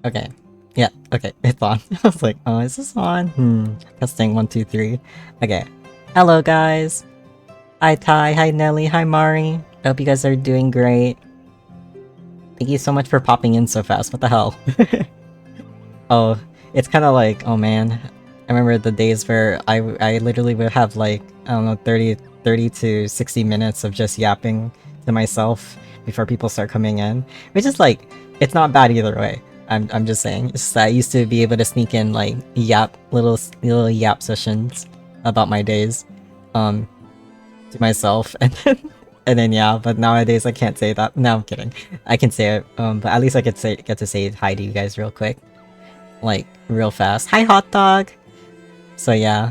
Okay. Yeah, okay, it's on. I was like, oh, is this on? Testing 1, 2, 3. Okay. Hello, guys. Hi, Ty. Hi, Nelly. Hi, Mari. I hope you guys are doing great. Thank you so much for popping in so fast. What the hell? Oh, it's kind of like, oh man. I remember the days where I literally would have like, I don't know, 30 to 60 minutes of just yapping to myself before people start coming in. Which is like, it's not bad either way. I'm just saying. It's just that I used to be able to sneak in like little yap sessions about my days, to myself, and then yeah. But nowadays I can't say that. No, I'm kidding. I can say it. But at least I get to say hi to you guys real quick, like real fast. Hi, hot dog. So yeah.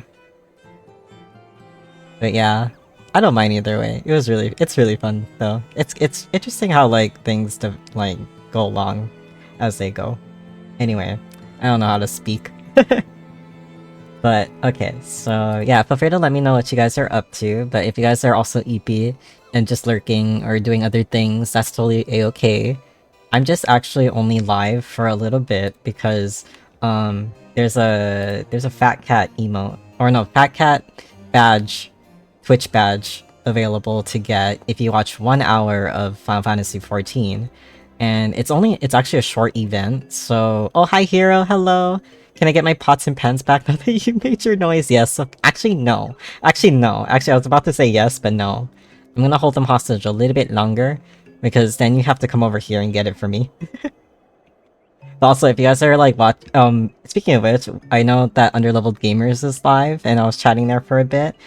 But yeah, I don't mind either way. It's really fun though. It's interesting how like things to like go along as they go. Anyway, I don't know how to speak. But okay, so yeah, feel free to let me know what you guys are up to. But if you guys are also EP and just lurking or doing other things, that's totally a-okay. I'm just actually only live for a little bit because there's a fat cat emote, or no, fat cat badge, Twitch badge available to get if you watch 1 hour of Final Fantasy XIV. And it's actually a short event, so... Oh, hi Hero, hello! Can I get my pots and pans back now that you made your noise? Yes. So, actually, no. Actually, no. Actually, I was about to say yes, but no. I'm gonna hold them hostage a little bit longer, because then you have to come over here and get it for me. But also, if you guys are like speaking of which, I know that Underleveled Gamers is live, and I was chatting there for a bit,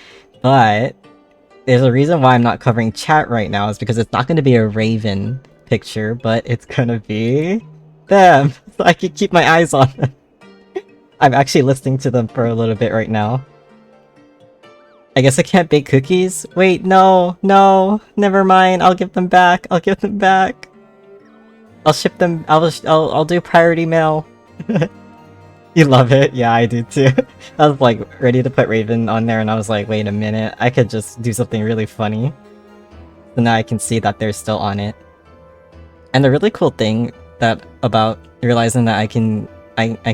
but there's a reason why I'm not covering chat right now, is because it's not gonna be a Raven picture, but it's gonna be them, so I can keep my eyes on them. I'm actually listening to them for a little bit right now. I guess I can't bake cookies? Wait, no, never mind, I'll give them back, I'll ship them, I'll do priority mail. You love it? Yeah, I do too. I was like ready to put Raven on there and I was like, wait a minute, I could just do something really funny. So now I can see that they're still on it. And the really cool thing about realizing that I can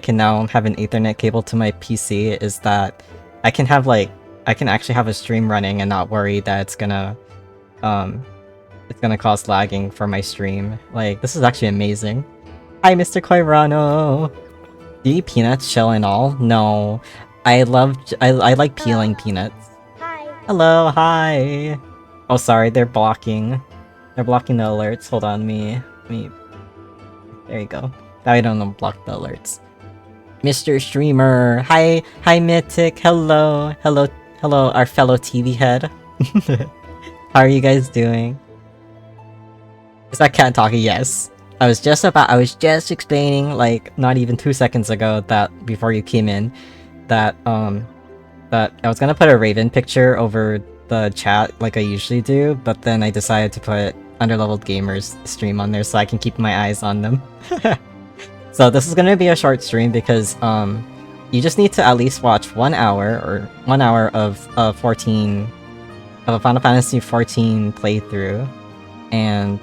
now have an Ethernet cable to my PC is that I can actually have a stream running and not worry that it's gonna cause lagging for my stream. Like, this is actually amazing. Hi, Mr. Koirano! Do you eat peanuts, shell and all? No. I like peeling peanuts. Hi. Hello, hi! Oh, sorry, they're blocking. They're blocking the alerts. Hold on, me. There you go. Now I don't block the alerts. Mr. Streamer! Hi, Mythic! Hello, our fellow TV head. How are you guys doing? Is that cat talking? Yes. I was just explaining, like, not even 2 seconds ago, that before you came in, that I was gonna put a Raven picture over the chat like I usually do, but then I decided to put Underleveled Gamers stream on there so I can keep my eyes on them. So this is gonna be a short stream because you just need to at least watch 1 hour of a Final Fantasy XIV playthrough, and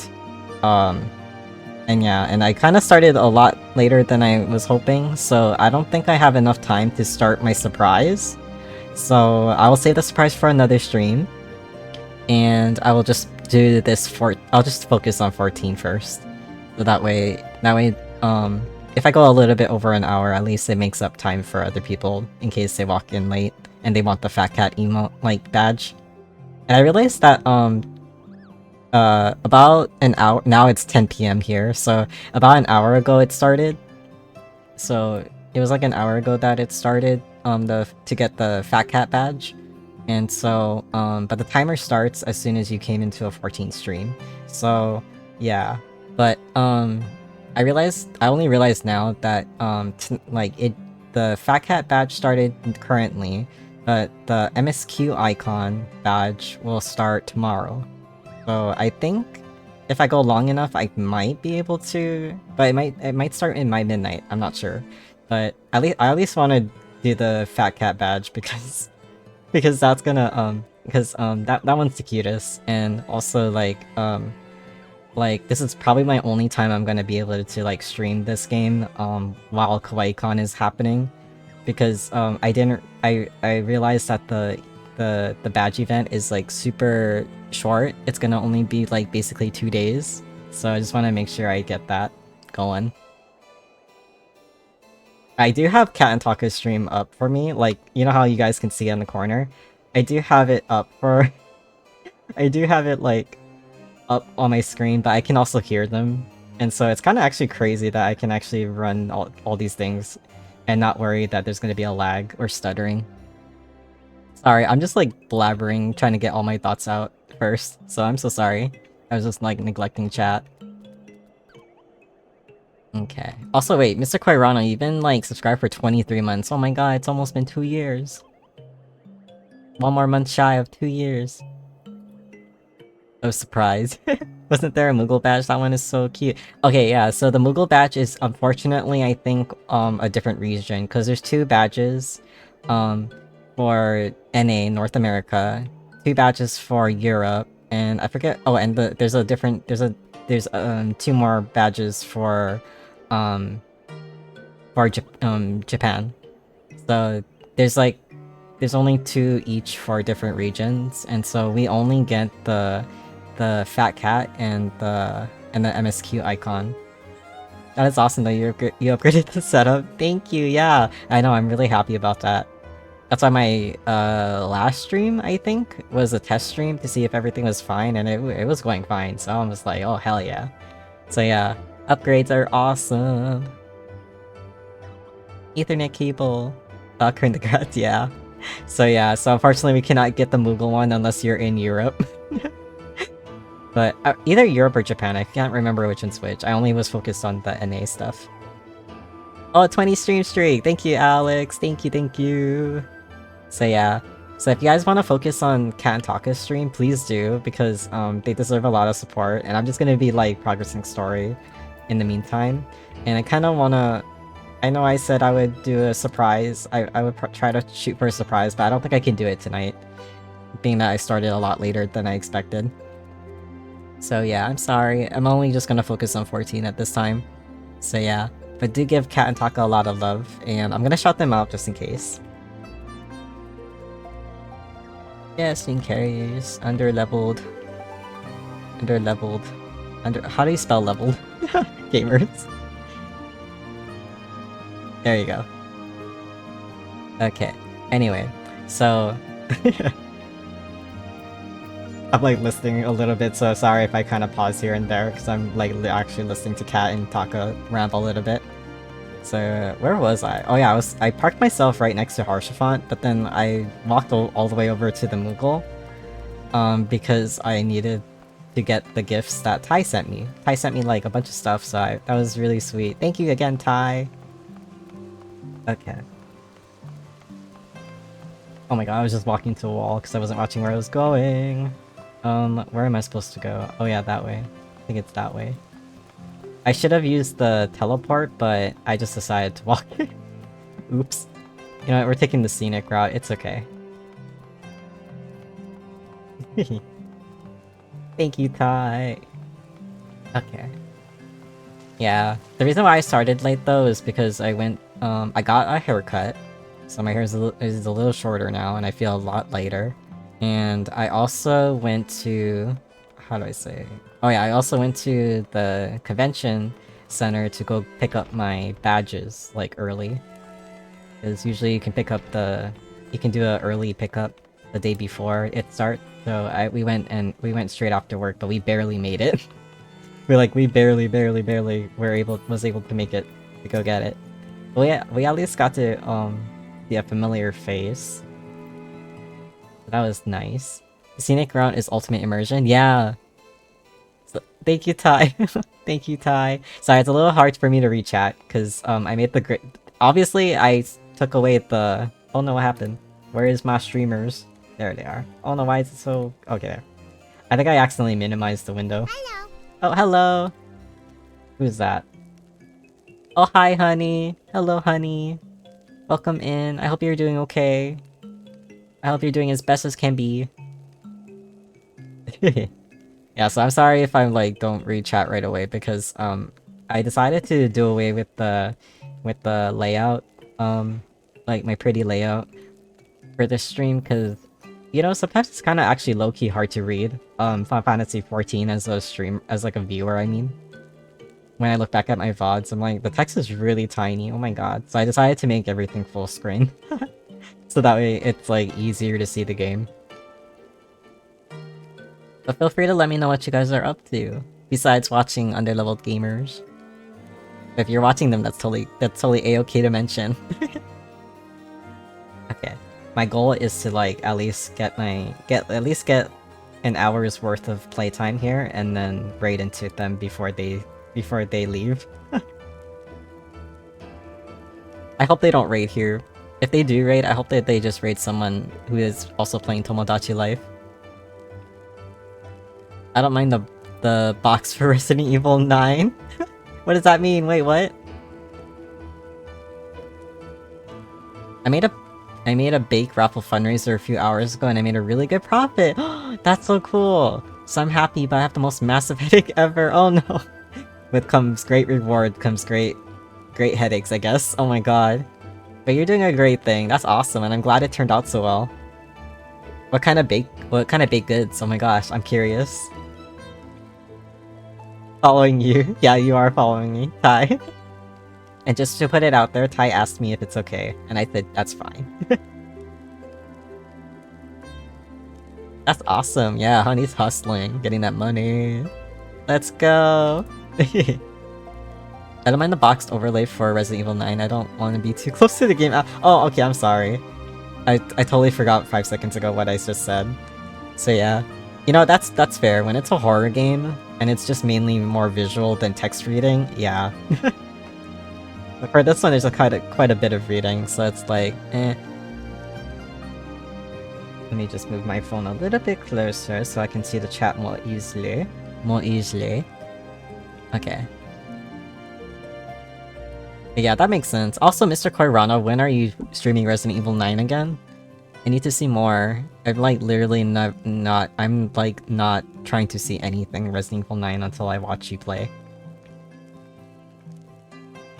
yeah, and I kind of started a lot later than I was hoping, so I don't think I have enough time to start my surprise. So I will save the surprise for another stream, and I will just do this I'll just focus on 14 first. So that way, if I go a little bit over an hour, at least it makes up time for other people in case they walk in late and they want the fat cat emote like badge. And I realized that about an hour now, it's 10 PM here, so about an hour ago it started. So it was like an hour ago that it started to get the fat cat badge. And so but the timer starts as soon as you came into a 14 stream. So yeah, but I only realized now that the fat cat badge started currently, but the MSQ Icon badge will start tomorrow. So I think if I go long enough, I might be able to, but it might start in my midnight. I'm not sure, but I at least want to do the fat cat badge because that's gonna that one's the cutest, and also like like, this is probably my only time I'm gonna be able to, like, stream this game, while KawaiiCon is happening. Because, I realized that the badge event is, like, super short. It's gonna only be, like, basically 2 days. So I just wanna make sure I get that going. I do have Cat and Taco's stream up for me, like, you know how you guys can see in the corner? I do have it up for... I do have it, like, up on my screen, but I can also hear them. And so it's kind of actually crazy that I can actually run all these things and not worry that there's going to be a lag or stuttering. Sorry, I'm just like blabbering, trying to get all my thoughts out first, so I'm so sorry. I was just like neglecting chat. Okay. Also wait, Mr. Koirano, you've been like subscribed for 23 months. Oh my god, it's almost been 2 years. One more month shy of 2 years. I was surprised. Wasn't there a Moogle badge? That one is so cute. Okay, yeah, so the Moogle badge is unfortunately, I think, a different region, because there's 2 badges, for NA, North America, 2 badges for Europe, and I forget, oh, and there's 2 more badges for Japan. So, there's only 2 each for different regions, and so we only get the fat cat and the MSQ icon. That is awesome that you upgraded the setup. Thank you. Yeah, I know. I'm really happy about that. That's why my last stream, I think, was a test stream to see if everything was fine, and it was going fine. So I was like, oh hell yeah. So yeah, upgrades are awesome. Ethernet cable. Current the guts, yeah. So yeah, so unfortunately we cannot get the Moogle one unless you're in Europe. But either Europe or Japan, I can't remember which one's which. I only was focused on the NA stuff. Oh, 20 stream streak! Thank you, Alex! Thank you! So yeah. So if you guys want to focus on Cat and Taka's stream, please do, because they deserve a lot of support, and I'm just gonna be like progressing story in the meantime. And I kind of wanna... I know I said I would do a surprise. I would try to shoot for a surprise, but I don't think I can do it tonight, being that I started a lot later than I expected. So yeah, I'm sorry. I'm only just gonna focus on 14 at this time. So yeah, but do give Cat and Taka a lot of love, and I'm gonna shout them out just in case. Yeah, stream carriers, under-leveled. How do you spell leveled? Gamers. There you go. Okay. Anyway, so... I'm like listening a little bit, so sorry if I kind of pause here and there, because I'm like actually listening to Cat and Taka ramble a little bit. So, where was I? Oh yeah, I parked myself right next to Haurchefant, but then I walked all the way over to the Moogle, because I needed to get the gifts that Ty sent me. Ty sent me like a bunch of stuff, so that was really sweet. Thank you again, Ty! Okay. Oh my god, I was just walking to a wall because I wasn't watching where I was going. Where am I supposed to go? Oh yeah, that way. I think it's that way. I should have used the teleport, but I just decided to walk. Oops. You know what, we're taking the scenic route, it's okay. Thank you, Ty. Okay. Yeah, the reason why I started late though is because I went, I got a haircut. So my hair is a little shorter now, and I feel a lot lighter. And I also went to... How do I say? Oh yeah, I also went to the convention center to go pick up my badges, like, early. Because usually you can pick up the... You can do an early pickup the day before it starts. So we went straight after work, but we barely made it. we barely was able to make it to go get it. But yeah, we at least got to, see a familiar face. That was nice. The scenic route is ultimate immersion. Yeah. So, thank you, Ty. Thank you, Ty. Sorry, it's a little hard for me to rechat because I made the great. Obviously, I took away the. Oh no, what happened? Where is my streamers? There they are. Oh no, why is it so? Okay, there. I think I accidentally minimized the window. Hello. Oh, hello. Who's that? Oh, hi, honey. Hello, honey. Welcome in. I hope you're doing okay. I hope you're doing as best as can be. Yeah, so I'm sorry if I like don't read chat right away because I decided to do away with the layout, like my pretty layout for this stream because you know sometimes it's kind of actually low key hard to read Final Fantasy 14 as a stream as like a viewer. I mean, when I look back at my VODs, I'm like the text is really tiny. Oh my god! So I decided to make everything full screen, so that way it's like easier to see the game. But feel free to let me know what you guys are up to besides watching underleveled gamers. If you're watching them, that's totally a-okay to mention. Okay. My goal is to like at least get an hour's worth of playtime here and then raid into them before they leave. I hope they don't raid here. If they do raid, I hope that they just raid someone who is also playing Tomodachi Life. I don't mind the box for Resident Evil 9. What does that mean? Wait, what? I made a bake raffle fundraiser a few hours ago and I made a really good profit. That's so cool. So I'm happy, but I have the most massive headache ever. Oh no. With comes great reward, comes great headaches, I guess. Oh my god. But you're doing a great thing. That's awesome, and I'm glad it turned out so well. What kind of baked goods? Oh my gosh, I'm curious. Following you. Yeah, you are following me, Ty. And just to put it out there, Ty asked me if it's okay, and I said that's fine. That's awesome. Yeah, Honey's hustling, getting that money. Let's go. I don't mind the boxed overlay for Resident Evil 9. I don't want to be too close to the game. Oh, okay, I'm sorry. I totally forgot 5 seconds ago what I just said. So yeah. You know, that's fair. When it's a horror game, and it's just mainly more visual than text reading, yeah. But for this one, there's quite a bit of reading, so it's like, eh. Let me just move my phone a little bit closer so I can see the chat more easily. Okay. Yeah, that makes sense. Also, Mr. Koirana, when are you streaming Resident Evil 9 again? I need to see more. I'm like literally I'm like not trying to see anything Resident Evil 9 until I watch you play.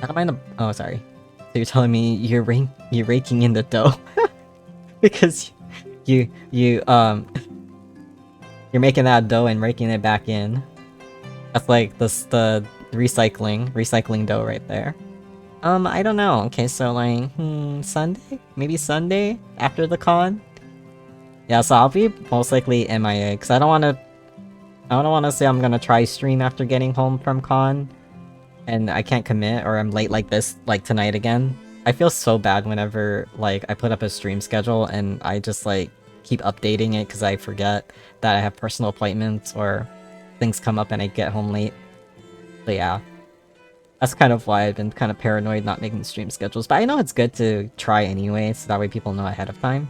I don't mind the— oh, sorry. So you're telling me you're raking in the dough? Because you're making that dough and raking it back in. That's like the recycling dough right there. I don't know. Okay, so like, Sunday? Maybe Sunday? After the con? Yeah, so I'll be most likely MIA, because I don't wanna say I'm gonna try stream after getting home from con, and I can't commit, or I'm late like this, like tonight again. I feel so bad whenever, like, I put up a stream schedule and I just, like, keep updating it because I forget that I have personal appointments, or things come up and I get home late. But yeah. That's kind of why I've been kind of paranoid not making stream schedules, but I know it's good to try anyway, so that way people know ahead of time.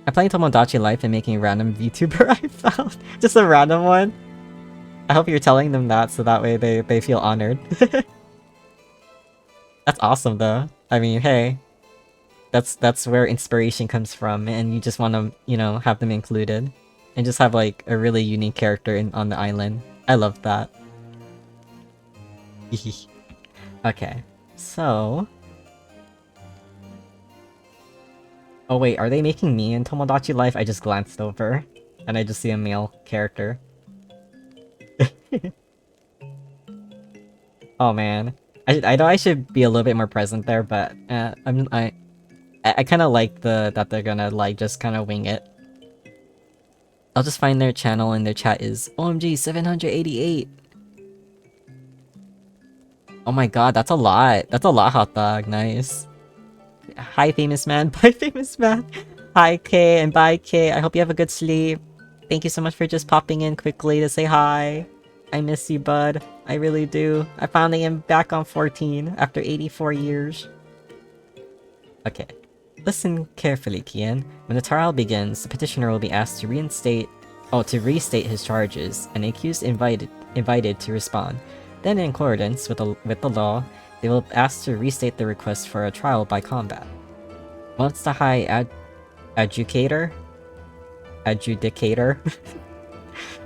I'm playing Tomodachi Life and making a random VTuber I found. Just a random one. I hope you're telling them that, so that way they feel honored. That's awesome though. I mean, hey. That's where inspiration comes from, and you just want to, you know, have them included. And just have like a really unique character on the island. I love that. Okay, so... oh wait, are they making me in Tomodachi Life? I just glanced over, and I just see a male character. Oh man. I know I should be a little bit more present there, but I kind of like that they're gonna like just kind of wing it. I'll just find their channel, and their chat is OMG 788. Oh my god, that's a lot. That's a lot, hot dog. Nice. Hi, famous man. Bye, famous man. Hi, K, and bye, K. I hope you have a good sleep. Thank you so much for just popping in quickly to say hi. I miss you, bud. I really do. I finally am back on 14 after 84 years. Okay. Listen carefully, Kian. When the trial begins, the petitioner will be asked to restate his charges, and the accused invited to respond. Then, in accordance with the law, they will ask to restate the request for a trial by combat. Once the High Adjudicator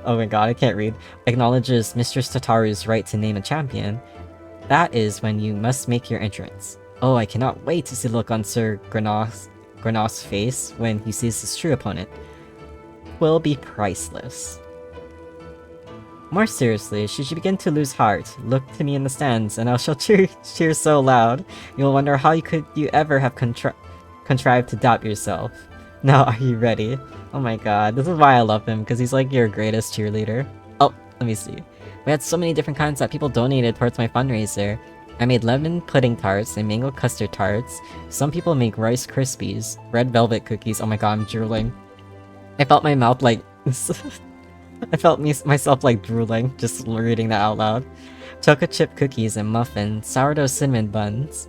Oh my god, I can't read. Acknowledges Mistress Tataru's right to name a champion. That is when you must make your entrance. Oh, I cannot wait to see the look on Sir Granos's face when he sees his true opponent. Will be priceless. More seriously, should you begin to lose heart, look to me in the stands, and I shall cheer so loud, you'll wonder how you ever have contrived to doubt yourself. Now, are you ready? Oh my god, this is why I love him, because he's like your greatest cheerleader. Oh, let me see. We had so many different kinds that people donated towards my fundraiser. I made lemon pudding tarts and mango custard tarts. Some people make Rice Krispies, red velvet cookies. Oh my god, I'm drooling. I felt my mouth like... I felt myself like drooling, just reading that out loud. Chocolate chip cookies and muffins, sourdough cinnamon buns,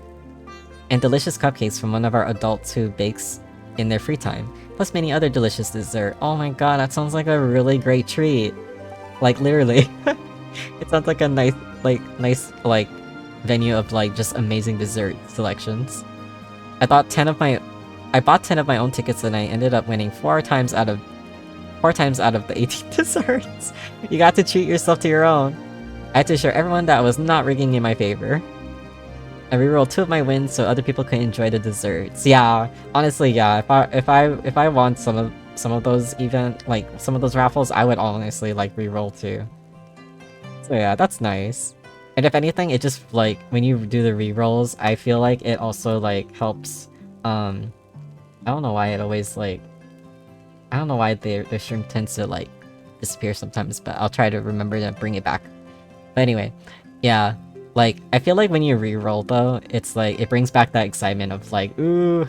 and delicious cupcakes from one of our adults who bakes in their free time, plus many other delicious dessert. Oh my god, that sounds like a really great treat. Like, literally. It sounds like a nice venue of like just amazing dessert selections. I bought 10 of my own tickets and I ended up winning 4 times out of the 18 desserts. You got to treat yourself to your own. I had to assure everyone that I was not rigging in my favor. I rerolled 2 of my wins so other people could enjoy the desserts. Yeah, honestly, yeah. If I won some of those some of those raffles, I would honestly like reroll too. So yeah, that's nice. And if anything, it just like when you do the rerolls, I feel like it also like helps. I don't know why it always like. I don't know why their stream tends to like disappear sometimes, but I'll try to remember to bring it back. But anyway, yeah, like I feel like when you reroll though, it's like it brings back that excitement of like, ooh,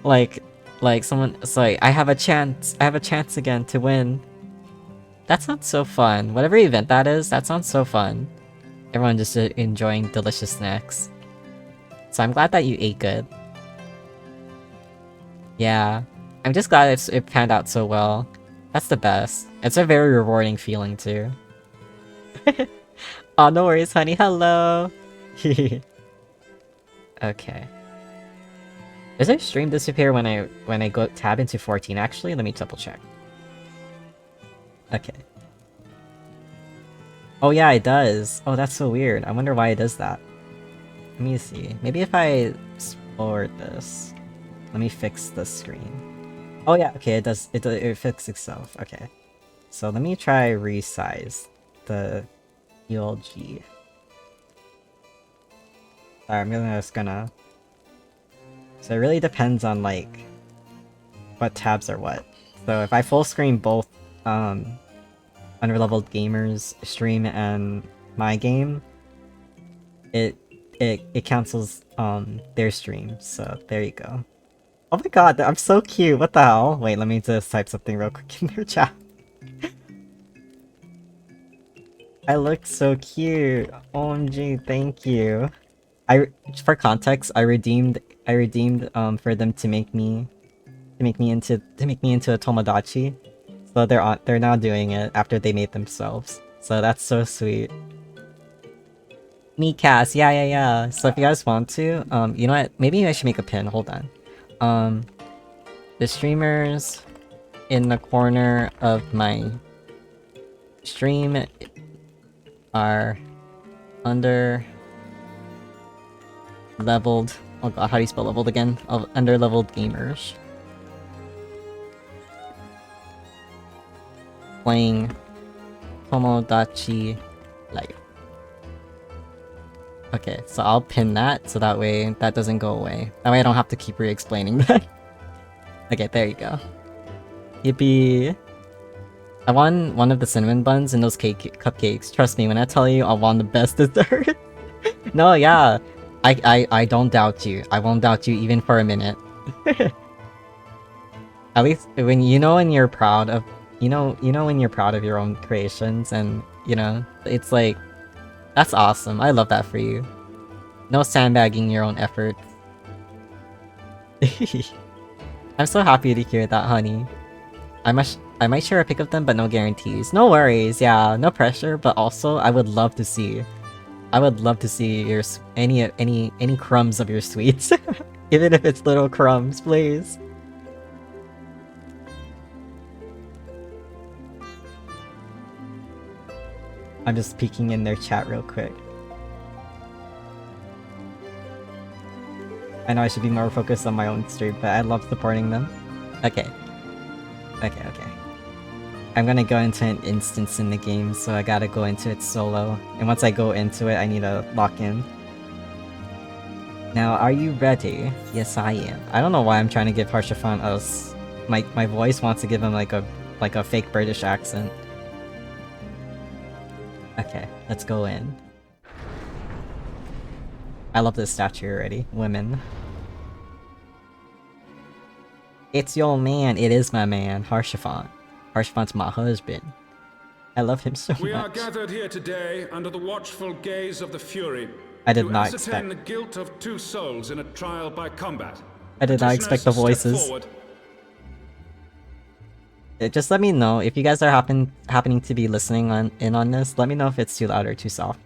like someone. It's like I have a chance again to win. That sounds so fun. Whatever event that is, that sounds so fun. Everyone just enjoying delicious snacks. So I'm glad that you ate good. Yeah. I'm just glad it panned out so well. That's the best. It's a very rewarding feeling too. Oh, no worries, honey. Hello. Okay. Does our stream disappear when I go tab into 14? Actually, let me double check. Okay. Oh yeah, it does. Oh, that's so weird. I wonder why it does that. Let me see. Maybe if I explore this. Let me fix the screen. Oh yeah, okay, it fixes itself. Okay. So let me try resize the ULG. Sorry, I'm just gonna... So it really depends on like what tabs are what. So if I full screen both Underleveled Gamers stream and my game, it cancels their stream. So there you go. Oh my god, I'm so cute. What the hell? Wait, let me just type something real quick in their chat. I look so cute. OMG, thank you. For context, I redeemed for them to make me into a Tomodachi. So they're now doing it after they made themselves. So that's so sweet. Meecast, yeah. So if you guys want to, you know what? Maybe I should make a pin. Hold on. The streamers in the corner of my stream are under leveled. Oh god, how do you spell leveled again? Under leveled gamers playing Tomodachi Life. Okay, so I'll pin that so that way that doesn't go away. That way I don't have to keep re-explaining that. Okay, there you go. Yippee! I won one of the cinnamon buns and those cupcakes. Trust me when I tell you I won the best dessert. No, yeah. I don't doubt you. I won't doubt you even for a minute. At least when you're proud of when you're proud of your own creations, and it's like that's awesome. I love that for you. No sandbagging your own efforts. I'm so happy to hear that, honey. I might share a pic of them, but no guarantees. No worries, yeah, no pressure, but also I would love to see your any crumbs of your sweets. Even if it's little crumbs, please. I'm just peeking in their chat real quick. I know I should be more focused on my own stream, but I love supporting them. Okay. Okay. I'm gonna go into an instance in the game, so I gotta go into it solo. And once I go into it, I need to lock in. Now, are you ready? Yes, I am. I don't know why I'm trying to give Harshafan my voice wants to give him like a fake British accent. Okay, let's go in. I love this statue already. Women. It's your man. It is my man, Harshafan. Harshafan's my husband. I love him so much. We are gathered here today under the watchful gaze of the Fury. I did not expect the guilt of 2 souls in a trial by combat. I did not expect the voices. Just let me know if you guys are happening to be listening in on this. Let me know if it's too loud or too soft.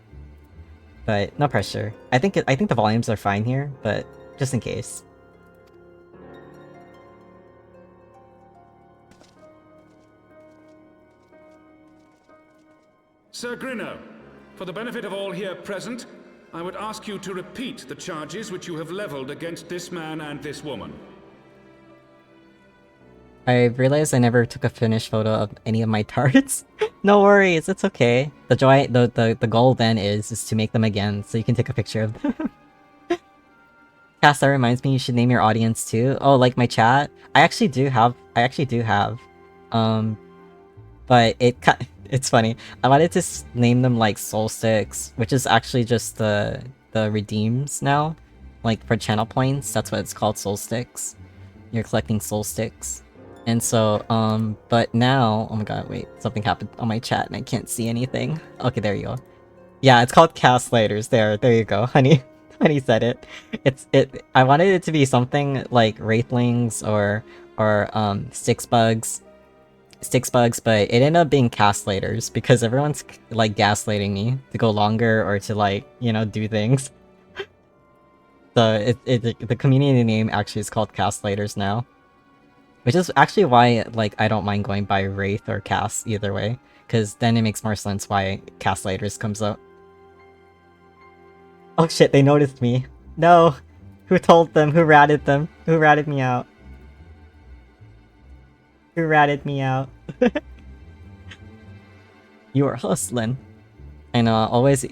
But no pressure. I think the volumes are fine here, but just in case. Sir Grinno, for the benefit of all here present, I would ask you to repeat the charges which you have leveled against this man and this woman. I realized I never took a finished photo of any of my tarts. No worries, it's okay. The goal then is to make them again, so you can take a picture of them. Cass, that reminds me, you should name your audience too. Oh, like my chat? I actually do have. But it's funny. I wanted to name them like Soul Sticks, which is actually just the redeems now. Like for channel points, that's what it's called, Soul Sticks. You're collecting Soul Sticks. And so, but now, oh my god, wait, something happened on my chat and I can't see anything. Okay, there you go. Yeah, it's called Castlators. There you go, honey. Honey said it. I wanted it to be something like Wraithlings or Six Bugs, but it ended up being Castlators because everyone's like gaslighting me to go longer or to like, you know, do things. So the community name actually is called Castlators now. Which is actually why, like, I don't mind going by Wraith or Cast either way. Because then it makes more sense why Castlators comes up. Oh shit, they noticed me. No! Who told them? Who ratted them? Who ratted me out? Who ratted me out? You are hustling. I know, always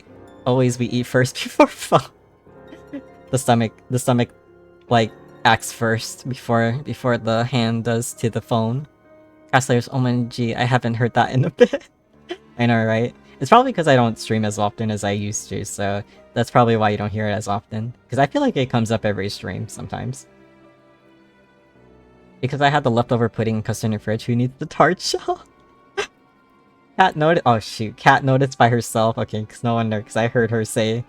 we eat first before phone. The stomach, like, acts first before the hand does to the phone. Castlators, OMG, I haven't heard that in a bit. I know, right? It's probably because I don't stream as often as I used to, so that's probably why you don't hear it as often. Because I feel like it comes up every stream sometimes. Because I had the leftover pudding and custard in the fridge, who needs the tart shell? Cat noticed- oh shoot, Cat noticed by herself. Okay, because no wonder, because I heard her say...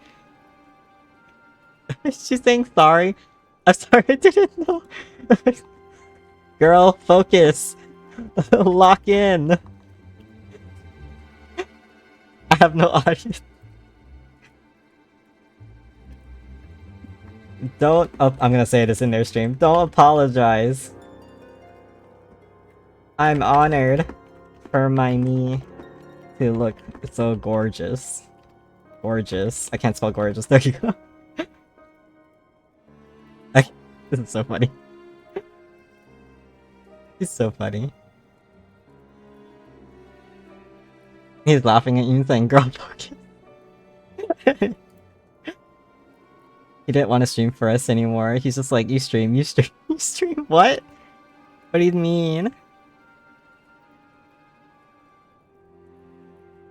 She's saying sorry? I'm sorry, I didn't know. Girl, focus. Lock in. I have no audience. Don't. I'm gonna say this in their stream. Don't apologize. I'm honored for my knee to look so gorgeous. Gorgeous. I can't spell gorgeous. There you go. This is so funny. He's so funny. He's laughing at you and saying, girl, focus. He didn't want to stream for us anymore. He's just like, you stream. You stream. What? What do you mean?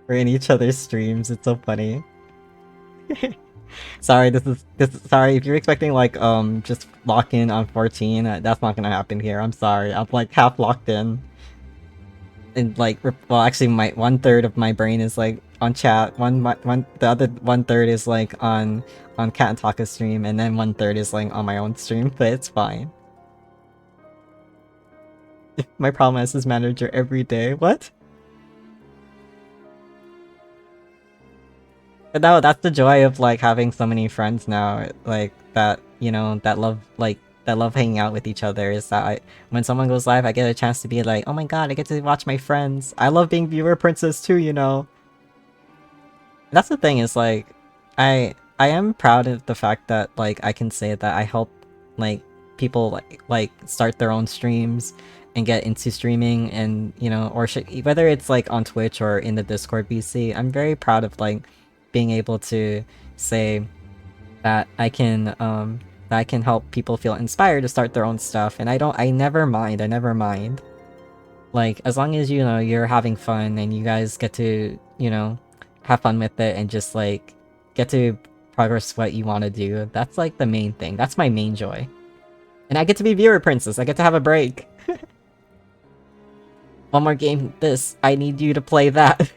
We're in each other's streams. It's so funny. Sorry, this is sorry if you're expecting like just lock in on 14. That's not gonna happen here. I'm sorry. I'm like half locked in, and like well, actually, my 1/3 of my brain is like on chat. The other 1/3 is like on Cat and Taka stream, and then 1/3 is like on my own stream. But it's fine. My problem is his manager every day. What? But no, that's the joy of like having so many friends now, like that, you know, that love hanging out with each other. Is that when someone goes live, I get a chance to be like, oh my god, I get to watch my friends. I love being viewer princess too, you know. That's the thing is like, I am proud of the fact that like I can say that I help like people like start their own streams and get into streaming, and you know, or whether it's like on Twitch or in the Discord BC. I'm very proud of like being able to say that I can help people feel inspired to start their own stuff, and I never mind. I never mind. Like, as long as, you know, you're having fun and you guys get to, you know, have fun with it and just, like, get to progress what you want to do, that's, like, the main thing. That's my main joy. And I get to be viewer princess. I get to have a break. One more game, this. I need you to play that.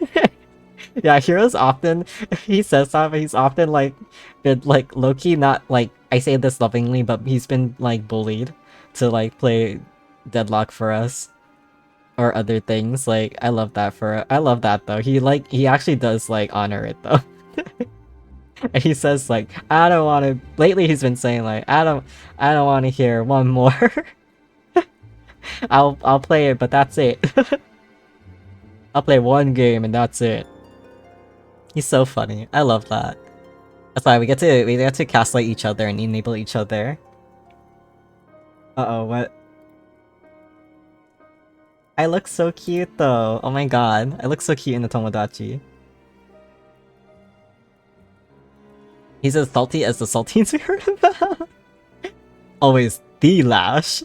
Yeah, Hero's often, he says that, but he's often, like, been, like, low-key not, like, I say this lovingly, but he's been, like, bullied to, like, play Deadlock for us. Or other things. Like, I love that though. He actually does like honor it though. And he says like, I don't want to. Lately he's been saying like, I don't want to hear one more. I'll play it, but that's it. I'll play one game and that's it. He's so funny. I love that. That's why we get to gaslight each other and enable each other. Uh-oh, what? I look so cute though. Oh my god. I look so cute in the Tomodachi. He's as salty as the saltines we heard about. Always the Lash.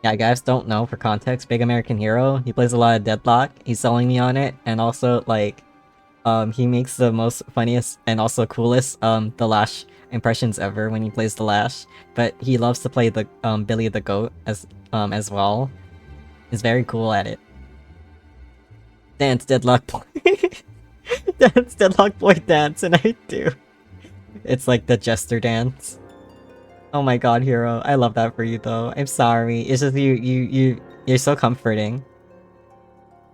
Yeah, guys don't know, for context, Big American Hero, he plays a lot of Deadlock. He's selling me on it, and also like he makes the most funniest and also coolest the Lash impressions ever when he plays the Lash. But he loves to play the Billy the Goat as well. He's very cool at it. Dance, Deadlock Boy. Dance, Deadlock Boy dance, and I do. It's like the jester dance. Oh my god, Hero. I love that for you though. I'm sorry. It's just you're so comforting.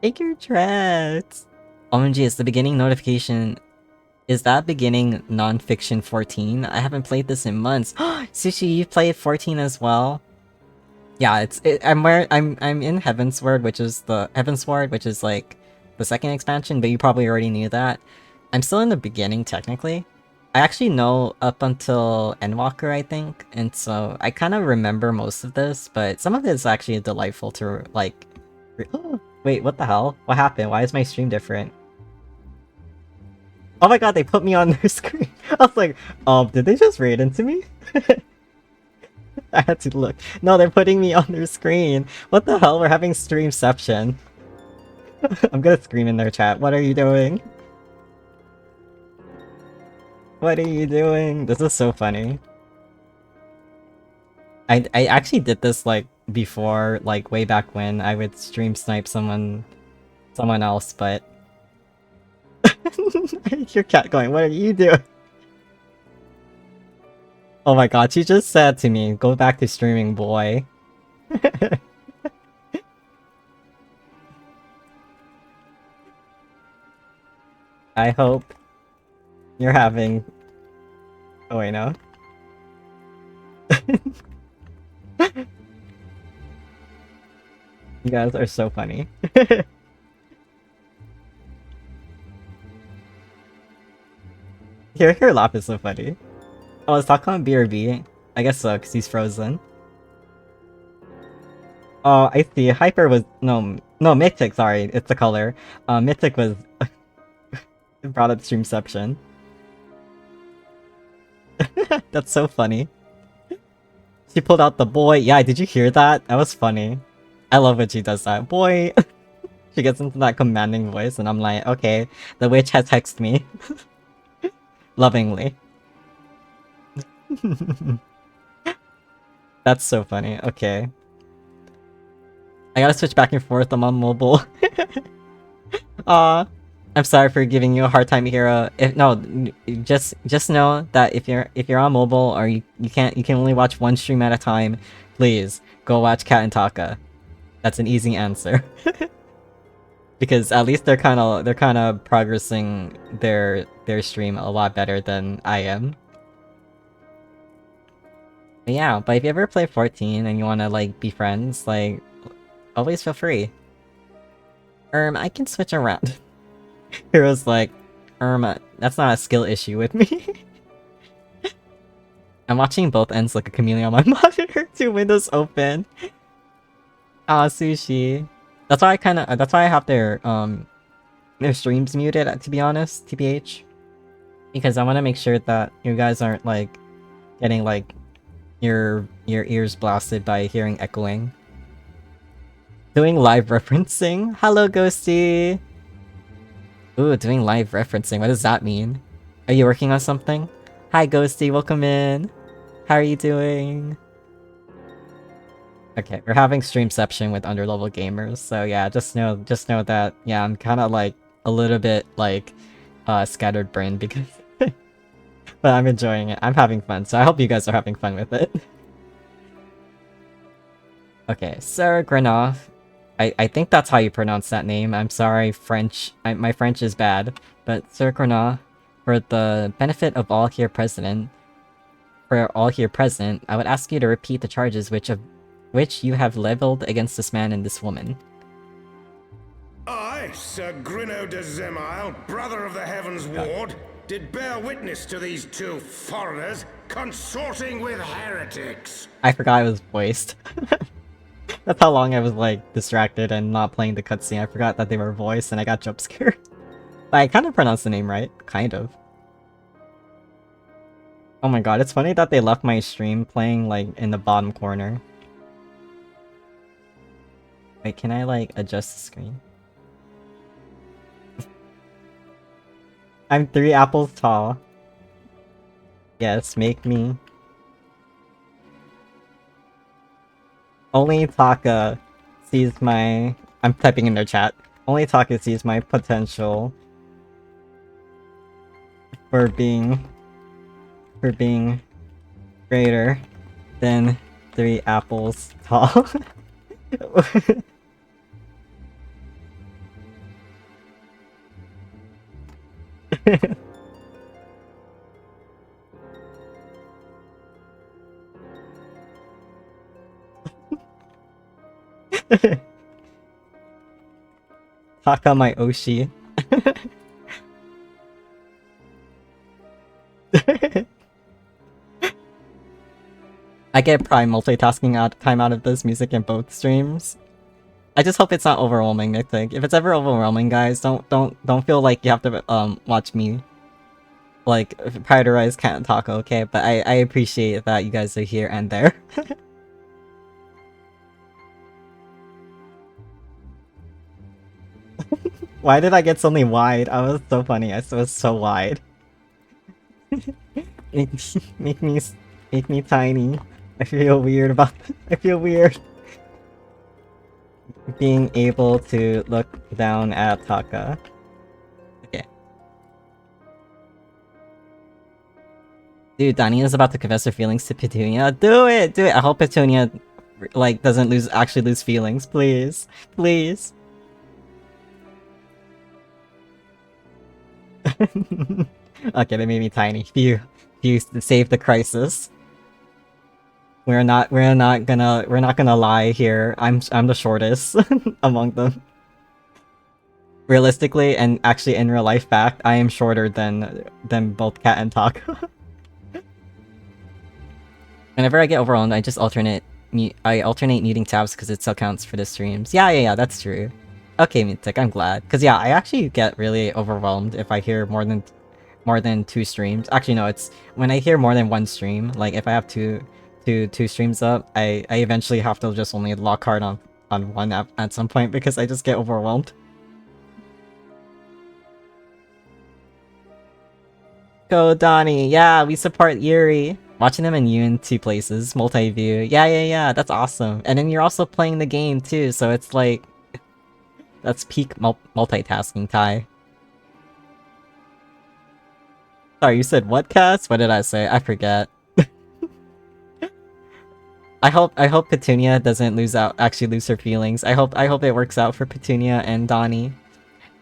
Take your dress. OMG, it's the beginning notification. Is that beginning non-fiction 14? I haven't played this in months. Sushi, you played 14 as well? Yeah, I'm in Heavensward, which is like the second expansion, but you probably already knew that. I'm still in the beginning technically. I actually know up until Endwalker, I think, and so I kind of remember most of this, but some of it is actually delightful to like. Wait, what the hell? What happened? Why is my stream different? Oh my god, they put me on their screen. I was like, did they just raid into me? I had to look. No, they're putting me on their screen. What the hell? We're having streamception. I'm gonna scream in their chat. What are you doing? What are you doing? This is so funny. I actually did this like before, like way back when I would stream snipe someone else, but your cat going, what are you doing? Oh my god, she just said to me, go back to streaming, boy. I hope you're having... Oh wait, no. You guys are so funny. Your laugh is so funny. Oh, is Takon BRB? I guess so, because he's frozen. Oh, I see. Hyper was... No, Mythic, sorry. It's the color. Mythic was... brought up streamception. That's so funny. She pulled out the boy. Yeah, did you hear that? That was funny. I love when she does that. Boy! She gets into that commanding voice, and I'm like, okay, the witch has hexed me. Lovingly. That's so funny. Okay. I gotta switch back and forth. I'm on mobile. Aw. I'm sorry for giving you a hard time, Hero. Just know that if you're on mobile or you can only watch one stream at a time, please go watch Cat and Taka. That's an easy answer. Because at least they're kind of progressing their stream a lot better than I am. But yeah, but if you ever play 14 and you want to like be friends, like always feel free. I can switch around. Hero's like, that's not a skill issue with me. I'm watching both ends like a chameleon on my monitor. 2 windows open. Ah, sushi. That's why I have their streams muted, to be honest, TBH. Because I want to make sure that you guys aren't like getting like your ears blasted by hearing echoing. Doing live referencing. Hello, Ghosty. Ooh, doing live referencing. What does that mean? Are you working on something? Hi, Ghosty. Welcome in. How are you doing? Okay, we're having streamception with underlevel gamers, so yeah, just know that yeah, I'm kind of like a little bit like scattered brain because but I'm enjoying it. I'm having fun, so I hope you guys are having fun with it. Okay, Sarah Grenov. I think that's how you pronounce that name. I'm sorry, French. My French is bad. But Sarah Grenov, for the benefit of all here present, I would ask you to repeat the charges which you have leveled against this man and this woman. I, Sir Grinno de Zemile, brother of the Heavens Ward, did bear witness to these 2 foreigners consorting with heretics. I forgot I was voiced. That's how long I was like distracted and not playing the cutscene. I forgot that they were voiced and I got jump scared. But I kind of pronounced the name right. Kind of. Oh my god, it's funny that they left my stream playing like in the bottom corner. Wait, can I like adjust the screen? I'm 3 apples tall. Yes, make me. Only Taka sees my... I'm typing in their chat. Only Taka sees my potential for being greater than 3 apples tall. Taka my Oshi. I get prime multitasking time out of this music in both streams. I just hope it's not overwhelming, Nick. If it's ever overwhelming, guys, don't feel like you have to watch me like prioritize Cat and Taco, okay? But I appreciate that you guys are here and there. Why did I get suddenly wide? I was so funny. I was so wide. make me tiny. I feel weird about. I feel weird. Being able to look down at Taka. Okay. Dude, Dani is about to confess her feelings to Petunia. Do it! Do it! I hope Petunia like doesn't actually lose feelings. Please. Please. Okay, they made me tiny. Phew. Save the crisis. We're not gonna lie here. I'm the shortest among them. Realistically, and actually in real life fact, I am shorter than both Cat and Taco. Whenever I get overwhelmed, I just alternate muting tabs because it still counts for the streams. Yeah, that's true. Okay, Mythic, I'm glad. Because yeah, I actually get really overwhelmed if I hear more than 2 streams. Actually, no, it's when I hear more than 1 stream. Like, if I have two streams up, I eventually have to just only lock hard on one app at some point because I just get overwhelmed. Go, Donnie. Yeah, we support Yuri. Watching them in Unity places, multi-view. Yeah, that's awesome. And then you're also playing the game too, so it's like... That's peak multitasking, Ty. Sorry, you said what, Cass? What did I say? I forget. I hope Petunia doesn't actually lose her feelings. I hope it works out for Petunia and Donnie.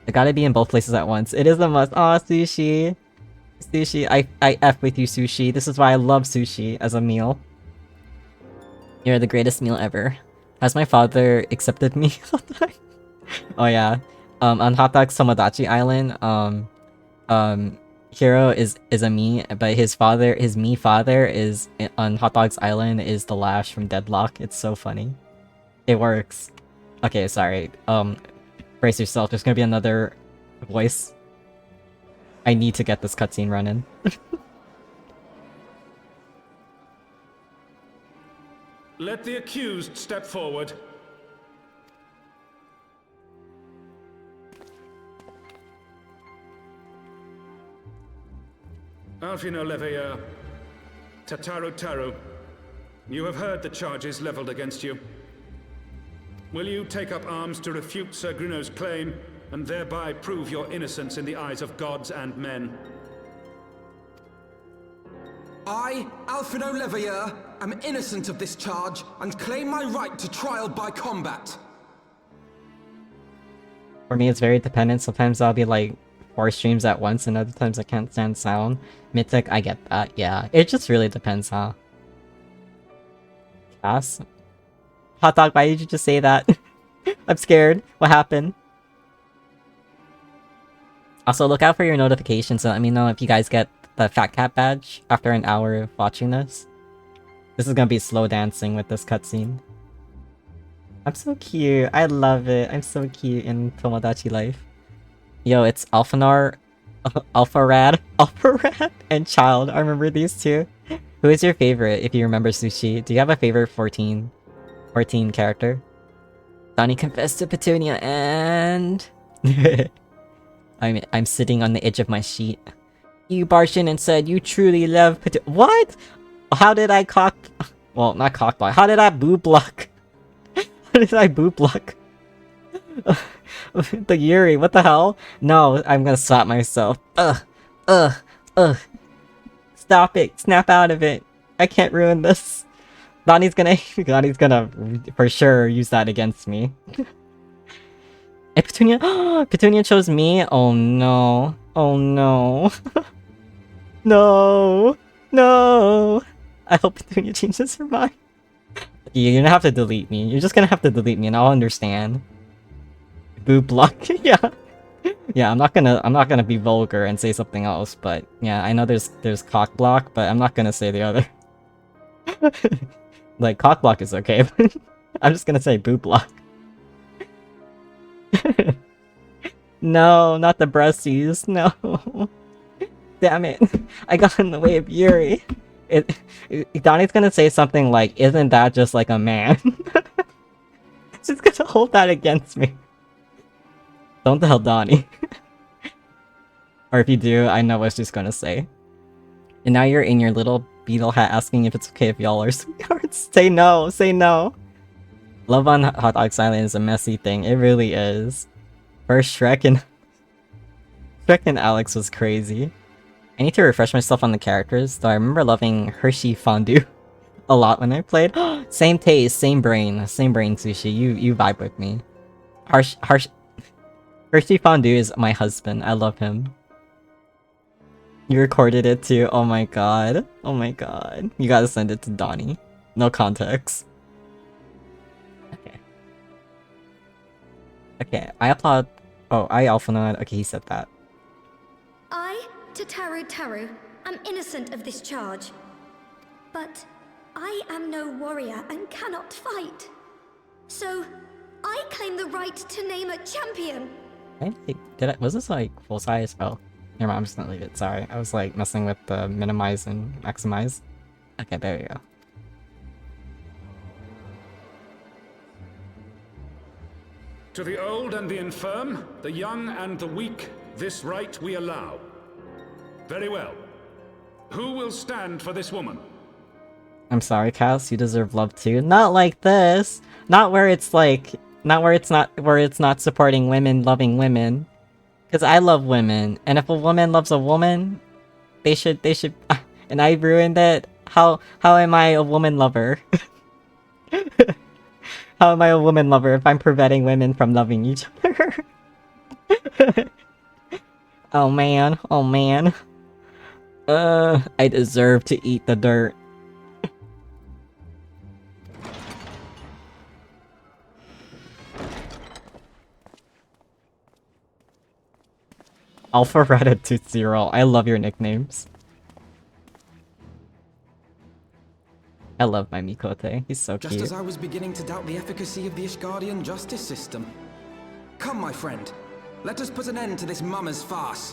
I gotta be in both places at once. It is a must. Aw, Sushi. Sushi, I F with you, Sushi. This is why I love sushi as a meal. You're the greatest meal ever. Has my father accepted me? Oh yeah. On Hot Dog's Tomodachi Island, Hiro is a me, but his me father is on Hot Dog's Island is the Lash from Deadlock. It's so funny. It works. Okay, sorry. Brace yourself. There's gonna be another voice. I need to get this cutscene running. Let the accused step forward. Alfino Leveilleur, Tataru, you have heard the charges leveled against you. Will you take up arms to refute Sir Gruno's claim, and thereby prove your innocence in the eyes of gods and men? I, Alfino Leveilleur, am innocent of this charge, and claim my right to trial by combat. For me, it's very dependent. Sometimes I'll be like 4 streams at once, and other times I can't stand sound. Mythic, I get that, yeah. It just really depends, huh? Cass? Hot Dog, why did you just say that? I'm scared. What happened? Also, look out for your notifications and let me know if you guys get the Fat Cat badge after an hour of watching this. This is gonna be slow dancing with this cutscene. I'm so cute. I love it. I'm so cute in Tomodachi life. Yo, it's Alphanar, Alpharad, and Child. I remember these two. Who is your favorite, if you remember Sushi? Do you have a favorite 14 character? Donnie confessed to Petunia and... I'm sitting on the edge of my sheet. You barged in and said you truly love Petunia. What? How did I cock... Well, not cock block. How did I boob block? How did I boob block? The Yuri, what the hell? No, I'm gonna slap myself. Ugh. Stop it. Snap out of it. I can't ruin this. Donnie's gonna for sure use that against me. And Petunia, Petunia chose me? Oh no. Oh no. No. I hope Petunia changes her mind. You're gonna have to delete me. You're just gonna have to delete me and I'll understand. Boob block. Yeah, I'm not gonna be vulgar and say something else, but yeah, I know there's cock block, but I'm not gonna say the other. Like, cock block is okay, but I'm just gonna say boob block. No, not the breasties, no. Damn it. I got in the way of Yuri. Donnie's gonna say something like, isn't that just like a man? She's gonna hold that against me. Don't tell Donnie. Or if you do, I know what she's gonna say. And now you're in your little beetle hat asking if it's okay if y'all are sweethearts. Say no, say no. Love on Hot Dog Island is a messy thing. It really is. First Shrek and Alex was crazy. I need to refresh myself on the characters, though I remember loving Hershey Fondue a lot when I played. Same taste, same brain Sushi. You vibe with me. Hershey Fondue is my husband. I love him. You recorded it too. Oh my god. Oh my god. You gotta send it to Donnie. No context. Okay, I applaud. Oh, I Alphanod. Okay, he said that. I, Tataru, am innocent of this charge. But I am no warrior and cannot fight. So, I claim the right to name a champion. Was this like full size? Oh, never mind, I'm just gonna leave it. Sorry, I was like messing with the minimize and maximize. Okay, there we go. To the old and the infirm, the young and the weak, this right we allow. Very well. Who will stand for this woman? I'm sorry, Cass, you deserve love too. Not like this. Not where it's like, where it's not supporting women loving women. Cause I love women, and if a woman loves a woman, they should, and I ruined it. How am I a woman lover? How am I a woman lover if I'm preventing women from loving each other? Oh man. I deserve to eat the dirt. Alpharetta Tootsie Roll. I love your nicknames. I love my Mikote. He's so Just cute. as I was beginning to doubt the efficacy of the Ishgardian justice system. Come, my friend. Let us put an end to this mummer's farce.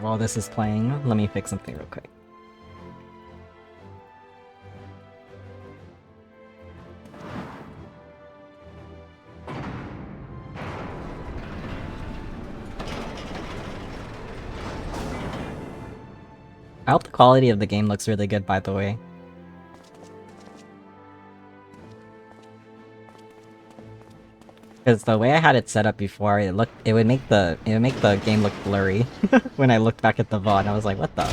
While this is playing, let me fix something real quick. I hope the quality of the game looks really good, by the way. Because the way I had it set up before, it would make the game look blurry when I looked back at the VOD. I was like, what the?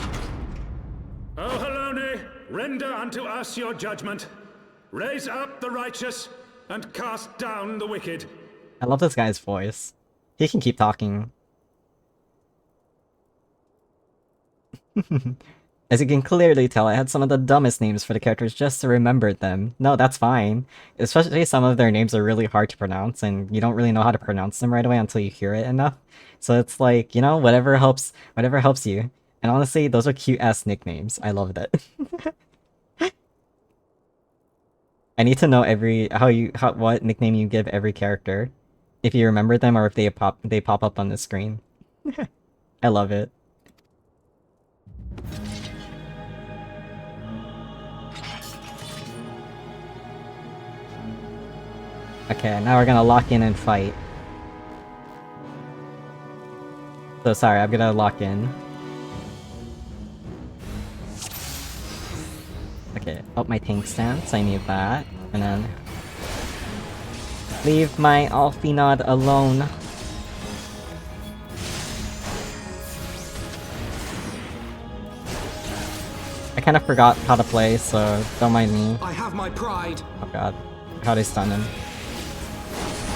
O Halone, render unto us your judgment. Raise up the righteous and cast down the wicked. I love this guy's voice. He can keep talking. As you can clearly tell, I had some of the dumbest names for the characters just to remember them. No, that's fine. Especially some of their names are really hard to pronounce, and you don't really know how to pronounce them right away until you hear it enough. So it's like, you know, whatever helps you. And honestly, those are cute-ass nicknames. I love that. I need to know what nickname you give every character. If you remember them or if they pop up on the screen. I love it. Okay, now we're gonna lock in and fight. So sorry, I'm gonna lock in. Okay, up my tank stance, I need that. And then... leave my Alphinod alone. I kind of forgot how to play, so don't mind me. I have my pride. Oh god, how they stun him.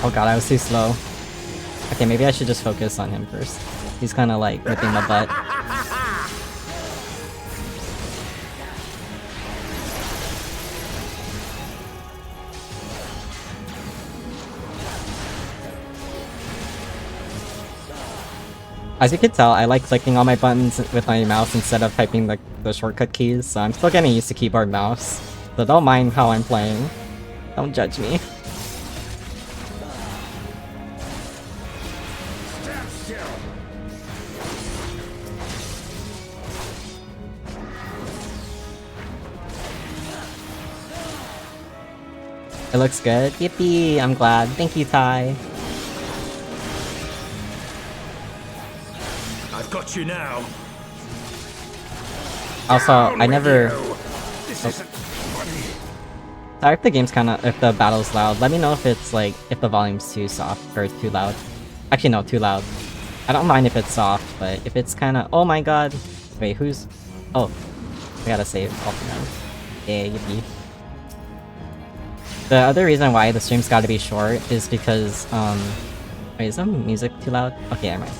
Oh god, I was too slow. Okay, maybe I should just focus on him first. He's kind of like whipping my butt. As you can tell, I like clicking on my buttons with my mouse instead of typing the shortcut keys, so I'm still getting used to keyboard mouse. So don't mind how I'm playing. Don't judge me. It looks good. Yippee! I'm glad. Thank you, Ty. I've got you now. Also, I never... This isn't funny. Sorry if the game's if the battle's loud. Let me know if it's like, if the volume's too soft or too loud. Actually, no, too loud. I don't mind if it's soft, but if it's kinda... Oh my god! Wait, who's... Oh. I gotta save all of them. Yeah, yippee. The other reason why the stream's gotta be short is because, wait, is the music too loud? Okay, never mind.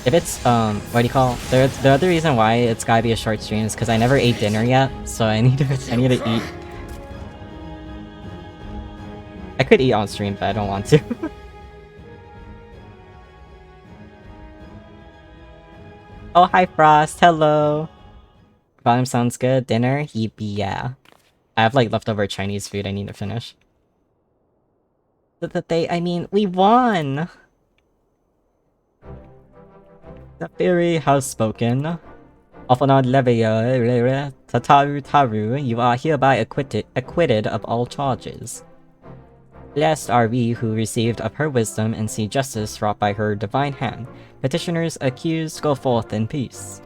If it's, what do you call? The other reason why it's gotta be a short stream is because I never ate dinner yet, so I need to eat. I could eat on stream, but I don't want to. Oh, hi Frost, hello! Volume sounds good. Dinner? Yippee, yeah. I have like leftover Chinese food I need to finish. I mean, we won! The fairy has spoken. Alphanod Levia, Taru, you are hereby acquitted of all charges. Blessed are we who received of her wisdom and see justice wrought by her divine hand. Petitioners accused go forth in peace.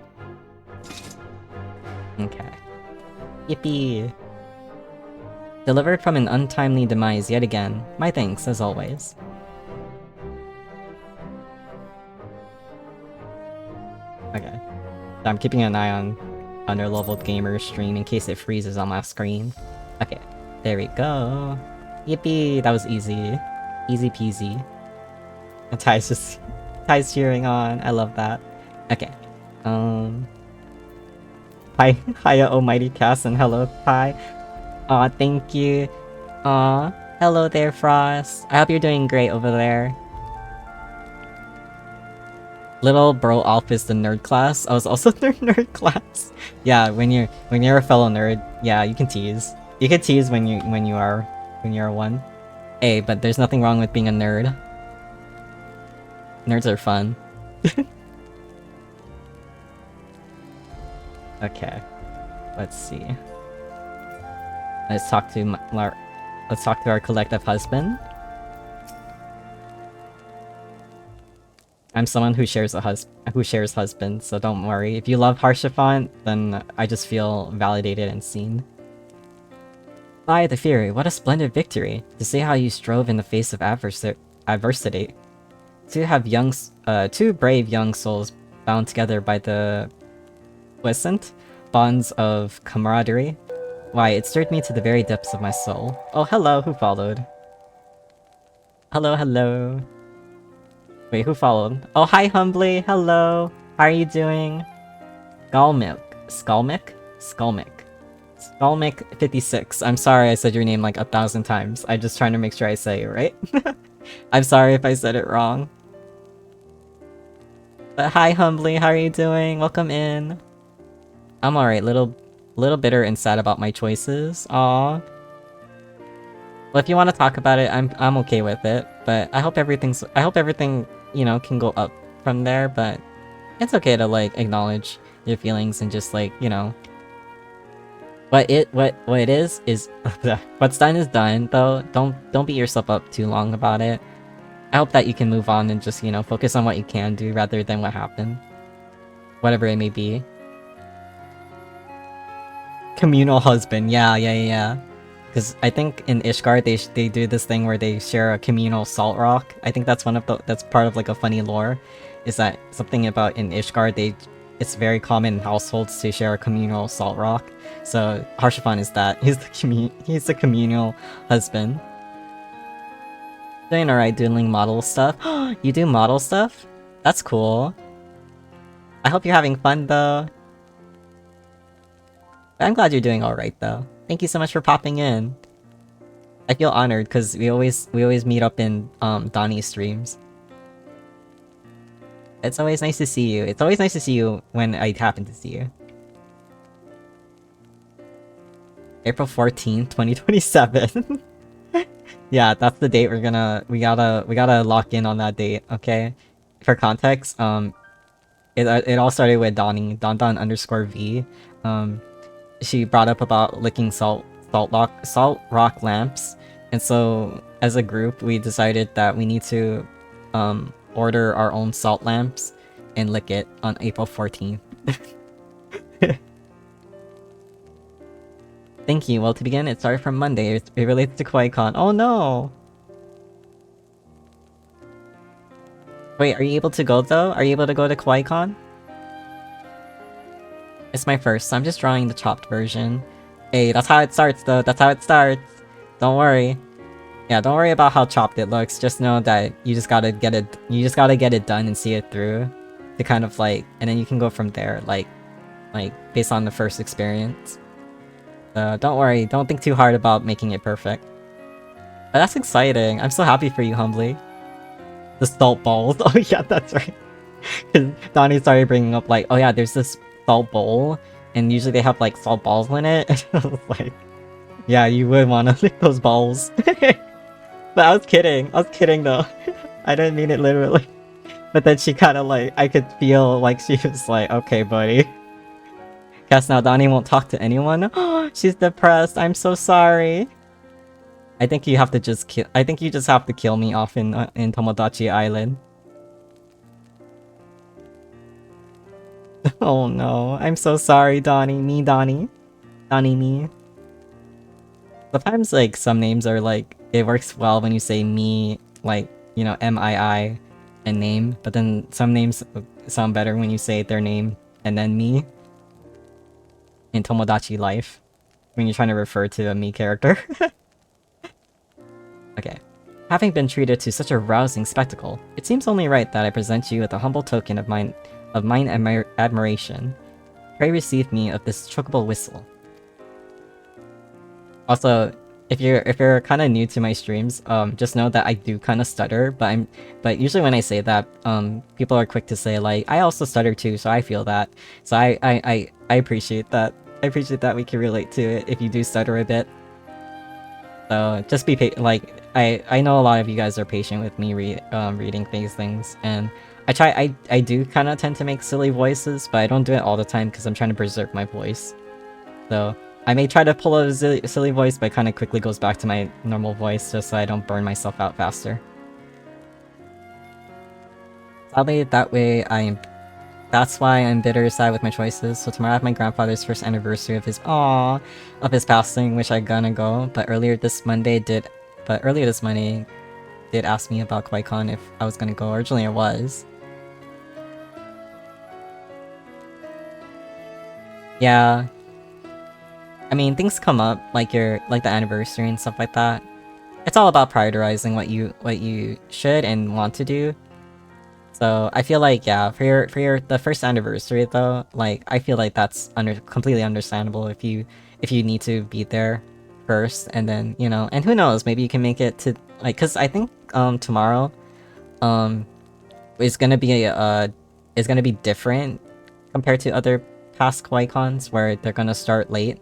Okay. Yippee! Delivered from an untimely demise yet again. My thanks, as always. Okay. So I'm keeping an eye on underleveled gamer stream in case it freezes on my screen. Okay. There we go. Yippee! That was easy. Easy peasy. And Ty's cheering on. I love that. Okay. Hi, hiya almighty cast and hello, Ty. Aw, thank you. Aw, hello there, Frost. I hope you're doing great over there. Little bro Alf is the nerd class. I was also the nerd class. Yeah, when you're a fellow nerd, yeah, you can tease. You can tease when you're one. Hey, but there's nothing wrong with being a nerd. Nerds are fun. Okay, let's see. Let's talk to our collective husband. I'm someone who shares husband, so don't worry. If you love Harshafont, then I just feel validated and seen. By the Fury, what a splendid victory! To see how you strove in the face of adversity. Two brave young souls bound together by the pleasant bonds of camaraderie. Why, it stirred me to the very depths of my soul. Oh, hello, who followed? Hello, hello. Wait, who followed? Oh, hi, Humbly. Hello. How are you doing? Skullmick. 56. I'm sorry I said your name like 1,000 times. I'm just trying to make sure I say it right. I'm sorry if I said it wrong. But hi, Humbly. How are you doing? Welcome in. I'm alright. Little bitter and sad about my choices. Aw. Well, if you want to talk about it, I'm okay with it. But I hope everything, you know, can go up from there. But it's okay to like acknowledge your feelings and just like, you know, what it is what's done is done. Though don't beat yourself up too long about it. I hope that you can move on and just, you know, focus on what you can do rather than what happened, whatever it may be. Communal husband, yeah. Because I think in Ishgard they do this thing where they share a communal salt rock. I think that's that's part of like a funny lore, is that something about in Ishgard it's very common in households to share a communal salt rock. So Harshafon is that. He's the communal husband. Doing alright doing model stuff. You do model stuff? That's cool. I hope you're having fun though. I'm glad you're doing alright though. Thank you so much for popping in. I feel honored because we always meet up in Donnie's streams. It's always nice to see you. It's always nice to see you when I happen to see you. April 14th, 2027. Yeah, that's the date we gotta lock in on that date, okay? For context, it all started with Donnie, Don_V. She brought up about licking salt rock lamps, and so as a group we decided that we need to order our own salt lamps and lick it on April 14th. Thank you. Well, to begin, it started from Monday. It relates to QuakeCon. Oh no! Wait, are you able to go though? Are you able to go to QuakeCon? It's my first, so I'm just drawing the chopped version. Hey, that's how it starts though. That's how it starts. Don't worry. Yeah, don't worry about how chopped it looks. Just know that you just gotta get it. You just gotta get it done and see it through, to kind of like, and then you can go from there. Like based on the first experience. Don't worry. Don't think too hard about making it perfect. But that's exciting. I'm so happy for you, Humbly. The salt balls. Oh yeah, that's right. Because Donnie started bringing up like, oh yeah, there's this salt bowl, and usually they have like salt balls in it. I was like, yeah, you would want to lick those balls. But I was kidding though. I didn't mean it literally. But then she kind of like, I could feel like she was like, okay buddy. Guess now Donnie won't talk to anyone. Oh, she's depressed. I'm so sorry. I think you have to just kill. I think you just have to kill me off in Tomodachi Island. Oh no, I'm so sorry, Donnie. Donnie, me. Sometimes like some names are like, it works well when you say me, like, you know, MII and name, but then some names sound better when you say their name and then me. In Tomodachi Life, when you're trying to refer to a me character. Okay. Having been treated to such a rousing spectacle, it seems only right that I present you with a humble token of mine admiration. Pray receive me of this chocobo whistle. Also, if you're kind of new to my streams, just know that I do kind of stutter, but usually when I say that, people are quick to say like, I also stutter too, so I feel that. So I appreciate that. I appreciate that we can relate to it if you do stutter a bit. So just be like, I know a lot of you guys are patient with me reading these things, and I do kind of tend to make silly voices, but I don't do it all the time because I'm trying to preserve my voice. So I may try to pull a silly voice, but it kind of quickly goes back to my normal voice just so I don't burn myself out faster. Sadly, that's why I'm bitter sad with my choices. So tomorrow I have my grandfather's first anniversary of his passing, which I gonna go. But earlier this Monday did ask me about QuakeCon if I was gonna go. Originally I was. Yeah. I mean, things come up like the anniversary and stuff like that. It's all about prioritizing what you should and want to do. So I feel like, yeah, for the first anniversary though, like I feel like that's completely understandable if you need to be there first, and then, you know, and who knows, maybe you can make it to like, cause I think tomorrow is gonna be different compared to other past QuakeCons where they're gonna start late.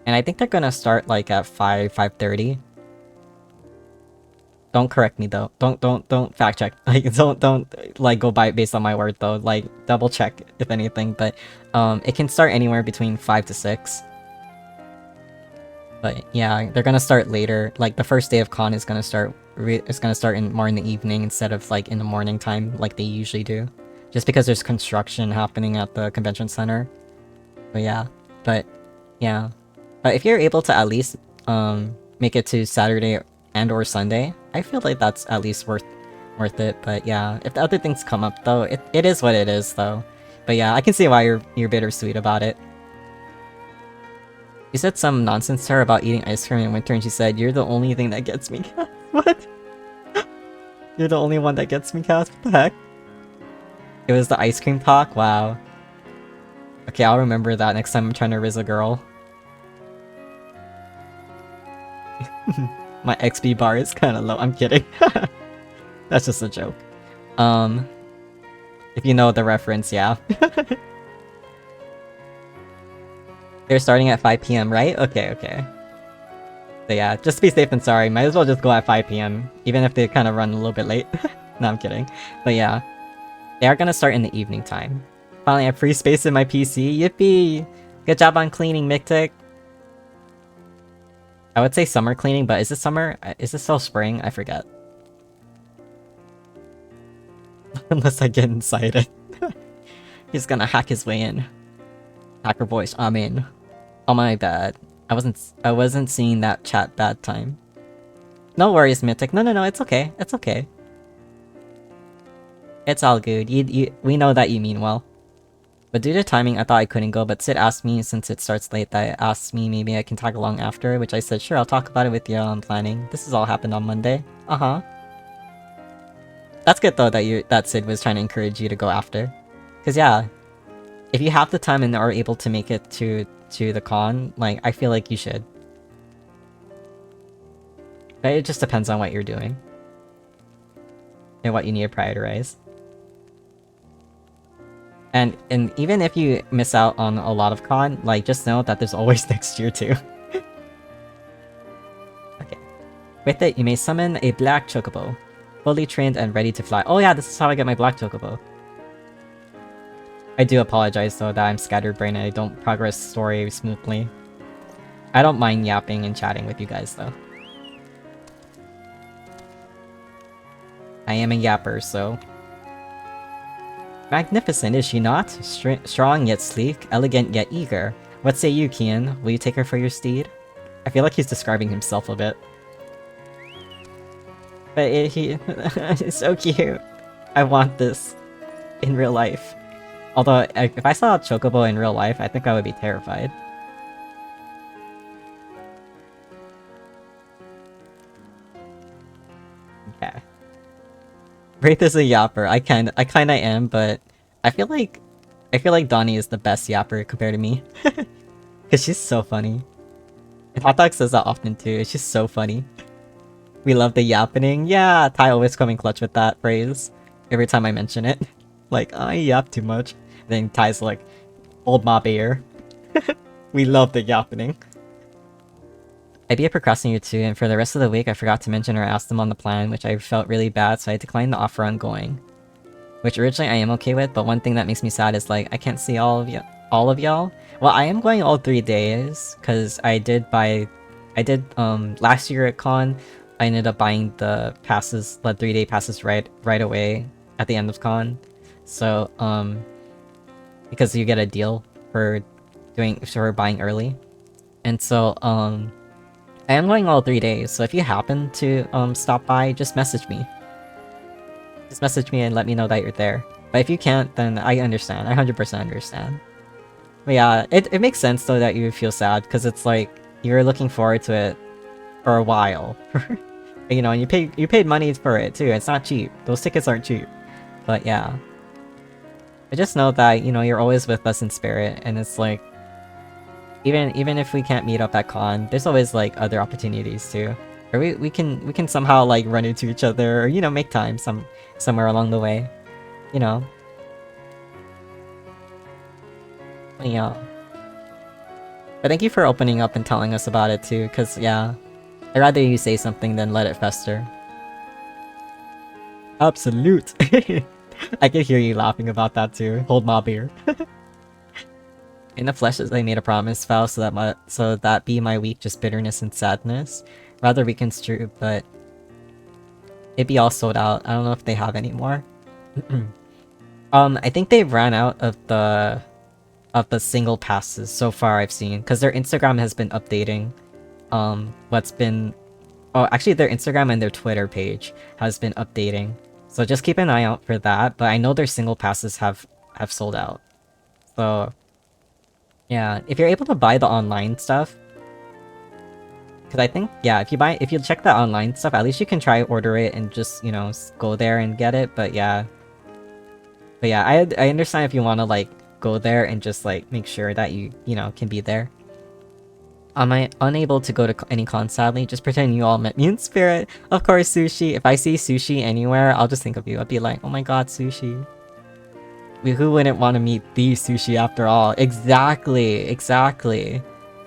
And I think they're gonna start like at 5:30. Don't correct me though. Don't fact check. Like don't like go by based on my word though. Like double check if anything. But it can start anywhere between 5 to 6. But yeah, they're gonna start later. Like the first day of con is gonna start more in the evening instead of like in the morning time like they usually do. Just because there's construction happening at the convention center. But yeah. But if you're able to at least make it to Saturday and or Sunday, I feel like that's at least worth it. But yeah, if the other things come up though, it is what it is though. But yeah, I can see why you're bittersweet about it. You said some nonsense to her about eating ice cream in winter, and she said, "You're the only thing that gets me." What? You're the only one that gets me, Cass? What the heck? It was the ice cream talk? Wow. Okay, I'll remember that next time I'm trying to riz a girl. My XP bar is kind of low. I'm kidding. That's just a joke. If you know the reference, yeah. They're starting at 5 PM, right? Okay. So yeah, just to be safe and sorry, might as well just go at 5 PM, even if they kind of run a little bit late. No, I'm kidding. But yeah, they are gonna start in the evening time. Finally, I have free space in my PC. Yippee! Good job on cleaning, Mictic. I would say summer cleaning, but is it summer? Is it still spring? I forget. Unless I get inside it. He's gonna hack his way in. Hacker voice, I'm in. Oh my bad. I wasn't seeing that chat bad time. No worries, Mythic. No, it's okay. It's okay. It's all good. We know that you mean well. But due to timing, I thought I couldn't go, but Sid asked me, since it starts late, that asked me maybe I can tag along after, which I said, sure, I'll talk about it with you on planning. This has all happened on Monday. Uh-huh. That's good though that Sid was trying to encourage you to go after. Cause yeah, if you have the time and are able to make it to the con, like, I feel like you should. But it just depends on what you're doing. And what you need to prioritize. And even if you miss out on a lot of con, like, just know that there's always next year too. Okay. With it, you may summon a black chocobo. Fully trained and ready to fly. Oh yeah, this is how I get my black chocobo. I do apologize though that I'm scatterbrained and I don't progress story smoothly. I don't mind yapping and chatting with you guys though. I am a yapper, so... Magnificent, is she not? Strong yet sleek, elegant yet eager. What say you, Kian? Will you take her for your steed? I feel like he's describing himself a bit. But he's so cute. I want this in real life. Although, if I saw a chocobo in real life, I think I would be terrified. Okay. Wraith is a yapper. I kinda am, but I feel like Donnie is the best yapper compared to me. Cause she's so funny. And Hot Dog says that often too. It's just so funny. We love the yappening. Yeah, Ty always coming clutch with that phrase every time I mention it. Like, I yap too much. Then Ty's like, old mob ear. We love the yappening. I'd be a procrastinator too, and for the rest of the week I forgot to mention or ask them on the plan, which I felt really bad, so I declined the offer on going. Which originally I am okay with, but one thing that makes me sad is like, I can't see all of y'all. Well, I am going all 3 days, because I did last year at con, I ended up buying the passes, the 3-day passes right away at the end of con. So, because you get a deal for buying early. And so, I am going all 3 days, so if you happen to stop by, just message me. Just message me and let me know that you're there. But if you can't, then I understand. I 100% understand. But yeah, it makes sense though that you feel sad, because it's like, you're looking forward to it for a while. You know, and you paid money for it too. It's not cheap. Those tickets aren't cheap. But yeah. But just know that, you know, you're always with us in spirit, and it's like, even if we can't meet up at con, there's always like other opportunities too. Or we can somehow like run into each other, or, you know, make time somewhere along the way. You know. But yeah. But thank you for opening up and telling us about it too, cause yeah. I'd rather you say something than let it fester. Absolute. I can hear you laughing about that too. Hold my beer. In the flesh, I made a promise vow so that be my week just bitterness and sadness. Rather reconstrued, but it'd be all sold out. I don't know if they have any more. I think they ran out of the single passes so far I've seen, because their Instagram has been updating. Actually their Instagram and their Twitter page has been updating. So just keep an eye out for that, but I know their single passes have sold out. So yeah, if you're able to buy the online stuff, because I think, yeah, if you check the online stuff, at least you can try order it and just, you know, go there and get it. But yeah, I understand if you want to like go there and just like make sure that you know, can be there. Am I unable to go to any con, sadly? Just pretend you all met me in spirit. Of course, Sushi. If I see Sushi anywhere, I'll just think of you. I'll be like, oh my god, Sushi. Who wouldn't want to meet the Sushi after all? Exactly.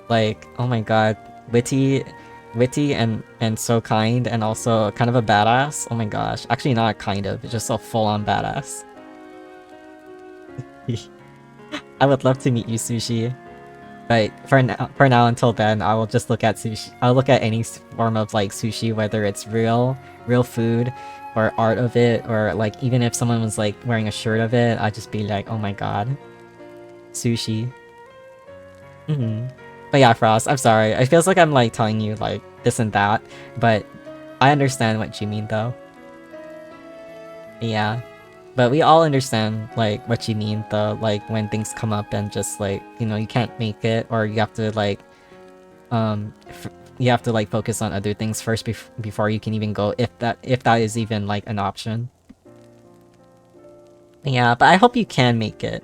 Like, oh my god. Witty and so kind, and also kind of a badass. Oh my gosh. Actually not kind of, it's just a full-on badass. I would love to meet you, Sushi. But for now until then, I will just look at sushi. I'll look at any form of like sushi, whether it's real food, or art of it, or like even if someone was like wearing a shirt of it, I'd just be like, oh my god, sushi. But yeah, Frost, I'm sorry. It feels like I'm like telling you like this and that, but I understand what you mean though. Yeah. But we all understand, like, what you mean, though, like, when things come up and just, like, you know, you can't make it, or you have to, like, you have to, like, focus on other things first before you can even go, if that is even, like, an option. Yeah, but I hope you can make it.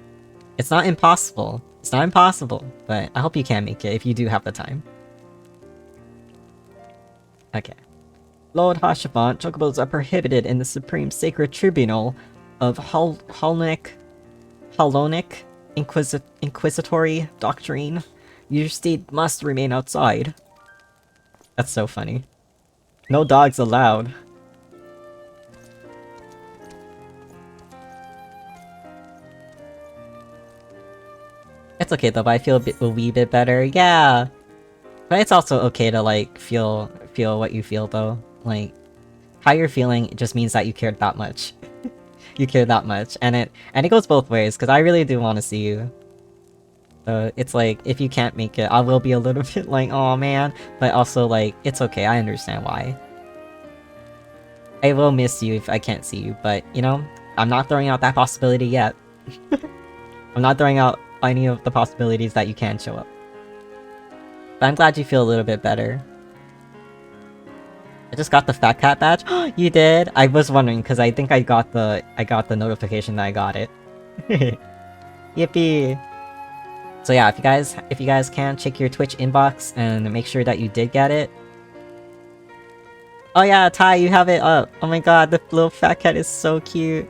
It's not impossible. It's not impossible, but I hope you can make it if you do have the time. Okay. Lord Hashafant, chocobos are prohibited in the Supreme Sacred Tribunal of Hellonic Inquisitory Doctrine. Your state must remain outside. That's so funny. No dogs allowed. It's okay though, but I feel a wee bit better. Yeah. But it's also okay to like feel what you feel though. Like, how you're feeling, it just means that you cared that much. You care that much, and it goes both ways, because I really do want to see you. So it's like, if you can't make it, I will be a little bit like, oh man, but also like, it's okay, I understand why. I will miss you if I can't see you, but you know, I'm not throwing out that possibility yet. I'm not throwing out any of the possibilities that you can show up. But I'm glad you feel a little bit better. I just got the Fat Cat badge. You did? I was wondering, because I think I got the notification that I got it. Yippee! So yeah, if you guys can, check your Twitch inbox and make sure that you did get it. Oh yeah, Ty, you have it up. Oh my god, the little fat cat is so cute.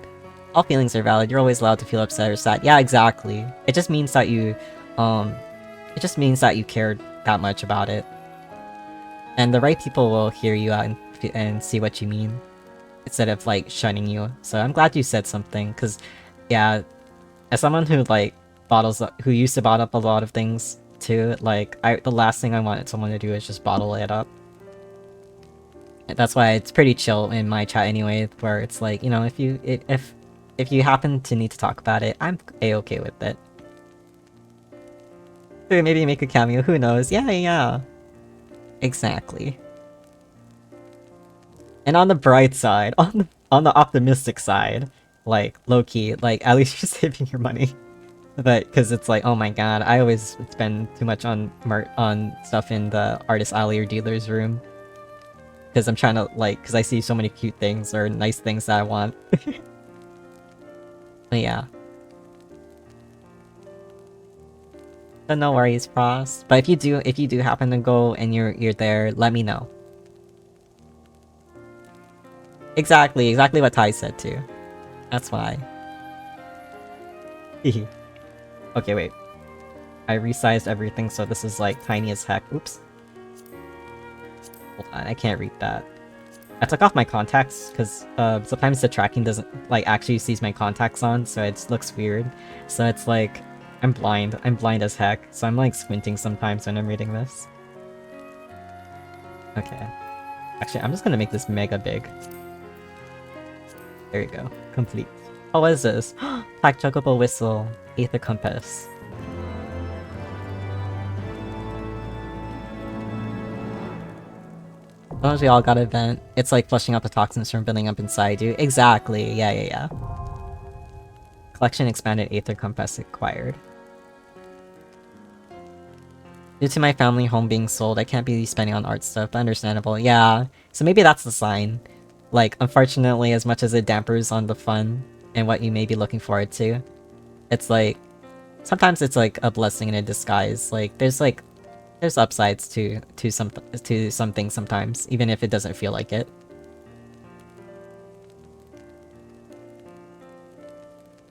All feelings are valid. You're always allowed to feel upset or sad. Yeah, exactly. It just means that you, cared that much about it. And the right people will hear you out and see what you mean, instead of like shunning you. So I'm glad you said something, cause yeah, as someone who like who used to bottle up a lot of things too, like the last thing I wanted someone to do is just bottle it up. That's why it's pretty chill in my chat anyway, where it's like, you know, if you happen to need to talk about it, I'm a-okay with it. Maybe make a cameo, who knows? Yeah. Exactly. And on the bright side, on the optimistic side, like, low-key, like, at least you're saving your money. But, cause it's like, oh my god, I always spend too much on stuff in the artist alley or dealer's room. Cause I'm trying to, like, cause I see so many cute things or nice things that I want. But yeah. So no worries, Frost. But if you do happen to go and you're there, let me know. Exactly what Ty said too. That's why. Okay, wait. I resized everything so this is like tiny as heck. Oops. Hold on, I can't read that. I took off my contacts because sometimes the tracking doesn't like actually sees my contacts on, so it looks weird. So it's like I'm blind as heck, so I'm like squinting sometimes when I'm reading this. Okay. Actually, I'm just gonna make this mega big. There you go. Complete. Oh, what is this? Black Chocobo Whistle. Aether Compass. As long as we all got a vent, it's like flushing out the toxins from building up inside you. Exactly. Yeah. Collection expanded. Aether Compass acquired. Due to my family home being sold, I can't be spending on art stuff, but understandable. Yeah, so maybe that's the sign. Like, unfortunately, as much as it dampers on the fun and what you may be looking forward to, it's like, sometimes it's like a blessing in a disguise. Like, there's upsides to some things sometimes, even if it doesn't feel like it.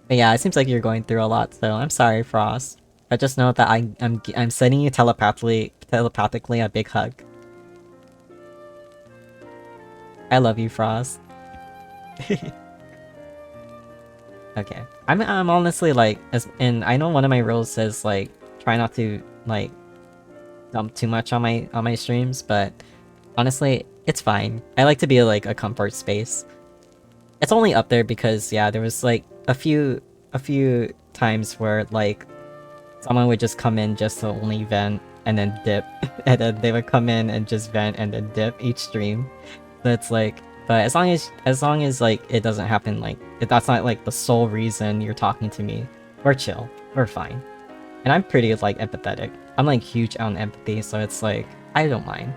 But yeah, it seems like you're going through a lot, so I'm sorry, Frost. But just know that I'm sending you telepathically a big hug. I love you, Frost. Okay. I'm honestly like, and I know one of my rules says like try not to like dump too much on my streams, but honestly, it's fine. I like to be like a comfort space. It's only up there because yeah, there was like a few times where like someone would just come in just to only vent and then dip, and then they would come in and just vent and then dip each stream. So it's like, but as long as like it doesn't happen, like if that's not like the sole reason you're talking to me, we're chill, we're fine. And I'm pretty like empathetic. I'm like huge on empathy, so it's like I don't mind.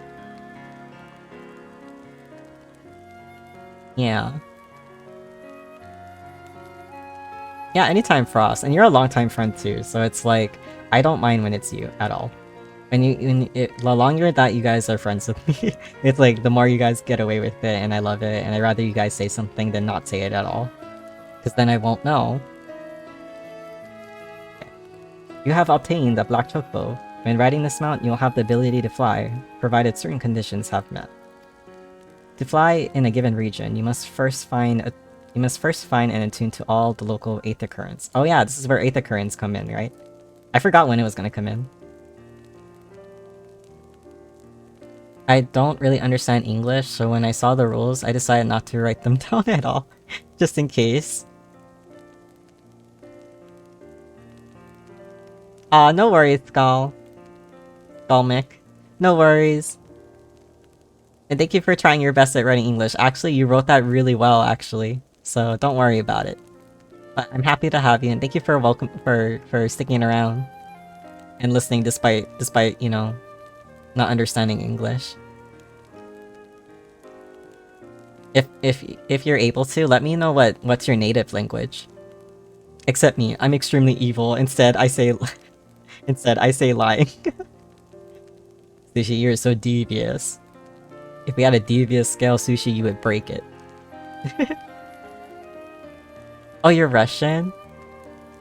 Yeah. Yeah, anytime, Frost, and you're a longtime friend too, so it's like I don't mind when it's you at all. The longer that you guys are friends with me, it's like the more you guys get away with it, and I love it, and I'd rather you guys say something than not say it at all, because then I won't know. Okay. You have obtained the Black Chocobo. When riding this mount, you'll have the ability to fly, provided certain conditions have met. To fly in a given region, you must first find and attune to all the local Aether Currents. Oh yeah, this is where Aether Currents come in, right? I forgot when it was gonna come in. I don't really understand English, so when I saw the rules, I decided not to write them down at all, just in case. Aw, no worries, Skalmic. No worries. And thank you for trying your best at writing English. Actually, you wrote that really well, actually. So don't worry about it. But I'm happy to have you, and thank you for sticking around and listening despite you know, not understanding English. If you're able to, let me know what's your native language. Except me, I'm extremely evil. Instead, I say Instead, I say lying. Sushi, you're so devious. If we had a devious scale, Sushi, you would break it. Oh, you're Russian?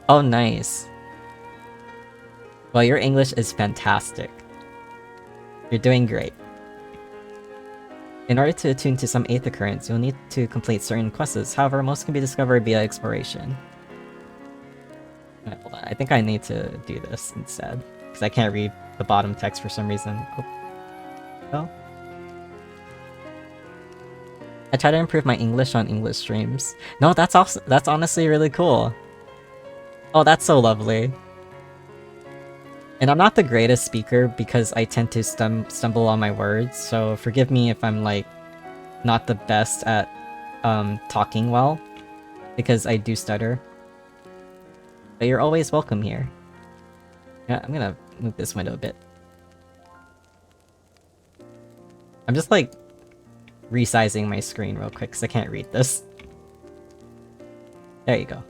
Oh, nice. Well, your English is fantastic. You're doing great. In order to attune to some Aether Currents, you'll need to complete certain quests. However, most can be discovered via exploration. Alright, hold on. I think I need to do this instead. Because I can't read the bottom text for some reason. Oh. Well. I try to improve my English on English streams. No, that's also, that's honestly really cool. Oh, that's so lovely. And I'm not the greatest speaker because I tend to stumble on my words, so forgive me if I'm like not the best at talking well, because I do stutter. But you're always welcome here. Yeah, I'm gonna move this window a bit. I'm just like resizing my screen real quick because I can't read this. There you go.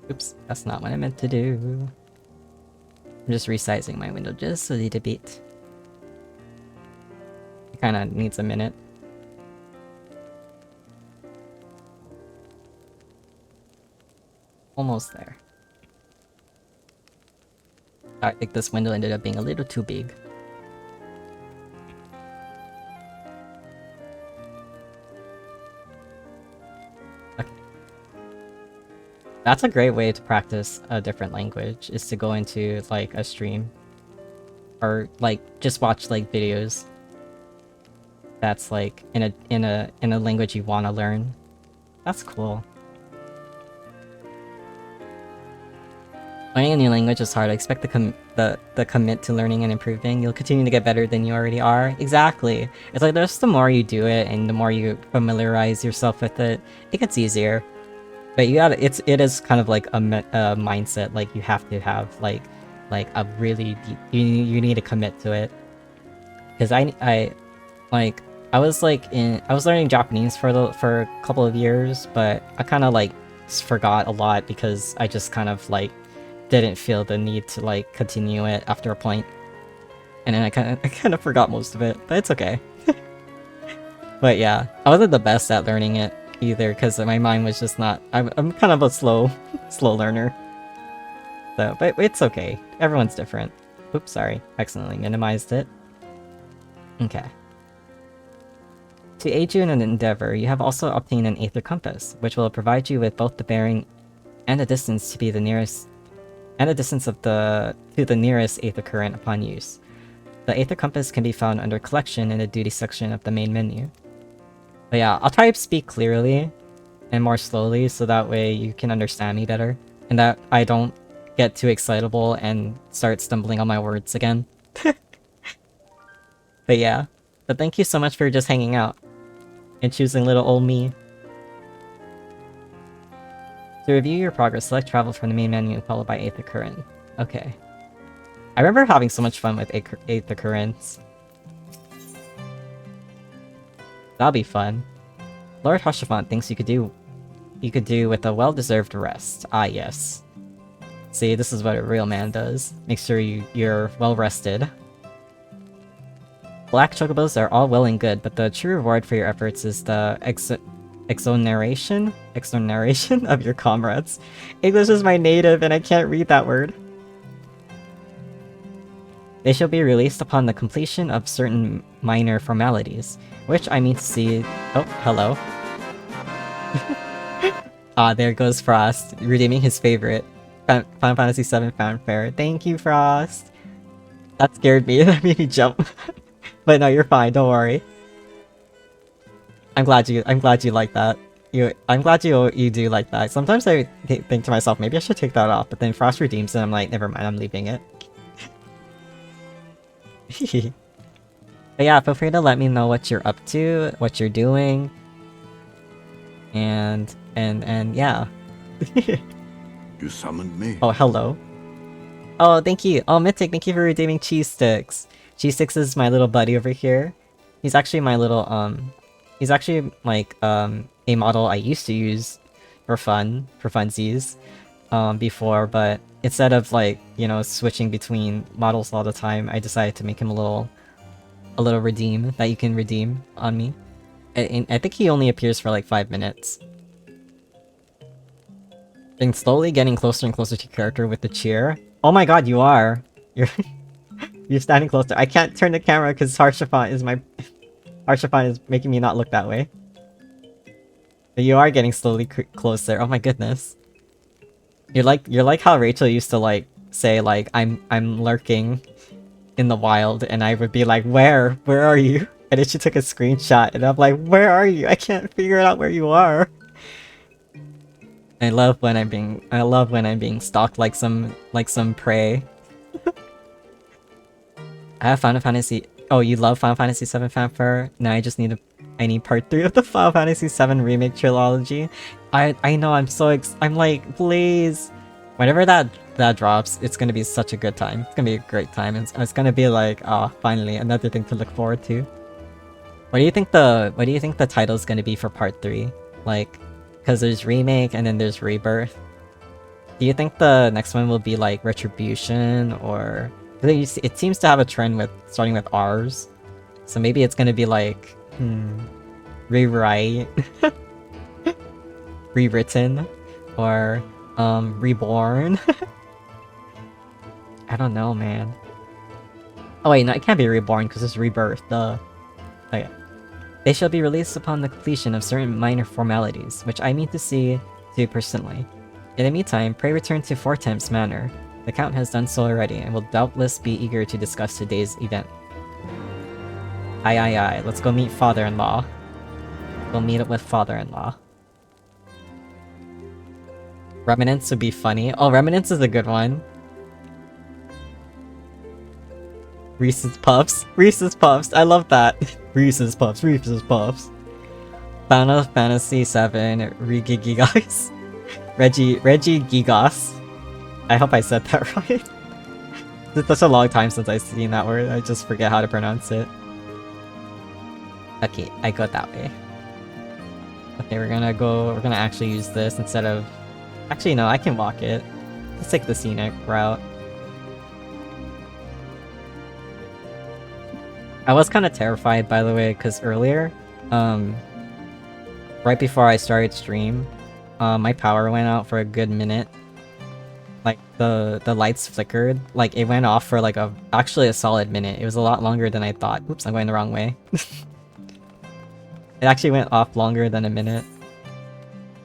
Oops, that's not what I meant to do. I'm just resizing my window just a little bit. It kinda needs a minute. Almost there. I think this window ended up being a little too big. Okay. That's a great way to practice a different language, is to go into like a stream. Or like just watch like videos that's like in a language you want to learn. That's cool. Learning a new language is hard. I expect the commit to learning and improving. You'll continue to get better than you already are. Exactly. It's like just the more you do it and the more you familiarize yourself with it, it gets easier. But you gotta, it is kind of like a mindset. Like you have to have like a really deep, you need to commit to it. Because I was learning Japanese for a couple of years, but I kind of like forgot a lot because I just kind of like didn't feel the need to like continue it after a point. And then I kind of forgot most of it, but it's okay. But yeah, I wasn't the best at learning it either because my mind was just not, I'm kind of a slow learner. So, but it's okay. Everyone's different. Oops, sorry. Accidentally minimized it. Okay. To aid you in an endeavor, you have also obtained an Aether Compass, which will provide you with both the bearing and the distance to be the nearest and the distance to the nearest Aether Current upon use. The Aether Compass can be found under Collection in the Duty section of the main menu. But yeah, I'll try to speak clearly and more slowly so that way you can understand me better, and that I don't get too excitable and start stumbling on my words again. But yeah, but thank you so much for just hanging out and choosing little old me. To review your progress, select travel from the main menu followed by Aether Current. Okay. I remember having so much fun with Aether Currents. That'll be fun. Lord Hushafont thinks you could do with a well-deserved rest. Ah yes. See, this is what a real man does. Make sure you're well rested. Black chocobos are all well and good, but the true reward for your efforts is the exoneration of your comrades. English is my native and I can't read that word. They shall be released upon the completion of certain minor formalities, which I mean to see... Oh, hello. Ah, there goes Frost, redeeming his favorite. Final Fantasy VII fanfare. Thank you, Frost! That scared me, that made me jump. But no, you're fine, don't worry. I'm glad you like that. I'm glad you do like that. Sometimes I think to myself, maybe I should take that off, but then Frost redeems it and I'm like, never mind, I'm leaving it. But yeah, feel free to let me know what you're up to, what you're doing. And yeah. You summoned me. Oh, hello. Oh, thank you. Oh, Mythic, thank you for redeeming Cheese Sticks. Cheese Sticks is my little buddy over here. He's actually my little, he's actually, like, a model I used to use for funsies, before, but instead of like, you know, switching between models all the time, I decided to make him a little redeem that you can redeem on me. And I think he only appears for like 5 minutes. Been slowly getting closer and closer to your character with the cheer. Oh my god, you are! You're you're standing closer. I can't turn the camera because Harshafan is making me not look that way. But you are getting slowly closer. Oh my goodness. You're like how Rachel used to like say like I'm lurking in the wild, and I would be like, where are you? And then she took a screenshot and I'm like, where are you? I can't figure out where you are. I love when I'm being stalked like some prey. I have Final Fantasy. Oh, you love Final Fantasy VII fanfare? Now I just need I need part 3 of the Final Fantasy VII remake trilogy. I know, I'm like, please. Whenever that drops, it's gonna be such a good time. It's gonna be a great time. It's gonna be like, oh, finally, another thing to look forward to. What do you think the title's gonna be for part 3? Like, because there's remake and then there's rebirth. Do you think the next one will be like Retribution, or it seems to have a trend with starting with R's, so maybe it's gonna be like rewrite, rewritten, or reborn. I don't know, man. Oh wait, no, it can't be reborn because it's rebirth. Okay. They shall be released upon the completion of certain minor formalities, which I mean to see to personally. In the meantime, pray return to Fortemps Manor. The Count has done so already, and will doubtless be eager to discuss today's event. Aye, let's go meet father-in-law. We'll meet up with father-in-law. Remnants would be funny. Oh, Remnants is a good one. Reese's Puffs. Reese's Puffs. I love that. Reese's Puffs. Reese's Puffs. Final Fantasy VII. Regigigas. Reggie Gigas. I hope I said that right. It's such a long time since I've seen that word. I just forget how to pronounce it. Okay, I go that way. Okay, we're gonna actually use this instead of... Actually, no, I can walk it. Let's take the scenic route. I was kind of terrified, by the way, because earlier, right before I started stream, my power went out for a good minute. Like, the lights flickered. Like, it went off for like actually a solid minute. It was a lot longer than I thought. Oops, I'm going the wrong way. It actually went off longer than a minute.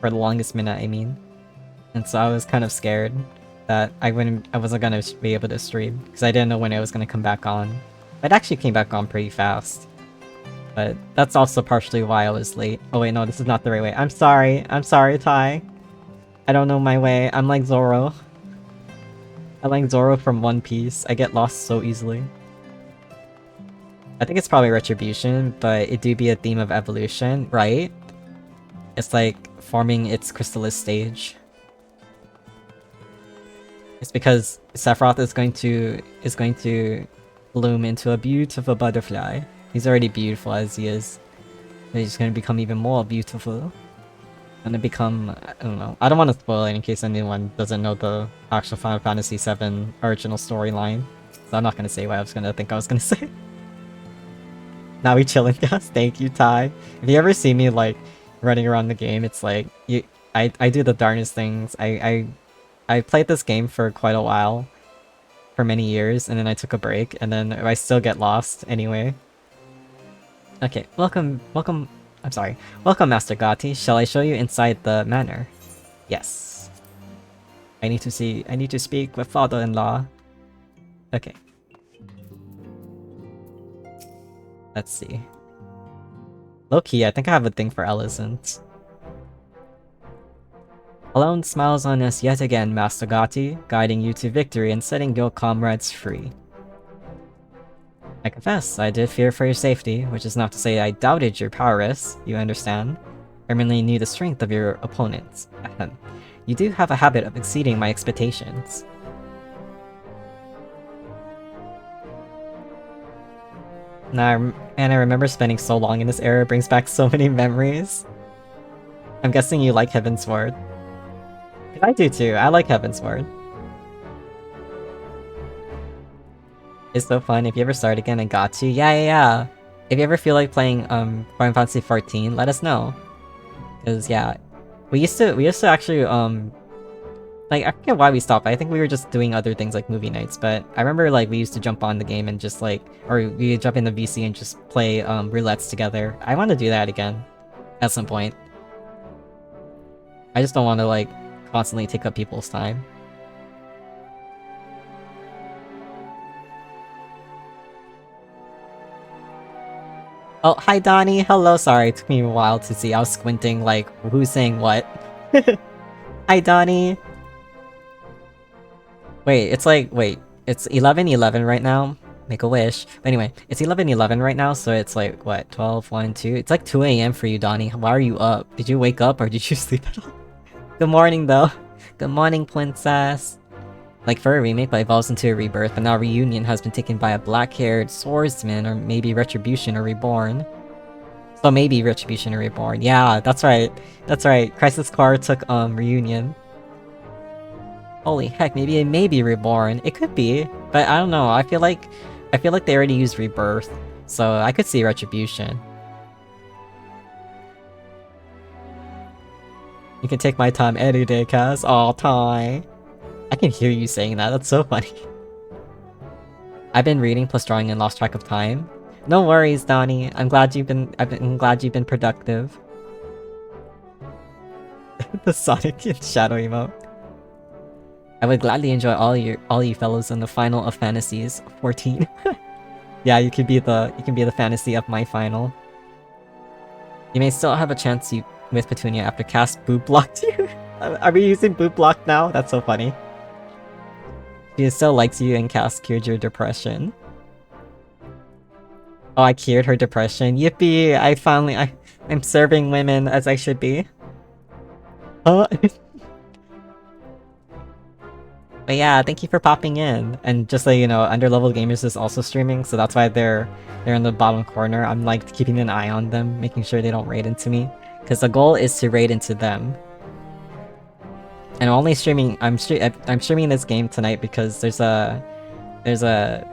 For the longest minute, I mean. And so I was kind of scared that I wasn't gonna be able to stream, because I didn't know when it was gonna come back on. It actually came back on pretty fast. But that's also partially why I was late. Oh wait, no, this is not the right way. I'm sorry, Ty. I don't know my way. I'm like Zoro. I'm like Zoro from One Piece. I get lost so easily. I think it's probably Retribution, but it do be a theme of evolution, right? It's like forming its chrysalis stage. It's because Sephiroth is going to bloom into a beautiful butterfly. He's already beautiful as he is. But he's gonna become even more beautiful. Gonna become, I don't know. I don't want to spoil it in case anyone doesn't know the actual Final Fantasy VII original storyline. So I'm not gonna say what I was gonna say. Now we chillin', guys. Thank you, Ty. If you ever see me like running around the game, it's like I do the darnest things. I played this game for quite a while, for many years, and then I took a break, and then I still get lost anyway. Okay, welcome, Master Gotti. Shall I show you inside the manor? Yes. I need to speak with father-in-law. Okay. Let's see. Low-key, I think I have a thing for Elisant. Alone smiles on us yet again, Master Gotti, guiding you to victory and setting your comrades free. I confess, I did fear for your safety, which is not to say I doubted your prowess, you understand. I merely knew the strength of your opponents. Ahem. You do have a habit of exceeding my expectations. And I remember spending so long in this era, brings back so many memories. I'm guessing you like Heavensward. I do too, I like Heavensward. It's so fun. If you ever start again, I got you. Yeah, yeah, yeah. If you ever feel like playing Final Fantasy 14, let us know. Cause yeah, we used to actually like, I forget why we stopped. I think we were just doing other things like movie nights, but I remember like we used to jump on the game and just like, or we jump in the VC and just play roulettes together. I want to do that again at some point. I just don't want to like constantly take up people's time. Oh, hi Donnie. Hello. Sorry, it took me a while to see. I was squinting like, who's saying what? Hi Donnie. Wait, it's 11:11 right now. Make a wish. But anyway, it's 11:11 right now, so it's like, what, 12, 1, 2? It's like 2 a.m. for you, Donnie. Why are you up? Did you wake up or did you sleep at all? Good morning, though. Good morning, princess. Like for a remake, but evolves into a rebirth, but now Reunion has been taken by a black-haired swordsman, or maybe Retribution or Reborn. So maybe Retribution or Reborn. Yeah, that's right. That's right. Crisis Core took Reunion. Holy heck, maybe it may be Reborn. It could be, but I don't know. I feel like they already used Rebirth, so I could see Retribution. You can take my time any day, Cass. All time. I can hear you saying that. That's so funny. I've been reading plus drawing and lost track of time. No worries, Donnie. I'm glad you've been productive. The Sonic and Shadow emote. I would gladly enjoy all you fellows in the final of Fantasies 14. Yeah, you can be the fantasy of my final. You may still have a chance with Petunia after Cass boob blocked you. Are we using boob block now? That's so funny. She still likes you and Cass cured your depression. Oh, I cured her depression. Yippee! I'm serving women as I should be. Huh? But yeah, thank you for popping in. And just so you know, Underleveled Gamers is also streaming, so that's why they're in the bottom corner. I'm like keeping an eye on them, making sure they don't raid into me. Because the goal is to raid into them. And I'm only streaming I'm streaming this game tonight because there's a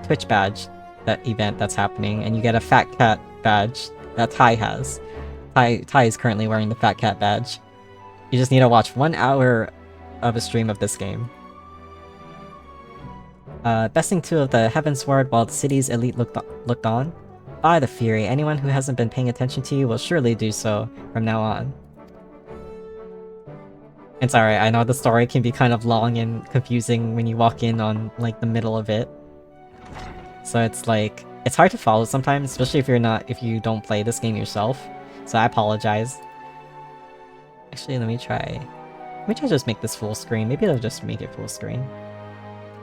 Twitch badge event that's happening, and you get a Fat Cat badge that Ty has. Ty is currently wearing the Fat Cat badge. You just need to watch 1 hour of a stream of this game. Besting 2 of the Heavensward while the city's elite looked on. By the Fury, anyone who hasn't been paying attention to you will surely do so from now on. It's alright, I know the story can be kind of long and confusing when you walk in on, like, the middle of it. So it's like, it's hard to follow sometimes, especially if you don't play this game yourself. So I apologize. Actually, let me try just make this full screen. Maybe I'll just make it full screen.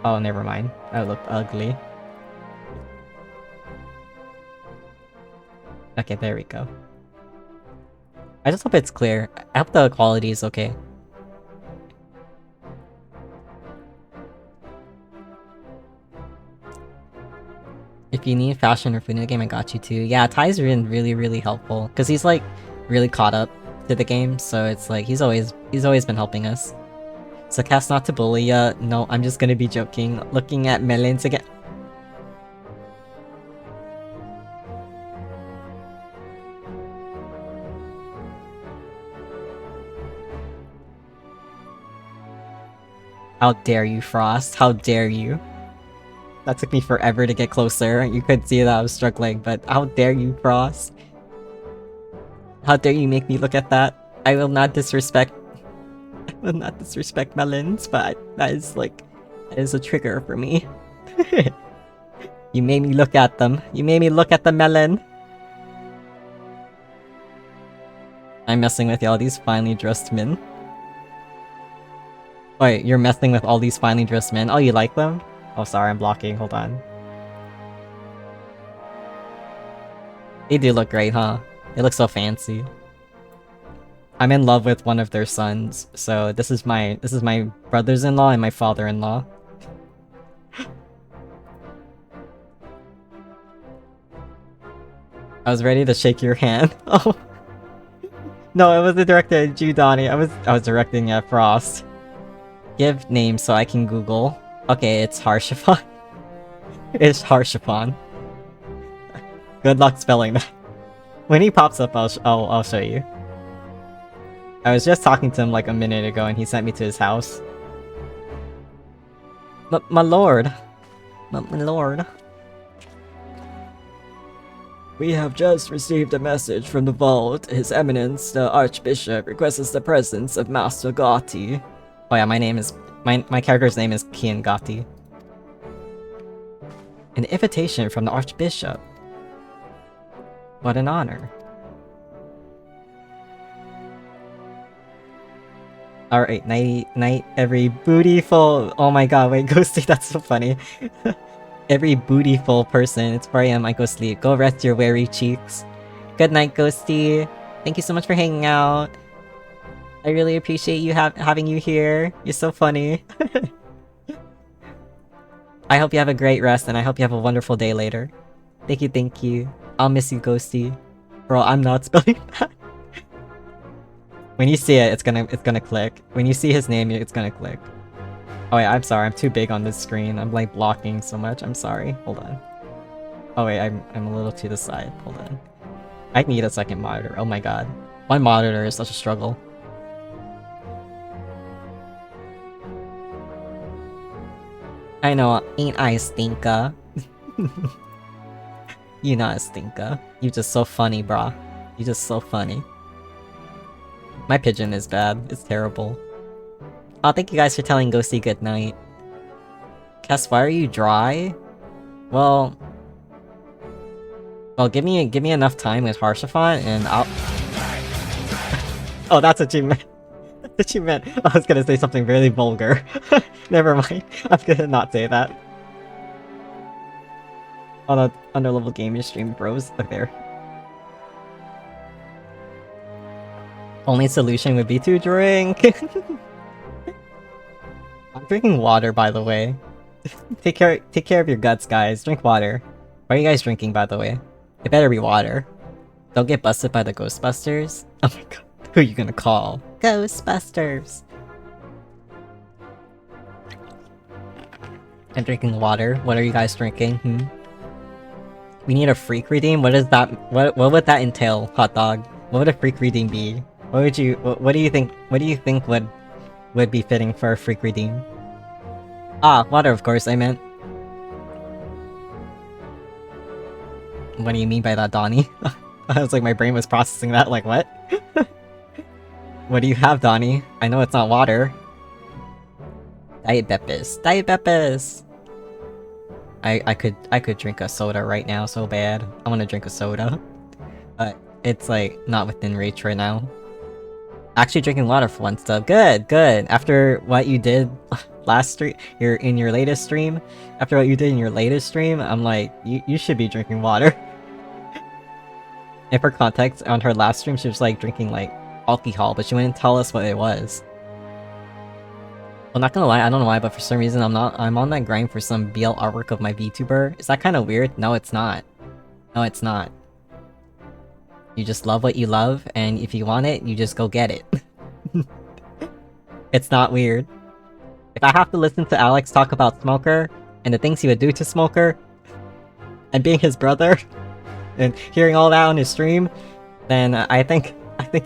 Oh, never mind. That looked ugly. Okay, there we go. I just hope it's clear. I hope the quality is okay. If you need fashion or food in the game, I got you too. Yeah, Ty's been really helpful because he's like really caught up to the game, so it's like he's always been helping us. So Cass, not to bully ya. No, I'm just gonna be joking. Looking at melons again. How dare you, Frost? How dare you? That took me forever to get closer. You could see that I was struggling, but how dare you, Frost? How dare you make me look at that? I will not disrespect melons, but that is a trigger for me. You made me look at them. You made me look at the melon. I'm messing with all these finely dressed men. Wait, you're messing with all these finely dressed men? Oh, you like them? Oh, sorry, I'm blocking. Hold on. They do look great, huh? They look so fancy. I'm in love with one of their sons, so this is my brothers-in-law and my father-in-law. I was ready to shake your hand. Oh. No, it wasn't directed at you, Donnie. I was directing at Frost. Give names so I can Google. Okay, it's Harshify. is Harshapon. Good luck spelling that. When he pops up, I'll show you. I was just talking to him like a minute ago and he sent me to his house. My lord. My lord. We have just received a message from the vault. His Eminence, the Archbishop, requests the presence of Master Gotti. Oh yeah, my character's name is Kian Gotti. An invitation from the Archbishop. What an honor. Alright, night, every bootyful. Oh my god, wait, Ghosty, that's so funny. Every bootyful person, it's 4 AM, I go sleep. Go rest your weary cheeks. Good night, Ghosty. Thank you so much for hanging out. I really appreciate you having you here. You're so funny. I hope you have a great rest, and I hope you have a wonderful day later. Thank you, thank you. I'll miss you, Ghosty. Bro, I'm not spelling that. When you see it, it's gonna click. When you see his name, it's gonna click. Oh wait, I'm sorry, I'm too big on this screen. I'm like blocking so much. I'm sorry. Hold on. Oh wait, I'm a little to the side. Hold on. I need a second monitor. Oh my god. One monitor is such a struggle. I know, ain't I a stinker? You not a stinker. You just so funny, brah. You just so funny. My pigeon is bad. It's terrible. Oh, thank you guys for telling Ghosty good night. Cass, why are you dry? Well, give me enough time with Harshapon and I'll... Oh, that's what you meant. That's what you meant. I was gonna say something really vulgar. Never mind. I'm gonna not say that. On a underlevel gaming stream, bros. Look there. Only solution would be to drink. I'm drinking water, by the way. Take care of your guts, guys. Drink water. What are you guys drinking, by the way? It better be water. Don't get busted by the Ghostbusters. Oh my god. Who are you gonna call? Ghostbusters. I'm drinking water. What are you guys drinking? We need a freak redeem? What is that? What would that entail, hot dog? What would a freak redeem be? What do you think would be fitting for a freak redeem? Ah, water, of course, I meant. What do you mean by that, Donnie? I was like, my brain was processing that, like, what? What do you have, Donnie? I know it's not water. Diet Beppis. Diet Beppis! I could drink a soda right now so bad. I want to drink a soda. But it's like not within reach right now. Actually drinking water for once though. Good, good. After what you did last stream, in your latest stream, after what you did in your latest stream, I'm like, you should be drinking water. And for context, on her last stream, she was like drinking like alcohol, but she wouldn't tell us what it was. Well, not gonna lie, I don't know why, but for some reason I'm on that grind for some BL artwork of my VTuber. Is that kind of weird? No, it's not. No, it's not. You just love what you love, and if you want it, you just go get it. It's not weird. If I have to listen to Alex talk about Smoker, and the things he would do to Smoker, and being his brother, and hearing all that on his stream, then I think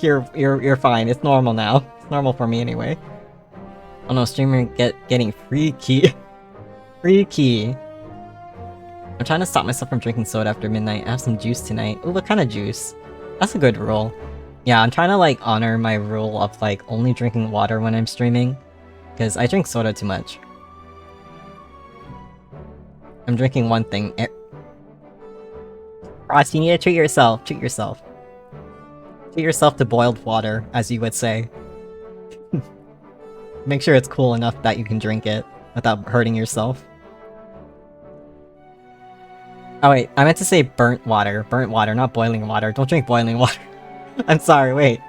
you're fine. It's normal now. It's normal for me anyway. Oh no, streamer getting freaky. Freaky. I'm trying to stop myself from drinking soda after midnight. I have some juice tonight. Ooh, what kind of juice? That's a good rule. Yeah, I'm trying to like honor my rule of like only drinking water when I'm streaming. Because I drink soda too much. I'm drinking one thing. Ross, you need to treat yourself. Treat yourself. Treat yourself to boiled water, as you would say. Make sure it's cool enough that you can drink it without hurting yourself. Oh wait, I meant to say burnt water. Burnt water, not boiling water. Don't drink boiling water. I'm sorry, wait.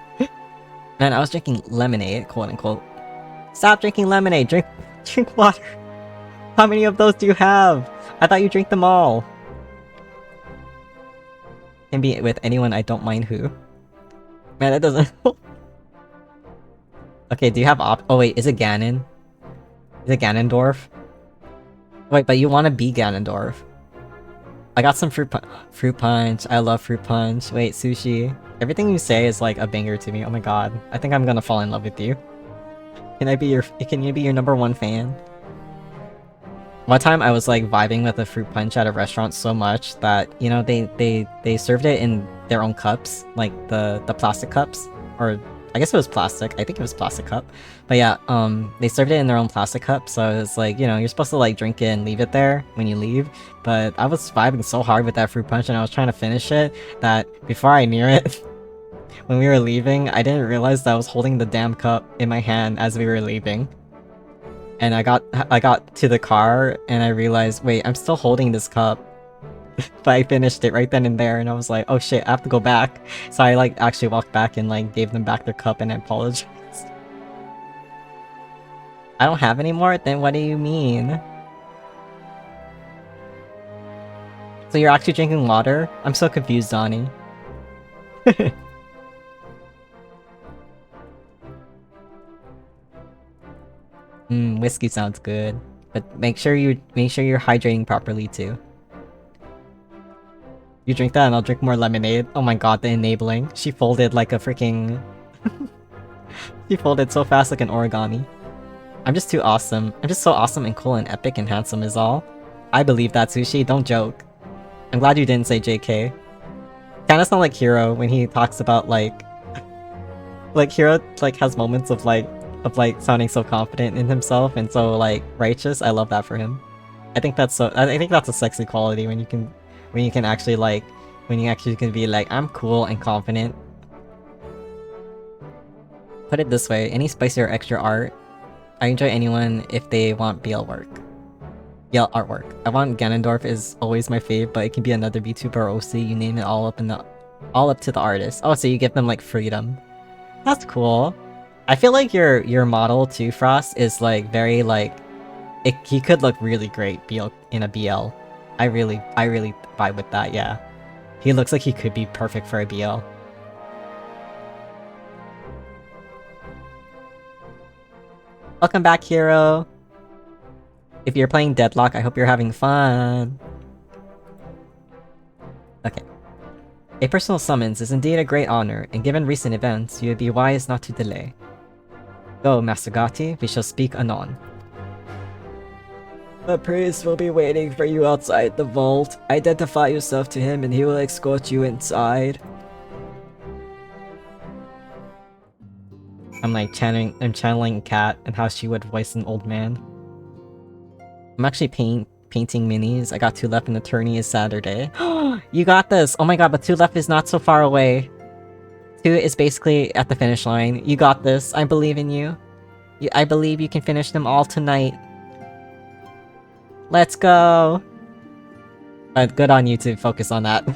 Man, I was drinking lemonade, quote unquote. Stop drinking lemonade, drink water. How many of those do you have? I thought you drank them all. Can be with anyone, I don't mind who. Man, that doesn't... Okay, do you have oh wait, is it Ganon? Is it Ganondorf? Wait, but you want to be Ganondorf. I got some fruit punch. I love fruit punch. Wait, sushi. Everything you say is like a banger to me. Oh my god. I think I'm gonna fall in love with you. Can you be your #1 fan? One time I was like vibing with a fruit punch at a restaurant so much that, you know, they served it in their own cups, like the plastic cups, or I guess it was plastic. I think it was plastic cup. But yeah, they served it in their own plastic cup, so it's like, you know, you're supposed to like drink it and leave it there when you leave. But I was vibing so hard with that fruit punch and I was trying to finish it that before I knew it, when we were leaving, I didn't realize that I was holding the damn cup in my hand as we were leaving. And I got to the car and I realized, wait, I'm still holding this cup. But I finished it right then and there and I was like, oh shit, I have to go back. So I like actually walked back and like gave them back their cup and I apologized. I don't have any more? Then what do you mean? So you're actually drinking water? I'm so confused, Donnie. Whiskey sounds good. But make sure you're hydrating properly too. You drink that and I'll drink more lemonade. Oh my god, the enabling. She folded like a freaking... She folded so fast like an origami. I'm just too awesome. I'm just so awesome and cool and epic and handsome is all. I believe that, Sushi, don't joke. I'm glad you didn't say JK. Kinda sound like Hero when he talks about like... Like Hero like has moments of like sounding so confident in himself and so like righteous. I love that for him. I think that's a sexy quality when you can actually like when you actually can be like, I'm cool and confident. Put it this way, any spicy or extra art, I enjoy anyone if they want BL work. BL artwork. I want Ganondorf is always my fave, but it can be another VTuber or OC, you name it, all up to the artist. Oh, so you give them like freedom. That's cool. I feel like your model too, Frost, is like very like he could look really great in a BL. I really vibe with that, yeah. He looks like he could be perfect for a BL. Welcome back, Hero! If you're playing Deadlock, I hope you're having fun! Okay. A personal summons is indeed a great honor, and given recent events, you would be wise not to delay. Go, Master Gati, we shall speak anon. The priest will be waiting for you outside the vault. Identify yourself to him and he will escort you inside. I'm channeling Cat and how she would voice an old man. I'm actually painting minis. I got 2 left and the tourney is Saturday. You got this! Oh my god, but 2 left is not so far away. 2 is basically at the finish line. You got this. I believe in you. I believe you can finish them all tonight. Let's go! But good on you to focus on that.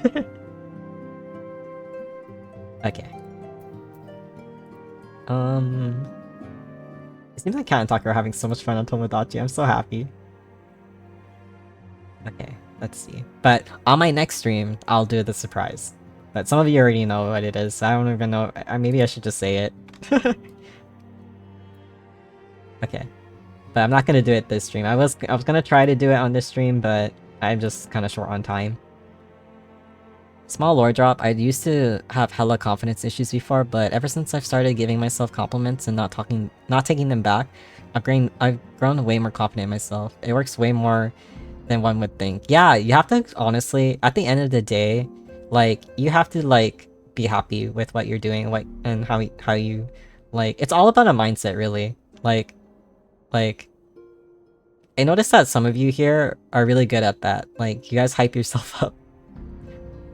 Okay. It seems like Cat and Tucker are having so much fun on Tomodachi. I'm so happy. Okay, let's see. But on my next stream, I'll do the surprise. But some of you already know what it is. I don't even know. Maybe I should just say it. Okay. But I'm not gonna do it this stream. I was gonna try to do it on this stream, but I'm just kind of short on time. Small lore drop. I used to have hella confidence issues before, but ever since I've started giving myself compliments and not taking them back, I've grown way more confident in myself. It works way more than one would think. Yeah, you have to honestly, at the end of the day, like you have to like be happy with what you're doing, and how you like. It's all about a mindset, really. Like, I noticed that some of you here are really good at that. Like, you guys hype yourself up.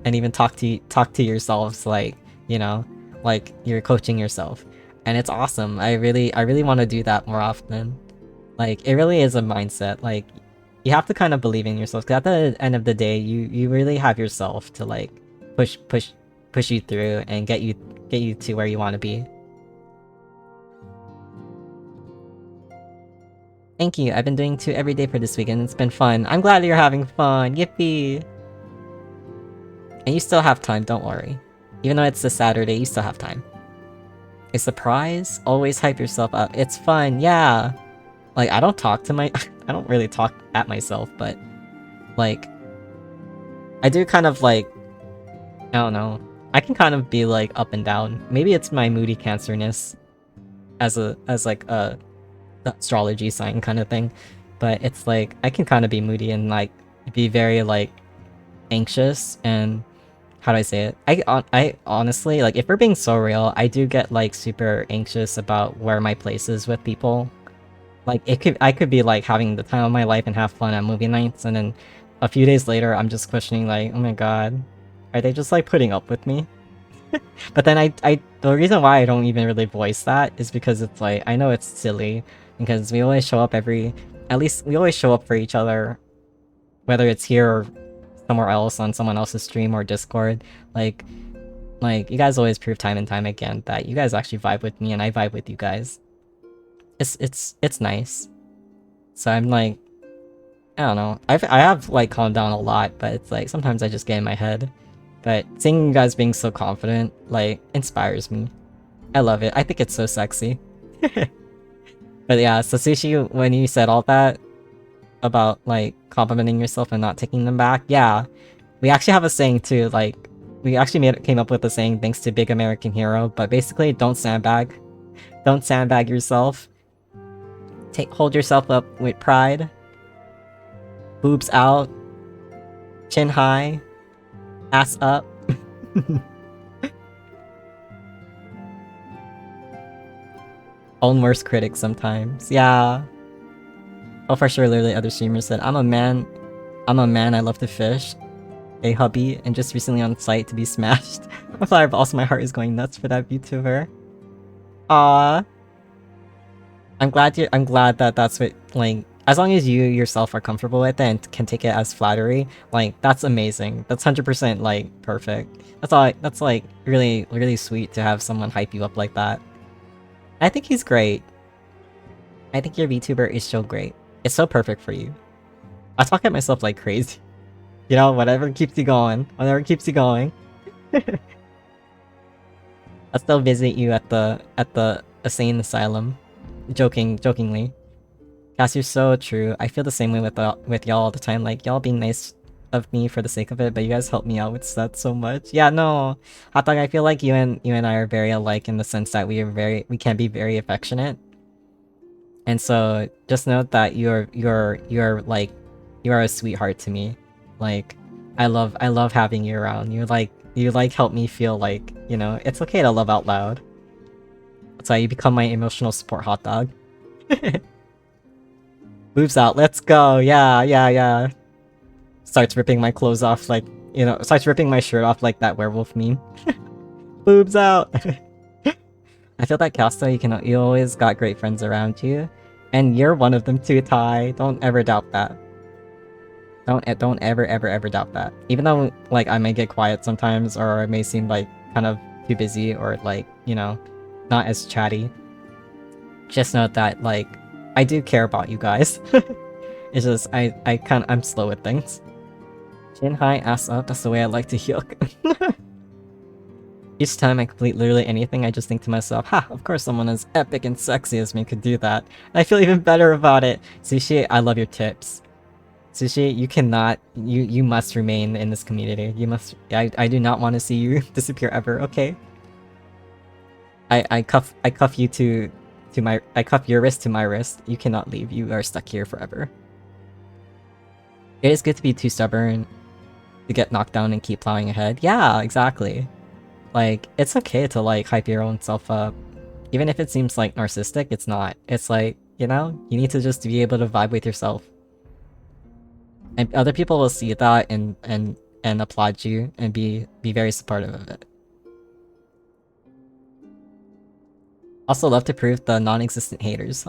And even talk to yourselves like, you know, like you're coaching yourself. And it's awesome. I really want to do that more often. Like, it really is a mindset. Like, you have to kind of believe in yourself. Cause at the end of the day, you really have yourself to like push you through and get you to where you want to be. Thank you. I've been doing 2 every day for this weekend. It's been fun. I'm glad you're having fun. Yippee! And you still have time, don't worry. Even though it's a Saturday, you still have time. A surprise? Always hype yourself up. It's fun, yeah! Like, I don't really talk at myself, but... Like... I do kind of like, I don't know. I can kind of be like up and down. Maybe it's my moody cancerness as like a astrology sign kind of thing. But it's like I can kind of be moody and like be very like anxious and how do I say it? I honestly, like, if we're being so real, I do get like super anxious about where my place is with people. Like I could be like having the time of my life and have fun at movie nights, and then a few days later I'm just questioning like, oh my god, are they just like putting up with me? But then the reason why I don't even really voice that is because it's like, I know it's silly, because we always show up at least we always show up for each other, whether it's here or somewhere else on someone else's stream or Discord. Like you guys always prove time and time again that you guys actually vibe with me and I vibe with you guys. It's nice. So I'm like, I don't know. I have like calmed down a lot, but it's like sometimes I just get in my head. But seeing you guys being so confident like inspires me. I love it. I think it's so sexy. But yeah, so Sushi, when you said all that about like complimenting yourself and not taking them back, yeah, we actually have a saying too. Like we actually came up with a saying thanks to Big American Hero. But basically, don't sandbag yourself. Hold yourself up with pride. Boobs out, chin high, ass up. Own worst critic sometimes. Yeah. Oh, for sure. Literally, other streamers said, I'm a man, I love to fish. A hubby, and just recently on site to be smashed. I'm sorry, but also my heart is going nuts for that VTuber. Aww. I'm glad that that's what, like, as long as you yourself are comfortable with it and can take it as flattery, like, that's amazing. That's 100% like perfect. That's like really, really sweet to have someone hype you up like that. I think he's great. I think your VTuber is so great. It's so perfect for you. I talk at myself like crazy. You know, whatever keeps you going. Whatever keeps you going. I'll still visit you at the insane asylum. Jokingly. Cass, you're so true. I feel the same way with y'all all the time. Like, y'all being nice of me for the sake of it, but you guys help me out with that so much. Yeah, no. Hot Dog, I feel like you and I are very alike in the sense that we can be very affectionate. And so just note that you're like, you are a sweetheart to me. Like, I love having you around. You help me feel like, you know, it's okay to love out loud. That's why you become my emotional support, Hot Dog. Boobs out, let's go. Yeah. Starts ripping my clothes off like, you know, starts ripping my shirt off like that werewolf meme. Boobs out. I feel that Casta, you always got great friends around you. And you're one of them too, Ty. Don't ever doubt that. Don't ever doubt that. Even though, like, I may get quiet sometimes, or I may seem like kind of too busy, or like, you know, not as chatty. Just note that, like, I do care about you guys. It's just, I'm slow with things. Chin high, ass up, that's the way I like to yoke. Each time I complete literally anything, I just think to myself, ha, of course someone as epic and sexy as me could do that. And I feel even better about it. Sushi, I love your tips. Sushi, you cannot, you must remain in this community. You must, I do not want to see you disappear ever, okay? I cuff you to my, I cuff your wrist to my wrist. You cannot leave, you are stuck here forever. It is good to be too stubborn to get knocked down and keep plowing ahead. Yeah, exactly. Like, it's okay to like hype your own self up. Even if it seems like narcissistic, it's not. It's like, you know, you need to just be able to vibe with yourself. And other people will see that and applaud you and be very supportive of it. Also love to prove the non-existent haters.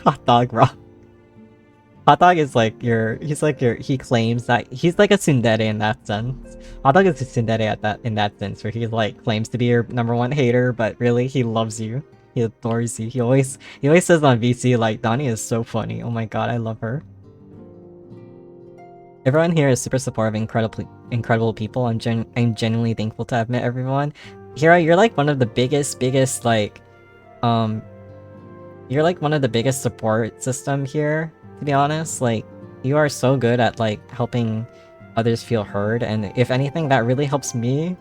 Hot Dog raw. Hot Dog is like he claims that he's like a tsundere in that sense. Hot Dog is a tsundere in that sense, where he like claims to be your #1 hater, but really he loves you. He adores you. He always says on VC like, Donnie is so funny. Oh my god, I love her. Everyone here is super supportive, incredible people. I'm genuinely thankful to have met everyone. Hira, you're like one of the biggest like, you're like one of the biggest support system here, to be honest. Like, you are so good at like helping others feel heard, and if anything, that really helps me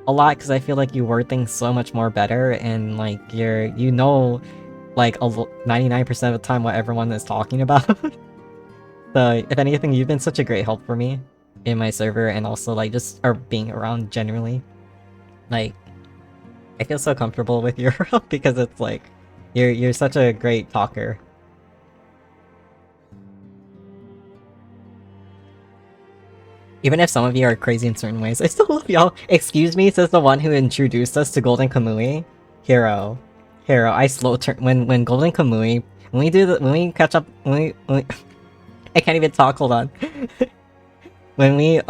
a lot because I feel like you word things so much more better, and like you know, like 99% of the time what everyone is talking about. So if anything, you've been such a great help for me in my server, and also like just being around generally. Like I feel so comfortable with your help because it's like you're such a great talker. Even if some of you are crazy in certain ways, I still love y'all. Excuse me, says the one who introduced us to Golden Kamui. Hero. I slow turn when Golden Kamui, when we catch up, when we I can't even talk, hold on. When we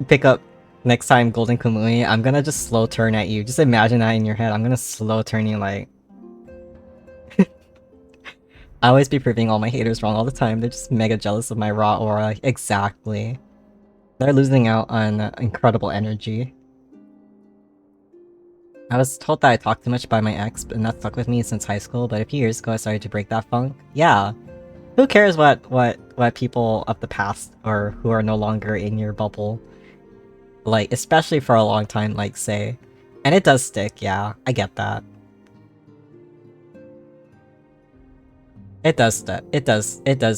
pick up next time Golden Kamui, I'm gonna just slow turn at you. Just imagine that in your head. I'm gonna slow turn you like I always be proving all my haters wrong all the time. They're just mega jealous of my raw aura. Exactly. They're losing out on incredible energy. I was told that I talked too much by my ex, and that stuck with me since high school, but a few years ago I started to break that funk. Yeah. Who cares what people of the past or who are no longer in your bubble, like, especially for a long time, like, say. And it does stick, yeah. I get that. It does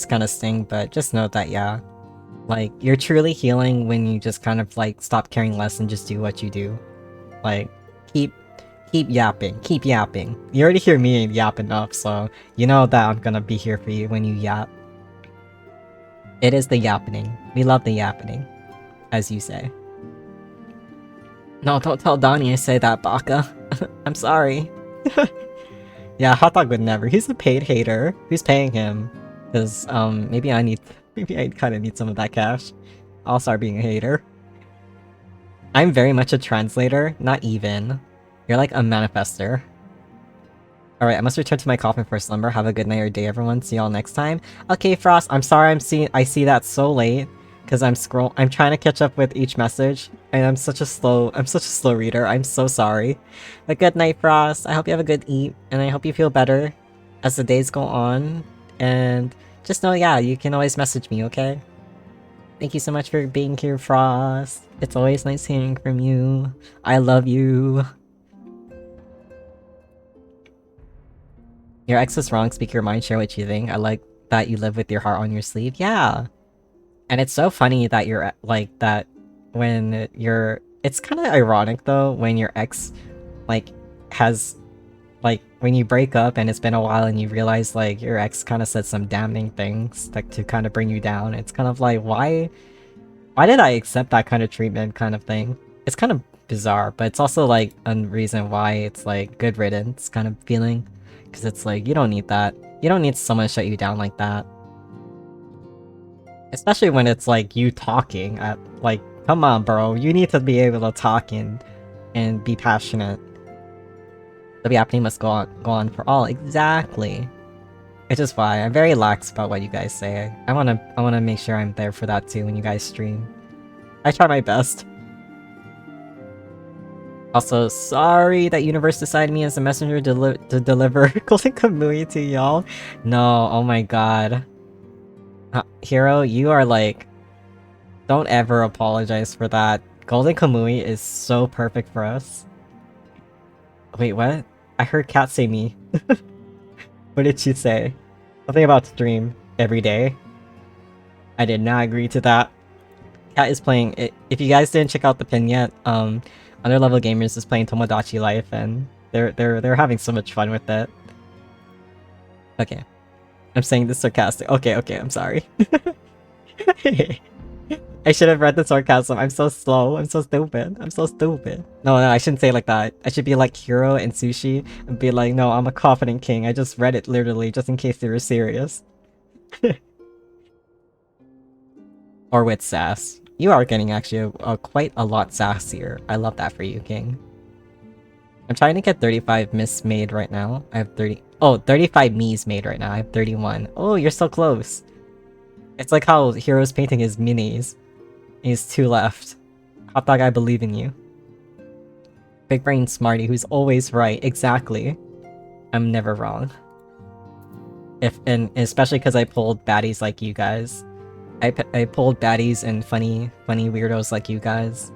kind of sting, but just note that, yeah. Like, you're truly healing when you just kind of, like, stop caring less and just do what you do. Like, keep yapping. Keep yapping. You already hear me yap enough, so you know that I'm gonna be here for you when you yap. It is the yappening. We love the yappening, as you say. No, don't tell Donnie I say that, Baka. I'm sorry. Yeah, Hotdog would never. He's a paid hater. Who's paying him? Because, maybe I kind of need some of that cash. I'll start being a hater. I'm very much a translator, not even. You're like a manifester. Alright, I must return to my coffin for slumber. Have a good night or day, everyone. See y'all next time. Okay, Frost, I'm sorry I see that so late. Because I'm trying to catch up with each message. And I'm such a slow reader. I'm so sorry. But good night, Frost. I hope you have a good eat. And I hope you feel better as the days go on. And just know, yeah, you can always message me, okay? Thank you so much for being here, Frost. It's always nice hearing from you. I love you. Your ex is wrong, speak your mind, share what you think. I like that you live with your heart on your sleeve. Yeah. And it's so funny that you're like that when you're... It's kind of ironic though, when your ex like has... Like, when you break up and it's been a while and you realize, like, your ex kind of said some damning things, like, to kind of bring you down. It's kind of like, why did I accept that kind of treatment kind of thing? It's kind of bizarre, but it's also, like, a reason why it's, like, good riddance kind of feeling. Because it's like, you don't need that. You don't need someone to shut you down like that. Especially when it's, like, you talking at, like, come on, bro. You need to be able to talk and be passionate. The happening must go on for all. Exactly. Which is why I'm very lax about what you guys say. I wanna make sure I'm there for that too when you guys stream. I try my best. Also, sorry that Universe decided me as a messenger to deliver Golden Kamui to y'all. No, oh my god. Hero, you are like... Don't ever apologize for that. Golden Kamui is so perfect for us. Wait, what? I heard Cat say me. What did she say? Something about stream every day. I did not agree to that. Cat is playing it. If you guys didn't check out the pin yet, Underlevel Gamers is playing Tomodachi Life, and they're having so much fun with it. Okay, I'm saying this sarcastic. Okay, I'm sorry. I should have read the sarcasm. I'm so slow. I'm so stupid. No, I shouldn't say it like that. I should be like Hiro and Sushi and be like, no, I'm a confident king. I just read it literally just in case they were serious. Or with sass. You are getting actually quite a lot sassier. I love that for you, king. I'm trying to get 35 Miss made right now. I have 30... Oh, 35 Mi's made right now. I have 31. Oh, you're so close. It's like how Hiro's painting his minis. He's 2 left. Hot dog, I believe in you. Big brain smarty who's always right. Exactly. I'm never wrong. And especially because I pulled baddies like you guys. I pulled baddies and funny weirdos like you guys,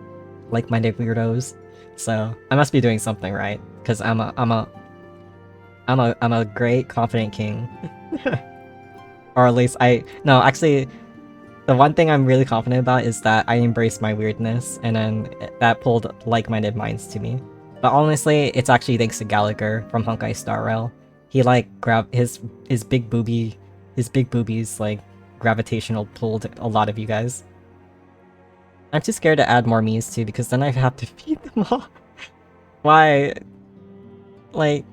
like-minded weirdos. So I must be doing something right, because I'm a great confident king. Or at least no, actually, the one thing I'm really confident about is that I embraced my weirdness, and then that pulled like-minded minds to me. But honestly, it's actually thanks to Gallagher from Honkai Star Rail. He like grabbed his big boobies like gravitational pulled a lot of you guys. I'm too scared to add more me's too, because then I have to feed them all. Why? Like,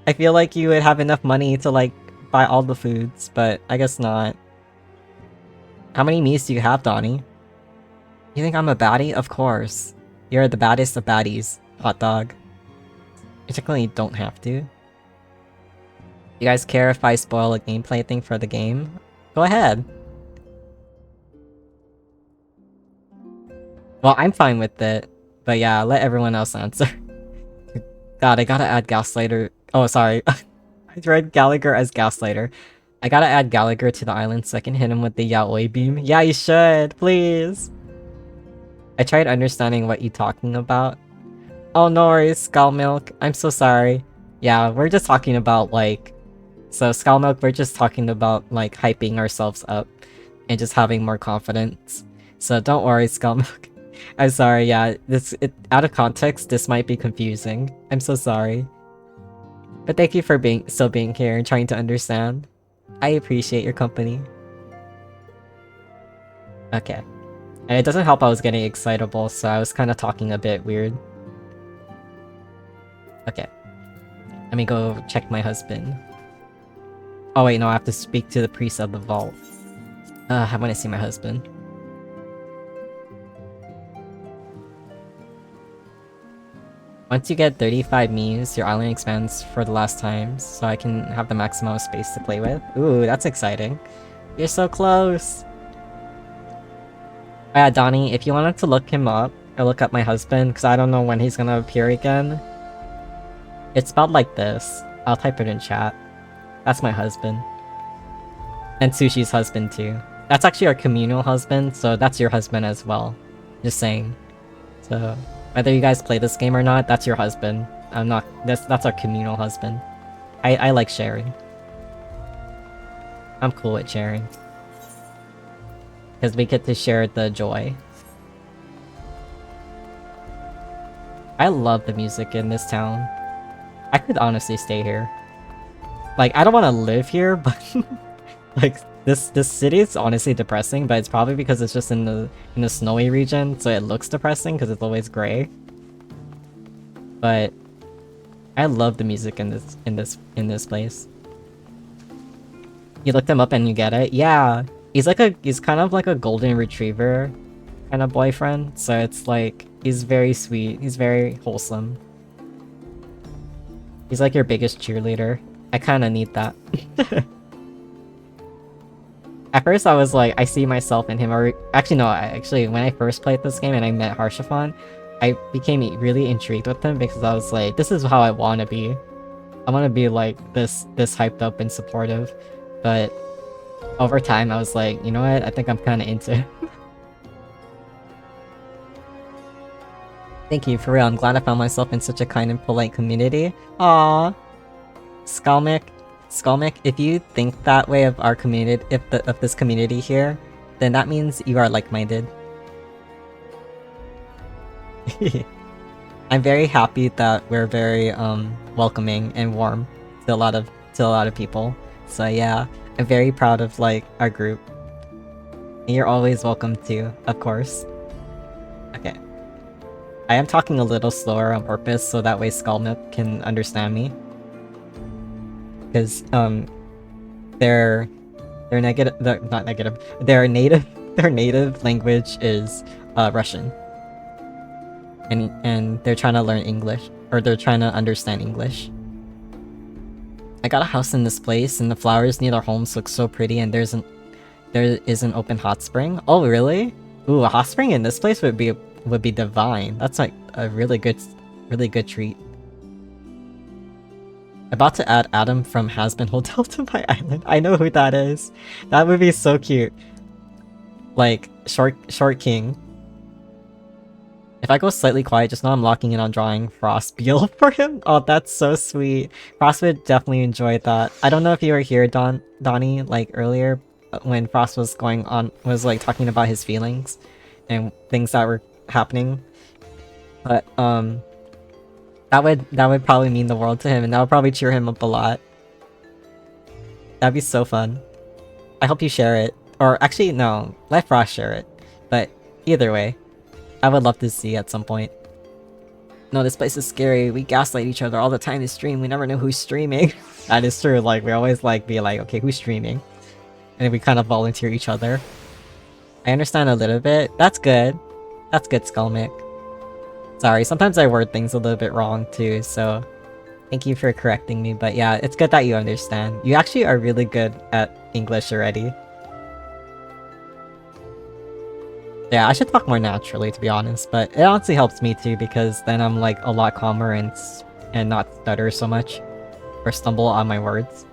I feel like you would have enough money to like buy all the foods, but I guess not. How many me's do you have, Donnie? You think I'm a baddie? Of course. You're the baddest of baddies, hot dog. You technically don't have to. You guys care if I spoil a gameplay thing for the game? Go ahead. Well, I'm fine with it. But yeah, let everyone else answer. God, I gotta add Gaslighter. Oh, sorry. I read Gallagher as Gaslighter. I gotta add Gallagher to the island so I can hit him with the yaoi beam. Yeah, you should, please. I tried understanding what you're talking about. Oh, no worries, Skull Milk. I'm so sorry. Yeah, we're just talking about, like... So, Skull Milk, we're just talking about, like, hyping ourselves up and just having more confidence. So, don't worry, Skull Milk. I'm sorry, yeah, out of context, this might be confusing. I'm so sorry. But thank you for still being here and trying to understand. I appreciate your company. Okay. And it doesn't help I was getting excitable, so I was kind of talking a bit weird. Okay. Let me go check my husband. Oh wait, no, I have to speak to the priest of the vault. I want to see my husband. Once you get 35 memes, your island expands for the last time, so I can have the maximum space to play with. Ooh, that's exciting. You're so close! Yeah, Donnie, if you wanted to look him up, or look up my husband, because I don't know when he's gonna appear again. It's spelled like this. I'll type it in chat. That's my husband. And Sushi's husband too. That's actually our communal husband, so that's your husband as well. Just saying. So... whether you guys play this game or not, that's your husband. I'm not- that's our communal husband. I like sharing. I'm cool with sharing. Because we get to share the joy. I love the music in this town. I could honestly stay here. Like, I don't want to live here, but... like, this city is honestly depressing, but it's probably because it's just in the snowy region, so it looks depressing because it's always gray. But I love the music in this place. You looked him up and you get it? Yeah. He's kind of like a golden retriever kind of boyfriend, so it's like he's very sweet, he's very wholesome. He's like your biggest cheerleader. I kind of need that. At first I was like, I see myself in him, or actually no, when I first played this game and I met Harshafan, I became really intrigued with him because I was like, this is how I want to be. I want to be like this hyped up and supportive, but over time I was like, you know what, I think I'm kind of into it. Thank you, for real, I'm glad I found myself in such a kind and polite community. Aww. Skalmic, if you think that way of our community, of this community here, then that means you are like-minded. I'm very happy that we're very welcoming and warm to a lot of people. So yeah, I'm very proud of like our group. And you're always welcome too, of course. Okay. I am talking a little slower on purpose so that way Skullmilk can understand me. Because their native language is Russian. And they're trying to learn English, or they're trying to understand English. I got a house in this place, and the flowers near our homes look so pretty, and there is an open hot spring. Oh really? Ooh, a hot spring in this place would be divine. That's like a really good treat. About to add Adam from Has Been Hotel to my island. I know who that is. That would be so cute. like short king. If I go slightly quiet, just know I'm locking in on drawing Frostbeal for him. Oh, that's so sweet. Frost would definitely enjoy that. I don't know if you were here, Donnie, like earlier when Frost was like talking about his feelings and things that were happening. But that would probably mean the world to him, and that would probably cheer him up a lot. That'd be so fun. I hope you share it. Or actually, no, let Frost share it. But either way, I would love to see at some point. No, this place is scary. We gaslight each other all the time to stream. We never know who's streaming. That is true. Like, we always like be like, okay, who's streaming? And then we kind of volunteer each other. I understand a little bit. That's good. That's good, Skullmick. Sorry, sometimes I word things a little bit wrong too, so thank you for correcting me. But yeah, it's good that you understand. You actually are really good at English already. Yeah, I should talk more naturally, to be honest, but it honestly helps me too, because then I'm like a lot calmer and not stutter so much or stumble on my words.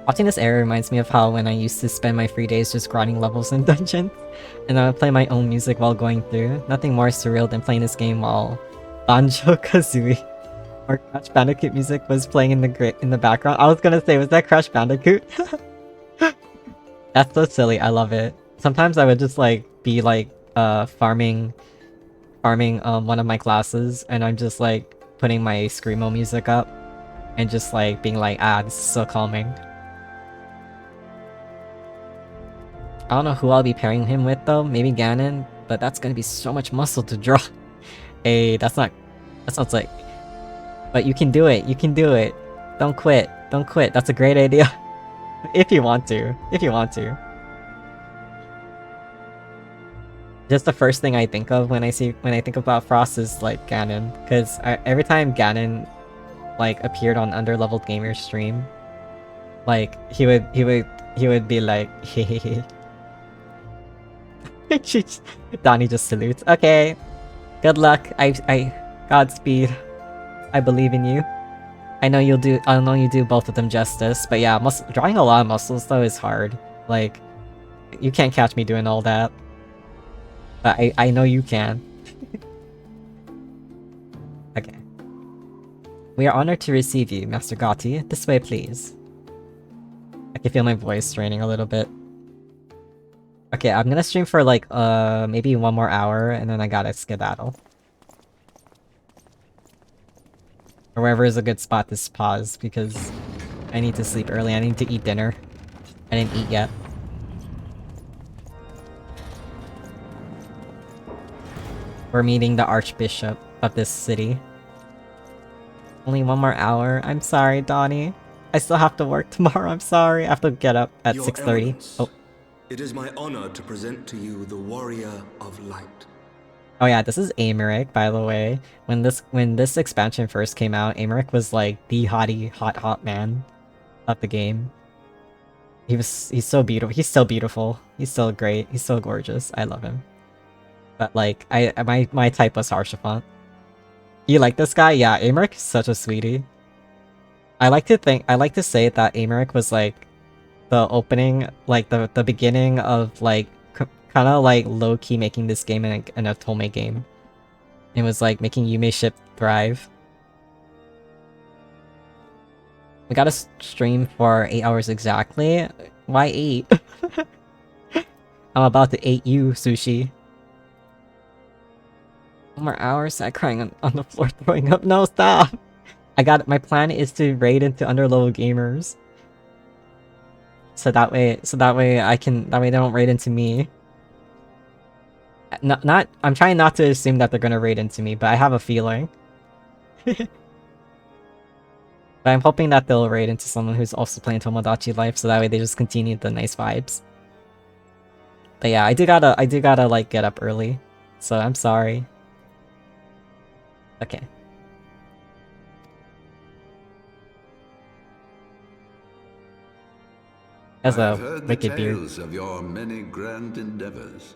Watching this era reminds me of how when I used to spend my free days just grinding levels in dungeons, and I would play my own music while going through. Nothing more surreal than playing this game while Banjo-Kazooie or Crash Bandicoot music was playing in the background. I was gonna say, was that Crash Bandicoot? That's so silly, I love it. Sometimes I would just like be like farming one of my classes, and I'm just like putting my Screamo music up and just like being like, ah, this is so calming. I don't know who I'll be pairing him with though, maybe Ganon, but that's gonna be so much muscle to draw. Hey, that sounds like... But you can do it, you can do it. Don't quit, don't quit, that's a great idea. If you want to, Just the first thing I think of when I think about Frost is like Ganon, because every time Ganon like appeared on Underleveled Gamer stream, like he would be like, hehehe. Donnie just salutes. Okay, good luck. Godspeed. I believe in you. I know you do both of them justice, but yeah, drawing a lot of muscles though is hard. Like, you can't catch me doing all that. But I know you can. Okay. We are honored to receive you, Master Gotti. This way, please. I can feel my voice straining a little bit. Okay, I'm gonna stream for like, maybe 1 more hour, and then I gotta skedaddle. Or wherever is a good spot to pause, because I need to sleep early. I need to eat dinner. I didn't eat yet. We're meeting the Archbishop of this city. Only 1 more hour. I'm sorry, Donnie. I still have to work tomorrow. I'm sorry. I have to get up at 6:30. Oh. It is my honor to present to you the Warrior of Light. Oh yeah, this is Americ, by the way. When this expansion first came out, Americ was like the hot man of the game. He's so beautiful. He's so beautiful. He's so great. He's so gorgeous. I love him. But like, my type was Harshaphant. You like this guy? Yeah, Americ is such a sweetie. I like to say that Americ was like the opening, like the beginning of like kind of like low-key making this game in a Otome game. It was like making Yume ship thrive. We gotta stream for 8 hours exactly. Why 8? I'm about to 8 you, Sushi. 1 more hour, sad crying on the floor, throwing up. No, stop! My plan is to raid into underlevel gamers. So that way they don't raid into me. I'm trying not to assume that they're gonna raid into me, but I have a feeling. But I'm hoping that they'll raid into someone who's also playing Tomodachi Life, so that way they just continue the nice vibes. But yeah, I do gotta like get up early, so I'm sorry. Okay. As a wicked beard. Tales of your many grand endeavors.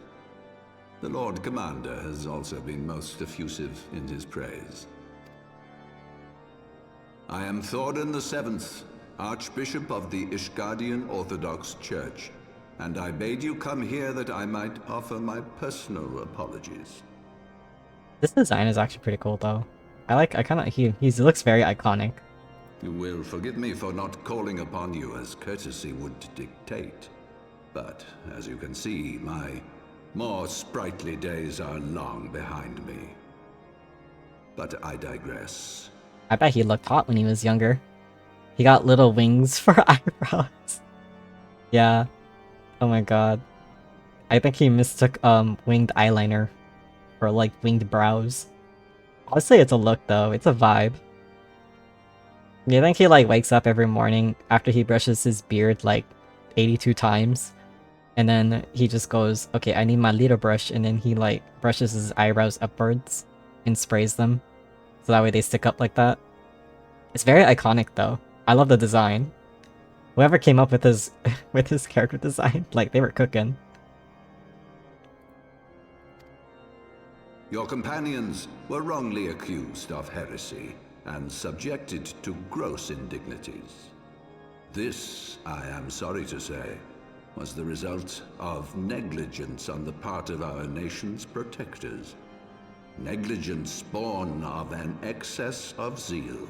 The Lord Commander has also been most effusive in his praise. I am Thordan VII, Archbishop of the Ishgardian Orthodox Church. and I bade you come here that I might offer my personal apologies. This design is actually pretty cool though. I kind of he looks very iconic. You will forgive me for not calling upon you as courtesy would dictate. But, as you can see, my more sprightly days are long behind me. But I digress. I bet he looked hot when he was younger. He got little wings for eyebrows. Yeah. Oh my god. I think he mistook winged eyeliner for like winged brows. Honestly, it's a look though. It's a vibe. You think he like wakes up every morning after he brushes his beard like 82 times, and then he just goes, okay, I need my little brush, and then he like brushes his eyebrows upwards and sprays them, so that way they stick up like that. It's very iconic though. I love the design. Whoever came up with his with his character design, like they were cooking. Your companions were wrongly accused of heresy and subjected to gross indignities. This, I am sorry to say, was the result of negligence on the part of our nation's protectors. Negligence born of an excess of zeal.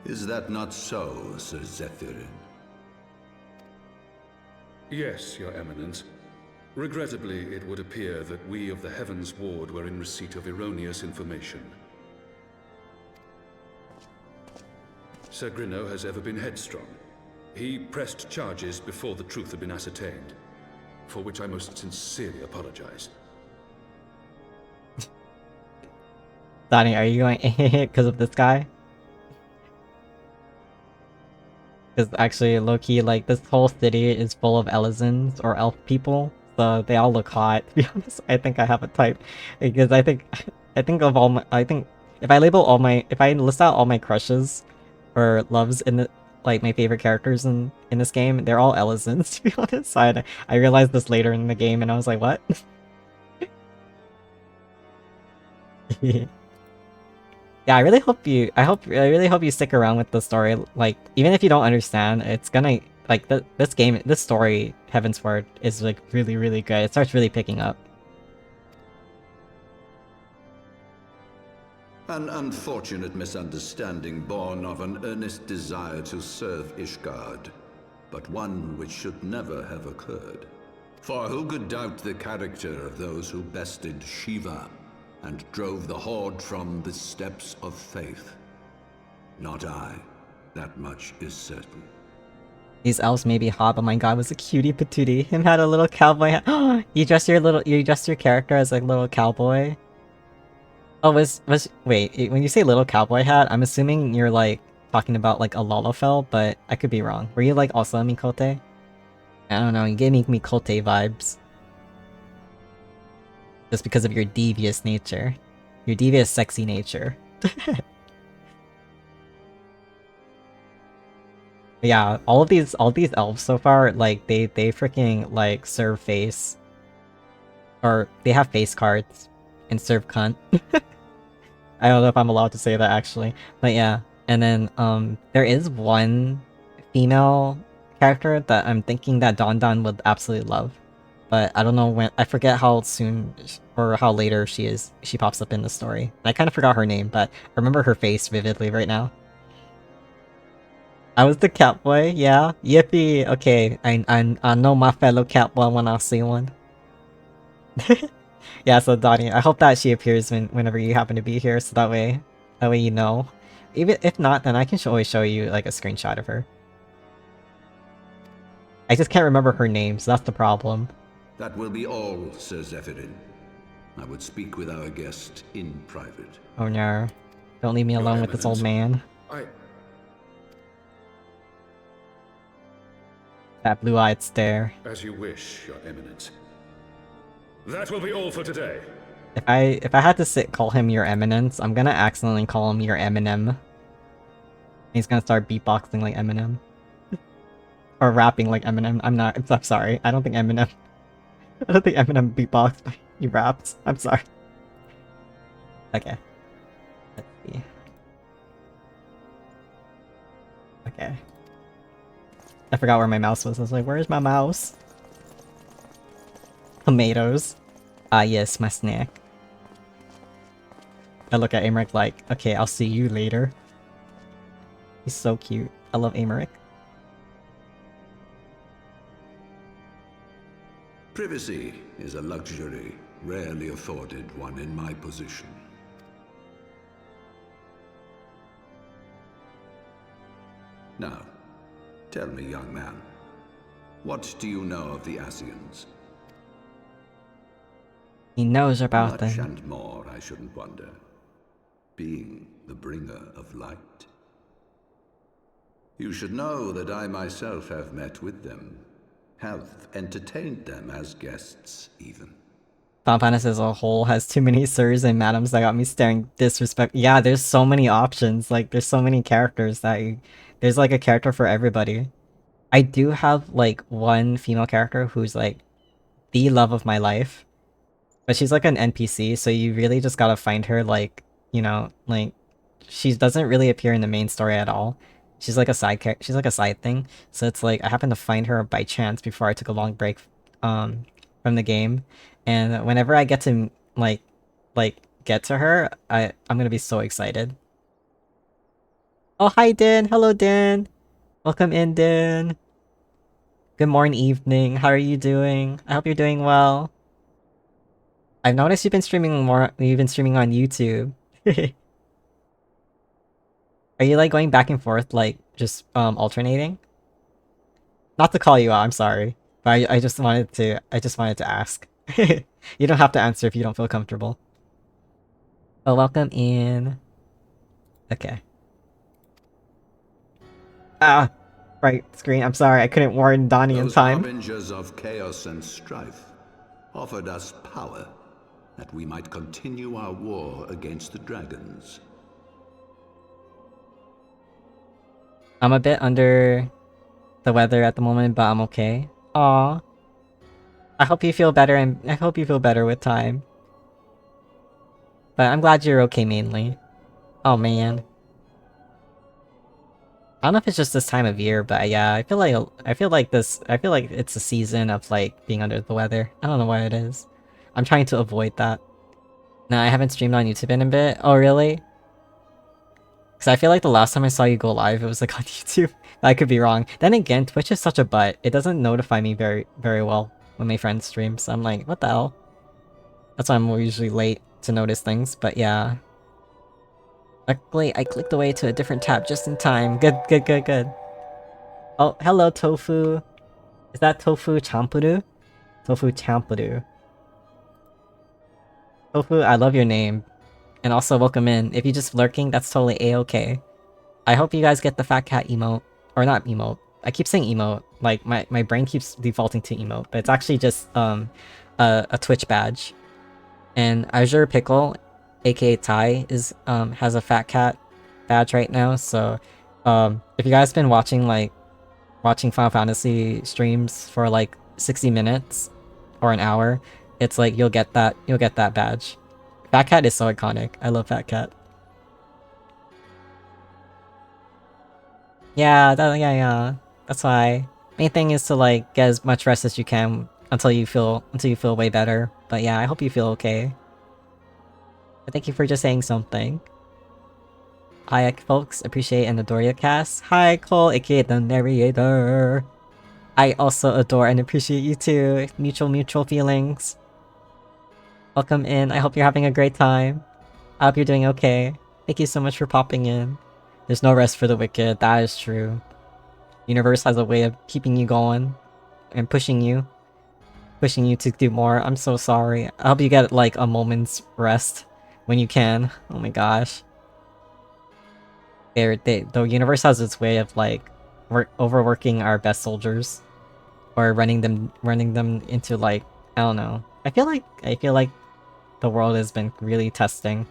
Is that not so, Sir Zephyrin? Yes, Your Eminence. Regrettably, it would appear that we of the Heavens Ward were in receipt of erroneous information. Sir Grinno has ever been headstrong. He pressed charges before the truth had been ascertained, for which I most sincerely apologize. Donnie, are you going because of this guy? Because actually, low-key, like, this whole city is full of Elizons, or elf people, so they all look hot. To be honest, I think I have a type. Because I think of all my, if I list out all my crushes, or loves in the, like, my favorite characters in this game, they're all Elizons, to be honest. I realized this later in the game, and I was like, what? Yeah, I really hope you stick around with the story. Like, even if you don't understand, it's gonna, like, this story, Heavensward, is like really, really good. It starts really picking up. An unfortunate misunderstanding born of an earnest desire to serve Ishgard, but one which should never have occurred. For who could doubt the character of those who bested Shiva and drove the Horde from the steps of faith? Not I. That much is certain. These elves may be hot, but my god, was a cutie patootie. Him had a little cowboy hat. You dressed your character as a little cowboy? Oh, wait, when you say little cowboy hat, I'm assuming you're like talking about like a Lalafell, but I could be wrong. Were you like also a Mikote? I don't know, you gave me Mikote vibes. Just because of your devious nature. Your devious sexy nature. Yeah, all these elves so far, like they freaking like serve face. Or they have face cards and serve cunt. I don't know if I'm allowed to say that actually. But yeah. And then there is one female character that I'm thinking that Don would absolutely love. But I don't know when, I forget how soon or how later she pops up in the story. And I kind of forgot her name, but I remember her face vividly right now. I was the Catboy, yeah. Yippee! Okay, I know my fellow Catboy when I see one. Yeah, so Donnie, I hope that she appears whenever you happen to be here, so that way you know. Even if not, then I can always show you like a screenshot of her. I just can't remember her name, so that's the problem. That will be all, Sir Zephyrin. I would speak with our guest in private. Oh no. Don't leave me alone with this old man. That blue-eyed stare. As you wish, Your Eminence. That will be all for today. If I had to call him Your Eminence, I'm gonna accidentally call him Your Eminem. He's gonna start beatboxing like Eminem. Or rapping like Eminem. I'm sorry. I don't think Eminem beatboxed, but he raps. I'm sorry. Okay. Let's see. Okay. I forgot where my mouse was. I was like, where's my mouse? Tomatoes. Ah, yes, my snack. I look at Amaric like, okay, I'll see you later. He's so cute. I love Amaric. Privacy is a luxury rarely afforded one in my position. Now, tell me, young man, what do you know of the Asians? He knows about Much them. and more, I shouldn't wonder. Being the bringer of light. You should know that I myself have met with them. Have entertained them as guests, even. Final Fantasy as a whole has too many sirs and madams that got me staring disrespect. Yeah, there's so many options. Like, there's so many characters that there's like a character for everybody. I do have like one female character who's like the love of my life. But she's like an NPC, so you really just gotta find her, like, you know, like, she doesn't really appear in the main story at all. She's like a side character, she's like a side thing. So it's like, I happened to find her by chance before I took a long break, from the game. And whenever I get to, like, get to her, I'm gonna be so excited. Oh, hi, Dan! Hello, Dan! Welcome in, Dan! Good morning, evening, how are you doing? I hope you're doing well. I've noticed you've been streaming more. You've been streaming on YouTube. Are you like going back and forth, like just alternating? Not to call you out, I'm sorry, but I just wanted to. I just wanted to ask. You don't have to answer if you don't feel comfortable. Oh, welcome in. Okay. Ah, right screen. I'm sorry, I couldn't warn Donnie in Those time. harbingers of chaos and strife offered us power that we might continue our war against the dragons. I'm a bit under the weather at the moment, but I'm okay. Aw. I hope you feel better, and I hope you feel better with time. But I'm glad you're okay mainly. Oh man. I don't know if it's just this time of year, but yeah, I feel like it's a season of like being under the weather. I don't know why it is. I'm trying to avoid that. No, I haven't streamed on YouTube in a bit. Oh really? Because I feel like the last time I saw you go live, it was like on YouTube. I could be wrong. Then again, Twitch is such a butt. It doesn't notify me very well when my friends stream, so I'm like, what the hell? That's why I'm usually late to notice things, but yeah. Luckily, I clicked away to a different tab just in time. Good. Oh, hello, Tofu. Is that Tofu Champuru? Tofu Champuru. Tofu, I love your name. And also, welcome in. If you're just lurking, that's totally a-okay. I hope you guys get the fat cat emote. Or not emote. I keep saying emote. Like, my brain keeps defaulting to emote. But it's actually just, a Twitch badge. And Azure Pickle, aka Ty, has a fat cat badge right now. So, if you guys been watching Final Fantasy streams for like 60 minutes or an hour, it's like you'll get that badge. Fat Cat is so iconic. I love Fat Cat. Yeah, yeah. That's why. Main thing is to like get as much rest as you can until you feel way better. But yeah, I hope you feel okay. But thank you for just saying something. Hi folks, appreciate and adore your cast. Hi Cole, aka the narrator. I also adore and appreciate you too. Mutual feelings. Welcome in. I hope you're having a great time. I hope you're doing okay. Thank you so much for popping in. There's no rest for the wicked, that is true. Universe has a way of keeping you going and pushing you to do more. I'm so sorry. I hope you get like a moment's rest when you can. Oh my gosh. The universe has its way of like overworking our best soldiers, or running them into like, I don't know. I feel like the world has been really testing.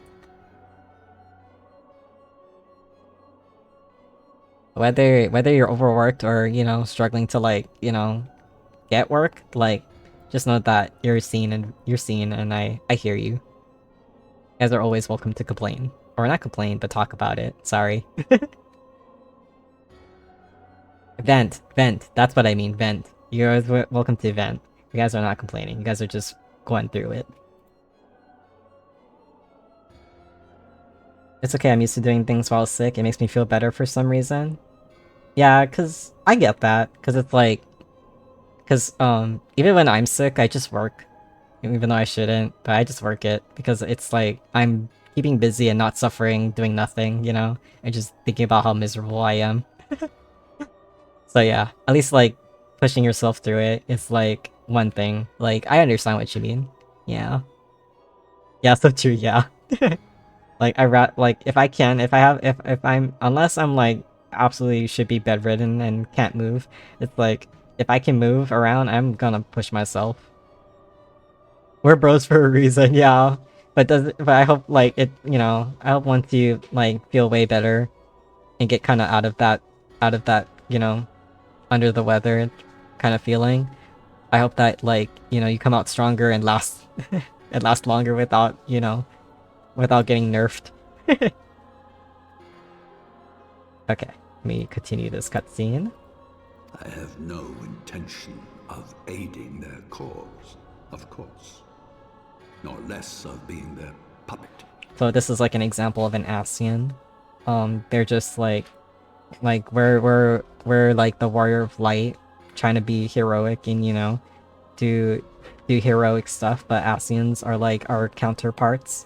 Whether you're overworked or, you know, struggling to like, you know, get work, like, just know that you're seen and I hear you. You guys are always welcome to complain. Or not complain, but talk about it. Sorry. Vent. That's what I mean, vent. You're always welcome to vent. You guys are not complaining. You guys are just going through it. It's okay, I'm used to doing things while sick. It makes me feel better for some reason. Yeah, cause I get that. Cause it's like... Cause, even when I'm sick, I just work. Even though I shouldn't, but I just work it. Because it's like, I'm keeping busy and not suffering, doing nothing, you know? And just thinking about how miserable I am. So yeah, at least like, pushing yourself through it is like, one thing. Like, I understand what you mean. Yeah. Yeah, so true, yeah. Like, like, if I can, if I'm, unless I'm like, absolutely should be bedridden and can't move, it's like, if I can move around, I'm gonna push myself. We're bros for a reason, yeah. But I hope, like, it, you know, I hope once you, like, feel way better and get kind of out of that, you know, under the weather kind of feeling, I hope that, like, you know, you come out stronger and last, and last longer without, you know, without getting nerfed. Okay, let me continue this cutscene. I have no intention of aiding their cause, of course. Nor less of being their puppet. So this is like an example of an Ascian. They're just like we're like the warrior of light, trying to be heroic and, you know, do heroic stuff, but Ascians are like our counterparts,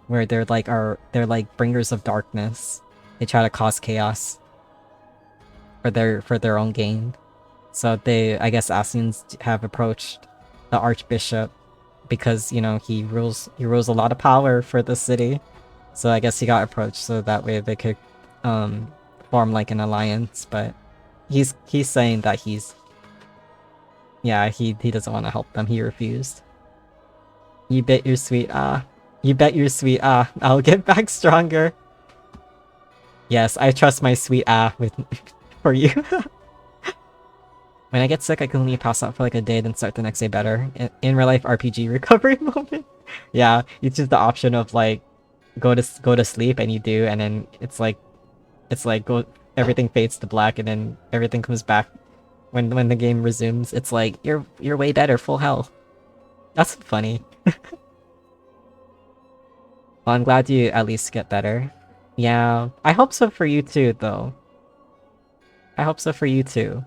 where they're like bringers of darkness. They try to cause chaos for their own gain. So I guess Ascians have approached the Archbishop because, you know, he rules a lot of power for the city. So I guess he got approached so that way they could form like an alliance, but he's saying that he doesn't want to help them. He refused. You bet your sweet I'll get back stronger. Yes, I trust my sweet with for you. When I get sick, I can only pass out for like a day, then start the next day better. In real life RPG recovery moment. Yeah, you choose the option of like go to sleep, and you do, and then it's like everything fades to black, and then everything comes back when the game resumes. It's like you're way better, full health. That's funny. Well, I'm glad you at least get better. Yeah, I hope so for you too, though. I hope so for you too.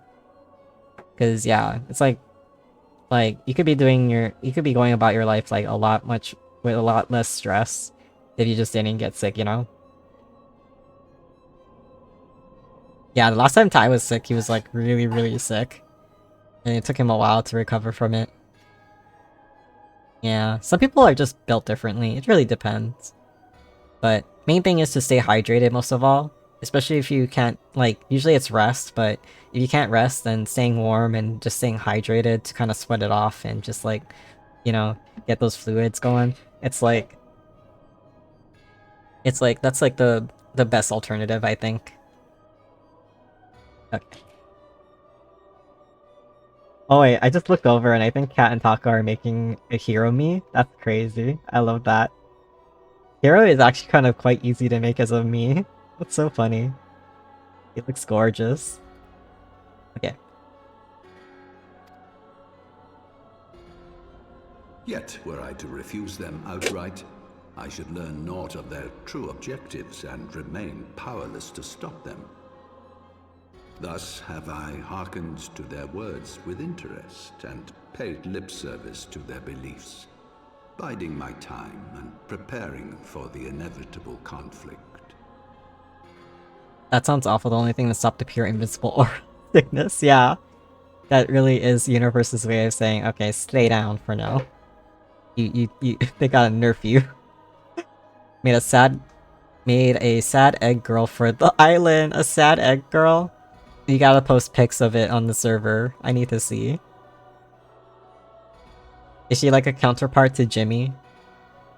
Cause yeah, it's like you could be going about your life like with a lot less stress if you just didn't get sick, you know? Yeah, the last time Ty was sick, he was like really, really sick. And it took him a while to recover from it. Yeah, some people are just built differently. It really depends. But main thing is to stay hydrated most of all. Especially if you can't, like, usually it's rest, but if you can't rest, then staying warm and just staying hydrated to kind of sweat it off and just, like, you know, get those fluids going. It's like, that's like the best alternative, I think. Okay. Oh wait, I just looked over and I think Cat and Taka are making a hero me. That's crazy. I love that. Hero is actually kind of quite easy to make as a me. That's so funny. He looks gorgeous. Okay. Yet, were I to refuse them outright, I should learn naught of their true objectives and remain powerless to stop them. Thus have I hearkened to their words with interest and paid lip service to their beliefs, biding my time and preparing for the inevitable conflict. That sounds awful. The only thing to stop the pure invincible or sickness. Yeah. That really is Universe's way of saying, okay, stay down for now. You they gotta nerf you. Made a sad egg girl for the island. A sad egg girl? You gotta post pics of it on the server. I need to see. Is she like a counterpart to Jimmy?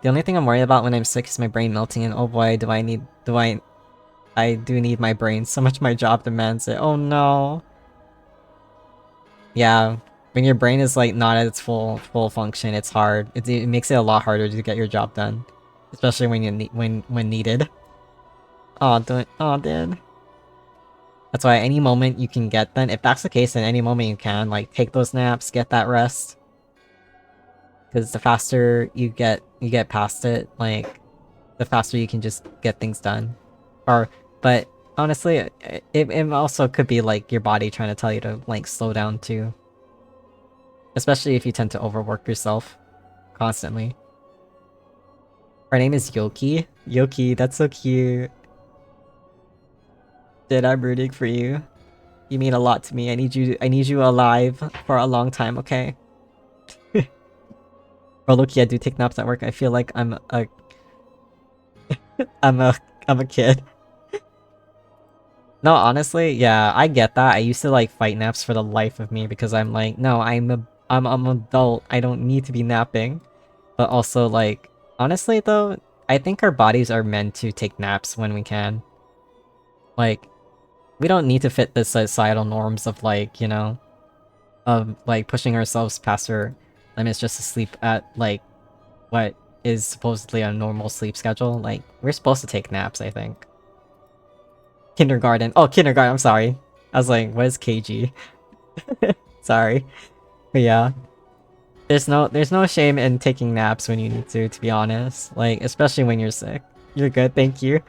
The only thing I'm worried about when I'm sick is my brain melting, and oh boy, I do need my brain, so much my job demands it. Oh no. Yeah, when your brain is like not at its full function, it's hard. It makes it a lot harder to get your job done, especially when needed. Oh, dude. That's why any moment you can get, then if that's the case, then any moment you can, like, take those naps, get that rest. because the faster you get past it, like the faster you can just get things done. But honestly, it also could be like your body trying to tell you to like slow down too. Especially if you tend to overwork yourself constantly. Her name is Yoki. Yoki, that's so cute. Dude, I'm rooting for you. You mean a lot to me. I need you alive for a long time, okay? Or Loki, I do take naps at work. I feel like I'm a I'm a kid. No, honestly, yeah, I get that. I used to like fight naps for the life of me because I'm like, no, I'm an adult. I don't need to be napping. But also like, honestly though, I think our bodies are meant to take naps when we can. Like, we don't need to fit the societal norms of like, you know, of like pushing ourselves past our limits just to sleep at like what is supposedly a normal sleep schedule. Like, we're supposed to take naps, I think. Kindergarten. Oh, kindergarten, I'm sorry. I was like, what is KG? Sorry. But yeah. There's no shame in taking naps when you need to be honest. Like, especially when you're sick. You're good, thank you.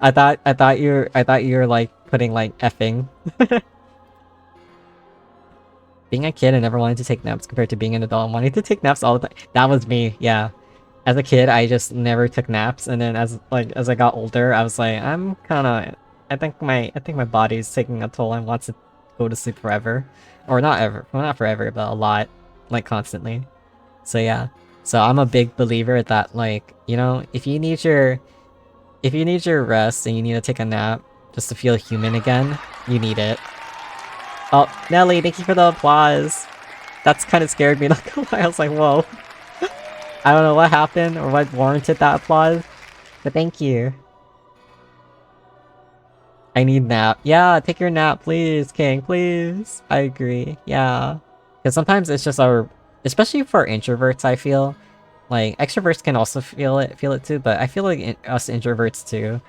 I thought you were like putting like effing. Being a kid, I never wanted to take naps compared to being an adult and wanting to take naps all the time. That was me, yeah. As a kid, I just never took naps, and then as I got older, I was like, I think my body's taking a toll and wants to go to sleep forever. Or not ever, well, not forever, but a lot. Like, constantly. So yeah. So I'm a big believer that, like, you know, if you need your rest and you need to take a nap just to feel human again, you need it. Oh, Nelly, thank you for the applause. That's kind of scared me, not gonna lie. I was like, whoa. I don't know what happened or what warranted that applause, but thank you. I need nap. Yeah, take your nap, please, King, please. I agree. Yeah. Because sometimes it's just especially for introverts, I feel. Like, extroverts can also feel it too, but I feel like us introverts too,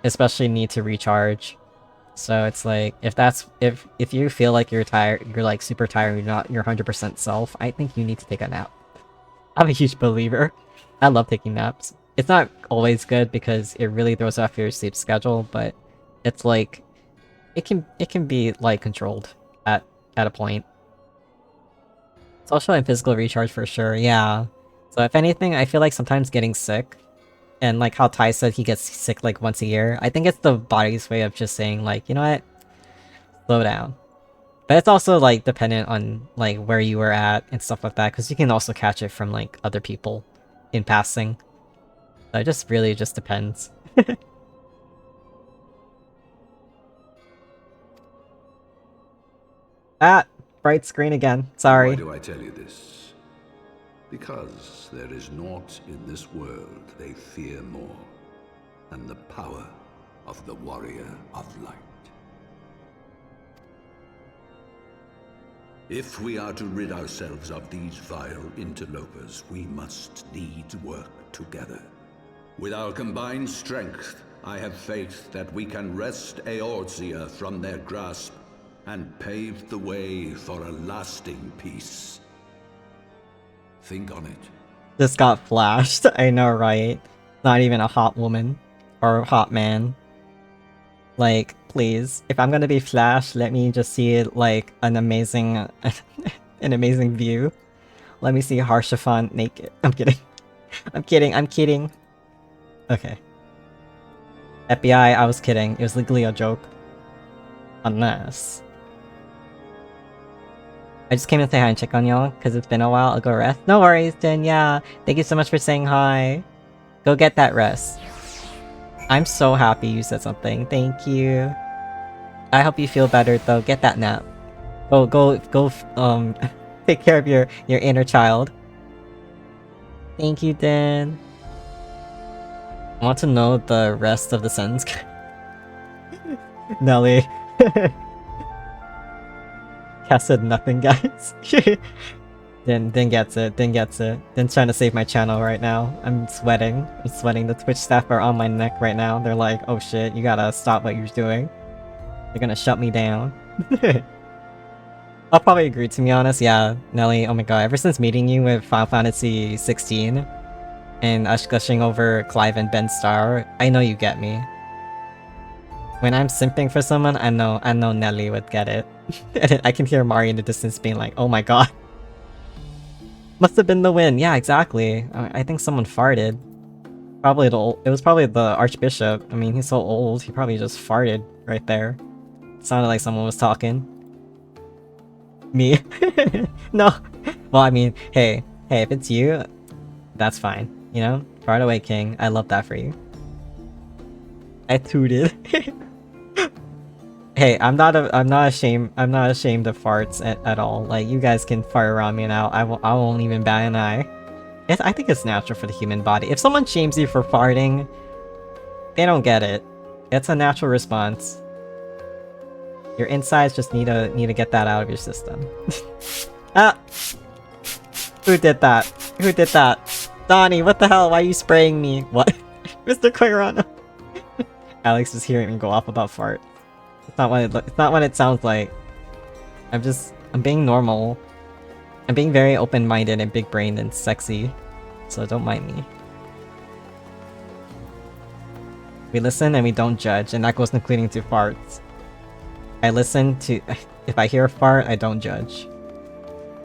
especially need to recharge. So it's like, if you feel like you're tired, you're like super tired, you're not your 100% self, I think you need to take a nap. I'm a huge believer. I love taking naps. It's not always good because it really throws off your sleep schedule, but it's like, it can be like controlled at a point. Social and physical recharge for sure, yeah. So if anything, I feel like sometimes getting sick, and like how Ty said he gets sick like once a year, I think it's the body's way of just saying like, you know what? Slow down. But it's also like dependent on like where you were at and stuff like that, because you can also catch it from like other people in passing. So it just really just depends. Ah! Bright screen again. Sorry. Why do I tell you this? Because there is naught in this world they fear more than the power of the Warrior of Light. If we are to rid ourselves of these vile interlopers, we must needs work together. With our combined strength, I have faith that we can wrest Eorzea from their grasp and pave the way for a lasting peace. Think on it. Just got flashed. I know, right? Not even a hot woman. Or a hot man. Like, please. If I'm gonna be flashed, let me just see it like an amazing... an amazing view. Let me see Harshafan naked. I'm kidding. I'm kidding. Okay. FBI, I was kidding. It was legally a joke. Unless... I just came to say hi and check on y'all, because it's been a while. I'll go rest. No worries, Din, yeah. Thank you so much for saying hi. Go get that rest. I'm so happy you said something. Thank you. I hope you feel better, though. Get that nap. Go, take care of your inner child. Thank you, Din. I want to know the rest of the sentence. Nelly. Cass said nothing, guys. Then gets it. Din's trying to save my channel right now. I'm sweating. The Twitch staff are on my neck right now. They're like, oh shit, you gotta stop what you're doing. They're gonna shut me down. I'll probably agree, to be honest. Yeah, Nelly, oh my god, ever since meeting you with Final Fantasy 16 and us gushing over Clive and Ben Starr, I know you get me. When I'm simping for someone, I know Nelly would get it. And I can hear Mari in the distance being like, oh my god. Must have been the wind. Yeah, exactly. I think someone farted. It was probably the Archbishop. I mean, he's so old, he probably just farted right there. It sounded like someone was talking. Me? No. Well, I mean, hey, if it's you, that's fine. You know? Fart away, King. I love that for you. I tooted. Hey, I'm not ashamed of farts at all. Like, you guys can fart around me now. I won't even bat an eye. I think it's natural for the human body. If someone shames you for farting, they don't get it. It's a natural response. Your insides just need to get that out of your system. Ah! Who did that? Who did that? Donnie, what the hell? Why are you spraying me? What? Mr. Koirana. Alex is hearing me go off about fart. It's not what it sounds like. I'm being normal. I'm being very open-minded and big-brained and sexy. So don't mind me. We listen and we don't judge, and that goes including to farts. I listen to... If I hear a fart, I don't judge.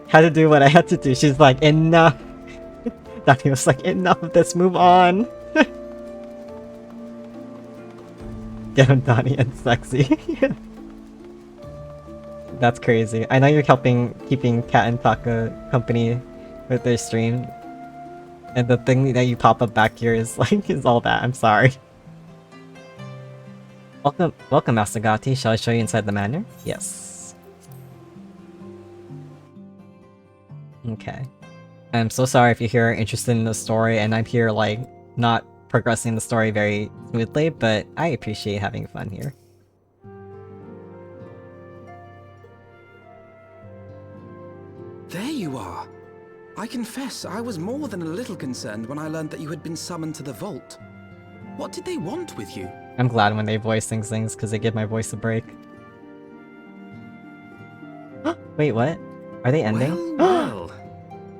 Had to do what I had to do. She's like, enough! Daphne was like, enough of this, move on! Get him, Donnie, and sexy. That's crazy. I know you're keeping Cat and Taka company with their stream. And the thing that you pop up back here is like, is all that. I'm sorry. Welcome, Master Gati. Shall I show you inside the manor? Yes. Okay. I'm so sorry if you're interested in the story and I'm here like not progressing the story very smoothly, but I appreciate having fun here. There you are. I confess, I was more than a little concerned when I learned that you had been summoned to the vault. What did they want with you? I'm glad when they voice things because they give my voice a break. Wait, what? Are they ending? Well.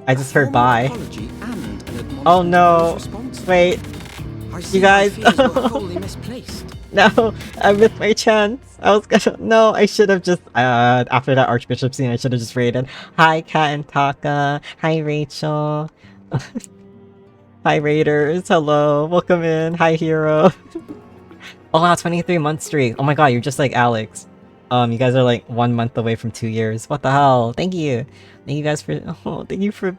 I just heard bye. Oh no! Wait, you guys! wholly misplaced. No, I missed my chance. I was gonna. No, I should have just. After that Archbishop scene, I should have just raided. Hi, Cat and Taka. Hi, Rachel. Hi, Raiders. Hello. Welcome in. Hi, Hero. Oh wow, 23-month streak. Oh my god, you're just like Alex. You guys are like 1 month away from 2 years. What the hell? Thank you. Thank you guys for. Oh, thank you for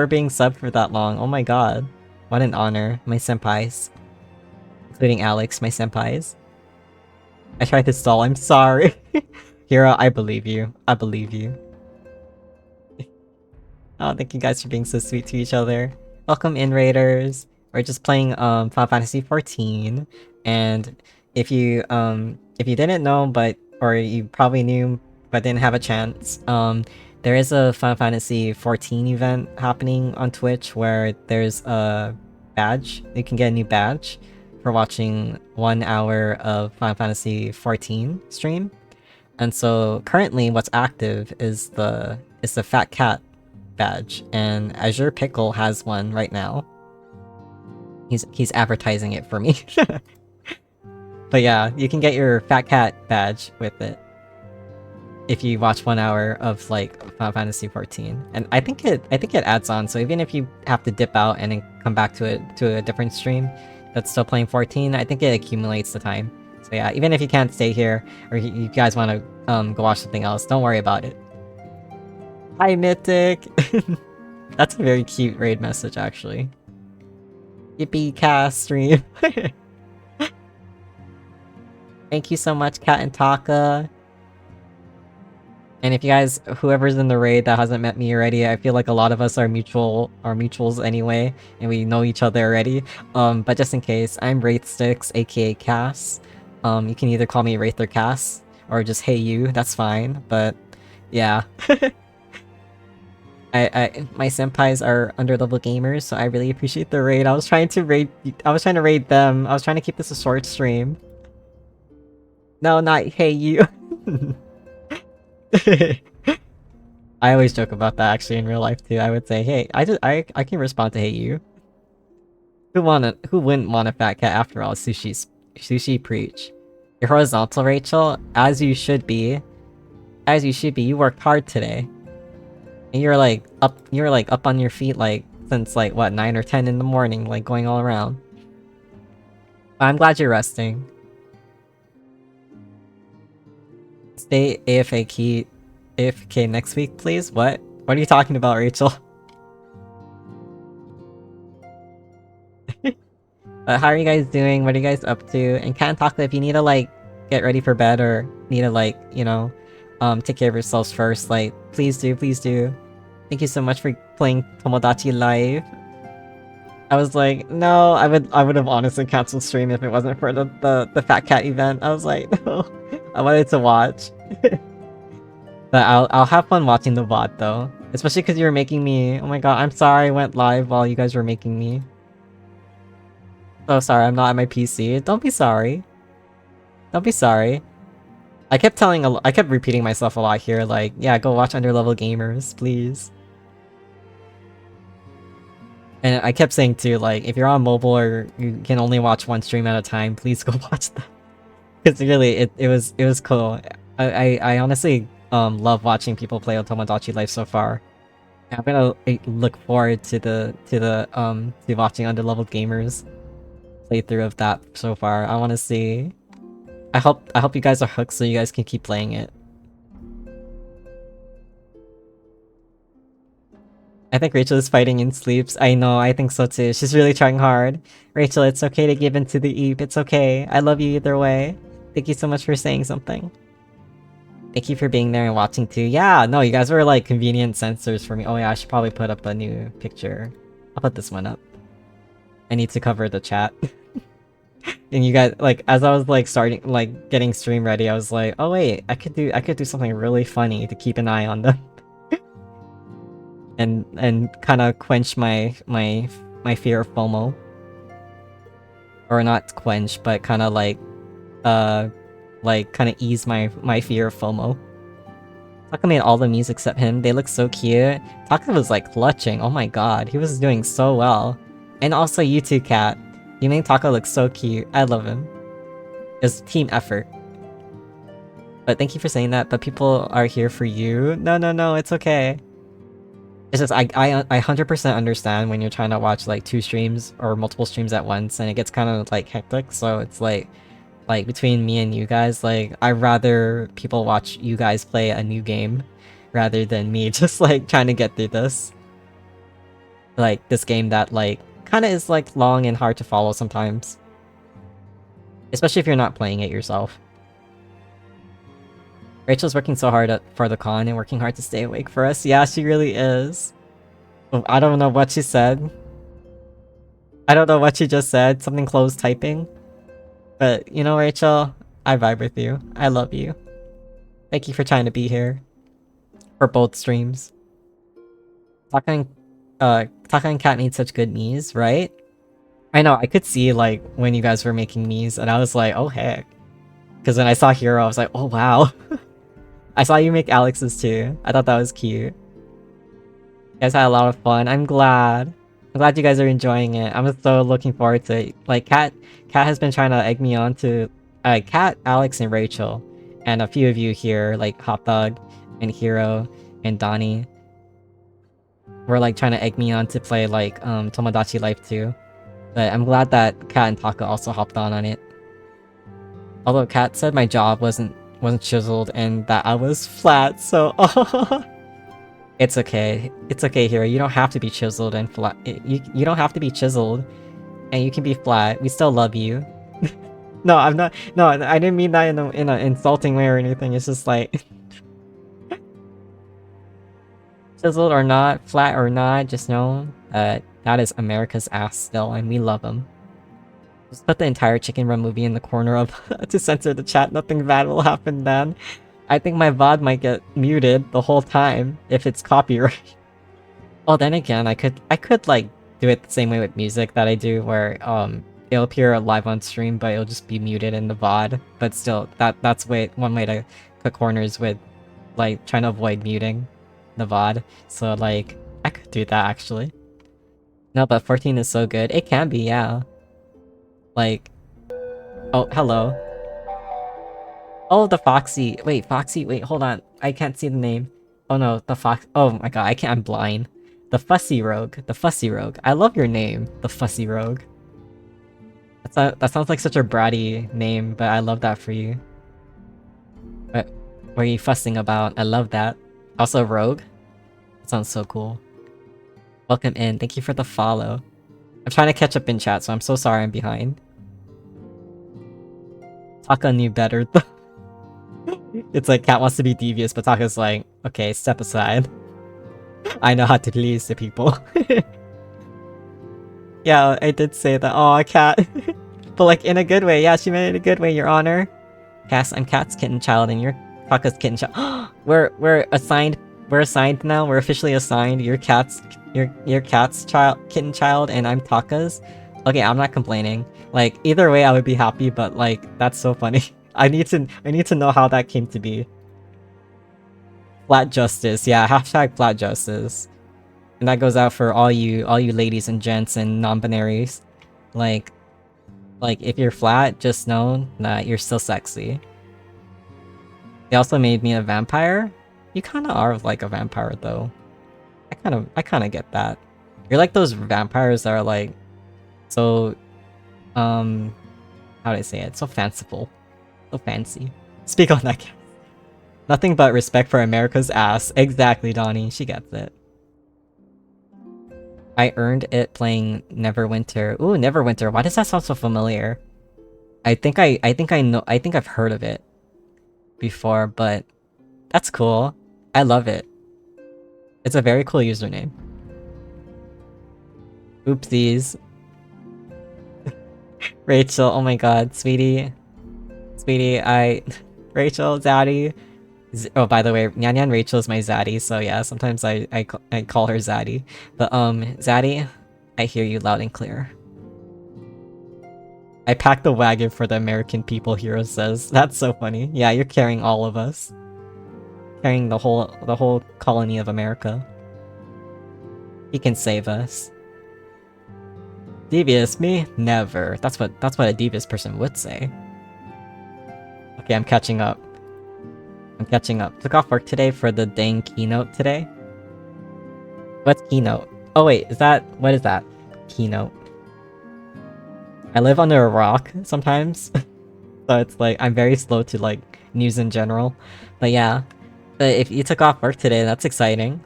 being subbed for that long. Oh my god. What an honor. My senpais. Including Alex, my senpais. I tried to stall, I'm sorry. Hero, I believe you. I believe you. Oh, thank you guys for being so sweet to each other. Welcome in, Raiders. We're just playing Final Fantasy XIV, and if you didn't know, or you probably knew but didn't have a chance, there is a Final Fantasy XIV event happening on Twitch where there's a badge. You can get a new badge for watching 1 hour of Final Fantasy XIV stream. And so currently what's active is the Fat Cat badge, and Azure Pickle has one right now. He's advertising it for me. But yeah, you can get your Fat Cat badge with it if you watch 1 hour of like Final Fantasy XIV. And I think it adds on, so even if you have to dip out and then come back to a different stream that's still playing 14, I think it accumulates the time. So yeah, even if you can't stay here, or you guys want to go watch something else, don't worry about it. Hi, Mythic! That's a very cute raid message, actually. Yippee cast stream. Thank you so much, Cat and Taka. And if you guys, whoever's in the raid that hasn't met me already, I feel like a lot of us are mutuals anyway, and we know each other already. But just in case, I'm Wraithsticks, aka Cass. You can either call me Wraith or Cass, or just hey you, that's fine. But yeah. My senpais are underlevel gamers, so I really appreciate the raid. I was trying to raid them. I was trying to keep this a short stream. No, not hey you. I always joke about that actually in real life too. I would say, hey, I can respond to hate you. Who wouldn't want a fat cat after all? Sushi preach. You're horizontal, Rachel, as you should be. As you should be. You worked hard today. And you're like up on your feet like since like what 9 or 10 in the morning, like going all around. I'm glad you're resting. Stay AFK next week, please? What? What are you talking about, Rachel? But how are you guys doing? What are you guys up to? And Cat and Taka, if you need to like get ready for bed or need to like, you know, take care of yourselves first, like please do, please do. Thank you so much for playing Tomodachi Live. I was like, no, I would have honestly canceled stream if it wasn't for the Fat Cat event. I was like, no, I wanted to watch. But I'll have fun watching the VOD though. Especially because you were making me. Oh my god, I'm sorry I went live while you guys were making me. So sorry, I'm not at my PC. Don't be sorry. Don't be sorry. I kept repeating myself a lot here, like, yeah, go watch Underlevel Gamers, please. And I kept saying too, like, if you're on mobile or you can only watch one stream at a time, please go watch that. Because really, it was cool. I honestly love watching people play Tomodachi Life so far. I'm gonna look forward to watching Underleveled Gamers playthrough of that so far. I want to see. I hope you guys are hooked so you guys can keep playing it. I think Rachel is fighting in sleeps. I know, I think so too. She's really trying hard. Rachel, it's okay to give in to the Eve. It's okay. I love you either way. Thank you so much for saying something. Thank you for being there and watching too. Yeah, no, you guys were like convenient sensors for me. Oh yeah, I should probably put up a new picture. I'll put this one up. I need to cover the chat. And you guys, like, as I was like starting, like getting stream ready, I was like, oh wait, I could do something really funny to keep an eye on them. and kind of quench my fear of FOMO. Or not quench, but kind of like kind of ease my fear of FOMO. Taka made all the music except him. They look so cute. Taka was like clutching. Oh my god, he was doing so well. And also you too, Cat. You made Taka look so cute. I love him. It's team effort. But thank you for saying that. But people are here for you. No, it's okay. It's just I 100% understand when you're trying to watch like 2 streams or multiple streams at once, and it gets kind of like hectic. So it's like between me and you guys, like I'd rather people watch you guys play a new game rather than me just like trying to get through this. Like this game that like kind of is like long and hard to follow sometimes. Especially if you're not playing it yourself. Rachel's working so hard for the con and working hard to stay awake for us. Yeah, she really is. I don't know what she said. I don't know what she just said. Something closed typing. But, you know, Rachel, I vibe with you. I love you. Thank you for trying to be here. For both streams. Taka and Cat made such good memes, right? I know, I could see, like, when you guys were making memes, and I was like, oh heck. Because when I saw Hero, I was like, oh wow. I saw you make Alex's too. I thought that was cute. You guys had a lot of fun. I'm glad. I'm glad you guys are enjoying it. I'm so looking forward to it. Like, Cat has been trying to egg me on to... Cat, Alex, and Rachel. And a few of you here, like Hot Dog, and Hero, and Donnie. Were like trying to egg me on to play like Tomodachi Life too. But I'm glad that Cat and Taka also hopped on it. Although Cat said my job wasn't chiseled and that I was flat, so it's okay. It's okay, Hero. You don't have to be chiseled and flat. You don't have to be chiseled, and you can be flat. We still love you. No, I'm not. No, I didn't mean that in an insulting way or anything. It's just like chiseled or not, flat or not, just know that that is America's ass still, and we love him. Just put the entire Chicken Run movie in the corner of to censor the chat. Nothing bad will happen then. I think my VOD might get muted the whole time if it's copyright. Well, then again, I could like do it the same way with music that I do, where it'll appear live on stream, but it'll just be muted in the VOD. But still, that's one way to cut corners with like trying to avoid muting. the VOD. So like, I could do that actually. No, but 14 is so good. It can be, yeah. Like, oh, hello. Oh, the Foxy. Wait, Foxy. Wait, hold on. I can't see the name. Oh no, the Fox. Oh my god, I can't. I'm blind. The Fussy Rogue. The Fussy Rogue. I love your name, the Fussy Rogue. That sounds like such a bratty name, but I love that for you. What are you fussing about? I love that. Also, Rogue. That sounds so cool. Welcome in. Thank you for the follow. I'm trying to catch up in chat, so I'm so sorry I'm behind. Taka knew better though. It's like Cat wants to be devious, but Taka's like, okay, step aside. I know how to please the people. Yeah, I did say that. Oh, Cat. But like in a good way. Yeah, she meant it in a good way, Your Honor. Cass, I'm Cat's kitten child and you're Taka's kitten child. We're assigned. We're assigned now. We're officially assigned. You're Cat's kitten child, and I'm Taka's. Okay, I'm not complaining. Like either way, I would be happy. But like that's so funny. I need to know how that came to be. Flat justice, yeah. Hashtag flat justice, and that goes out for all you ladies and gents and non-binaries. Like if you're flat, just know that you're still sexy. They also made me a vampire. You kind of are like a vampire though. I kind of get that. You're like those vampires that are like so how do I say it? So fanciful. So fancy. Speak on that, Cat. Nothing but respect for America's ass. Exactly, Donnie. She gets it. I earned it playing Neverwinter. Ooh, Neverwinter. Why does that sound so familiar? I think I know. I think I've heard of it before, but that's cool. I love it. It's a very cool username. Oopsies. Rachel, oh my god, sweetie. Sweetie, Rachel, Zaddy. Oh, by the way, Nyan Rachel is my Zaddy, so yeah, sometimes I call her Zaddy. But Zaddy, I hear you loud and clear. I packed the wagon for the American people, Hero says. That's so funny. Yeah, you're carrying all of us. Carrying the whole colony of America. He can save us. Devious? Me? Never. That's what a devious person would say. Okay, I'm catching up. Took off work today for the dang keynote today. What's keynote? Oh wait, what is that? Keynote. I live under a rock sometimes. So it's like, I'm very slow to like news in general. But yeah. But if you took off work today, that's exciting.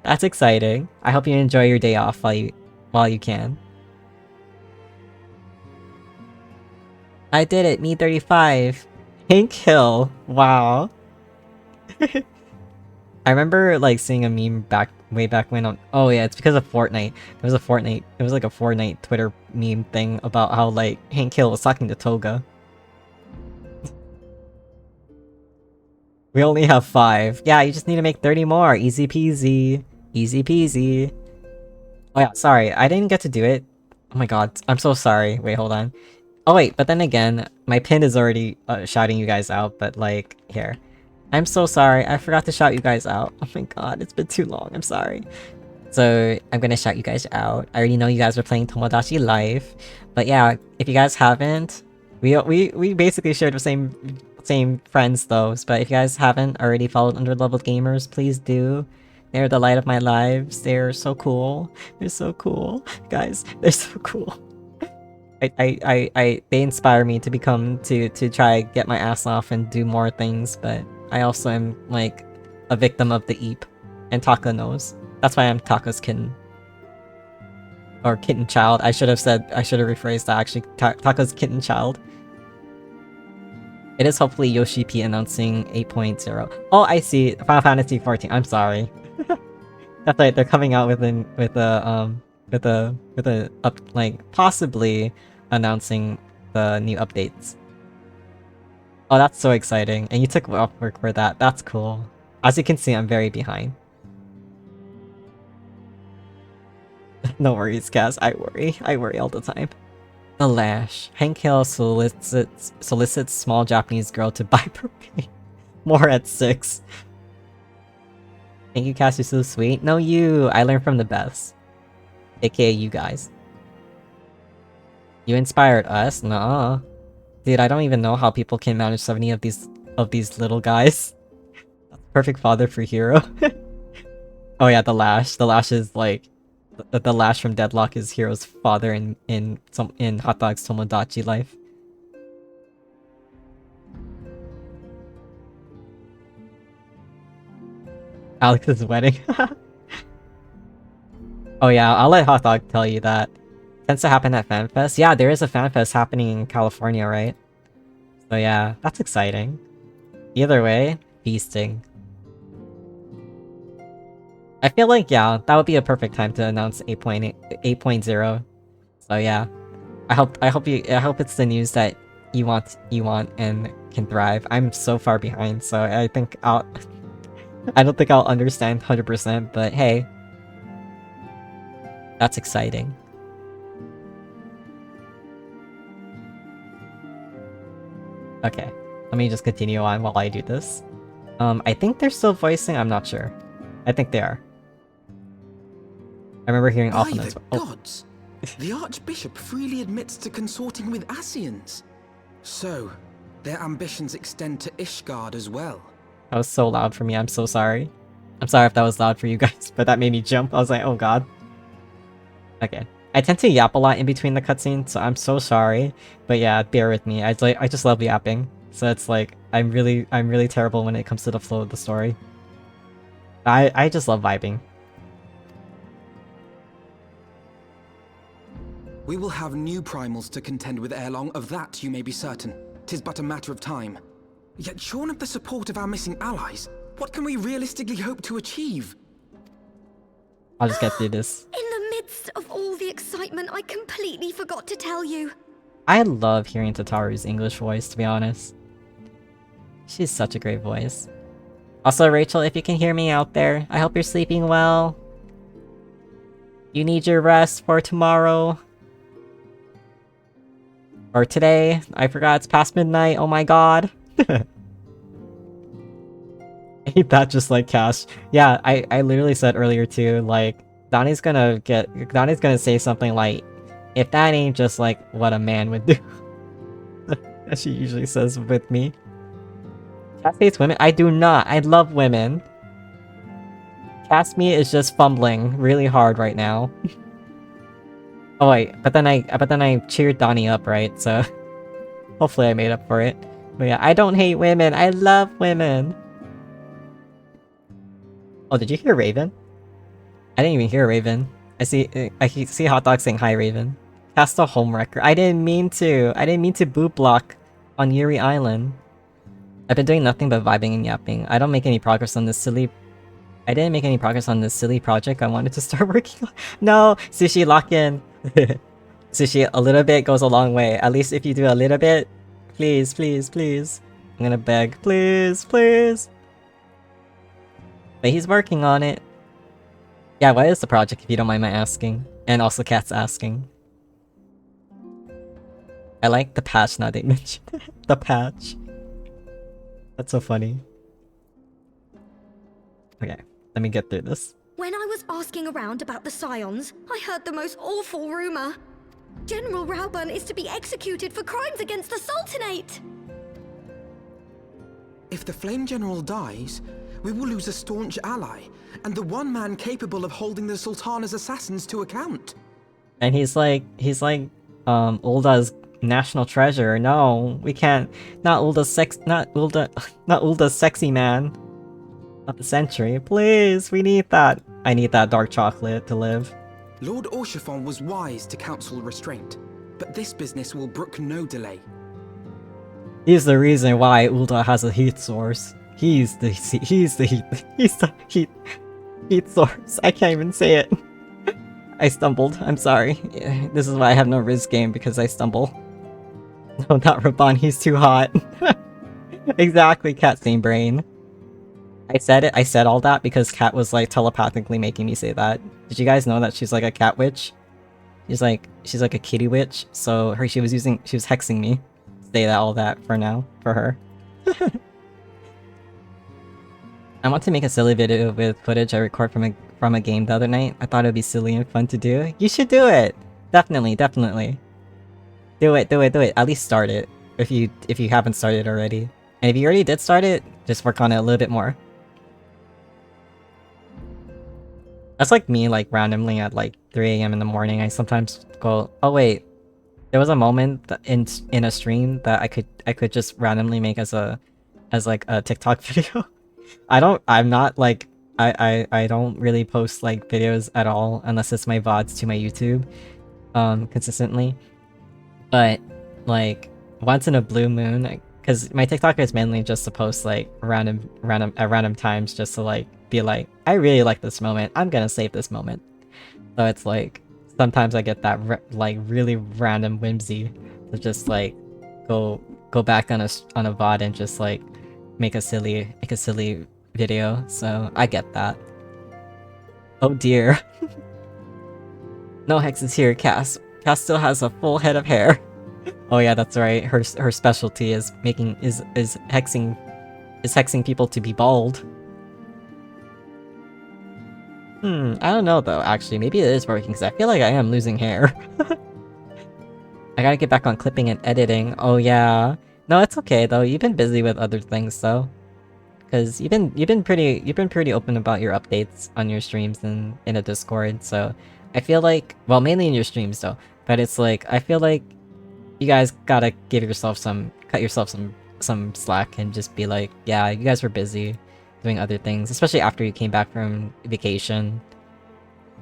That's exciting. I hope you enjoy your day off while you can. I did it, me 35. Hank Hill. Wow. I remember like seeing a meme way back when on. Oh yeah, it's because of Fortnite. It was like a Fortnite Twitter meme thing about how like Hank Hill was talking to Toga. We only have 5. Yeah, you just need to make 30 more. Easy peasy. Easy peasy. Oh yeah, sorry. I didn't get to do it. Oh my god. I'm so sorry. Wait, hold on. Oh wait, but then again, my pin is already shouting you guys out, but like, here. I'm so sorry. I forgot to shout you guys out. Oh my god, it's been too long. I'm sorry. So, I'm gonna shout you guys out. I already know you guys are playing Tomodachi Life. But yeah, if you guys haven't, we basically share the same friends though, but if you guys haven't already followed Underleveled Gamers, please do. They're the light of my lives. They're so cool. They're so cool. Guys, they're so cool. They inspire me to try get my ass off and do more things, but I also am like a victim of the eep, and Taka knows. That's why I'm Taka's kitten. Or kitten child. I should have rephrased that actually. Taka's kitten child. It is hopefully Yoshi P announcing 8.0. Oh, I see. Final Fantasy 14. I'm sorry. That's right. They're coming out with possibly announcing the new updates. Oh, that's so exciting. And you took off work for that. That's cool. As you can see, I'm very behind. No worries, Cass. I worry all the time. The Lash. Hank Hill solicits small Japanese girl to buy propane. More at 6. Thank you, Cass, you're so sweet. No, you! I learned from the best. AKA you guys. You inspired us? Nuh-uh. Dude, I don't even know how people can manage 70 of these little guys. Perfect father for Hero. Oh yeah, the Lash. The Lash is like... The Lash from Deadlock is Hero's father in Hot Dog's Tomodachi life. Alex's wedding. Oh yeah, I'll let Hot Dog tell you that. Tends to happen at FanFest. Yeah, there is a FanFest happening in California, right? So yeah, that's exciting. Either way, feasting. I feel like, yeah, that would be a perfect time to announce 8.0. So yeah, I hope it's the news that you want and can thrive. I'm so far behind, so I think I don't think I'll understand 100%, but hey, that's exciting. Okay, let me just continue on while I do this. I think they're still voicing, I'm not sure. I think they are. I remember hearing By often the as gods! The Archbishop freely admits to consorting with Asians. So, their ambitions extend to Ishgard as well. That was so loud for me, I'm so sorry. I'm sorry if that was loud for you guys, but that made me jump. I was like, oh god. Okay. I tend to yap a lot in between the cutscenes, so I'm so sorry. But yeah, bear with me. I just love yapping. So it's like, I'm really terrible when it comes to the flow of the story. I just love vibing. We will have new primals to contend with ere long, of that you may be certain. 'Tis but a matter of time. Yet shorn of the support of our missing allies, what can we realistically hope to achieve? I'll just get through this. In the midst of all the excitement, I completely forgot to tell you. I love hearing Tataru's English voice, to be honest. She's such a great voice. Also, Rachel, if you can hear me out there, I hope you're sleeping well. You need your rest for tomorrow. Or today. I forgot it's past midnight, oh my god. I hate that just like Cash. Yeah, I literally said earlier too, like, Donnie's gonna say something like, if that ain't just like what a man would do. As she usually says with me. Cass hates women? I do not. I love women. Cass me is just fumbling really hard right now. Oh wait, but then I cheered Donnie up, right? So hopefully I made up for it. But yeah, I don't hate women. I love women. Oh, did you hear Raven? I didn't even hear Raven. I see Hot Dog saying hi, Raven. Cast a homewrecker. I didn't mean to. I didn't mean to boot block on Yuri Island. I've been doing nothing but vibing and yapping. I didn't make any progress on this silly project I wanted to start working on. No! Sushi, lock in! Sushi, a little bit goes a long way. At least if you do a little bit. Please, please, please. I'm gonna beg. Please, please! But he's working on it. Yeah, what is the project if you don't mind my asking? And also Cat's asking. I like the patch now they mentioned. The patch. That's so funny. Okay, let me get through this. When I was asking around about the Scions, I heard the most awful rumor. General Rauburn is to be executed for crimes against the Sultanate! If the Flame General dies, we will lose a staunch ally, and the one man capable of holding the Sultana's assassins to account. And he's like, Ulda's national treasure. No, we can't. Not Ulda's sexy man of the century. Please, we need that. I need that dark chocolate to live. Lord Orchiphon was wise to counsel restraint, but this business will brook no delay. He's the reason why Ulda has a heat source. He's the heat source. I can't even say it. I stumbled. I'm sorry. This is why I have no Riz game, because I stumble. No, not Raban. He's too hot. Exactly, Cat same brain. I said it. I said all that because Cat was like telepathically making me say that. Did you guys know that she's like a cat witch? She's like a kitty witch. So she was hexing me. Say that all that for now for her. I want to make a silly video with footage I record from a game the other night. I thought it would be silly and fun to do. You should do it! Definitely, definitely. Do it, do it, do it. At least start it. If you haven't started already. And if you already did start it, just work on it a little bit more. That's like me, like randomly at like 3 AM in the morning. I sometimes go, oh wait, there was a moment that in a stream that I could just randomly make as like a TikTok video. I'm not like I don't really post like videos at all unless it's my VODs to my YouTube consistently. But like once in a blue moon, because my TikTok is mainly just to post like random times just to like be like, I really like this moment, I'm gonna save this moment. So it's like sometimes I get that like really random whimsy to just like go back on a VOD and just like make a silly video. So I get that. Oh dear. No hexes here, Cass. Cass still has a full head of hair. Oh yeah, that's right. Her specialty is hexing people to be bald. I don't know though, actually. Maybe it is working, because I feel like I am losing hair. I gotta get back on clipping and editing. Oh yeah. No, it's okay though. You've been busy with other things though. Because you've been pretty open about your updates on your streams and in a Discord, so I feel like, well, mainly in your streams though, but it's like I feel like you guys gotta cut yourself some slack and just be like, yeah, you guys were busy doing other things, especially after you came back from vacation,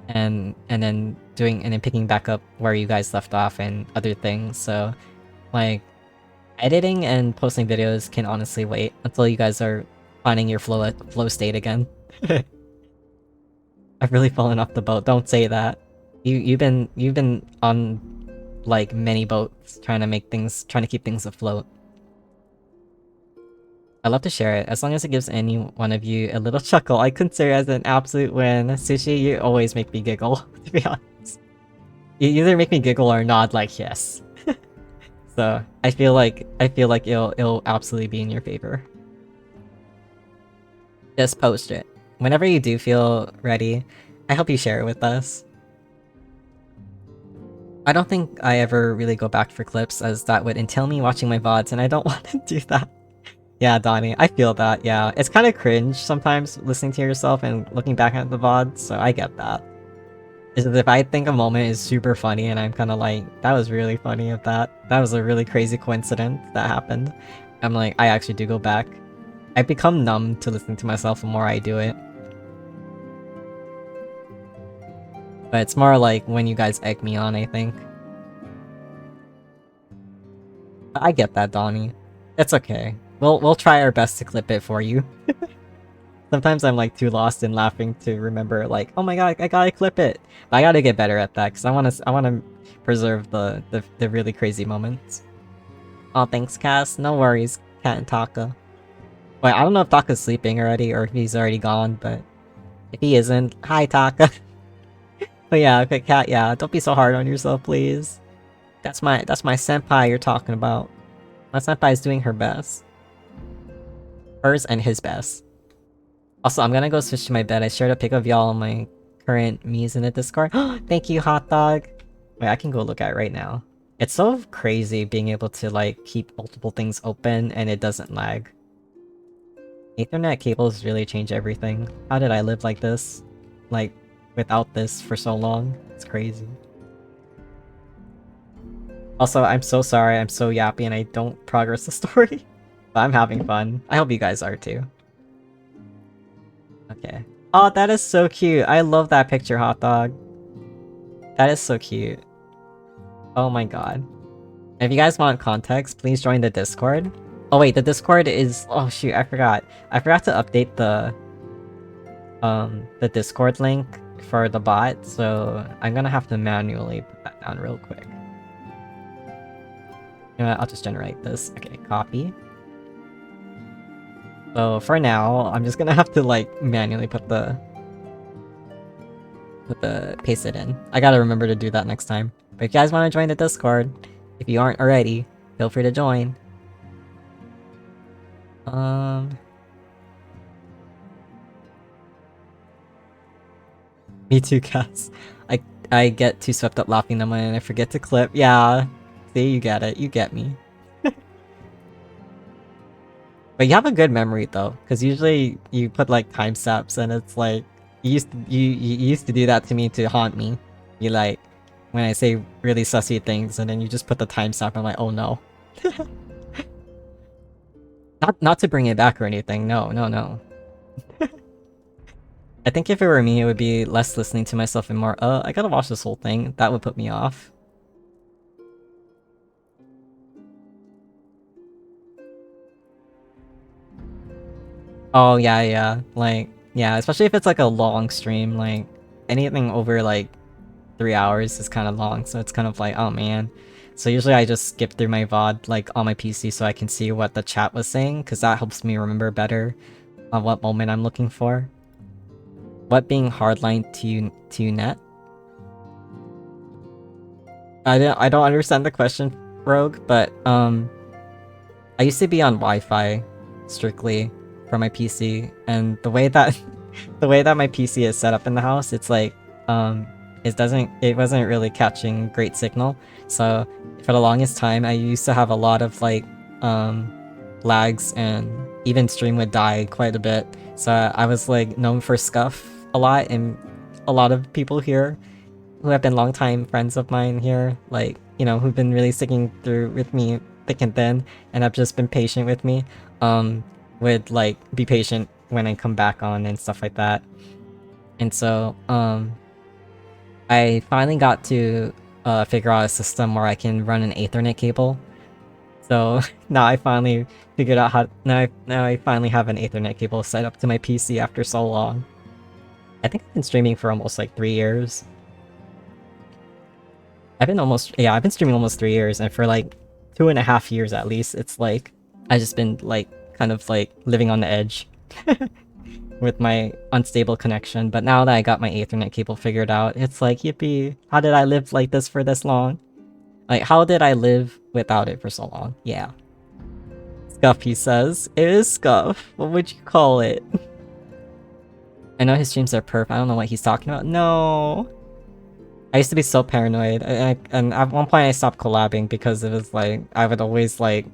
and then picking back up where you guys left off and other things. So like editing and posting videos can honestly wait until you guys are finding your flow state again. I've really fallen off the boat. Don't say that. You've been on like many boats trying to keep things afloat. I love to share it. As long as it gives any one of you a little chuckle, I consider it as an absolute win. Sushi, you always make me giggle, to be honest. You either make me giggle or nod like yes. So I feel like it'll absolutely be in your favor. Just post it. Whenever you do feel ready, I hope you share it with us. I don't think I ever really go back for clips, as that would entail me watching my VODs, and I don't want to do that. Yeah, Donnie, I feel that, yeah. It's kind of cringe sometimes listening to yourself and looking back at the VODs, so I get that. Is if I think a moment is super funny and I'm kind of like, that was really funny if that was a really crazy coincidence that happened, I'm like, I actually do go back. I become numb to listening to myself the more I do it. But it's more like when you guys egg me on, I think. I get that, Donnie. It's okay. We'll try our best to clip it for you. Sometimes I'm like too lost in laughing to remember like, oh my god, I gotta clip it. But I gotta get better at that because I wanna preserve the really crazy moments. Oh, thanks, Cass. No worries, Cat and Taka. Wait, I don't know if Taka's sleeping already or if he's already gone, but if he isn't, hi Taka. But yeah, okay, Cat, yeah, don't be so hard on yourself, please. That's my senpai you're talking about. My senpai is doing her best. Hers and his best. Also, I'm gonna go switch to my bed. I shared a pic of y'all on my current me's in the Discord. Thank you, hot dog! Wait, I can go look at it right now. It's so crazy being able to like keep multiple things open and it doesn't lag. Ethernet cables really change everything. How did I live like this? Like, without this for so long? It's crazy. Also, I'm so sorry I'm so yappy and I don't progress the story. But I'm having fun. I hope you guys are too. Okay. Oh, that is so cute. I love that picture, hot dog. That is so cute. Oh my god. If you guys want context, please join the Discord. Oh wait, the Discord is... Oh shoot, I forgot. I forgot to update the Discord link for the bot, so I'm gonna have to manually put that down real quick. You know what, I'll just generate this. Okay, copy. So for now, I'm just gonna have to like manually paste it in. I gotta remember to do that next time. But if you guys want to join the Discord, if you aren't already, feel free to join. Me too, Cass. I get too swept up laughing them and I forget to clip. Yeah. See, you get it. You get me. But you have a good memory though, because usually you put like timestamps and it's like you used to do that to me to haunt me. You like when I say really sussy things and then you just put the timestamp. I'm like, oh no. Not to bring it back or anything. No, no, no. I think if it were me, it would be less listening to myself and more, I gotta watch this whole thing. That would put me off. Oh, yeah, yeah. Like, yeah, especially if it's like a long stream, like, anything over like 3 hours is kind of long, so it's kind of like, oh man. So usually I just skip through my VOD, like, on my PC so I can see what the chat was saying, because that helps me remember better on what moment I'm looking for. What being hardline to you net? I don't understand the question, Rogue, but, I used to be on Wi-Fi, strictly, for my PC, and the way that my PC is set up in the house, it's like, it wasn't really catching great signal, so for the longest time I used to have a lot of like lags, and even stream would die quite a bit, so I was like known for scuff a lot, and a lot of people here who have been longtime friends of mine here, like, you know, who've been really sticking through with me thick and thin and have just been patient with me, would like be patient when I come back on and stuff like that. And so I finally got to figure out a system where I can run an Ethernet cable. So now I finally figured out how now I finally have an Ethernet cable set up to my PC after so long. I think I've been streaming for almost like 3 years. I've been streaming almost 3 years, and for like 2.5 years at least, it's like I just been like kind of like living on the edge with my unstable connection. But now that I got my Ethernet cable figured out, it's like, yippee, how did I live like this for this long? Like, how did I live without it for so long? Yeah. Scuff, he says. It is Scuff. What would you call it? I know his streams are perf. I don't know what he's talking about. No. I used to be so paranoid. And at one point I stopped collabing because it was like, I would always like,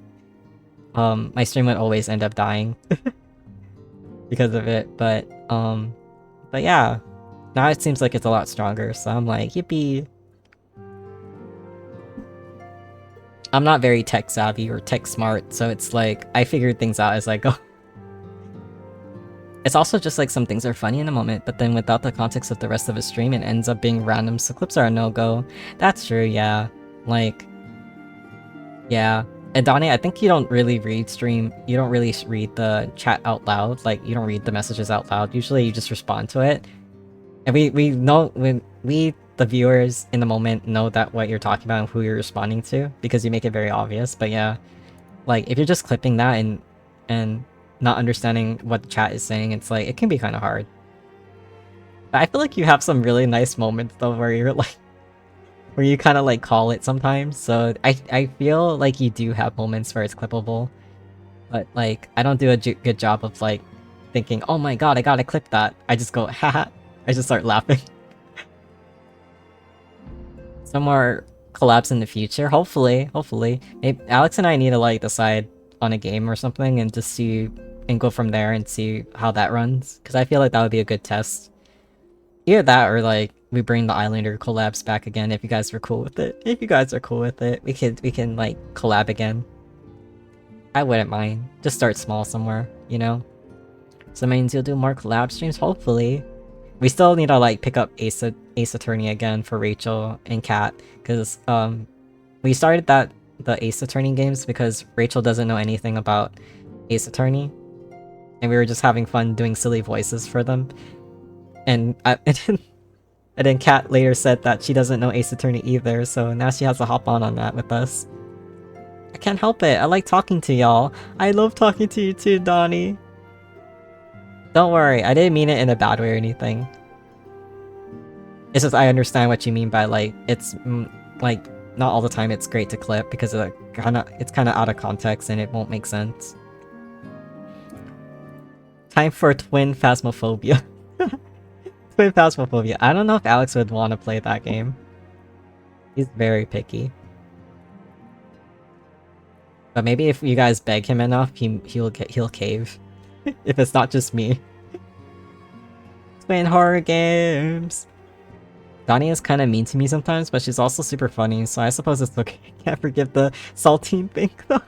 my stream would always end up dying because of it. But yeah, now it seems like it's a lot stronger. So I'm like, yippee. I'm not very tech savvy or tech smart, so it's like, I figured things out as I go. It's also just like some things are funny in the moment, but then without the context of the rest of a stream, it ends up being random, so clips are a no-go. That's true, yeah. Like, yeah. And Donnie, I think you don't really read the chat out loud, like, you don't read the messages out loud. Usually you just respond to it. And we know, when the viewers in the moment know that what you're talking about and who you're responding to, because you make it very obvious. But yeah, like, if you're just clipping that and not understanding what the chat is saying, it's like, it can be kind of hard. But I feel like you have some really nice moments though, where you're like, where you kind of like call it sometimes. So I feel like you do have moments where it's clippable, but like, I don't do a good job of like thinking, oh my god, I gotta clip that. I just go, haha. I just start laughing. Some more collabs in the future, hopefully. Maybe Alex and I need to like decide on a game or something and just see and go from there and see how that runs, because I feel like that would be a good test. Either that or like we bring the Islander collabs back again if you guys are cool with it. If you guys are cool with it, we can like collab again. I wouldn't mind. Just start small somewhere, you know? So that means you'll do more collab streams, hopefully. We still need to like pick up Ace Attorney again for Rachel and Cat, because we started the Ace Attorney games because Rachel doesn't know anything about Ace Attorney, and we were just having fun doing silly voices for them. And then Kat later said that she doesn't know Ace Attorney either, so now she has to hop on that with us. I can't help it. I like talking to y'all. I love talking to you too, Donnie. Don't worry, I didn't mean it in a bad way or anything. It's just I understand what you mean by like, it's like, not all the time it's great to clip because it's kind of out of context and it won't make sense. Time for twin phasmophobia. Twin Phasmophobia. I don't know if Alex would want to play that game. He's very picky. But maybe if you guys beg him enough, he'll cave. If it's not just me. Playing horror games. Donnie is kind of mean to me sometimes, but she's also super funny, so I suppose it's okay. Can't forgive the saltine thing though.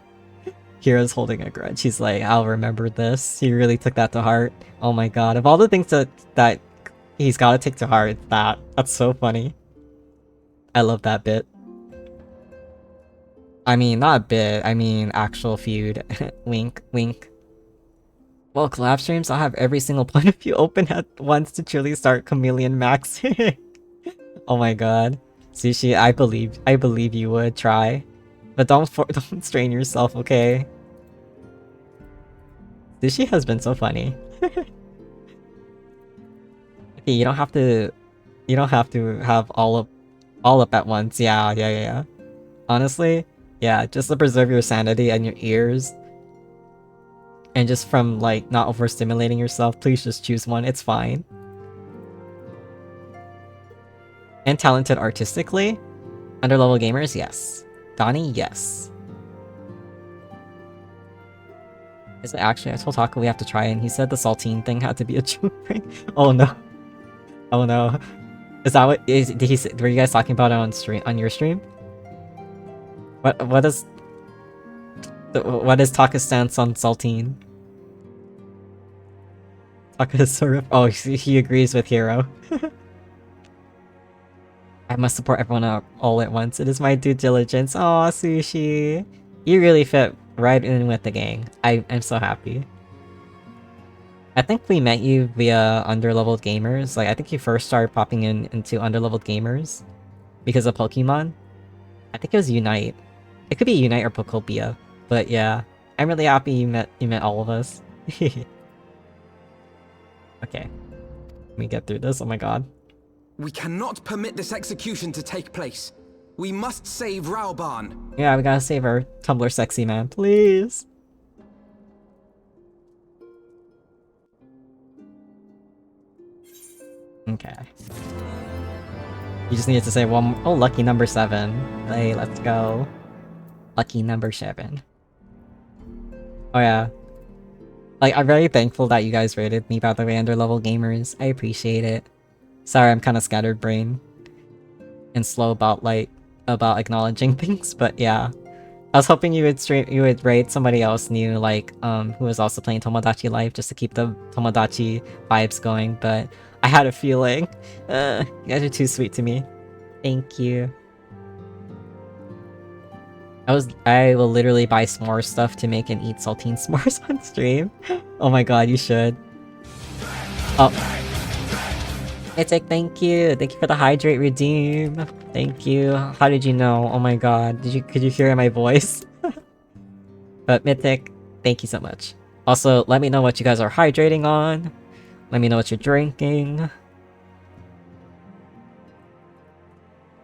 Kira's holding a grudge. He's like, I'll remember this. He really took that to heart. Oh my god. Of all the things that he's gotta take to heart, that's so funny. I love that bit. I mean, not a bit, I mean actual feud. Wink, wink. Well, collab streams, I'll have every single point of view open at once to truly start Chameleon Max. Oh my god. Sushi, I believe you would try. But don't strain yourself, okay? Sushi has been so funny. Okay, you don't have to have all up at once. Yeah. Honestly, yeah, just to preserve your sanity and your ears. And just from like not overstimulating yourself, please just choose one. It's fine. And talented artistically? Underlevel gamers, yes. Donnie, yes. Is it actually? I told Taco we have to try it, and he said the saltine thing had to be a June ring. Oh no. Oh no. Is that what did he say? Were you guys talking about it on your stream? What is Taka's stance on saltine? Taka is sort of he agrees with Hero. I must support everyone all at once. It is my due diligence. Aw, Sushi. You really fit right in with the gang. I'm so happy. I think we met you via underleveled gamers. Like, I think you first started popping into underleveled gamers because of Pokemon. I think it was Unite. It could be Unite or Pokopia. But yeah, I'm really happy you met all of us. Okay. Let me get through this. Oh my god. We cannot permit this execution to take place. We must save Raoban. Yeah, we gotta save our Tumblr sexy man, please. Okay. You just needed to say one. Oh, lucky number 7. Hey, let's go. Lucky number 7. Oh yeah. Like, I'm very thankful that you guys rated me, by the way, underlevel gamers. I appreciate it. Sorry, I'm kind of scattered brain and slow about acknowledging things, but yeah. I was hoping you would rate somebody else new, like who was also playing Tomodachi Life, just to keep the Tomodachi vibes going, but I had a feeling. You guys are too sweet to me. Thank you. I will literally buy s'more stuff to make and eat saltine s'mores on stream. Oh my god, you should. Oh. It's like, thank you. Thank you for the hydrate redeem. Thank you. How did you know? Oh my god. Could you hear my voice? But Mythic, thank you so much. Also, let me know what you guys are hydrating on. Let me know what you're drinking.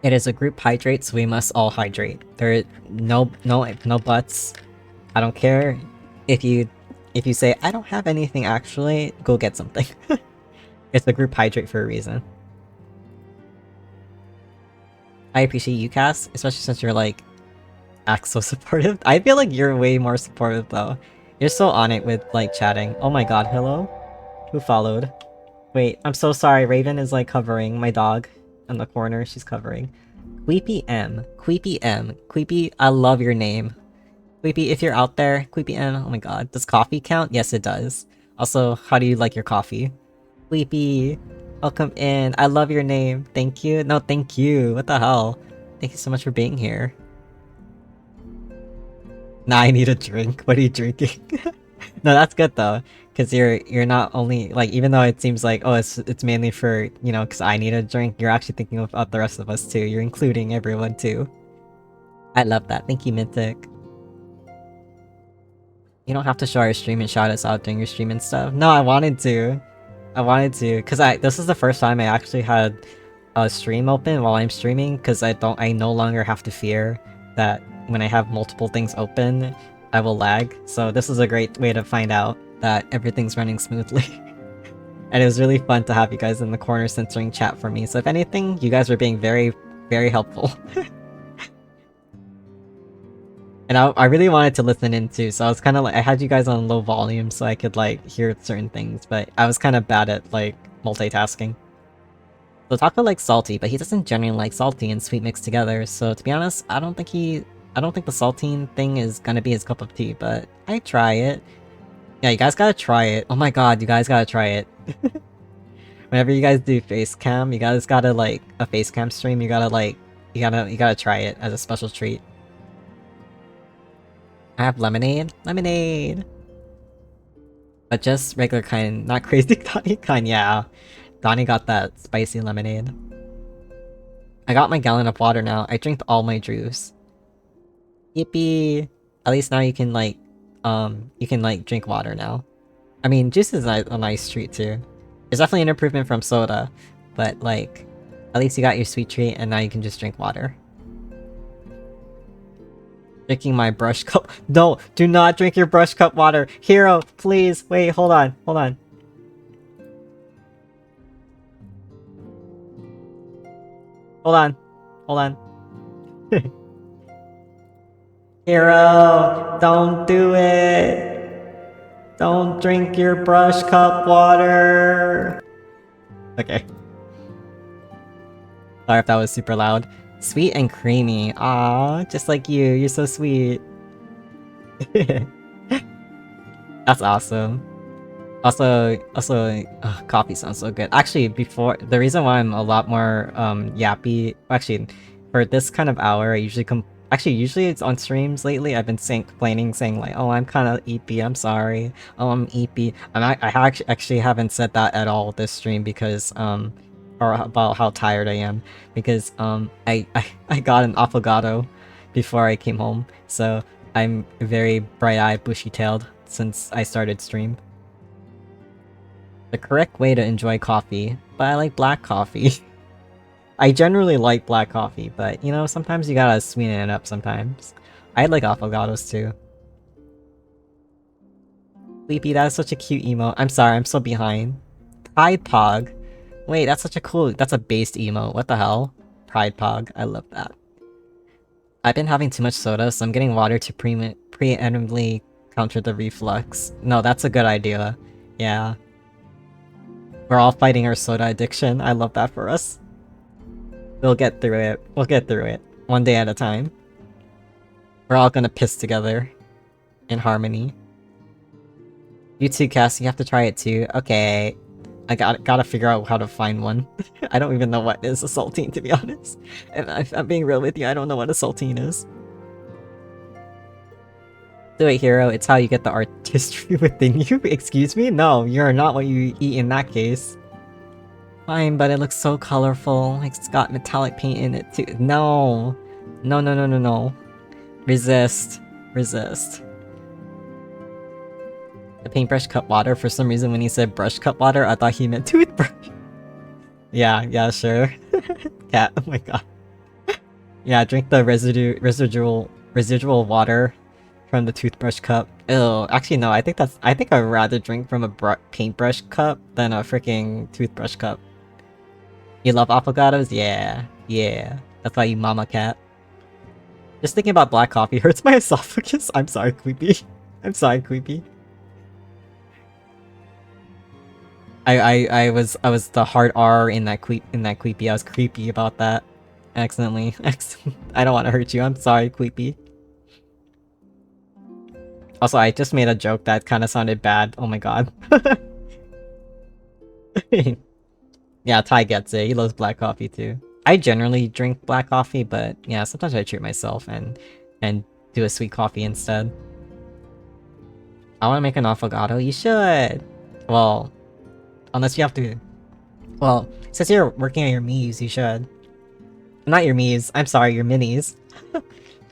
It is a group hydrate, so we must all hydrate. There is no buts. I don't care if you say I don't have anything actually, go get something. It's the group hydrate for a reason. I appreciate you, Cass, especially since you're like act so supportive. I feel like you're way more supportive though. You're so on it with like chatting. Oh my god, hello? Who followed? Wait, I'm so sorry. Raven is like covering my dog in the corner. She's covering. Queepy M. Queepy M. Queepy, I love your name. Queepy, if you're out there, Queepy M. Oh my god. Does coffee count? Yes, it does. Also, how do you like your coffee? Queepy, welcome in. I love your name. Thank you. No, thank you. What the hell? Thank you so much for being here. Nah, I need a drink. What are you drinking? No, that's good though, because you're not only like, even though it seems like it's mainly for, you know, because I need a drink, you're actually thinking about the rest of us too. You're including everyone too. I love that. Thank you, Mintic. You don't have to show our stream and shout us out during your stream and stuff. No, I wanted to, because this is the first time I actually had a stream open while I'm streaming, because I no longer have to fear that when I have multiple things open, I will lag. So this is a great way to find out that everything's running smoothly. And it was really fun to have you guys in the corner censoring chat for me. So if anything, you guys were being very, very helpful. And I really wanted to listen in too, so I was kind of like, I had you guys on low volume so I could like hear certain things, but I was kind of bad at like multitasking. So Taco likes salty, but he doesn't generally like salty and sweet mixed together, so to be honest, I don't think the saltine thing is gonna be his cup of tea, but I try it. Yeah, you guys gotta try it. Oh my god, you guys gotta try it. Whenever you guys do face cam, you guys gotta like, a face cam stream, you gotta try it as a special treat. I have lemonade? Lemonade! But just regular kind, not crazy Donnie kind, yeah. Donnie got that spicy lemonade. I got my gallon of water now. I drank all my juice. Yippee! At least now you can like drink water now. I mean, juice is a nice treat too. It's definitely an improvement from soda, but like, at least you got your sweet treat and now you can just drink water. Drinking my brush cup. No, do not drink your brush cup water. Hero, please. Wait, hold on. Hold on. Hold on. Hold on. Hero, don't do it. Don't drink your brush cup water. Okay. Sorry if that was super loud. Sweet and creamy. Aw, just like you. You're so sweet. That's awesome. Also, coffee sounds so good. Actually, the reason why I'm a lot more yappy, actually, for this kind of hour, I usually usually it's on streams lately. I've been complaining, saying like, oh, I'm kind of eepy. I'm sorry. Oh, I'm eepy, and I actually haven't said that at all this stream because or about how tired I am, because I got an affogato before I came home, so I'm very bright-eyed, bushy-tailed since I started stream. The correct way to enjoy coffee, but I like black coffee. I generally like black coffee, but you know, sometimes you gotta sweeten it up sometimes. I like affogatos too. Sleepy, that is such a cute emote. I'm sorry, I'm so behind. Pride Pog. Wait, that's such a cool, that's a based emote. What the hell? Pride Pog, I love that. I've been having too much soda, so I'm getting water to preemptively counter the reflux. No, that's a good idea. Yeah. We're all fighting our soda addiction. I love that for us. We'll get through it. We'll get through it. One day at a time. We're all gonna piss together. In harmony. You too, Cass. You have to try it too. Okay. I gotta figure out how to find one. I don't even know what is a saltine, to be honest. And I'm being real with you, I don't know what a saltine is. Do it, Hero. It's how you get the artistry within you. Excuse me? No, you're not what you eat in that case. Fine, but it looks so colorful. It's got metallic paint in it too. No. No, no, no, no, no. Resist. Resist. The paintbrush cup water. For some reason when he said brush cup water, I thought he meant toothbrush. Yeah, sure. Cat, oh my god. Yeah, drink the residual water from the toothbrush cup. Ew, actually no, I think I'd rather drink from a paintbrush cup than a freaking toothbrush cup. You love affogatos? Yeah. That's why you mama cat. Just thinking about black coffee hurts my esophagus. I'm sorry, Creepy. I'm sorry, Creepy. I was the hard R in that Creepy. I was creepy about that. Accidentally. I don't want to hurt you. I'm sorry, Creepy. Also, I just made a joke that kind of sounded bad. Oh my god. Yeah, Ty gets it. He loves black coffee too. I generally drink black coffee, but yeah, sometimes I treat myself and do a sweet coffee instead. I want to make an affogato. You should. Well, unless you have to. Well, since you're working on your Miis, you should. Not your Miis. I'm sorry, your minis.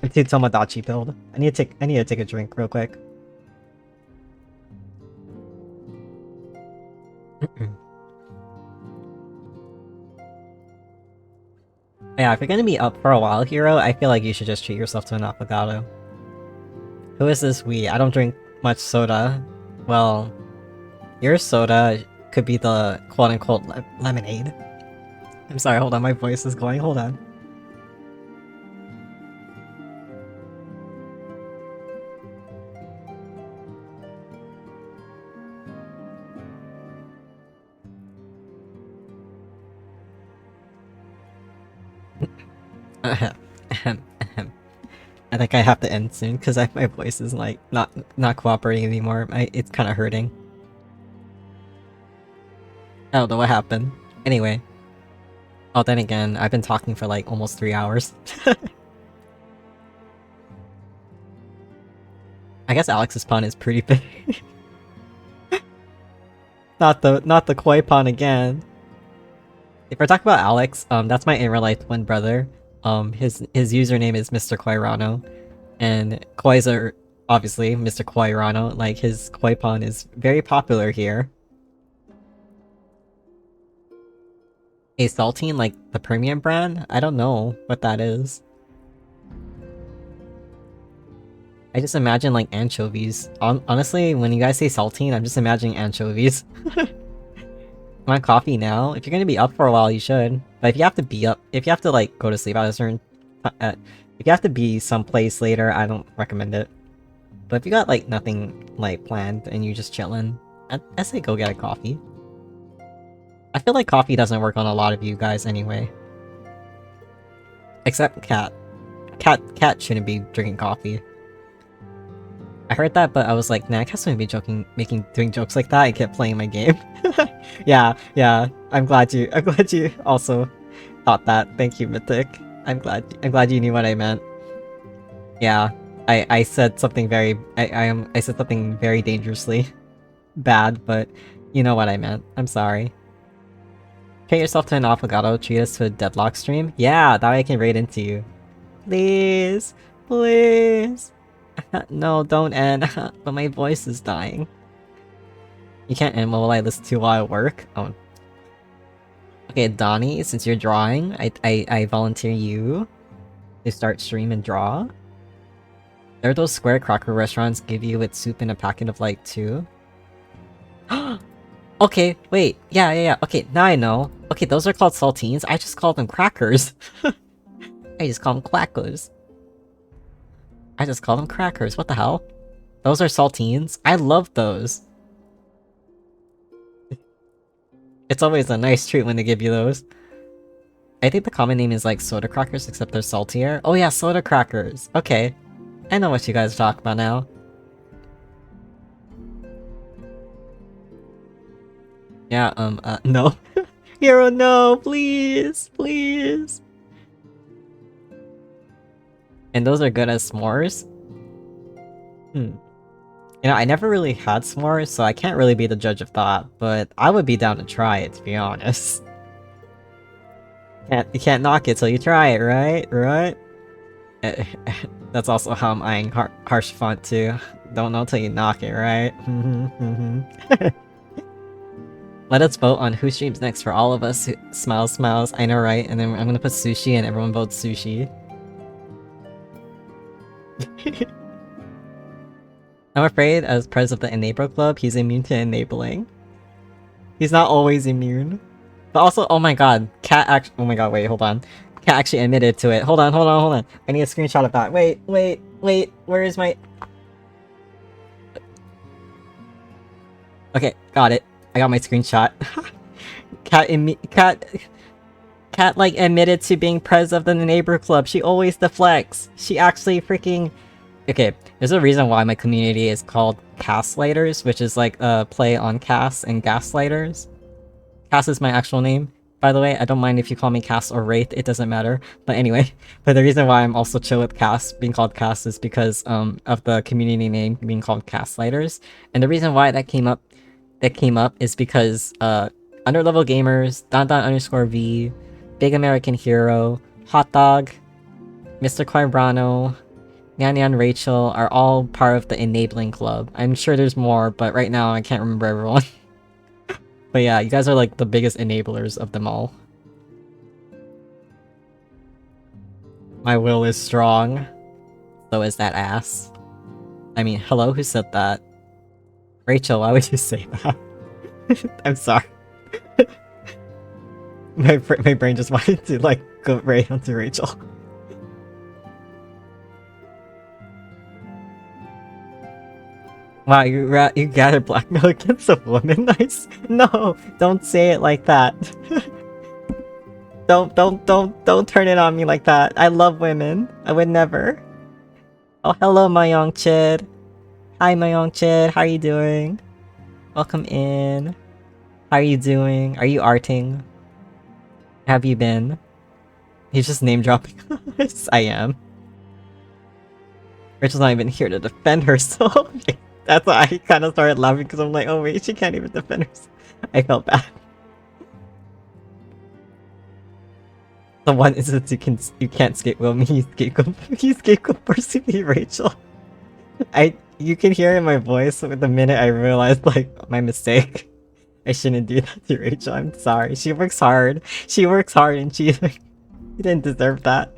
I'm too Tomodachi build. I need to take a drink real quick. Yeah, if you're gonna be up for a while, Hero, I feel like you should just treat yourself to an affogato. Who is this we? I don't drink much soda. Well, your soda could be the quote-unquote lemonade. I'm sorry, hold on, my voice is going, hold on. I think I have to end soon because my voice is like not cooperating anymore. It's kind of hurting. I don't know what happened. Anyway. Oh, then again, I've been talking for like almost 3 hours. I guess Alex's pun is pretty big. not the koi pun again. If we're talking about Alex, that's my in real life twin brother. His username is Mr. Koirano, and kois are obviously Mr. Koirano. Like his koi pun is very popular here. A saltine, like the premium brand? I don't know what that is. I just imagine like anchovies. Honestly, when you guys say saltine, I'm just imagining anchovies. Want coffee now? If you're gonna be up for a while, you should. But if you have to be up, if you have to like go to sleep at a certain, if you have to be someplace later, I don't recommend it. But if you got like nothing like planned and you just chilling, I say go get a coffee. I feel like coffee doesn't work on a lot of you guys anyway. Except Cat. Cat shouldn't be drinking coffee. I heard that, but I was like, nah, Cat shouldn't be doing jokes like that. I kept playing my game. yeah. I'm glad you also thought that. Thank you, Mythic. I'm glad you knew what I meant. Yeah, I said something very I said something very dangerously bad, but you know what I meant. I'm sorry. Treat yourself to an affogato, treat us to a deadlock stream? Yeah, that way I can raid into you. Please! Please! No, don't end. But my voice is dying. You can't end while I listen to while I work? Oh. Okay, Donnie, since you're drawing, I volunteer you to start stream and draw. There are those square cracker restaurants give you with soup in a packet of like 2. Okay, wait, yeah, okay, now I know. Okay, those are called saltines, I just call them crackers. I just call them quackers. I just call them crackers, what the hell? Those are saltines? I love those. It's always a nice treat when they give you those. I think the common name is like soda crackers, except they're saltier. Oh yeah, soda crackers. Okay. I know what you guys talk about now. Yeah, no. Hero, no, please, please. And those are good as s'mores? You know, I never really had s'mores, so I can't really be the judge of that, but I would be down to try it, to be honest. You can't knock it till you try it, right? Right? That's also how I'm eyeing Harsh Font too. Don't know till you knock it, right? Let us vote on who streams next for all of us. Smiles, I know, right? And then I'm gonna put sushi and everyone votes sushi. I'm afraid, as president of the Enabler Club, he's immune to enabling. He's not always immune. But also, oh my god, Cat actually- oh my god, wait, hold on. Cat actually admitted to it. Hold on. I need a screenshot of that. Wait, where is my... Okay, got it. I got my screenshot. Cat like admitted to being president of the Neighbor Club. She always deflects. She actually freaking... Okay, there's a reason why my community is called Gaslighters, which is like a play on Cass and Gaslighters. Cass is my actual name, by the way. I don't mind if you call me Cass or Wraith, it doesn't matter. But anyway, but the reason why I'm also chill with Cass being called Cass is because of the community name being called Gaslighters. And the reason why that came up is because Underlevel Gamers, Don_V, Big American Hero, Hot Dog, Mr. Quabrano, Nyan Rachel are all part of the Enabling Club. I'm sure there's more, but right now I can't remember everyone. But yeah, you guys are like the biggest enablers of them all. My will is strong. So is that ass. I mean, hello, who said that? Rachel, why would you say that? I'm sorry. My brain just wanted to like go right onto Rachel. Wow, you gather blackmail against a woman? Nice. No, don't say it like that. Don't turn it on me like that. I love women. I would never. Oh, hello, Mayong Chid. Hi, Mayong Chid. How are you doing? Welcome in. How are you doing? Are you arting? Have you been? He's just name dropping us. I am. Rachel's not even here to defend herself. That's why I kind of started laughing because I'm like, oh wait, she can't even defend herself. I felt bad. The one instance you can't scapegoat me, you scapegoat personally, Rachel. You can hear in my voice the minute I realized like my mistake. I shouldn't do that to Rachel. I'm sorry. She works hard. She works hard and she didn't deserve that.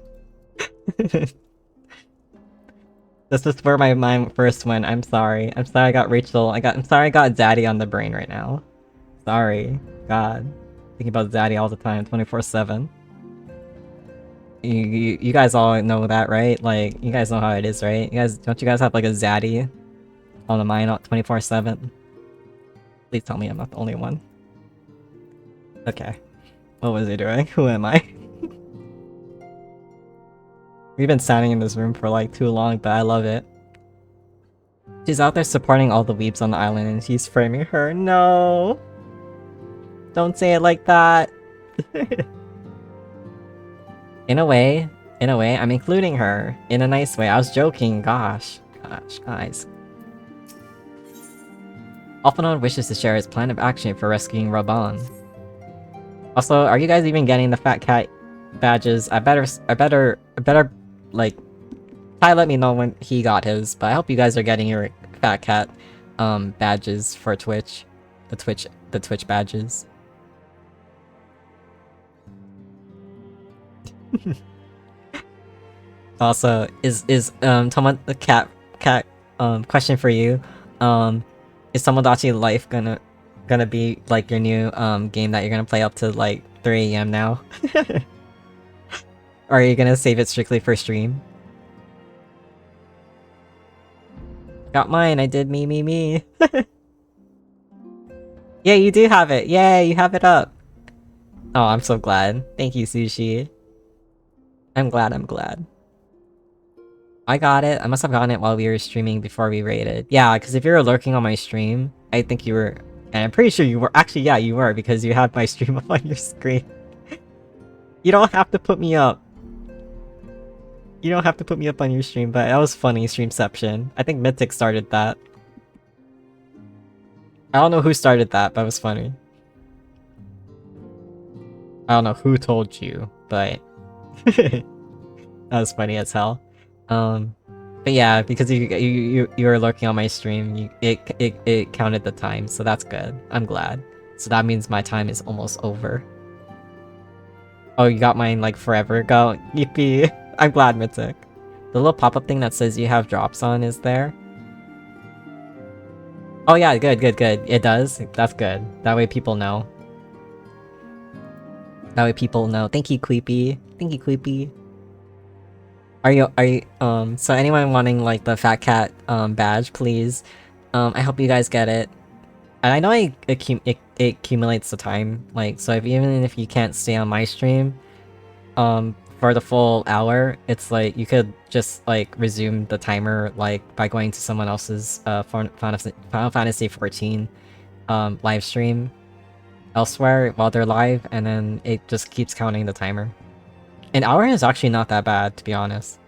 This is where my mind first went. I'm sorry. I'm sorry I got Rachel. I'm sorry I got Zaddy on the brain right now. Sorry. God. Thinking about Zaddy all the time, 24/7. You guys all know that, right? Like, you guys know how it is, right? Don't you guys have like a Zaddy on the mind 24/7? Please tell me I'm not the only one. Okay. What was he doing? Who am I? We've been standing in this room for like too long, but I love it. She's out there supporting all the weebs on the island and he's framing her. No! Don't say it like that! In a way, I'm including her. In a nice way. I was joking, gosh, guys. Alphanon wishes to share his plan of action for rescuing Raban. Also, are you guys even getting the Fat Cat badges? I better, like, Ty let me know when he got his, but I hope you guys are getting your Fat Cat, badges for Twitch. The Twitch badges. Also, is Toma the cat, question for you, is Tomodachi Life gonna be like your new game that you're gonna play up to like 3 AM now? Or are you gonna save it strictly for stream? Got mine, I did me. Yeah, you do have it. Yeah, you have it up. Oh, I'm so glad. Thank you, Sushi. I'm glad. I got it. I must have gotten it while we were streaming before we raided. Yeah, because if you were lurking on my stream, I think you were... And I'm pretty sure you were. Actually, yeah, you were, because you had my stream up on your screen. You don't have to put me up. You don't have to put me up on your stream, but that was funny, Streamception. I think Mythic started that. I don't know who started that, but it was funny. I don't know who told you, but... that was funny as hell. But yeah, because you were lurking on my stream, it counted the time, so that's good. I'm glad. So that means my time is almost over. Oh, you got mine like forever ago? Yippee! I'm glad, Mythic. The little pop-up thing that says you have drops on is there. Oh yeah, good. It does? That's good. That way people know. Thank you, Queepy. Are you, so anyone wanting, like, the Fat Cat, badge, please, I hope you guys get it. And I know it accumulates the time, like, so even if you can't stay on my stream, for the full hour, it's like, you could just, like, resume the timer, like, by going to someone else's, Final Fantasy XIV, live stream elsewhere while they're live, and then it just keeps counting the timer. An hour is actually not that bad, to be honest.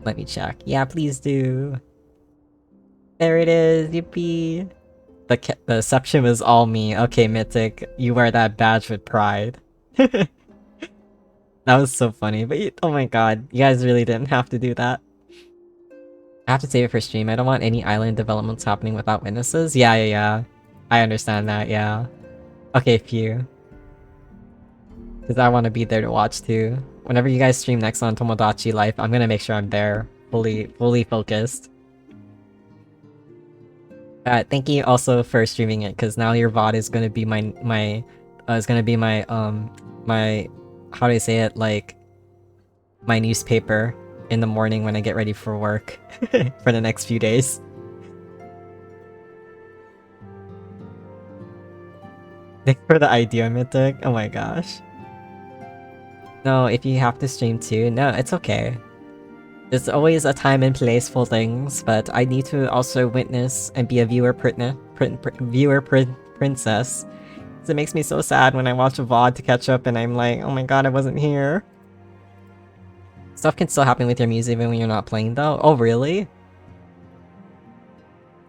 Let me check. Yeah, please do. There it is, yippee! The deception was all me. Okay, Mythic, you wear that badge with pride. That was so funny, but oh my god, you guys really didn't have to do that. I have to save it for stream. I don't want any island developments happening without witnesses. Yeah. I understand that, yeah. Okay, phew. Because I want to be there to watch too. Whenever you guys stream next on Tomodachi Life, I'm gonna make sure I'm there, fully focused. Thank you also for streaming it, because now your VOD is gonna be my how do I say it, like my newspaper in the morning when I get ready for work for the next few days. Thanks for the idea, Mythic. Oh my gosh. No, if you have to stream too, no, it's okay. There's always a time and place for things, but I need to also witness and be a princess. So it makes me so sad when I watch a VOD to catch up and I'm like, oh my god, I wasn't here. Stuff can still happen with your music even when you're not playing though. Oh really?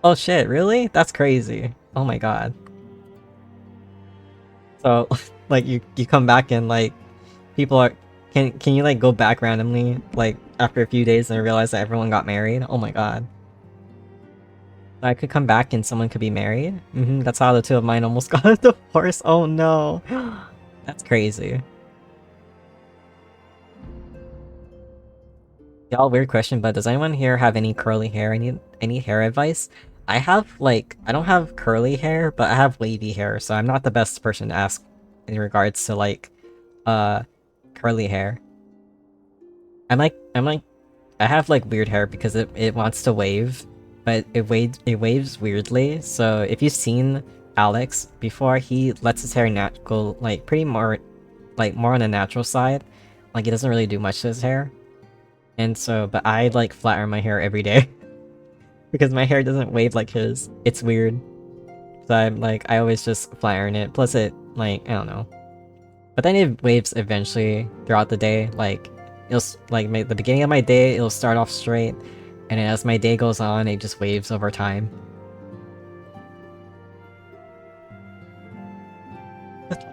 Oh shit, really? That's crazy. Oh my god. So, like, you come back and, like, people are... Can you, like, go back randomly, like, after a few days and realize that everyone got married? Oh my god. I could come back and someone could be married? That's how the two of mine almost got a divorce. Oh no. That's crazy. Y'all, weird question, but does anyone here have any curly hair? Any hair advice? I have, like, I don't have curly hair, but I have wavy hair, so I'm not the best person to ask in regards to, like, curly hair. I have, like, weird hair because it wants to wave, but it waves weirdly, so if you've seen Alex before, he lets his hair go, like, more on the natural side. Like, he doesn't really do much to his hair. And so, but I, like, flatten my hair every day. Because my hair doesn't wave like his. It's weird. So I'm like, I always just flatten it. Plus it, like, I don't know. But then it waves eventually throughout the day. Like, it'll, like, the beginning of my day, it'll start off straight. And then as my day goes on, it just waves over time.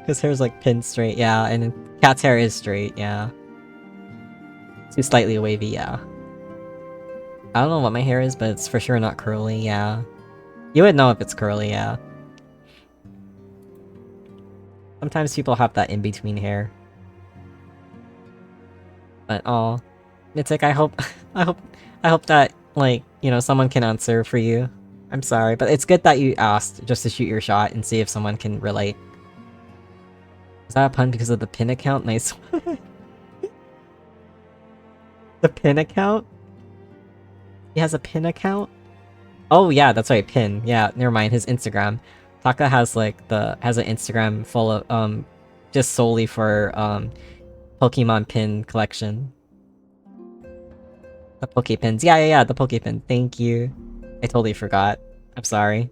His hair's like pinned straight, yeah. And Cat's hair is straight, yeah. Too slightly wavy, yeah. I don't know what my hair is, but it's for sure not curly, yeah. You would know if it's curly, yeah. Sometimes people have that in-between hair. But oh, it's like I hope that, like, you know, someone can answer for you. I'm sorry, but it's good that you asked just to shoot your shot and see if someone can relate. Is that a pun because of the pin account? Nice. The pin account? He has a pin account? Oh yeah, that's right, pin. Yeah, never mind, his Instagram. Taka has like has an Instagram full of just solely for Pokemon pin collection. The Pokepins. Yeah, the Pokepin. Thank you. I totally forgot. I'm sorry.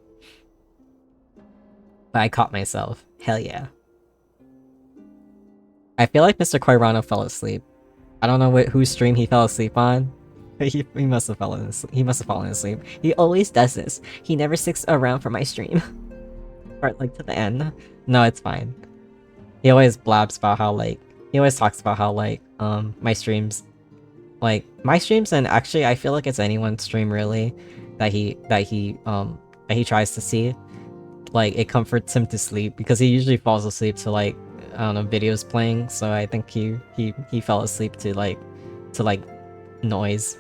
But I caught myself. Hell yeah. I feel like Mr. Koirano fell asleep. I don't know whose stream he fell asleep on. He must have fallen asleep. He must have fallen asleep. He always does this. He never sticks around for my stream. Or like to the end. No, it's fine. He always blabs about how like he always talks about how like my streams, like my streams, and actually I feel like it's anyone's stream really that he tries to see. Like it comforts him to sleep because he usually falls asleep to like I don't know videos playing. So I think he fell asleep to like noise.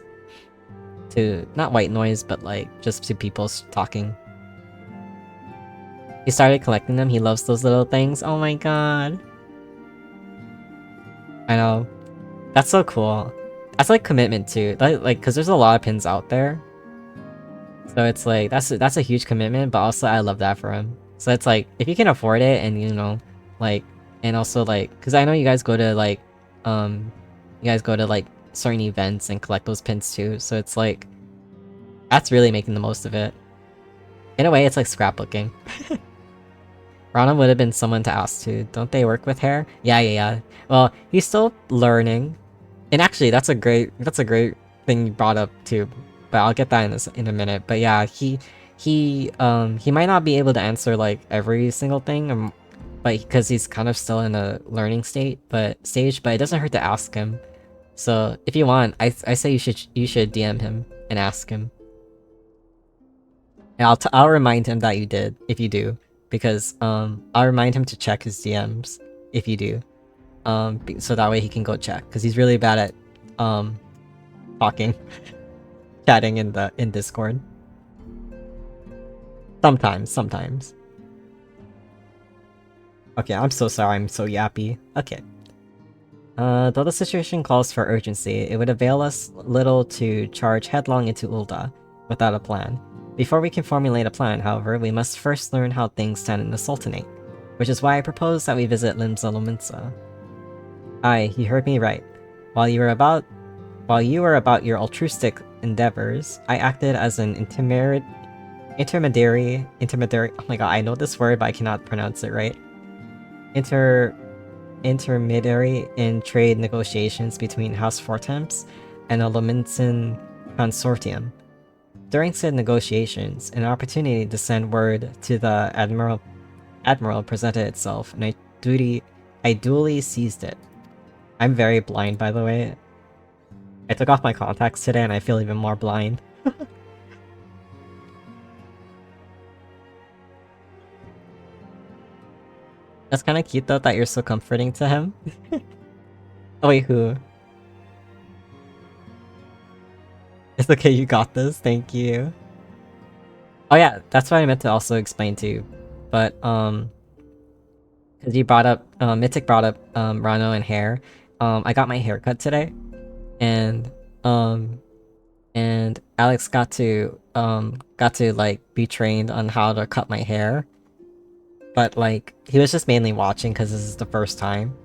To not white noise, but like just to people talking. He started collecting them. He loves those little things. Oh my god. I know. That's so cool. That's like commitment too. Like, cause there's a lot of pins out there. So it's like that's a huge commitment, but also I love that for him. So it's like if you can afford it, and you know, like, and also like, cause I know you guys go to like certain events and collect those pins too, so it's like that's really making the most of it. In a way, it's like scrapbooking. Rana would have been someone to ask too. Don't they work with hair? Yeah. Well, he's still learning. And actually, that's a great thing you brought up too. But I'll get that in a minute. But yeah, he might not be able to answer like every single thing, but because he's kind of still in a learning stage, but it doesn't hurt to ask him. So if you want, I say you should DM him and ask him. And I'll remind him that you did if you do, because I'll remind him to check his DMs if you do, so that way he can go check, because he's really bad at talking, chatting in Discord. Sometimes. Okay, I'm so sorry, I'm so yappy. Okay. Though the situation calls for urgency, it would avail us little to charge headlong into Ul'dah without a plan. Before we can formulate a plan, however, we must first learn how things stand in the Sultanate, which is why I propose that we visit Limsa Lominsa. Aye, you heard me right. While you were about your altruistic endeavors, I acted as an intermediary. Oh my god, I know this word, but I cannot pronounce it right. Intermediary in trade negotiations between House Fortemps and the Lominsan Consortium. During said negotiations, an opportunity to send word to the Admiral presented itself, and I duly seized it. I'm very blind, by the way. I took off my contacts today and I feel even more blind. That's kind of cute though that you're so comforting to him. Oh wait, who? It's okay, you got this, thank you. Oh yeah, that's what I meant to also explain to you. But, cause you brought up, Mythic brought up, Rano and hair. I got my hair cut today. And Alex got to like be trained on how to cut my hair. But like, he was just mainly watching because this is the first time.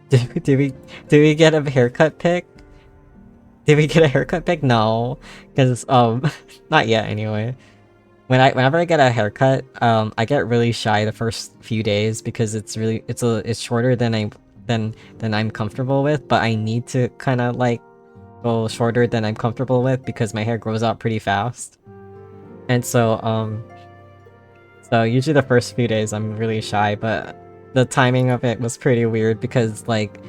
Did we get a haircut pic? Did we get a haircut pic? No, because not yet anyway. Whenever I get a haircut, I get really shy the first few days because it's shorter than I'm comfortable with, but I need to kind of like go shorter than I'm comfortable with because my hair grows out pretty fast. And so usually the first few days I'm really shy, but the timing of it was pretty weird because like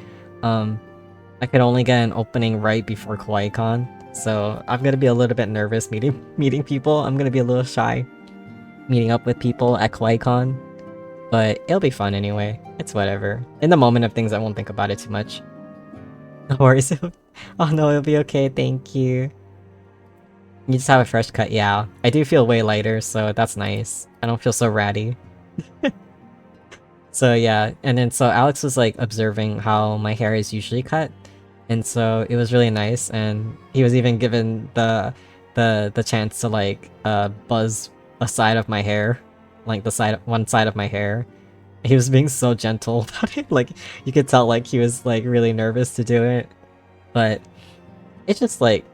I could only get an opening right before KawaiiCon, so I'm gonna be a little bit nervous meeting people. I'm gonna be a little shy meeting up with people at KawaiiCon, but it'll be fun anyway. It's whatever. In the moment of things, I won't think about it too much. No worries. Oh no, it'll be okay, thank you. You just have a fresh cut, yeah. I do feel way lighter, so that's nice. I don't feel so ratty. So yeah, and then so Alex was like observing how my hair is usually cut, and so it was really nice, and he was even given the chance to like buzz a side of my hair, like one side of my hair. He was being so gentle about it, like you could tell like he was like really nervous to do it, but it's just like,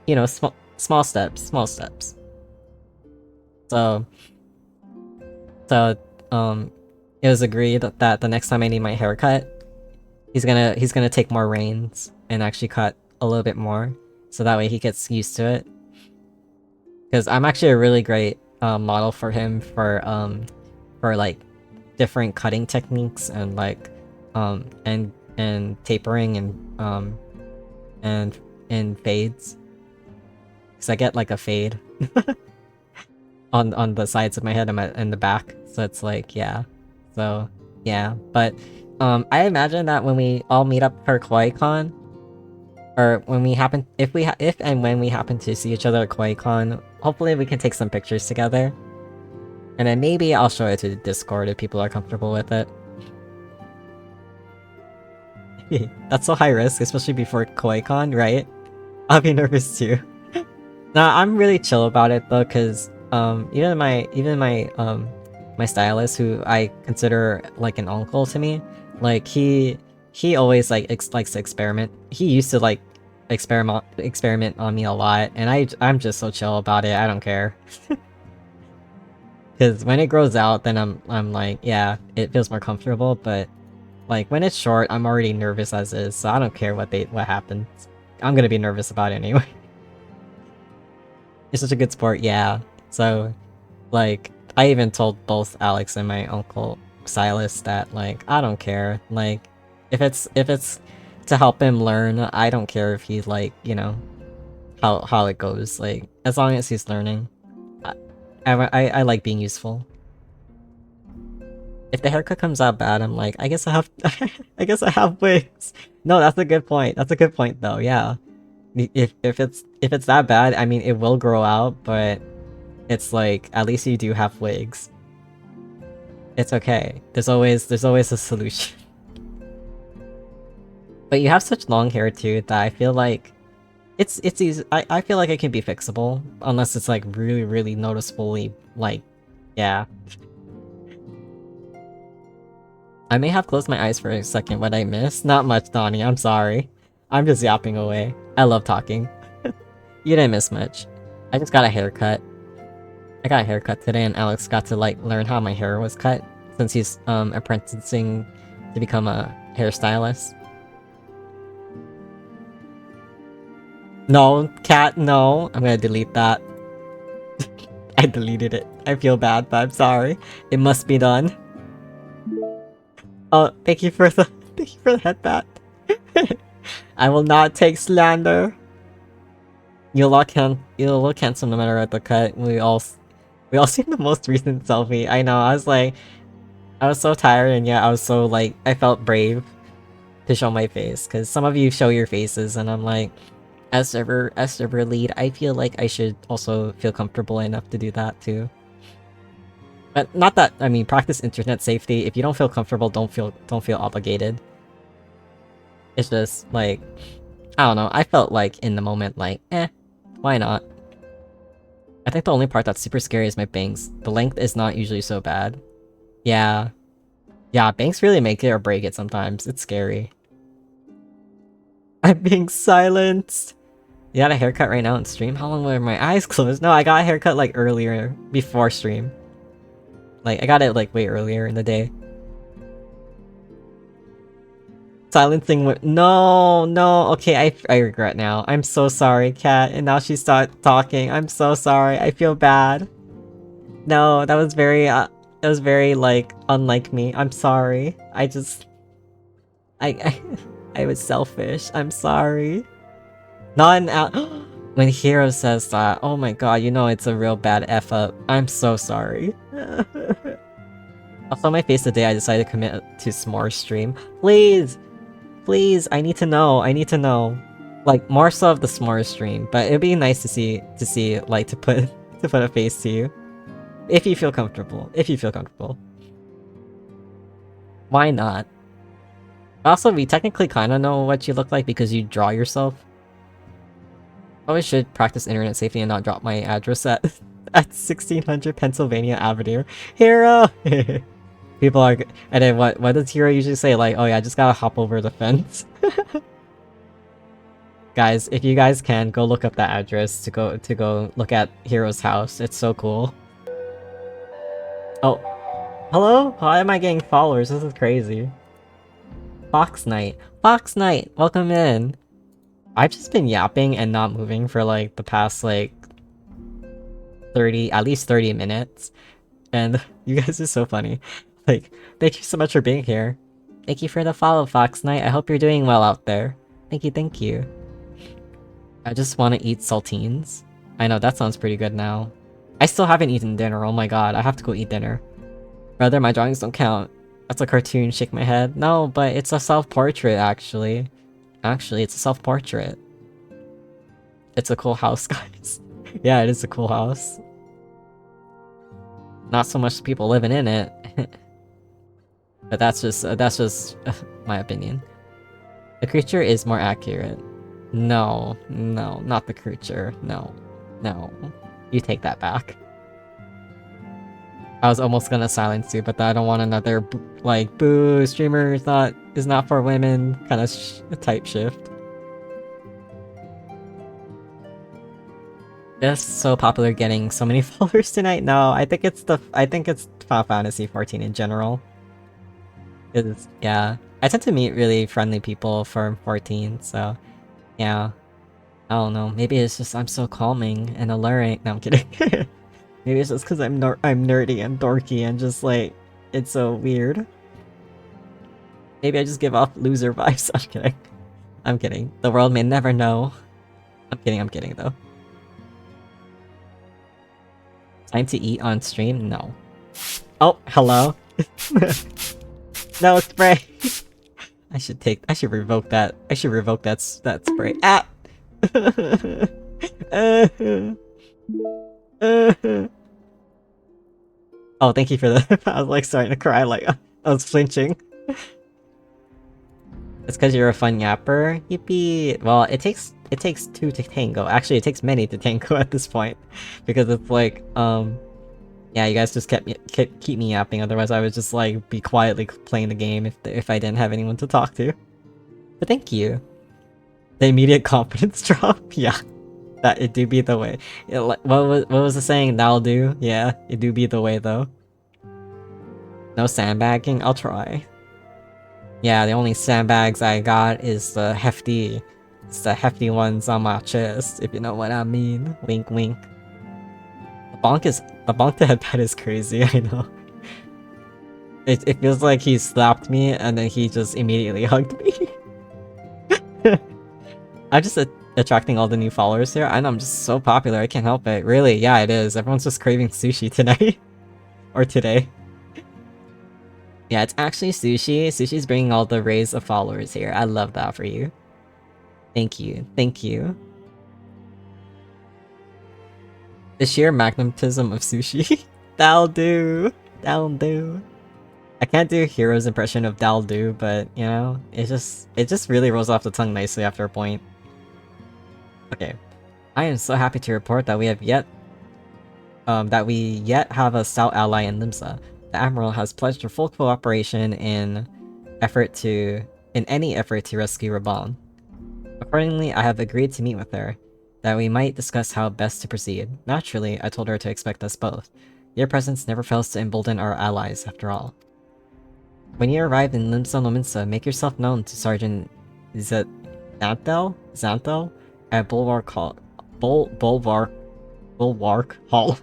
you know, small steps. So it was agreed that the next time I need my haircut, he's gonna take more reins and actually cut a little bit more, so that way he gets used to it. Because I'm actually a really great model for him for like different cutting techniques and like and tapering and fades. Because I get like a fade on the sides of my head and the back, so it's like, yeah. So yeah, but I imagine that when we all meet up for KawaiiCon, or when we happen, if and when we happen to see each other at KawaiiCon, hopefully we can take some pictures together, and then maybe I'll show it to Discord if people are comfortable with it. That's so high risk, especially before KawaiiCon, right? I'll be nervous too. Nah, I'm really chill about it though, cause even my stylist, who I consider like an uncle to me, like he always like likes to experiment. He used to like experiment on me a lot, and I'm just so chill about it. I don't care. Because when it grows out, then I'm like, yeah, it feels more comfortable. But like when it's short, I'm already nervous as is, so I don't care what happens. I'm gonna be nervous about it anyway. It's such a good sport, yeah. So like, I even told both Alex and my uncle Silas that like, I don't care. Like, if it's to help him learn, I don't care if he's like, you know, how it goes. Like, as long as he's learning, I like being useful. If the haircut comes out bad, I'm like, I guess I have I guess I have wigs. No, that's a good point. That's a good point though. Yeah, if it's that bad, I mean, it will grow out, but it's like, at least you do have wigs. It's okay. There's always a solution. But you have such long hair too that I feel like it's easy. I feel like it can be fixable unless it's like really noticeably like, yeah. I may have closed my eyes for a second. What I missed? Not much, Donnie. I'm sorry. I'm just yapping away. I love talking. You didn't miss much. I just got a haircut. I got a haircut today, and Alex got to like learn how my hair was cut since he's apprenticing to become a hairstylist. No, Cat, no. I'm gonna delete that. I deleted it. I feel bad, but I'm sorry. It must be done. Oh, thank you for the headbat. I will not take slander. You'll look handsome no matter what the cut. We all seen the most recent selfie. I know. I was so tired, and yeah, I was so like, I felt brave to show my face because some of you show your faces, and I'm like, as server lead, I feel like I should also feel comfortable enough to do that too. But not that, I mean, practice internet safety. If you don't feel comfortable, don't feel obligated. It's just like, I don't know. I felt like in the moment, like, why not? I think the only part that's super scary is my bangs. The length is not usually so bad. Yeah. Yeah, bangs really make it or break it sometimes. It's scary. I'm being silenced. You got a haircut right now in stream? How long were my eyes closed? No, I got a haircut like earlier, before stream. Like, I got it like way earlier in the day. Silencing with— No, okay, I regret now. I'm so sorry, Cat. And now she started talking. I'm so sorry. I feel bad. No, that was very, like, unlike me. I'm sorry. I was selfish. I'm sorry. Not an out— When Hero says that, oh my god, you know it's a real bad F up. I'm so sorry. Also, my face today, I decided to commit to s'more stream. Please! Please, I need to know. Like, more so of the s'more stream, but it'd be nice to see, like, to put a face to you. If you feel comfortable. Why not? Also, we technically kinda know what you look like because you draw yourself. Probably should practice internet safety and not drop my address at 1600 Pennsylvania Avenue. Hero! People are— and then what does Hero usually say? Like, oh yeah, I just gotta hop over the fence. Guys, if you guys can, go look up that address to go look at Hero's house. It's so cool. Oh. Hello? Why am I getting followers? This is crazy. Fox Knight, welcome in. I've just been yapping and not moving for like the past like at least 30 minutes. And you guys are so funny. Like, thank you so much for being here. Thank you for the follow, Fox Knight. I hope you're doing well out there. Thank you. I just want to eat saltines. I know, that sounds pretty good now. I still haven't eaten dinner, oh my god. I have to go eat dinner. Brother, my drawings don't count. That's a cartoon, shake my head. No, but it's a self-portrait, actually. Actually, it's a self-portrait. It's a cool house, guys. Yeah, it is a cool house. Not so much people living in it. But that's just my opinion. The creature is more accurate. No, not the creature. No. You take that back. I was almost gonna silence you, but I don't want another like boo streamer is not for women kind of type shift. Just so popular getting so many followers tonight. No, I think it's Final Fantasy 14 in general. Yeah, I tend to meet really friendly people from 14, so yeah. I don't know. Maybe it's just I'm so calming and alluring. No, I'm kidding. Maybe it's just because I'm nerdy and dorky and just like, it's so weird. Maybe I just give off loser vibes. I'm kidding. The world may never know. I'm kidding though. Time to eat on stream? No. Oh, hello. No spray. I should revoke that. I should revoke that spray. Ah! Oh, thank you for the. I was like starting to cry, like I was flinching. It's because you're a fun yapper. Yippee! Well, it takes two to tango. Actually, it takes many to tango at this point, because it's like yeah, you guys just keep me yapping. Otherwise, I would just like be quietly playing the game if I didn't have anyone to talk to. But thank you. The immediate confidence drop. Yeah, that it do be the way. What was the saying? That'll do. Yeah, it do be the way though. No sandbagging. I'll try. Yeah, the only sandbags I got is the hefty. It's the hefty ones on my chest, if you know what I mean. Wink, wink. The bonk to headbutt is crazy. I know. It feels like he slapped me and then he just immediately hugged me. I'm just attracting all the new followers here. I know I'm just so popular. I can't help it. Really, yeah, it is. Everyone's just craving sushi tonight or today. Yeah, it's actually sushi. Sushi's bringing all the rays of followers here. I love that for you. Thank you. Thank you. The sheer magnetism of sushi. That'll do. That'll do. I can't do Hero's impression of that'll do, but you know, it just really rolls off the tongue nicely after a point. Okay. I am so happy to report that we yet have a stout ally in Limsa. The Admiral has pledged her full cooperation in any effort to rescue Raban. Accordingly, I have agreed to meet with her, that we might discuss how best to proceed. Naturally, I told her to expect us both. Your presence never fails to embolden our allies, after all. When you arrive in Limsa Nominsa, make yourself known to Sergeant Xanthel at Bulwark Hall. Bulwark Hall.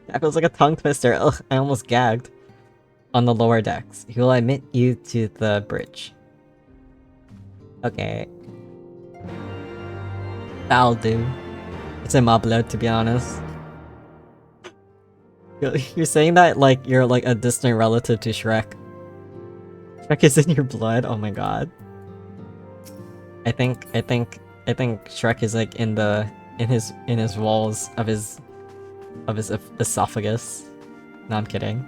That feels like a tongue twister. Ugh, I almost gagged. On the lower decks. He will admit you to the bridge. Okay. That'll do. It's in my blood, to be honest. You're saying that like you're like a distant relative to Shrek. Shrek is in your blood? Oh my god. I think Shrek is like in his walls of his esophagus. No, I'm kidding.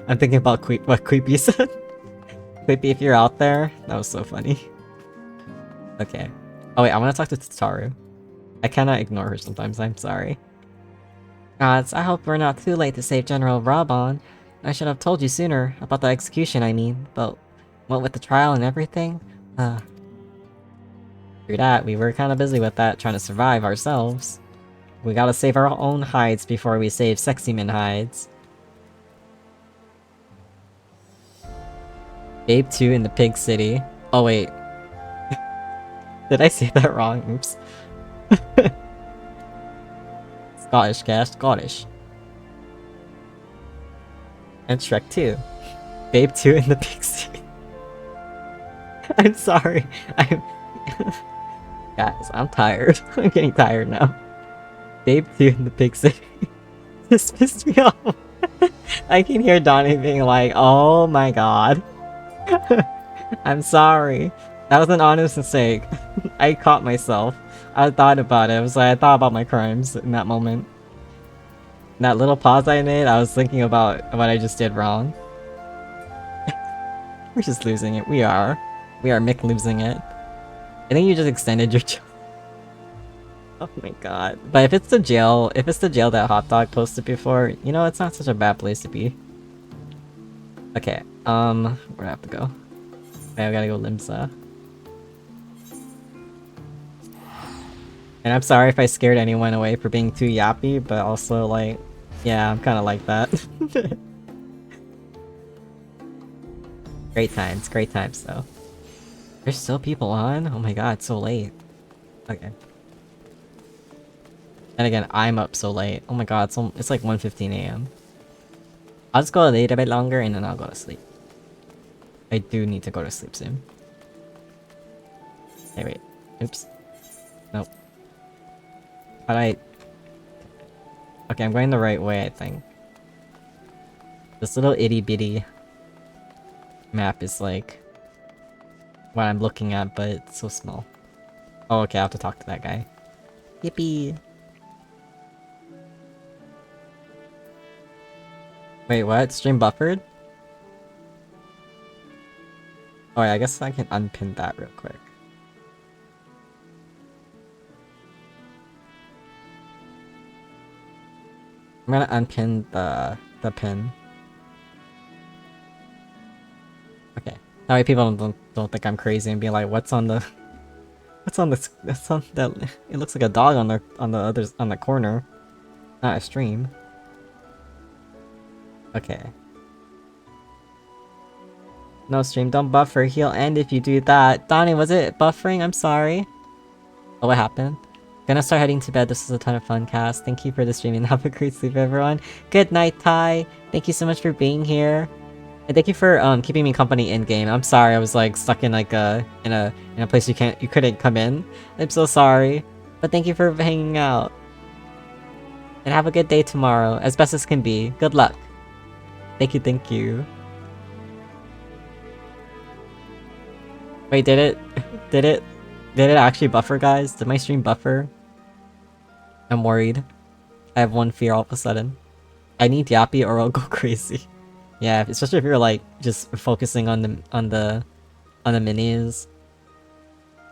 I'm thinking about what Creepy said. Creepy, if you're out there, that was so funny. Okay. Oh wait, I want to talk to Tataru. I cannot ignore her sometimes, I'm sorry. Gods, I hope we're not too late to save General Raban. I should have told you sooner, about the execution I mean, but what with the trial and everything? Through that, we were kinda busy with that, trying to survive ourselves. We gotta save our own hides before we save sexy men hides. Babe 2 in the Pig City. Oh wait. Did I say that wrong? Oops. Scottish cast, Scottish. And Shrek 2. Babe 2 in the Pig City. I'm sorry. Guys, I'm tired. I'm getting tired now. Babe 2 in the Pig City. This pissed me off. I can hear Donnie being like, oh my god. I'm sorry. That was an honest mistake. I caught myself. I thought about it. I thought about my crimes in that moment. That little pause I made, I was thinking about what I just did wrong. We're just losing it. We are. We are Mick losing it. I think you just extended your jail. Oh my god. But if it's the jail that Hot Dog posted before, you know, it's not such a bad place to be. Okay, where do I have to go? Okay, I gotta go Limsa. And I'm sorry if I scared anyone away for being too yappy, but also, like, yeah, I'm kinda like that. Great times though. There's still people on? Oh my god, it's so late. Okay. And again, I'm up so late. Oh my god, it's like 1:15 AM. I'll just go a little bit longer and then I'll go to sleep. I do need to go to sleep soon. Hey, wait. Oops. Nope. But okay, I'm going the right way, I think. This little itty bitty map is like what I'm looking at, but it's so small. Oh, okay, I have to talk to that guy. Yippee! Wait, what? Stream buffered? Oh yeah, I guess I can unpin that real quick. I'm gonna unpin the pin. Okay. That way people don't think I'm crazy and be like, what's on the what's on this what's on that it looks like a dog on the corner. Not a stream. Okay. No stream, don't buffer. He'll end if you do that. Donnie, was it buffering? I'm sorry. Oh, what happened? Gonna start heading to bed. This was a ton of fun, cast. Thank you for the streaming. Have a great sleep, everyone. Good night, Ty. Thank you so much for being here. And thank you for keeping me company in game. I'm sorry, I was like stuck in like in a place you couldn't come in. I'm so sorry. But thank you for hanging out. And have a good day tomorrow, as best as can be. Good luck. Thank you, thank you. Wait, did it did it actually buffer, guys? Did my stream buffer? I'm worried. I have one fear all of a sudden. I need Yappy or I'll go crazy. Yeah, especially if you're like just focusing on the minis.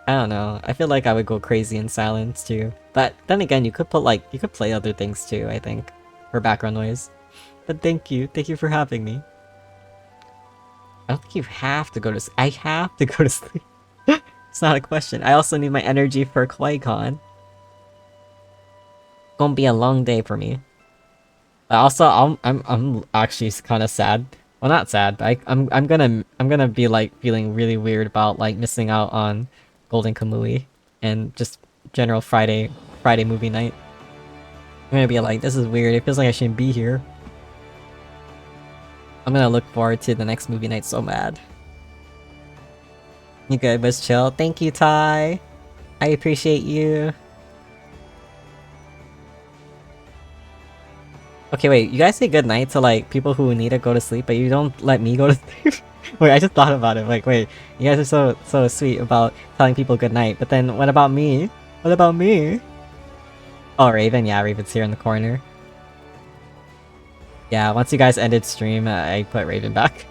I don't know. I feel like I would go crazy in silence too. But then again, you could play other things too, I think, for background noise. But thank you for having me. I don't think you have to go to sleep. I have to go to sleep. It's not a question. I also need my energy for QuakeCon. Gonna be a long day for me. Also, I'm actually kind of sad. Well, not sad, but I'm gonna be like feeling really weird about like missing out on Golden Kamui and just general Friday movie night. I'm gonna be like, this is weird. It feels like I shouldn't be here. I'm gonna look forward to the next movie night so mad. You good, but chill. Thank you, Ty. I appreciate you. Okay, wait, you guys say good night to like people who need to go to sleep, but you don't let me go to sleep? Wait, I just thought about it. Like, wait, you guys are so sweet about telling people good night, but then what about me? What about me? Oh, Raven, yeah, Raven's here in the corner. Yeah, once you guys ended stream, I put Raven back.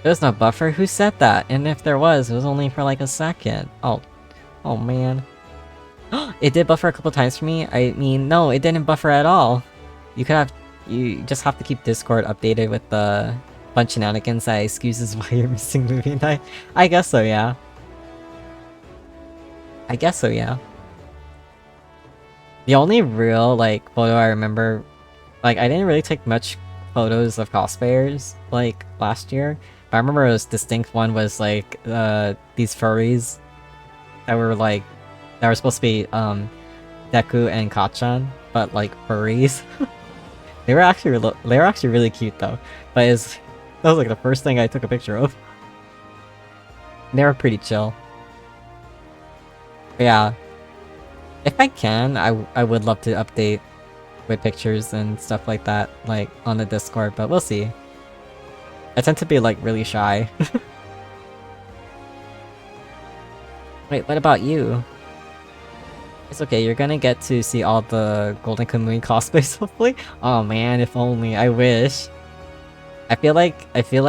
There's no buffer? Who said that? And if there was, it was only for like a second. Oh man. It did buffer a couple times for me. I mean, no, it didn't buffer at all. You just have to keep Discord updated with the fun shenanigans that excuses why you're missing movie night. I guess so, yeah. The only real, like, photo I remember... Like, I didn't really take much photos of cosplayers, like, last year. But I remember a distinct one was, like, these furries that were, like... That were supposed to be, Deku and Kachan, but, like, furries. They were actually really cute, though. But that was, like, the first thing I took a picture of. They were pretty chill. But yeah. If I can, I would love to update with pictures and stuff like that, like, on the Discord, but we'll see. I tend to be, like, really shy. Wait, what about you? It's okay, you're gonna get to see all the Golden Kamui cosplays, hopefully? Oh man, if only, I wish. I feel like if it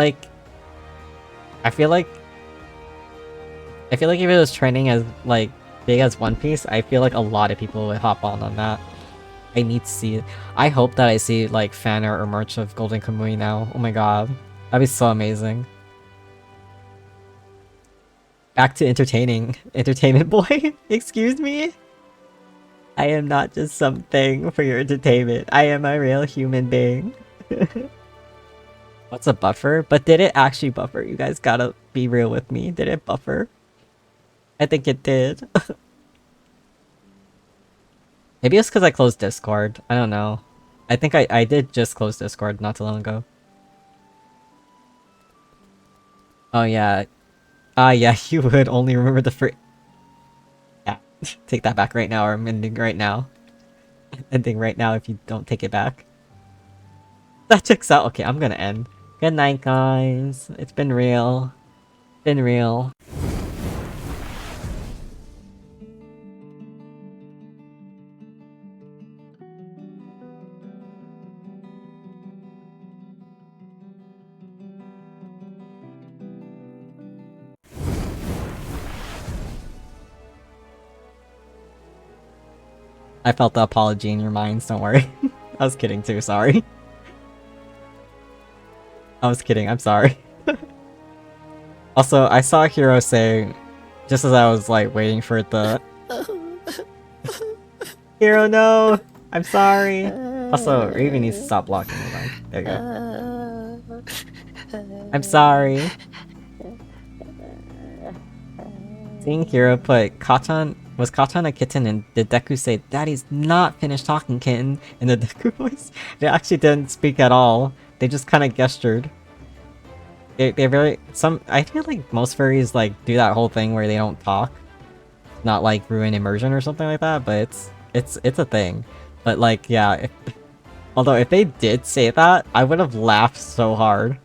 was trending as, like, big as One Piece, I feel like a lot of people would hop on that. I need to see it. I hope that I see, like, fan art or merch of Golden Kamui now. Oh my god. That'd be so amazing. Back to entertaining. Entertainment boy? Excuse me? I am not just something for your entertainment. I am a real human being. What's a buffer? But did it actually buffer? You guys gotta be real with me. Did it buffer? I think it did. Maybe it's because I closed Discord. I don't know. I think I did just close Discord not too long ago. Oh yeah. Yeah, you would only remember the first... Yeah, take that back right now, or I'm ending right now. Ending right now if you don't take it back. That checks out. Okay, I'm gonna end. Good night, guys. It's been real. Been real. I felt the apology in your minds, don't worry. I was kidding too, sorry. I was kidding, I'm sorry. Also, I saw Hiro say, just as I was like waiting for the... Hiro, no! I'm sorry! Also, Raven needs to stop blocking me, like, there you go. I'm sorry. Seeing Hiro put Katan... Was Katan a kitten and did Deku say, Daddy's not finished talking, kitten, in the Deku voice? They actually didn't speak at all. They just kind of gestured. They're very... I feel like most furries like do that whole thing where they don't talk. Not like ruin immersion or something like that, but it's a thing. But like, yeah, although if they did say that, I would have laughed so hard.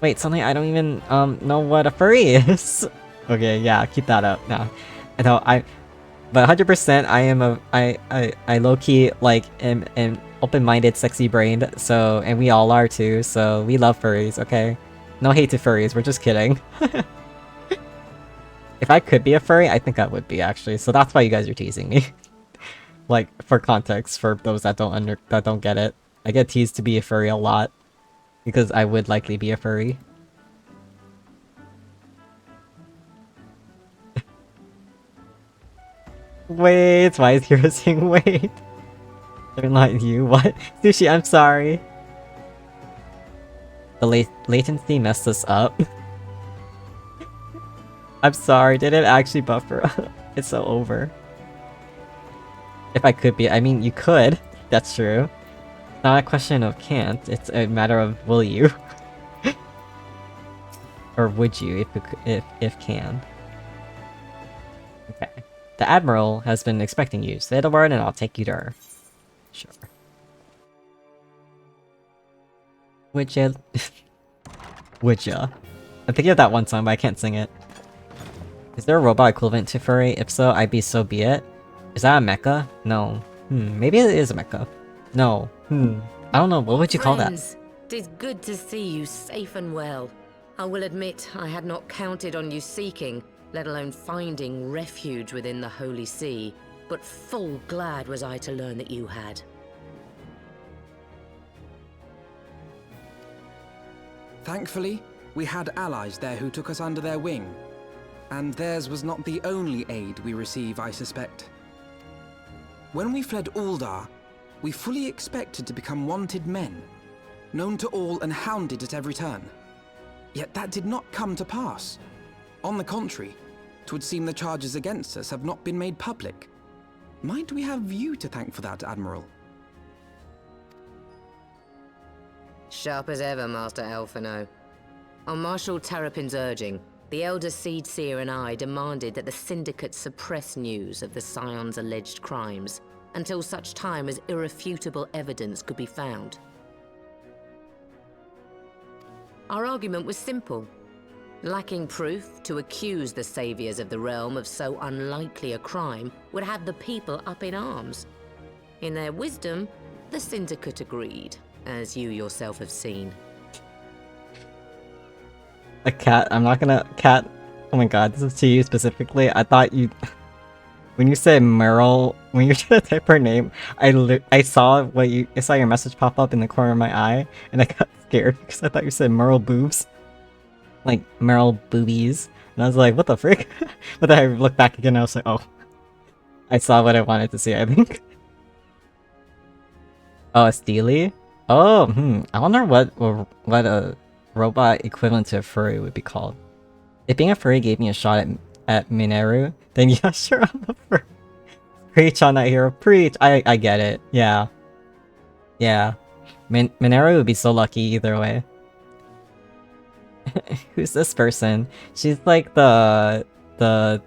Wait, suddenly I don't even know what a furry is. Okay, yeah, keep that up now. But 100% I am I low-key like am open-minded, sexy-brained, so, and we all are too, so we love furries, okay? No hate to furries, we're just kidding. If I could be a furry, I think I would be actually, so that's why you guys are teasing me. Like, for context, for those that don't get it. I get teased to be a furry a lot, because I would likely be a furry. Wait, why is Hiro saying wait? They're not you, what? Sushi, I'm sorry. The latency messed us up. I'm sorry, did it actually buffer up? It's so over. If I could be, I mean, you could. That's true. It's not a question of can't, it's a matter of will you. Or would you, if can. Okay. The Admiral has been expecting you. Say the word and I'll take you to her. Sure. Would ya? Would ya? I'm thinking of that one song, but I can't sing it. Is there a robot equivalent to furry? If so, I'd be so be it. Is that a mecha? No. Maybe it is a mecha. No. I don't know, what would you call that? Tis good to see you safe and well. I will admit I had not counted on you seeking, let alone finding refuge within the Holy See, but full glad was I to learn that you had. Thankfully, we had allies there who took us under their wing. And theirs was not the only aid we receive, I suspect. When we fled Uldar, we fully expected to become wanted men, known to all and hounded at every turn. Yet that did not come to pass. On the contrary, 'twould seem the charges against us have not been made public. Might we have you to thank for that, Admiral? Sharp as ever, Master Elfino. On Marshal Terrapin's urging, the Elder Seed Seer and I demanded that the Syndicate suppress news of the Scion's alleged crimes until such time as irrefutable evidence could be found. Our argument was simple. Lacking proof, to accuse the saviors of the realm of so unlikely a crime would have the people up in arms. In their wisdom, the Syndicate agreed, as you yourself have seen. A cat, I'm not gonna... Cat, oh my god, this is to you specifically. I thought you... When you said Meryl, when you were trying to type her name, I saw your message pop up in the corner of my eye, and I got scared because I thought you said Meryl boobs. Like, Meryl boobies. And I was like, what the frick? But then I looked back again and I was like, oh. I saw what I wanted to see, I think. Oh, a Steely? Oh, I wonder what a robot equivalent to a furry would be called. If being a furry gave me a shot at Mineru, then yeah, sure, I'm a furry. Preach on that hero, preach! I get it, yeah. Yeah. Mineru would be so lucky either way. Who's this person? She's like how do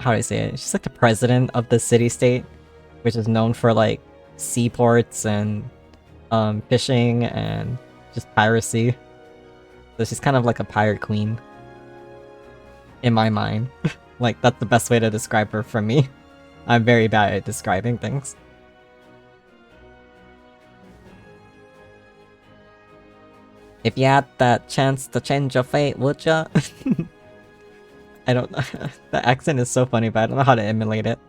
I say it? She's like the president of the city-state, which is known for like seaports and fishing and just piracy. So she's kind of like a pirate queen. In my mind. Like, that's the best way to describe her from me. I'm very bad at describing things. If you had that chance to change your fate, would ya? I don't the accent is so funny, but I don't know how to emulate it.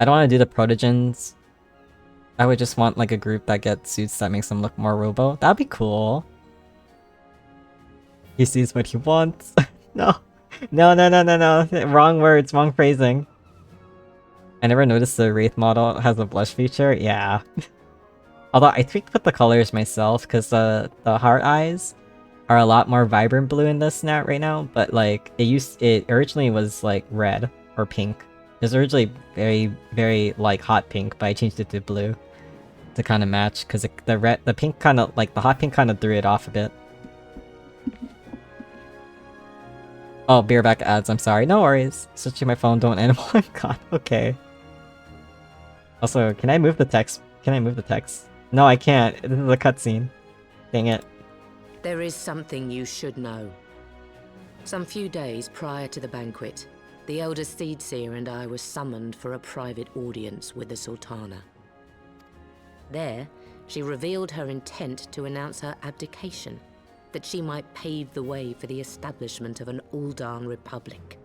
I don't want to do the protogens. I would just want like a group that gets suits that makes them look more robo. That'd be cool. He sees what he wants. No. No. Wrong words, wrong phrasing. I never noticed the Wraith model has a blush feature. Yeah. Although I tweaked with the colors myself because the heart eyes are a lot more vibrant blue in this right now, but like it originally was like red or pink. It was originally very like hot pink, but I changed it to blue to kind of match because the pink kind of like the hot pink kind of threw it off a bit. Oh, beerback ads. I'm sorry. No worries. Switching my phone. Don't animal. I'm gone. Okay. Also, can I move the text? Can I move the text? No, I can't. This is a cutscene. Dang it. There is something you should know. Some few days prior to the banquet, the Elder Seedseer and I were summoned for a private audience with the Sultana. There, she revealed her intent to announce her abdication, that she might pave the way for the establishment of an Uldan Republic.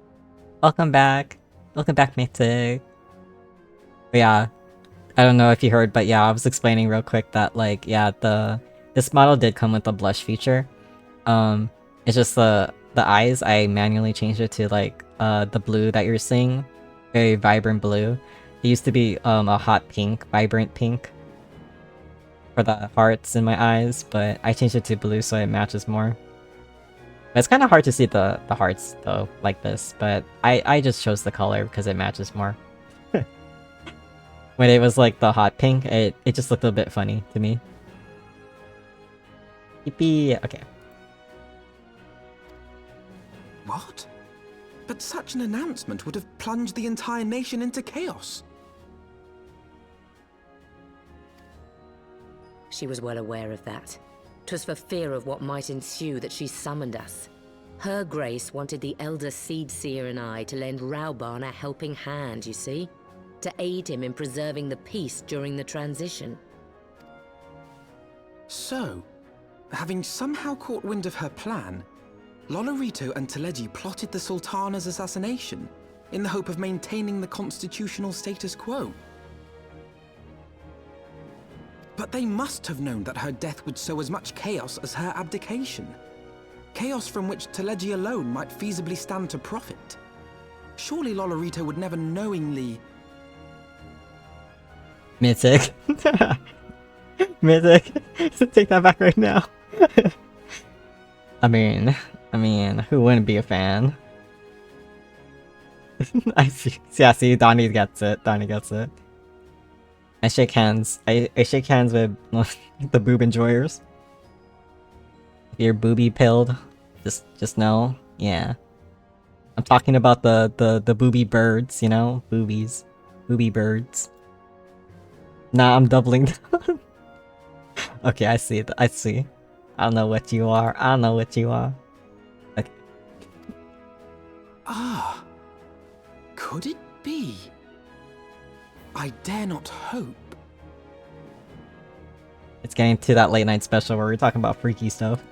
Welcome back. Welcome back, Mythic. Yeah, I don't know if you heard, but yeah, I was explaining real quick that like, yeah, this model did come with a blush feature. It's just the eyes, I manually changed it to like the blue that you're seeing. Very vibrant blue. It used to be a hot pink, vibrant pink for the hearts in my eyes, but I changed it to blue so it matches more. It's kind of hard to see the hearts though, like this, but I just chose the color because it matches more. When it was like the hot pink, it just looked a bit funny to me. Yippee! Okay. What? But such an announcement would have plunged the entire nation into chaos. She was well aware of that. 'Twas for fear of what might ensue that she summoned us. Her Grace wanted the Elder Seedseer and I to lend Rauban a helping hand, you see? To aid him in preserving the peace during the transition. So, having somehow caught wind of her plan, Lolorito and Teleji plotted the Sultana's assassination in the hope of maintaining the constitutional status quo. But they must have known that her death would sow as much chaos as her abdication. Chaos from which Teleji alone might feasibly stand to profit. Surely Lolorito would never knowingly... Mythic. Mythic. Take that back right now. I mean, who wouldn't be a fan? I see. Yeah, see, Donnie gets it. Donnie gets it. I shake hands. I shake hands with the boob enjoyers. If you're booby pilled, just know, yeah. I'm talking about the booby birds, you know, boobies, booby birds. Nah, I'm doubling down. Okay, I see it. I see. I don't know what you are. I don't know what you are. Okay. Ah, could it be? I dare not hope. It's getting to that late night special where we're talking about freaky stuff.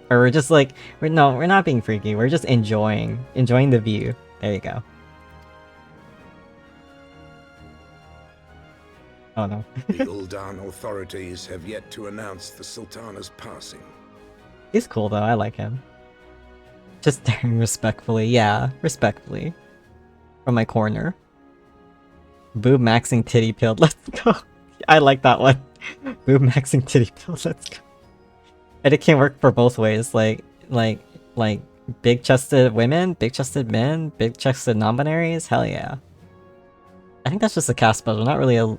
Or we're just like, we're not being freaky. We're just enjoying the view. There you go. Oh no. The Uldan authorities have yet to announce the Sultana's passing. He's cool though, I like him. Just staring respectfully, yeah, respectfully. From my corner. Boob maxing titty pilled, let's go. I like that one. Boob maxing titty pilled, let's go. And it can work for both ways, like big chested women, big chested men, big chested non-binaries, hell yeah. I think that's just a cast special, not really a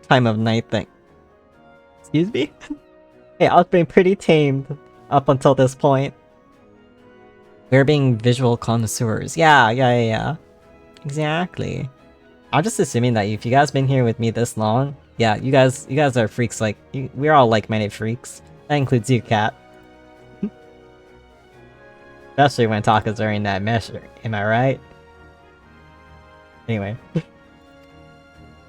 time of night thing. Excuse me? Hey, I've been pretty tamed up until this point. We're being visual connoisseurs. Yeah. Exactly. I'm just assuming that if you guys been here with me this long, yeah, you guys are freaks like, we're all like-minded freaks. That includes you, Cat. Especially when Taka's wearing that measure, am I right? Anyway.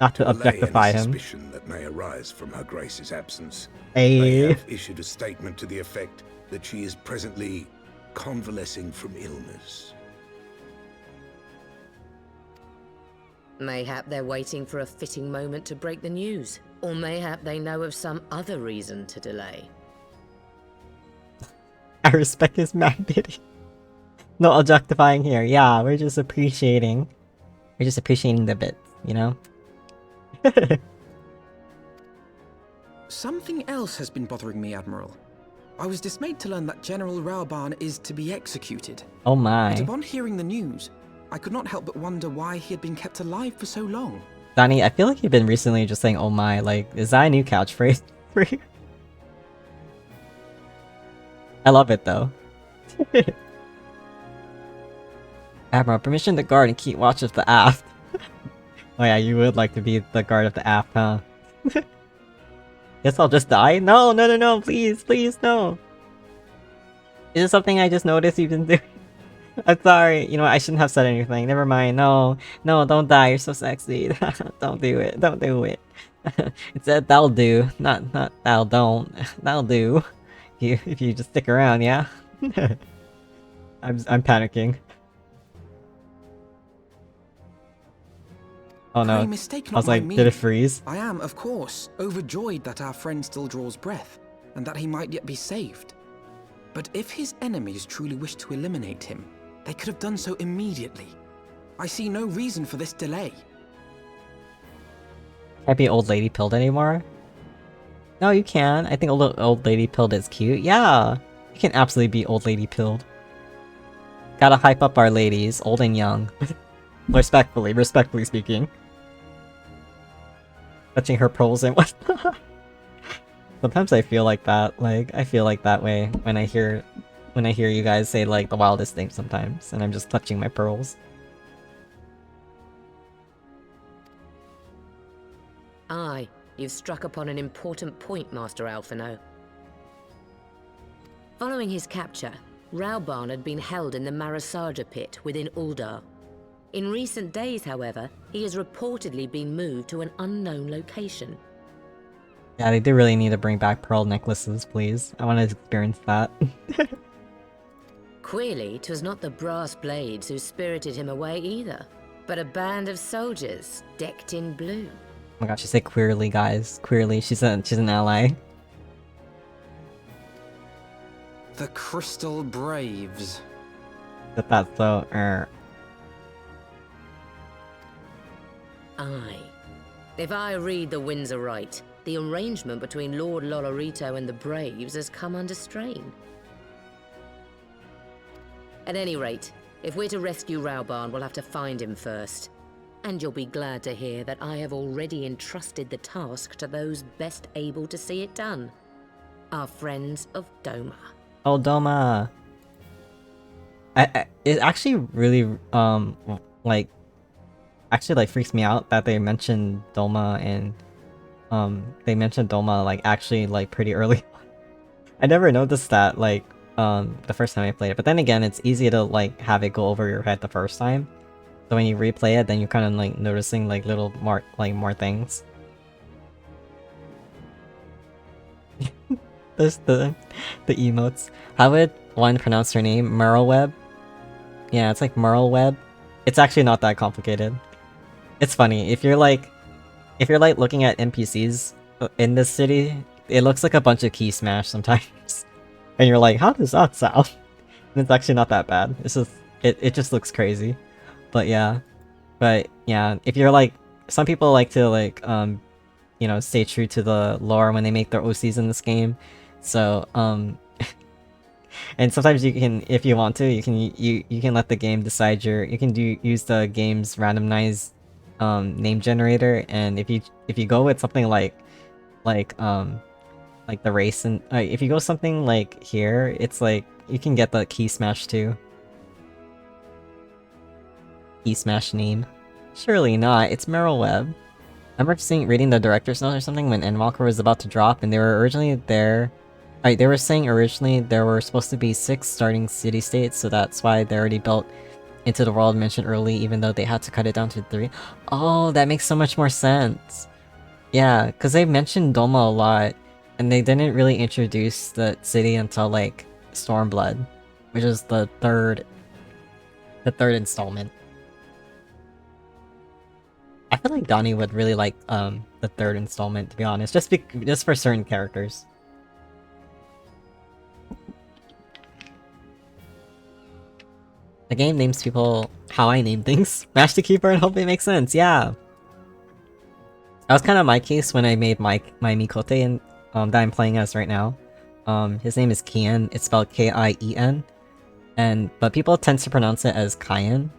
Not to objectify him. Suspicion that may arise from Her Grace's absence. Hey. They have issued a statement to the effect that she is presently convalescing from illness. Mayhap they're waiting for a fitting moment to break the news. Or mayhap they know of some other reason to delay. I respect his magnitude. No objectifying here. Yeah, we're just appreciating. We're just appreciating the bits, you know? Something else has been bothering me, Admiral. I was dismayed to learn that General Raoban is to be executed. Oh my. But upon hearing the news, I could not help but wonder why he had been kept alive for so long. Donnie, I feel like you've been recently just saying oh my, like, is that a new catchphrase for you? I love it though. Admiral, permission to guard and keep watch of the aft. Oh yeah, you would like to be the guard of the aft, huh? Guess I'll just die? No, no, no, no, please, please, no. Is this something I just noticed you've been doing? I'm sorry, you know what, I shouldn't have said anything. Never mind, no. No, don't die, you're so sexy. Don't do it, don't do it. It said that'll do, not that'll don't. That'll do. If you just stick around, yeah? I'm panicking. Oh no, Mistake I was not like, my did it meaning. freeze? I am, of course, overjoyed that our friend still draws breath, and that he might yet be saved. But if his enemies truly wish to eliminate him, they could have done so immediately. I see no reason for this delay. Can't be old lady pilled anymore? No, you can. I think old lady pilled is cute. Yeah, you can absolutely be old lady pilled. Gotta hype up our ladies, old and young. Respectfully speaking. Touching her pearls and whatnot. Sometimes I feel like that. Like, I feel like that way when I hear you guys say like the wildest things sometimes, and I'm just touching my pearls. Aye, you've struck upon an important point, Master Alphino. Following his capture, Raoban had been held in the Marasaja pit within Uldar. In recent days, however, he has reportedly been moved to an unknown location. Yeah, they do really need to bring back pearl necklaces, please. I want to experience that. Queerly, 'twas not the brass blades who spirited him away either, but a band of soldiers decked in blue. Oh my gosh, she said queerly, guys. Queerly, she's an ally. The Crystal Braves. That's so. Aye. If I read the winds aright, the arrangement between Lord Lolorito and the Braves has come under strain. At any rate, if we're to rescue Raoban, we'll have to find him first. And you'll be glad to hear that I have already entrusted the task to those best able to see it done. Our friends of Doma. Oh, Doma! It actually really, like freaks me out that they mentioned Doma and, they mentioned Doma, like, actually, like, pretty early. I never noticed that, like, the first time I played it. But then again, it's easy to, like, have it go over your head the first time. So when you replay it, then you're kind of, like, noticing, like, little more things. There's the emotes. How would one pronounce her name? Merleweb? Yeah, it's like Merleweb. It's actually not that complicated. It's funny, if you're like looking at NPCs in this city, it looks like a bunch of key smash sometimes. And you're like, how does that sound? And it's actually not that bad. It's just, it just looks crazy. But yeah. If you're like, some people like to like, you know, stay true to the lore when they make their OCs in this game. So, and sometimes you can, if you want to, you can let the game decide you can use the game's randomized name generator, and if you go with something like the race, and if you go something like here, it's like you can get the key smash too. Key smash name? Surely not. It's Merleweb. I remember reading the director's note or something when Endwalker was about to drop, and they were originally there. They were saying originally there were supposed to be 6 starting city-states, so that's why they already built into the world mentioned early, even though they had to cut it down to 3. Oh, that makes so much more sense. Yeah, because they mentioned Doma a lot, and they didn't really introduce the city until, like, Stormblood, which is the third installment. feel like Donnie would really like the third installment, to be honest, just for certain characters. The game names people how I name things. Mash the keyboard and hope it makes sense. Yeah. That was kind of my case when I made my Mikote and that I'm playing as right now. His name is Kian. It's spelled K-I-E-N, but people tend to pronounce it as Kian.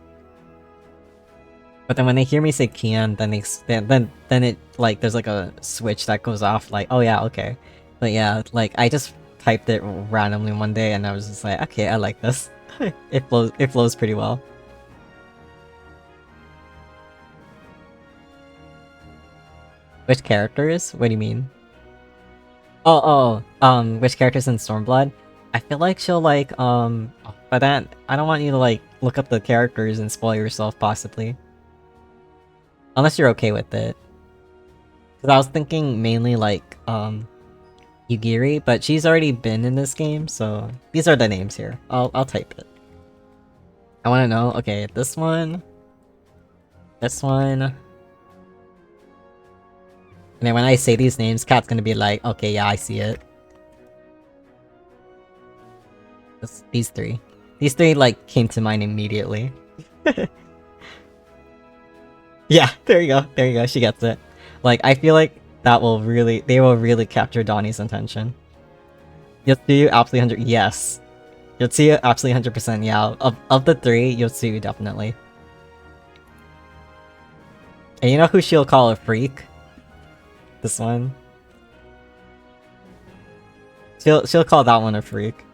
But then when they hear me say Kian, then it like there's like a switch that goes off. Like, oh yeah, okay. But yeah, like I just typed it randomly one day, and I was just like, okay, I like this. It flows pretty well. Which characters? What do you mean? Which characters in Stormblood? I feel like she'll like, by that, I don't want you to like, look up the characters and spoil yourself, possibly. Unless you're okay with it. Because I was thinking mainly like, Yugiri, but she's already been in this game, so these are the names here. I'll type it. I want to know, okay, this one, and then when I say these names, Cat's gonna be like, okay, yeah, I see it. These three. These three, like, came to mind immediately. Yeah, there you go, she gets it. Like, I feel like they will really capture Donnie's attention. Yotsuyu, absolutely 100, yes. Yotsuyu, absolutely 100%, yeah. Of the three, Yotsuyu, definitely. And you know who she'll call a freak? This one. She'll call that one a freak.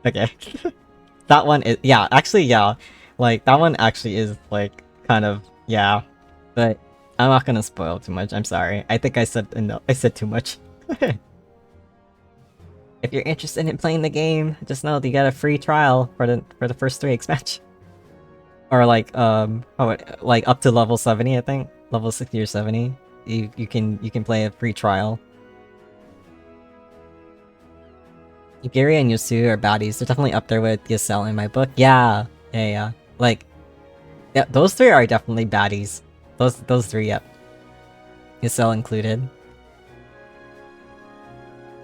Okay. That one is, yeah, actually, yeah. Like, that one actually is, like, kind of, yeah. But I'm not gonna spoil too much, I'm sorry. I think I said too much. If you're interested in playing the game, just know that you got a free trial for the first 3 expansions. Or like, like up to level 70, I think. Level 60 or 70. You can play a free trial. Yugiri and Yosu are baddies. They're definitely up there with Yasel in my book. Yeah. Like, yeah, those 3 are definitely baddies. Those 3, yep. Yasel included.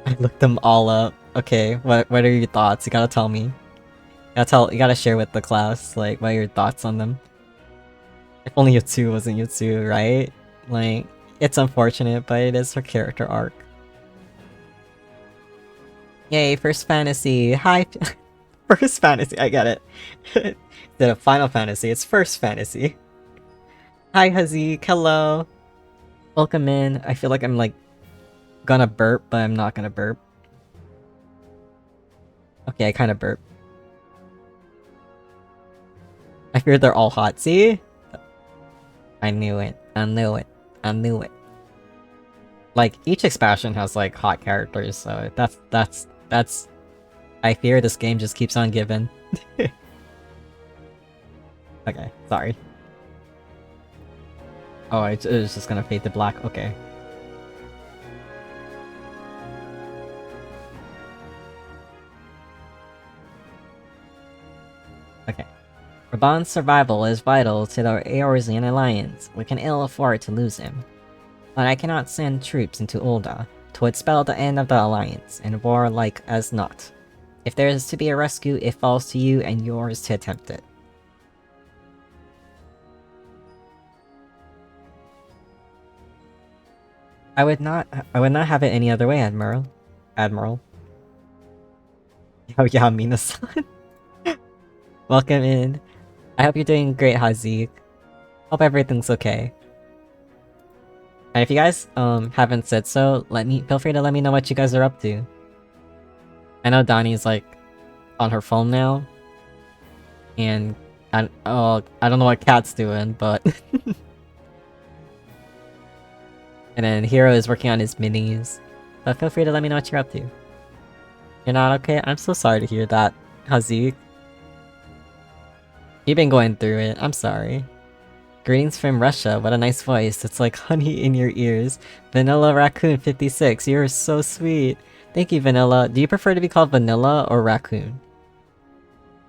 I looked them all up. Okay, what are your thoughts? You gotta tell me. You gotta share with the class, like, what are your thoughts on them? If only Yotsu wasn't Yotsu, right? Like, it's unfortunate, but it is her character arc. Yay, First Fantasy! Hi! First Fantasy, I get it. Instead of Final Fantasy, it's First Fantasy. Hi, Hazik, hello! Welcome in. I feel like I'm, like, gonna burp, but I'm not gonna burp. Okay, I kinda burp. I fear they're all hot, see? I knew it. Like, each expansion has, like, hot characters, so that's... I fear this game just keeps on giving. Okay, sorry. Oh, it was just gonna fade to black, okay. Okay. Raban's survival is vital to the Eorzean Alliance. We can ill afford to lose him. But I cannot send troops into Ul'dah to spell the end of the Alliance, and war like as not. If there is to be a rescue, it falls to you and yours to attempt it. I would not have it any other way, Admiral. Oh yeah, Mina-san. Welcome in. I hope you're doing great, Hazik. Hope everything's okay. And if you guys haven't said so, feel free to let me know what you guys are up to. I know Donnie's like on her phone now. And I don't know what Cat's doing, but and then Hero is working on his minis. But feel free to let me know what you're up to. You're not okay? I'm so sorry to hear that, Hazik. You've been going through it, I'm sorry. Greetings from Russia, what a nice voice, it's like honey in your ears. Vanilla Raccoon 56, you're so sweet. Thank you, Vanilla. Do you prefer to be called Vanilla or Raccoon?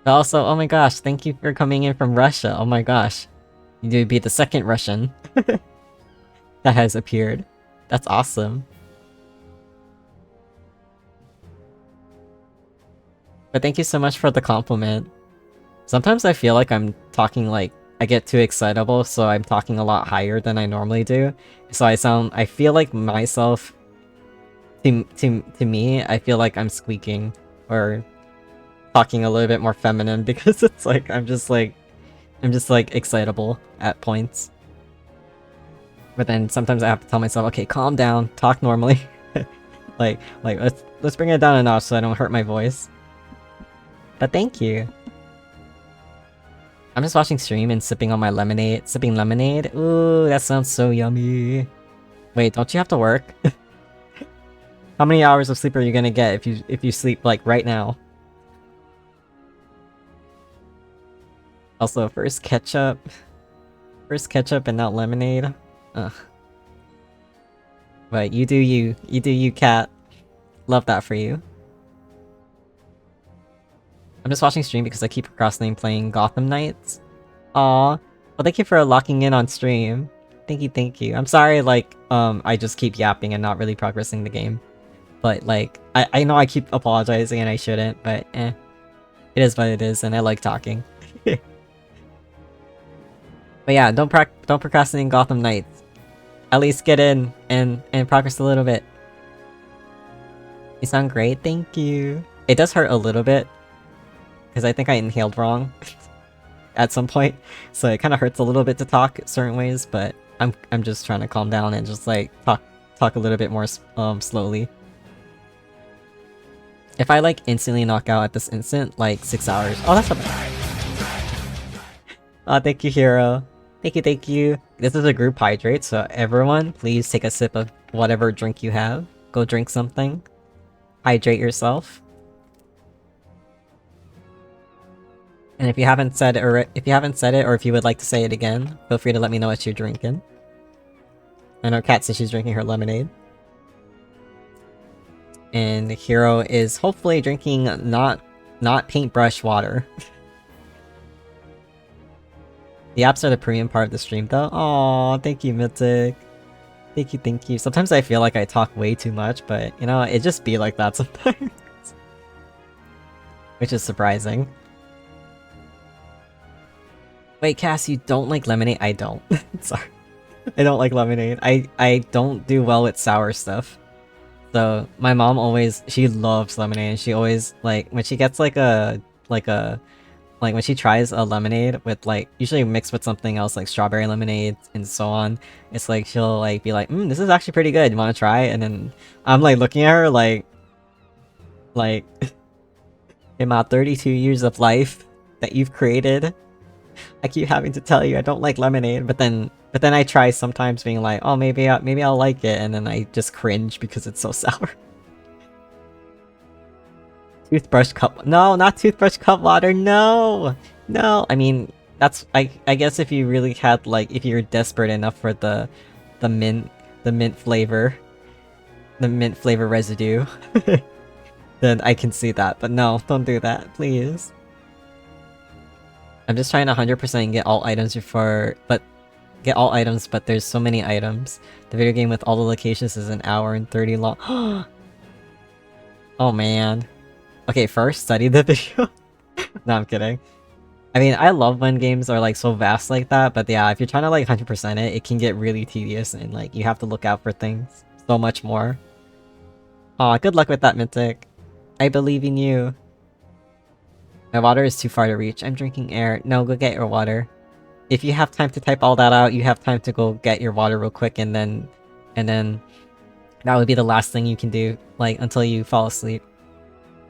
But also, oh my gosh, thank you for coming in from Russia. Oh my gosh. You'd be the second Russian that has appeared. That's awesome. But thank you so much for the compliment. Sometimes I feel like I'm talking like I get too excitable, so I'm talking a lot higher than I normally do. So I feel like myself, to me, I feel like I'm squeaking or talking a little bit more feminine because it's like I'm just like excitable at points. But then sometimes I have to tell myself, okay, calm down, talk normally. like let's bring it down a notch so I don't hurt my voice. But thank you. I'm just watching stream and sipping on my lemonade. Sipping lemonade? Ooh, that sounds so yummy. Wait, don't you have to work? How many hours of sleep are you gonna get if you sleep like right now? Also, first ketchup and not lemonade. Ugh. But you do you, Cat. Love that for you. I'm just watching stream because I keep procrastinating playing Gotham Knights. Aw. Well, thank you for locking in on stream. Thank you. I'm sorry, like, I just keep yapping and not really progressing the game. But, like, I know I keep apologizing and I shouldn't, but eh. It is what it is, and I like talking. But yeah, don't procrastinate in Gotham Knights. At least get in and progress a little bit. You sound great, thank you. It does hurt a little bit, because I think I inhaled wrong at some point, so it kind of hurts a little bit to talk certain ways, but I'm just trying to calm down and just like talk a little bit more slowly. If I like instantly knock out at this instant, like 6 hours. Oh, that's not bad. Oh, thank you, Hero. Thank you. This is a group hydrate, so everyone, please take a sip of whatever drink you have. Go drink something. Hydrate yourself. And if you haven't said it, or if you would like to say it again, feel free to let me know what you're drinking. I know Kat says she's drinking her lemonade. And Hero is hopefully drinking not paintbrush water. The apps are the premium part of the stream though. Aw, thank you, Mythic. Thank you. Sometimes I feel like I talk way too much, but you know, it just be like that sometimes. Which is surprising. Wait, Cass, you don't like lemonade? I don't. Sorry. I don't like lemonade. I don't do well with sour stuff. So my mom always, she loves lemonade, and she always, like, when she gets like when she tries a lemonade with like, usually mixed with something else like strawberry lemonade and so on, it's like she'll like be like, this is actually pretty good, you wanna try? And then I'm like looking at her like in my 32 years of life that you've created, I keep having to tell you I don't like lemonade, but then I try sometimes being like, oh, maybe I'll like it, and then I just cringe because it's so sour. Toothbrush cup? No, not toothbrush cup water. No. I mean, that's I guess if you really had like, if you're desperate enough for the mint flavor residue, then I can see that. But no, don't do that, please. I'm just trying to 100% get all items but there's so many items. The video game with all the locations is an hour and 30 long. Oh man. Okay, first study the video. No, I'm kidding. I mean, I love when games are like so vast like that, but yeah, if you're trying to like 100% it can get really tedious and like you have to look out for things so much more. Aw, good luck with that, Mythic. I believe in you. My water is too far to reach. I'm drinking air. No, go get your water. If you have time to type all that out, you have time to go get your water real quick, and then that would be the last thing you can do, like, until you fall asleep.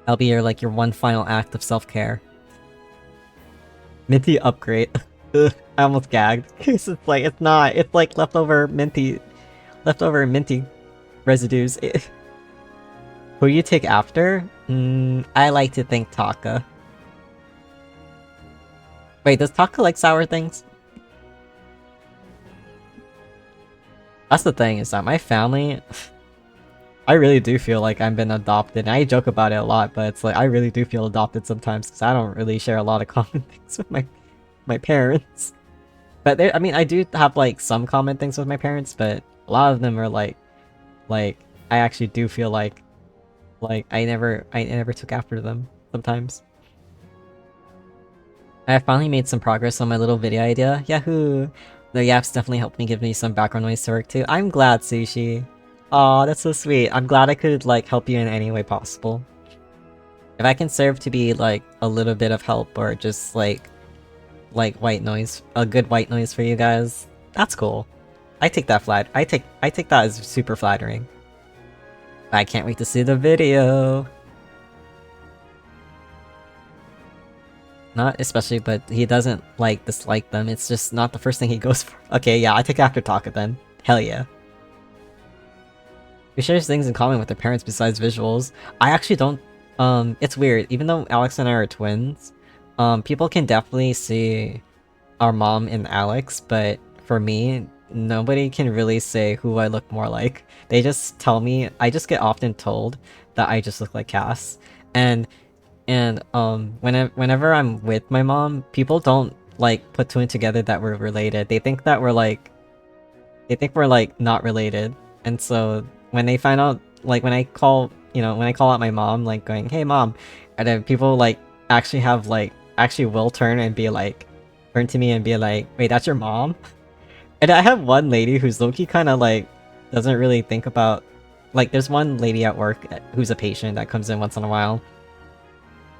That'll be your one final act of self-care. Minty upgrade. Ugh, I almost gagged. It's like, it's not. It's like leftover minty residues. Who you take after? I like to think Taka. Wait, does Taka like sour things? That's the thing, is that my family... I really do feel like I've been adopted. And I joke about it a lot, but it's like I really do feel adopted sometimes because I don't really share a lot of common things with my parents. But I mean, I do have like some common things with my parents, but a lot of them are like I actually do feel like I never took after them sometimes. I finally made some progress on my little video idea. Yahoo! The yaps definitely helped me give me some background noise to work too. I'm glad, Sushi. Aw, that's so sweet. I'm glad I could like help you in any way possible. If I can serve to be like a little bit of help or just like white noise, a good white noise for you guys, that's cool. I take that I take that as super flattering. I can't wait to see the video. Not especially, but he doesn't like dislike them. It's just not the first thing he goes for. Okay, yeah, I take after Taka then. Hell yeah. We share things in common with their parents besides visuals. I actually don't. It's weird. Even though Alex and I are twins, people can definitely see our mom in Alex, but for me, nobody can really say who I look more like. They just tell me. I just get often told that I just look like Cass, and whenever I'm with my mom, people don't like put two and together that we're related. They think that we're like not related, and so when they find out, like when I call out my mom, like going, "Hey mom," and then people like actually will turn to me and be like, "Wait, that's your mom?" And I have one lady who's low-key kind of like doesn't really think about, like, there's one lady at work who's a patient that comes in once in a while.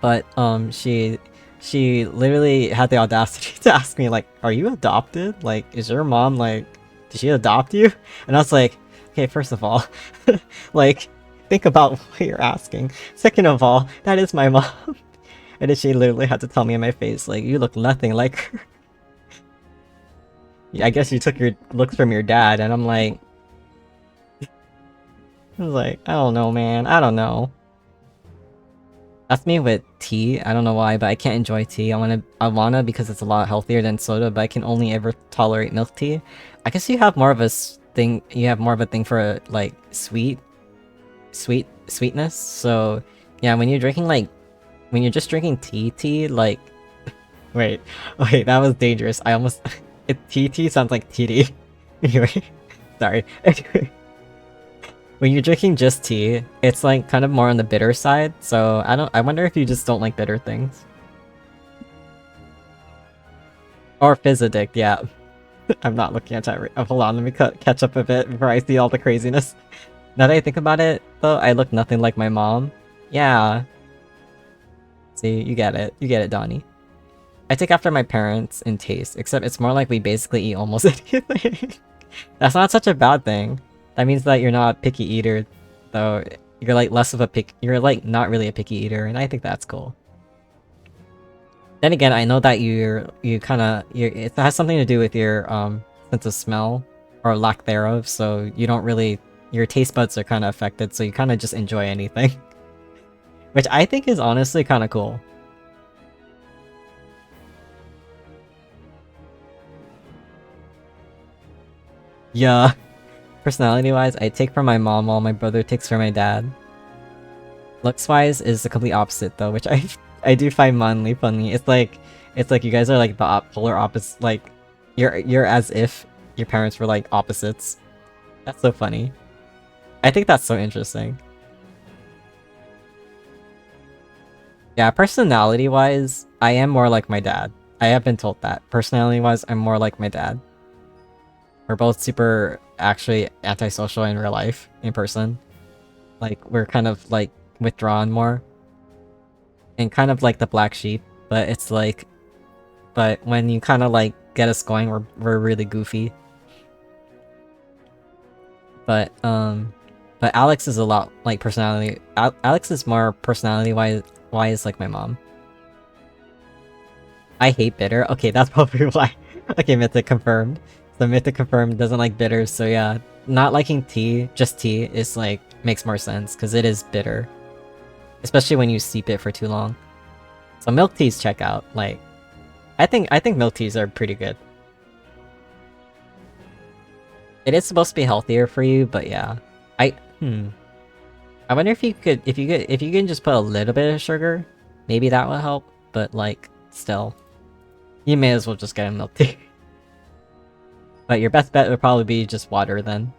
But she literally had the audacity to ask me like, "Are you adopted? Like, is your mom like, did she adopt you?" And I was like, "Okay, first of all, like, think about what you're asking. Second of all, that is my mom." And then she literally had to tell me in my face like, "You look nothing like her." Yeah, I guess you took your looks from your dad, and I'm like, I don't know, man. I don't know. That's me with tea. I don't know why, but I can't enjoy tea. I wanna because it's a lot healthier than soda, but I can only ever tolerate milk tea. I guess you have more of a thing. You have more of a thing for like sweetness. So yeah, when you're just drinking tea, like, wait, that was dangerous. I almost tea sounds like TD. Anyway, sorry. Anyway. When you're drinking just tea, it's like kind of more on the bitter side, so I wonder if you just don't like bitter things. Or fizz addict, yeah. I'm not looking at that hold on, let me catch up a bit before I see all the craziness. Now that I think about it, though, I look nothing like my mom. Yeah. See, you get it, Donnie. I take after my parents in taste, except it's more like we basically eat almost anything. That's not such a bad thing. That means that you're not a picky eater, though. You're like you're like not really a picky eater, and I think that's cool. Then again, I know that it has something to do with your sense of smell or lack thereof, so you don't really, your taste buds are kind of affected, so you kind of just enjoy anything. Which I think is honestly kind of cool. Yeah. Personality-wise, I take from my mom while my brother takes from my dad. Looks-wise is the complete opposite though, which I do find mildly funny. It's like you guys are like the polar opposite. Like you're as if your parents were like opposites. That's so funny. I think that's so interesting. Yeah, personality-wise, I am more like my dad. I have been told that. Personality-wise, I'm more like my dad. We're both super actually antisocial in real life, in person. Like, we're kind of like withdrawn more. And kind of like the black sheep, but it's like, but when you kind of like get us going, we're really goofy. But Alex is a lot like personality. Alex is more personality wise like my mom. I hate bitter. Okay, that's probably why. Okay, Mythic confirmed. So Mythic confirmed doesn't like bitters, so yeah. Not liking tea, just tea, is like, makes more sense, because it is bitter. Especially when you steep it for too long. So milk teas check out, like, I think milk teas are pretty good. It is supposed to be healthier for you, but yeah. I wonder if you could, if you can just put a little bit of sugar, maybe that will help. But like, still, you may as well just get a milk tea. But your best bet would probably be just water then.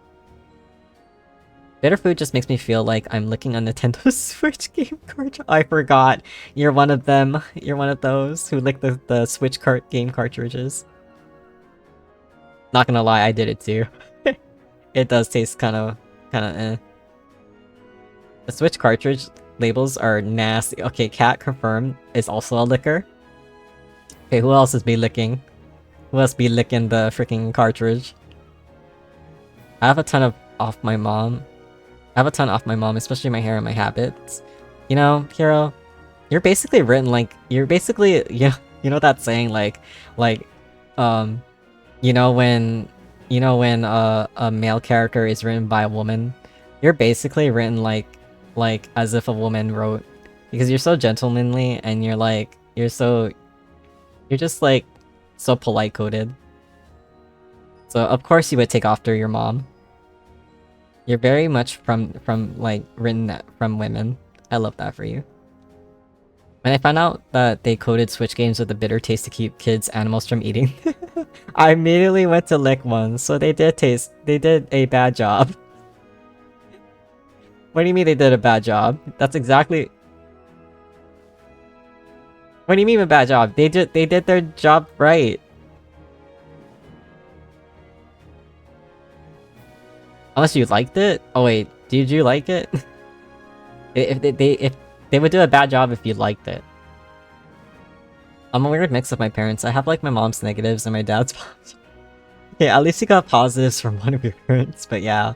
Bitter food just makes me feel like I'm licking a Nintendo Switch game cartridge. I forgot. You're one of them. You're one of those who lick the Switch game cartridges. Not gonna lie, I did it too. It does taste kinda eh. The Switch cartridge labels are nasty. Okay, Cat confirmed is also a licker. Okay, who else is be licking? Who else be licking the freaking cartridge? I have a ton off my mom, especially my hair and my habits. You know, Hero, you're basically written like, you know that saying you know when a male character is written by a woman, you're basically written like as if a woman wrote, because you're so gentlemanly and you're just like so polite coded. So of course you would take after your mom. You're very much from like written from women. I love that for you. When I found out that they coded Switch games with a bitter taste to keep kids' animals from eating, I immediately went to lick one. So they did a bad job. What do you mean they did a bad job? That's exactly... What do you mean a bad job? They did their job right. Unless you liked it? Oh wait, did you like it? If they would do a bad job if you liked it. I'm a weird mix of my parents. I have like my mom's negatives and my dad's positives. Okay, at least you got positives from one of your parents, but yeah.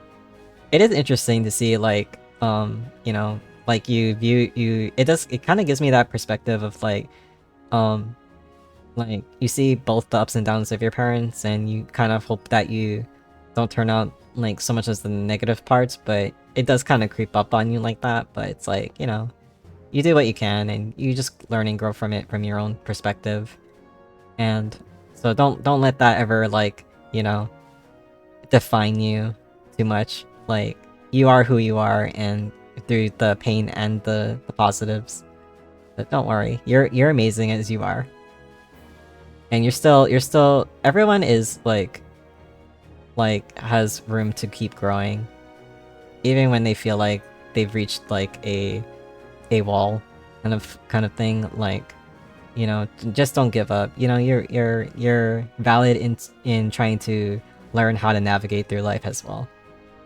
It is interesting to see like, you know, like it kind of gives me that perspective of like you see both the ups and downs of your parents and you kind of hope that you don't turn out like so much as the negative parts, but it does kind of creep up on you like that. But it's like, you know, you do what you can and you just learn and grow from it from your own perspective. And so don't let that ever like, you know, define you too much. Like, you are who you are, and through the pain and the positives. But don't worry, you're amazing as you are. And you're still everyone is like has room to keep growing. Even when they feel like they've reached like a wall kind of thing, like, you know, just don't give up. You know, you're valid in trying to learn how to navigate through life as well.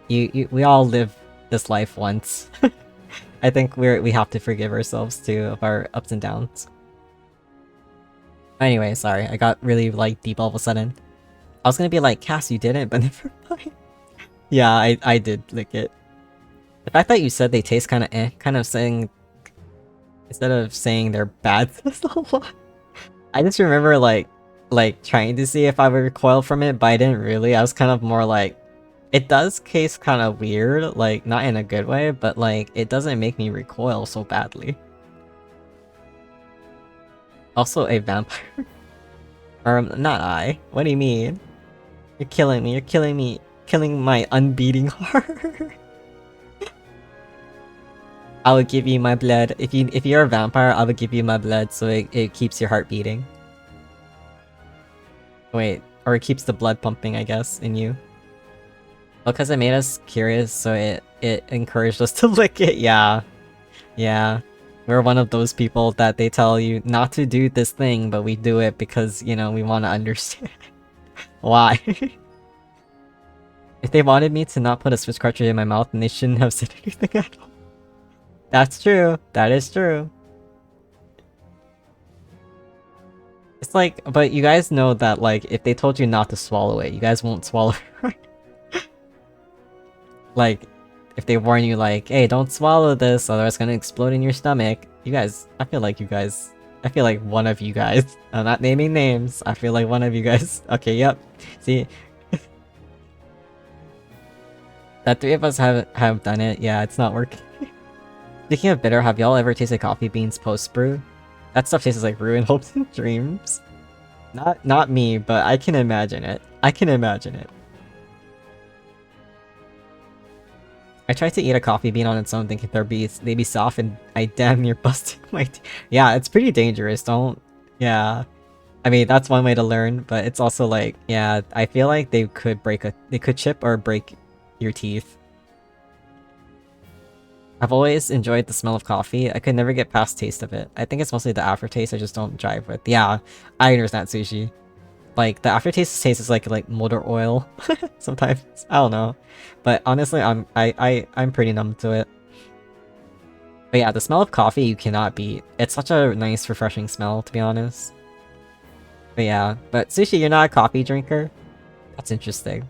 We all live this life once. I think we have to forgive ourselves too of our ups and downs. Anyway, sorry, I got really like deep all of a sudden. I was gonna be like, Cass, you didn't, but never mind. Yeah, I did lick it. The fact that you said they taste kind of eh, kind of saying, instead of saying they're bad, that's a lot. I just remember like trying to see if I would recoil from it, but I didn't really. I was kind of more like, it does taste kind of weird, like not in a good way, but like it doesn't make me recoil so badly. Also a vampire. Or not I. What do you mean? You're killing me. You're killing me. Killing my unbeating heart. I will give you my blood. If you're a vampire, I will give you my blood so it keeps your heart beating. Wait, or it keeps the blood pumping, I guess, in you. Well, because it made us curious, so it encouraged us to lick it. Yeah. Yeah. We're one of those people that they tell you not to do this thing, but we do it because, you know, we want to understand. Why? If they wanted me to not put a Switch cartridge in my mouth, then they shouldn't have said anything at all. That's true. That is true. It's like, but you guys know that, like, if they told you not to swallow it, you guys won't swallow it, right? Like, if they warn you, like, hey, don't swallow this, otherwise it's gonna explode in your stomach. You guys, I feel like one of you guys, I'm not naming names, I feel like one of you guys, okay, yep, see? That three of us have done it, yeah, it's not working. Speaking of bitter, have y'all ever tasted coffee beans post-brew? That stuff tastes like ruined hopes and dreams. Not me, but I can imagine it. I can imagine it. I tried to eat a coffee bean on its own thinking they'd be soft and I damn near busted my teeth. Yeah, it's pretty dangerous, don't... Yeah. I mean, that's one way to learn, but it's also like, yeah, I feel like they could chip or break your teeth. I've always enjoyed the smell of coffee. I could never get past taste of it. I think it's mostly the aftertaste I just don't jive with. Yeah, I understand, Sushi. Like, the aftertaste tastes like motor oil sometimes. I don't know. But honestly, I'm pretty numb to it. But yeah, the smell of coffee you cannot beat. It's such a nice, refreshing smell, to be honest. But yeah, but Sushi, you're not a coffee drinker? That's interesting.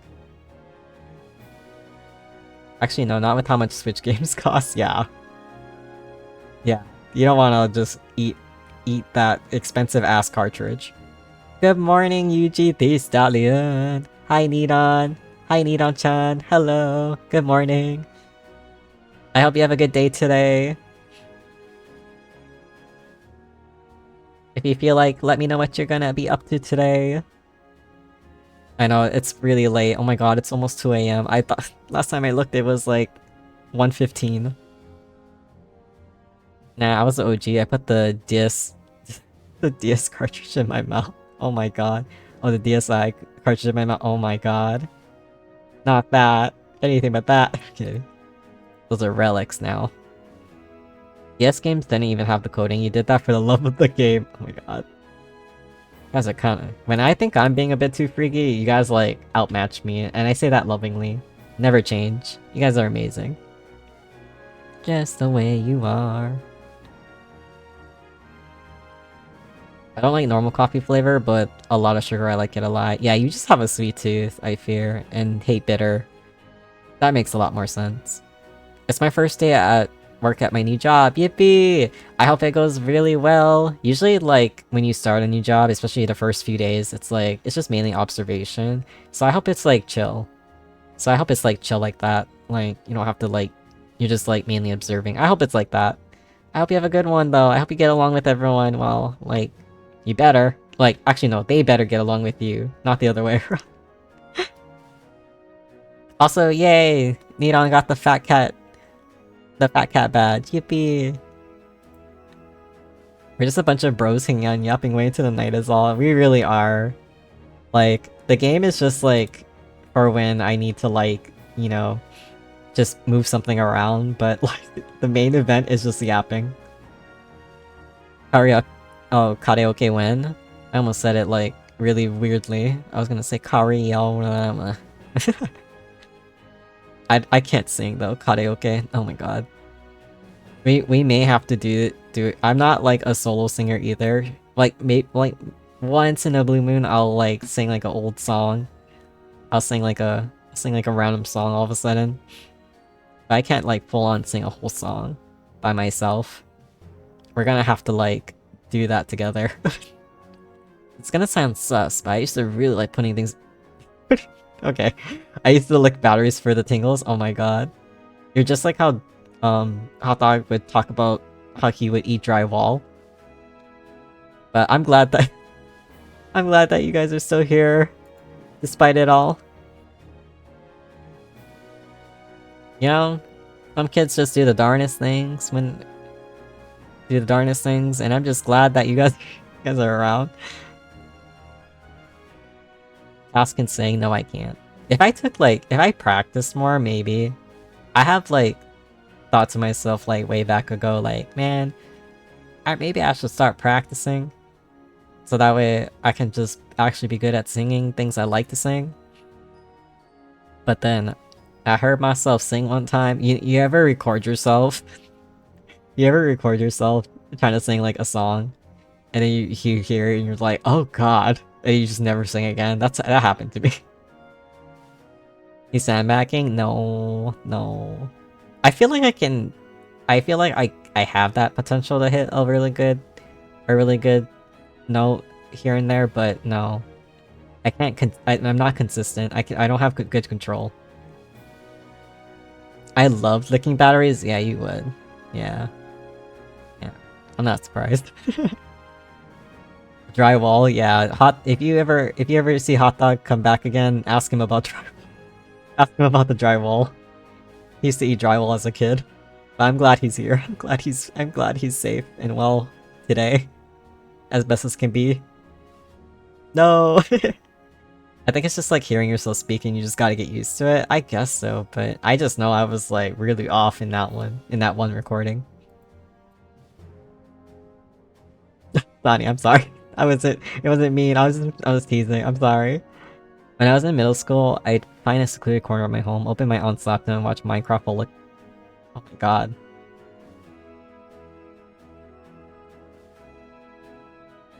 Actually, no, not with how much Switch games cost, yeah. Yeah, you don't want to just eat that expensive-ass cartridge. Good morning, UGP Stallion! Hi, Nidon! Hi, Nidon-chan! Hello! Good morning! I hope you have a good day today! If you feel like, let me know what you're gonna be up to today. I know, it's really late. Oh my god, it's almost 2 AM. I thought last time I looked it was like 1:15. Nah, I was the OG. I put the DS the DS cartridge in my mouth. Oh my god. Oh, the DSi cartridge in my mouth. Oh my god. Not that. Anything but that. Okay. Those are relics now. DS games didn't even have the coding. You did that for the love of the game. Oh my god. You guys are kinda... When I think I'm being a bit too freaky, you guys like outmatch me. And I say that lovingly. Never change. You guys are amazing. Just the way you are. I don't like normal coffee flavor, but a lot of sugar I like it a lot. Yeah, you just have a sweet tooth, I fear, and hate bitter. That makes a lot more sense. It's my first day at work at my new job. Yippee! I hope it goes really well. Usually, like, when you start a new job, especially the first few days, it's like, it's just mainly observation. So I hope it's like chill. So I hope it's like chill like that. Like, you don't have to like, you're just like mainly observing. I hope it's like that. I hope you have a good one though. I hope you get along with everyone well, like, you better. Like, actually no, they better get along with you, not the other way around. Also, yay! Nidon got the fat cat badge. Yippee! We're just a bunch of bros hanging out and yapping way into the night is all. We really are. Like, the game is just like, for when I need to like, you know, just move something around, but like, the main event is just yapping. Karaoke. Oh, karaoke when? I almost said it like, really weirdly. I was gonna say karaoke. I can't sing though, karaoke. Oh my god. We may have to do it. I'm not like a solo singer either. Like like once in a blue moon I'll like sing like an old song. I'll sing like a random song all of a sudden. But I can't like full on sing a whole song by myself. We're gonna have to like do that together. It's gonna sound sus, but I used to really like putting things... Okay. I used to lick batteries for the tingles. Oh my god. You're just like how Hot Dog would talk about how he would eat drywall. But I'm glad that you guys are still here despite it all. You know, some kids just do the darnest things and I'm just glad that you guys are around. Task and saying no I can't. If I practiced more, maybe. I have like thought to myself like way back ago, like, man, maybe I should start practicing. So that way I can just actually be good at singing things I like to sing. But then I heard myself sing one time. You ever record yourself? You ever record yourself trying to sing like a song? And then you hear it and you're like, oh god. And you just never sing again. That happened to me. He's sandbagging? No. I feel like I have that potential to hit a really good note here and there, but no. I can't I'm not consistent. I don't have good control. I loved licking batteries? Yeah, you would. Yeah. I'm not surprised. Drywall, yeah. If you ever see Hot Dog come back again, ask him about the drywall. He used to eat drywall as a kid. But I'm glad he's here. I'm glad he's safe and well today. As best as can be. No! I think it's just like hearing yourself speaking, you just gotta get used to it. I guess so, but I just know I was like really off in that one recording. Sonny, I'm sorry. It wasn't mean, I was teasing, I'm sorry. When I was in middle school, I'd find a secluded corner of my home, open my aunt's laptop and watch Minecraft while look. Oh my god.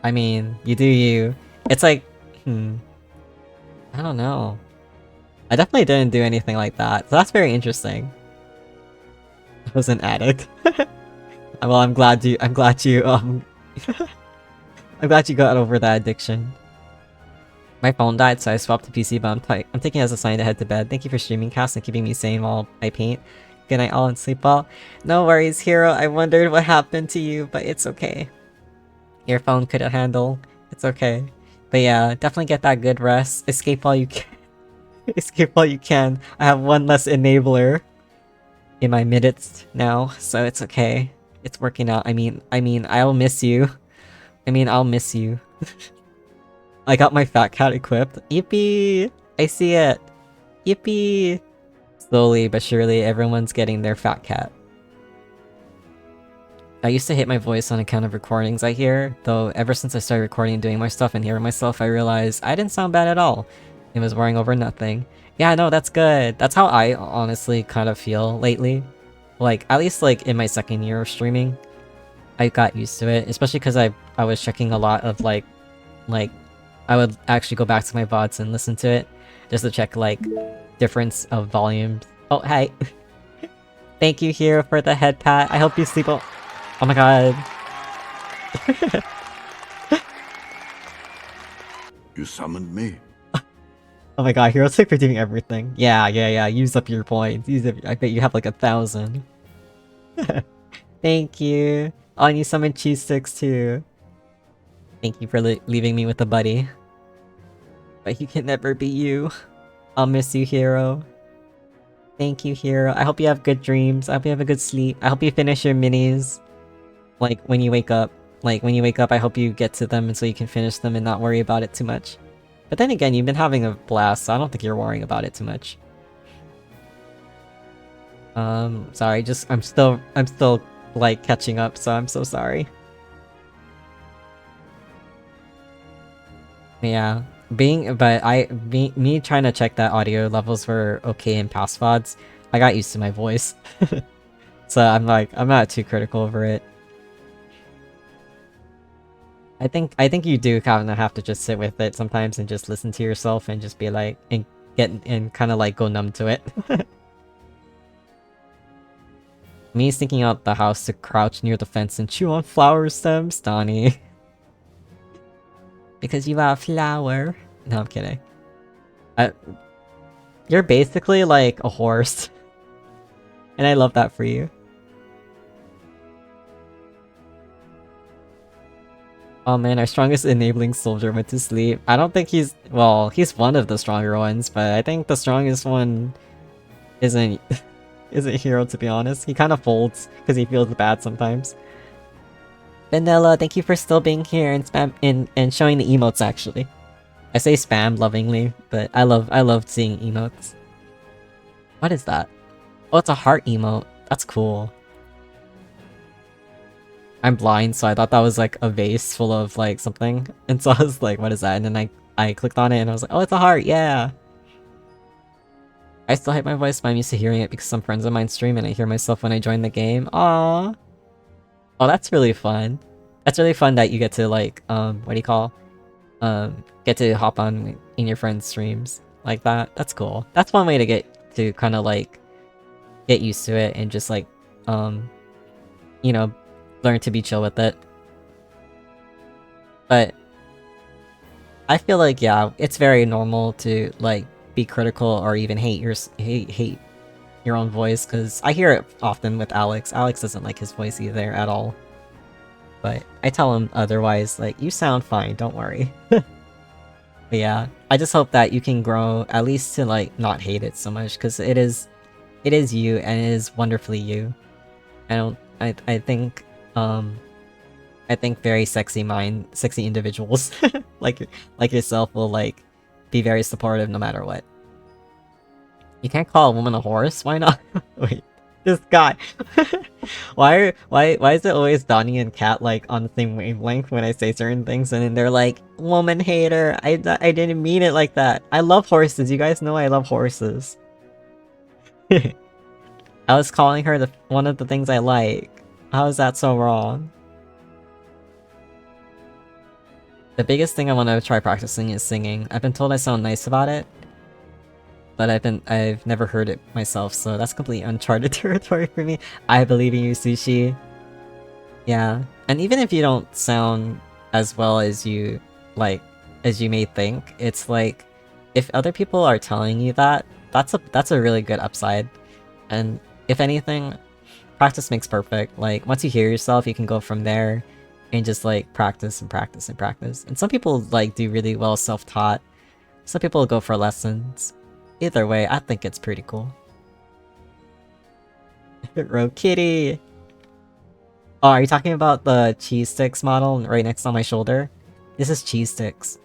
I mean, you do you. It's like, I don't know. I definitely didn't do anything like that, so that's very interesting. I was an addict. Well, I'm glad you, I'm glad you got over that addiction. My phone died, so I swapped to PC, but I'm taking it as a sign to head to bed. Thank you for streaming cast and keeping me sane while I paint. Good night all and sleep well. No worries, Hero. I wondered what happened to you, but it's okay. Your phone couldn't handle. It's okay. But yeah, definitely get that good rest. Escape while you can. Escape while you can. I have one less enabler in my midst now, so it's okay. It's working out. I mean, I'll miss you. I'll miss you. I got my fat cat equipped. Yippee! I see it. Yippee! Slowly but surely, everyone's getting their fat cat. I used to hate my voice on account of recordings I hear, though ever since I started recording and doing my stuff and hearing myself, I realized I didn't sound bad at all. It was worrying over nothing. Yeah, no, that's good. That's how I honestly kind of feel lately. Like, at least like in my second year of streaming, I got used to it, especially because I was checking a lot of like I would actually go back to my VODs and listen to it just to check like difference of volumes. Oh, hey. Thank you, Hero, for the head pat. I hope you sleep well. Oh my god. You summoned me. Oh my god, Hero's like for doing everything. Yeah. Use up your points. I bet you have like 1,000. Thank you. Oh, and you summoned cheese sticks too. Thank you for leaving me with a buddy. But he can never be you. I'll miss you, Hero. Thank you, Hero. I hope you have good dreams. I hope you have a good sleep. I hope you finish your minis. Like, when you wake up. Like, when you wake up, I hope you get to them and so you can finish them and not worry about it too much. But then again, you've been having a blast, so I don't think you're worrying about it too much. Sorry, I'm still, like, catching up, so I'm so sorry. Yeah, me trying to check that audio levels were okay in past VODs, I got used to my voice. So I'm not too critical over it. I think you do kind of have to just sit with it sometimes and just listen to yourself and just be like, and kind of like go numb to it. Me sneaking out the house to crouch near the fence and chew on flower stems, Donnie. Because you are a flower. No, I'm kidding. You're basically like a horse. And I love that for you. Oh man, our strongest enabling soldier went to sleep. I don't think he's one of the stronger ones, but I think the strongest one isn't Hero, to be honest. He kind of folds because he feels bad sometimes. Vanilla, thank you for still being here and and showing the emotes actually. I say spam lovingly, but I love seeing emotes. What is that? Oh, it's a heart emote. That's cool. I'm blind, so I thought that was like a vase full of like something. And so I was like, what is that? And then I clicked on it and I was like, oh, it's a heart, yeah! I still hate my voice, but I'm used to hearing it because some friends of mine stream and I hear myself when I join the game. Aww! Oh, that's really fun. That's really fun that you get to like, what do you call? Get to hop on in your friends' streams like that. That's cool. That's one way to get to kind of like get used to it and just like, you know, learn to be chill with it. But I feel like, yeah, it's very normal to like be critical or even hate your own voice, because I hear it often with Alex. Alex doesn't like his voice either at all. But I tell him otherwise, like, you sound fine, don't worry. But yeah, I just hope that you can grow at least to like not hate it so much, because it is it is you, and it is wonderfully you. I think very sexy individuals like yourself will like be very supportive no matter what. You can't call a woman a horse? Why not? Wait, this guy. Why is it always Donnie and Cat like on the same wavelength when I say certain things, and then they're like, woman hater, I didn't mean it like that. I love horses, you guys know I love horses. I was calling her one of the things I like. How is that so wrong? The biggest thing I want to try practicing is singing. I've been told I sound nice about it, but I've never heard it myself, so that's completely uncharted territory for me. I believe in you, Sushi. Yeah, and even if you don't sound as well as you may think, it's like if other people are telling you that, that's a really good upside. And if anything, practice makes perfect. Like once you hear yourself, you can go from there and just like practice and practice and practice. And some people like do really well self-taught. Some people go for lessons. Either way, I think it's pretty cool. Rogue Kitty! Oh, are you talking about the cheese sticks model right next on my shoulder? This is cheese sticks.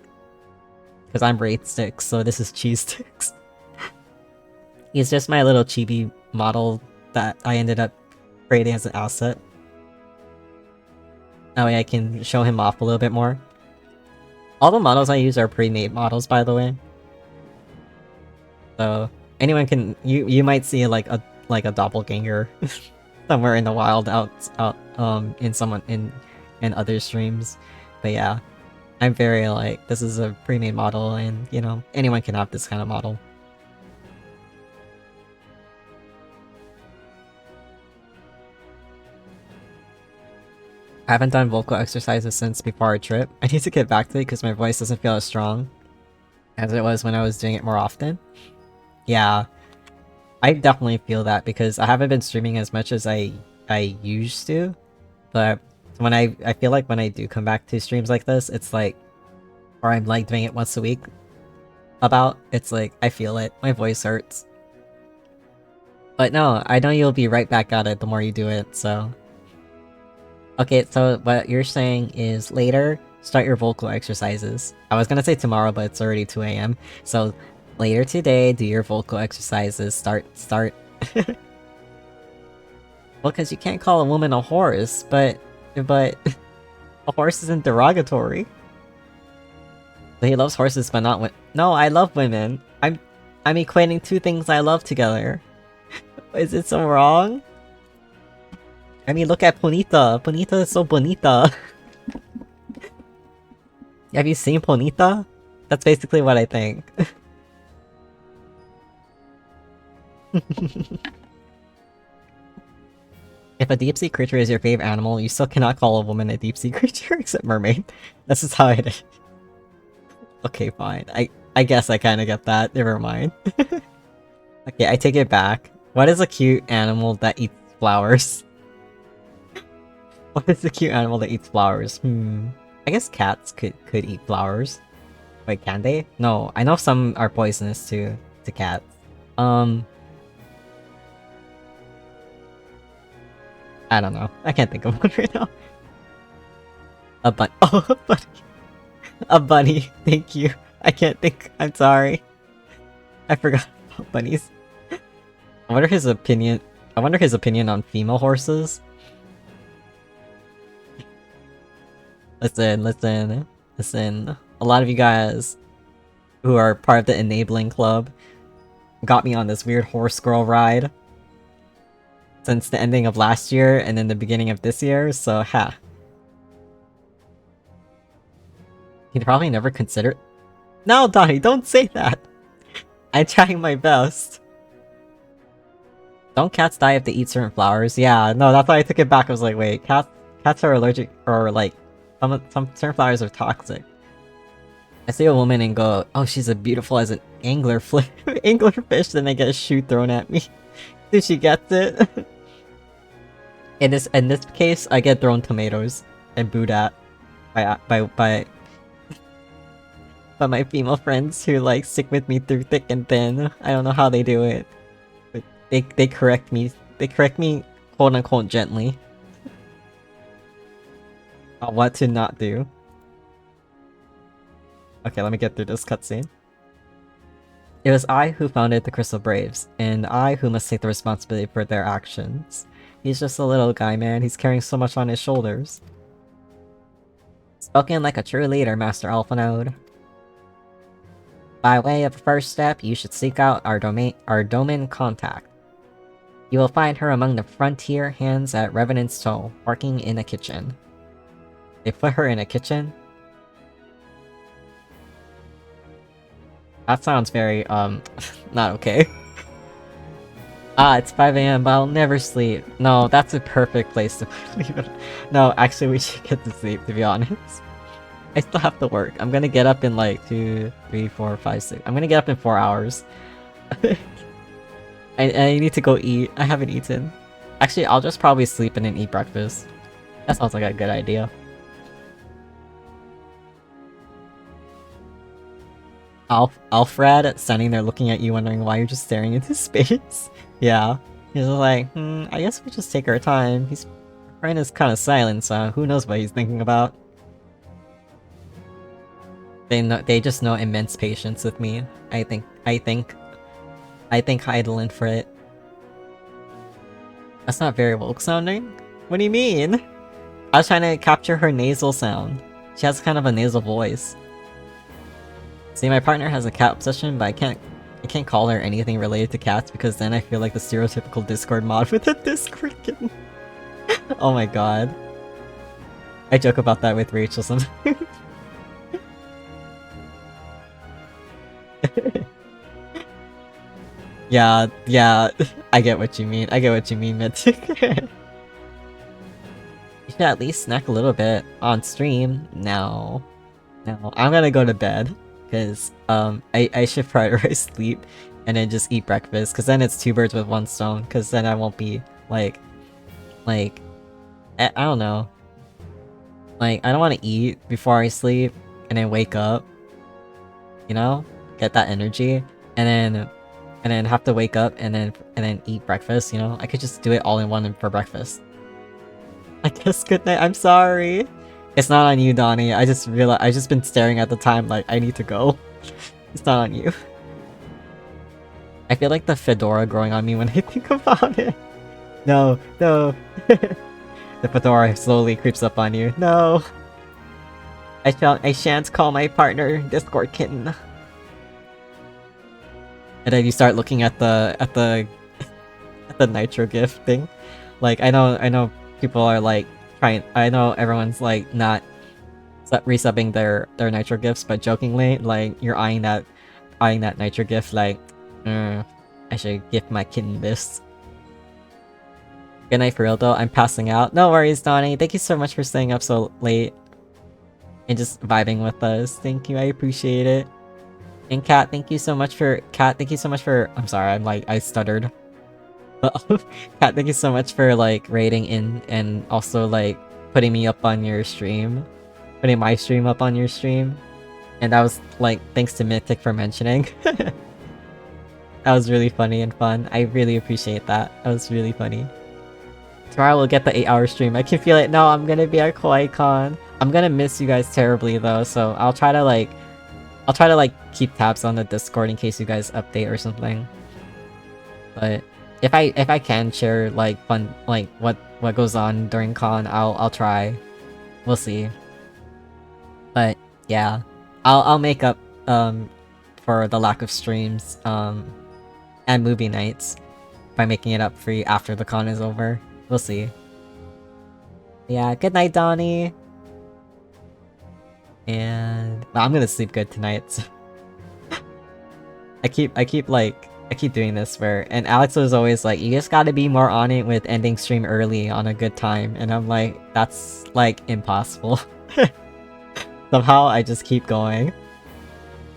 Because I'm Wraith sticks, so this is cheese sticks. He's just my little chibi model that I ended up creating as an asset. That way I can show him off a little bit more. All the models I use are pre-made models, by the way. So anyone can you might see like a doppelganger somewhere in the wild out in other streams. But yeah, I'm very like this is a pre-made model, and you know anyone can have this kind of model. I haven't done vocal exercises since before our trip. I need to get back to it because my voice doesn't feel as strong as it was when I was doing it more often. Yeah, I definitely feel that because I haven't been streaming as much as I used to. But when I feel like when I do come back to streams like this, it's like, or I'm like doing it once a week it's like, I feel it. My voice hurts. But no, I know you'll be right back at it the more you do it, so... Okay, so what you're saying is later, start your vocal exercises. I was gonna say tomorrow, but it's already 2 AM. So later today, do your vocal exercises. Start. Well, because you can't call a woman a horse, but a horse isn't derogatory. So he loves horses, but not no, I love women. I'm equating two things I love together. Is it so wrong? I mean, look at Ponita. Ponita is so bonita. Have you seen Ponita? That's basically what I think. If a deep sea creature is your favorite animal, you still cannot call a woman a deep sea creature except mermaid. This is how it is. Okay, fine. I guess I kind of get that. Never mind. Okay, I take it back. What is a cute animal that eats flowers? What is a cute animal that eats flowers? I guess cats could eat flowers. Wait, can they? No, I know some are poisonous to cats. I don't know. I can't think of one right now. A bunny. Oh, a bunny. A bunny. Thank you. I can't think. I'm sorry. I forgot about bunnies. I wonder his opinion on female horses. Listen. A lot of you guys who are part of the enabling club got me on this weird horse girl ride since the ending of last year and then the beginning of this year, so ha. He'd probably never consider- No, Donnie, don't say that! I'm trying my best. Don't cats die if they eat certain flowers? Yeah, no, that's why I took it back. I was like, wait, cats are allergic, or like, some certain flowers are toxic. I see a woman and go, oh, she's as beautiful as an anglerfish, then I get a shoe thrown at me. Did she get it? In this case, I get thrown tomatoes and booed at by my female friends who like stick with me through thick and thin. I don't know how they do it, but they correct me. They correct me, quote unquote, gently on what to not do. Okay, let me get through this cutscene. It was I who founded the Crystal Braves, and I who must take the responsibility for their actions. He's just a little guy, man. He's carrying so much on his shoulders. Spoken like a true leader, Master Alphanode. By way of a first step, you should seek out our domain contact. You will find her among the frontier hands at Revenant's Toll, working in a kitchen. They put her in a kitchen? That sounds very, not okay. Ah, it's 5 AM, but I'll never sleep. No, that's a perfect place to leave it. No, actually, we should get to sleep, to be honest. I still have to work. I'm gonna get up in like 2, 3, 4, 5, 6. I'm gonna get up in 4 hours. I need to go eat. I haven't eaten. Actually, I'll just probably sleep and then eat breakfast. That sounds like a good idea. Alfred standing there looking at you, wondering why you're just staring into space. Yeah. He's just like, I guess we just take our time. His friend is kind of silent, so who knows what he's thinking about. They just know immense patience with me. I think Heidelin for it. That's not very woke sounding. What do you mean? I was trying to capture her nasal sound. She has kind of a nasal voice. See, my partner has a cat obsession, but I can't call her anything related to cats because then I feel like the stereotypical Discord mod with a Discord kitten. Oh my god. I joke about that with Rachel sometimes. Yeah, I get what you mean. I get what you mean, Mythic. You should at least snack a little bit on stream. No, I'm gonna go to bed because I should prioritize sleep and then just eat breakfast because then it's 2 birds with 1 stone. Because then I won't be like I don't know. Like I don't want to eat before I sleep and then wake up. You know, get that energy and then have to wake up and then eat breakfast, you know? I could just do it all in one for breakfast. I guess good night. I'm sorry. It's not on you, Donnie. I just realized I just been staring at the time like I need to go. It's not on you. I feel like the fedora growing on me when I think about it. No. The fedora slowly creeps up on you. No. I shan't call my partner Discord kitten. And then you start looking at the nitro gift thing. Like I know people are like trying. I know everyone's like not resubbing their nitro gifts, but jokingly, like you're eyeing that nitro gift. Like, I should gift my kitten this. Good night for real though. I'm passing out. No worries, Donnie. Thank you so much for staying up so late and just vibing with us. Thank you. I appreciate it. And Cat, thank you so much for I'm sorry, I stuttered. Cat, thank you so much for like rating in and also like putting me up on your stream. Putting my stream up on your stream. And that was like thanks to Mythic for mentioning. That was really funny and fun. I really appreciate that. That was really funny. Tomorrow we'll get the 8-hour stream. I can feel it. No, I'm gonna be at QuakeCon. I'm gonna miss you guys terribly though, so I'll try to keep tabs on the Discord in case you guys update or something. But if I can share like fun like what goes on during con, I'll try. We'll see. But yeah, I'll make up for the lack of streams and movie nights by making it up free after the con is over. We'll see. Yeah, good night, Donnie. And I'm gonna sleep good tonight. So. I keep doing this where, and Alex was always like, you just gotta be more on it with ending stream early on a good time, and I'm like, that's like impossible. Somehow I just keep going.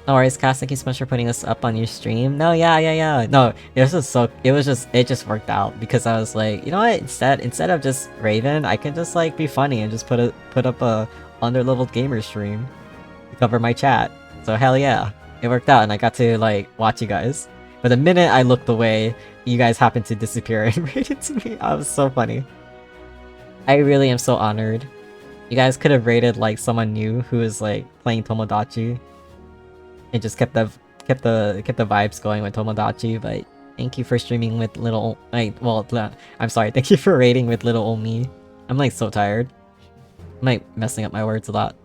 No worries, Cass, thank you so much for putting us up on your stream. No, yeah. No, it just worked out because I was like, you know what, instead of just Raven, I can just like be funny and just put up a underleveled gamer stream to cover my chat. So hell yeah, it worked out and I got to like watch you guys. But the minute I looked away, you guys happened to disappear and raided to me. That was so funny. I really am so honored. You guys could have raided like someone new who was like playing Tomodachi. And just kept the vibes going with Tomodachi, but thank you for streaming with little I'm sorry, thank you for raiding with little old me. I'm like so tired. I'm like messing up my words a lot.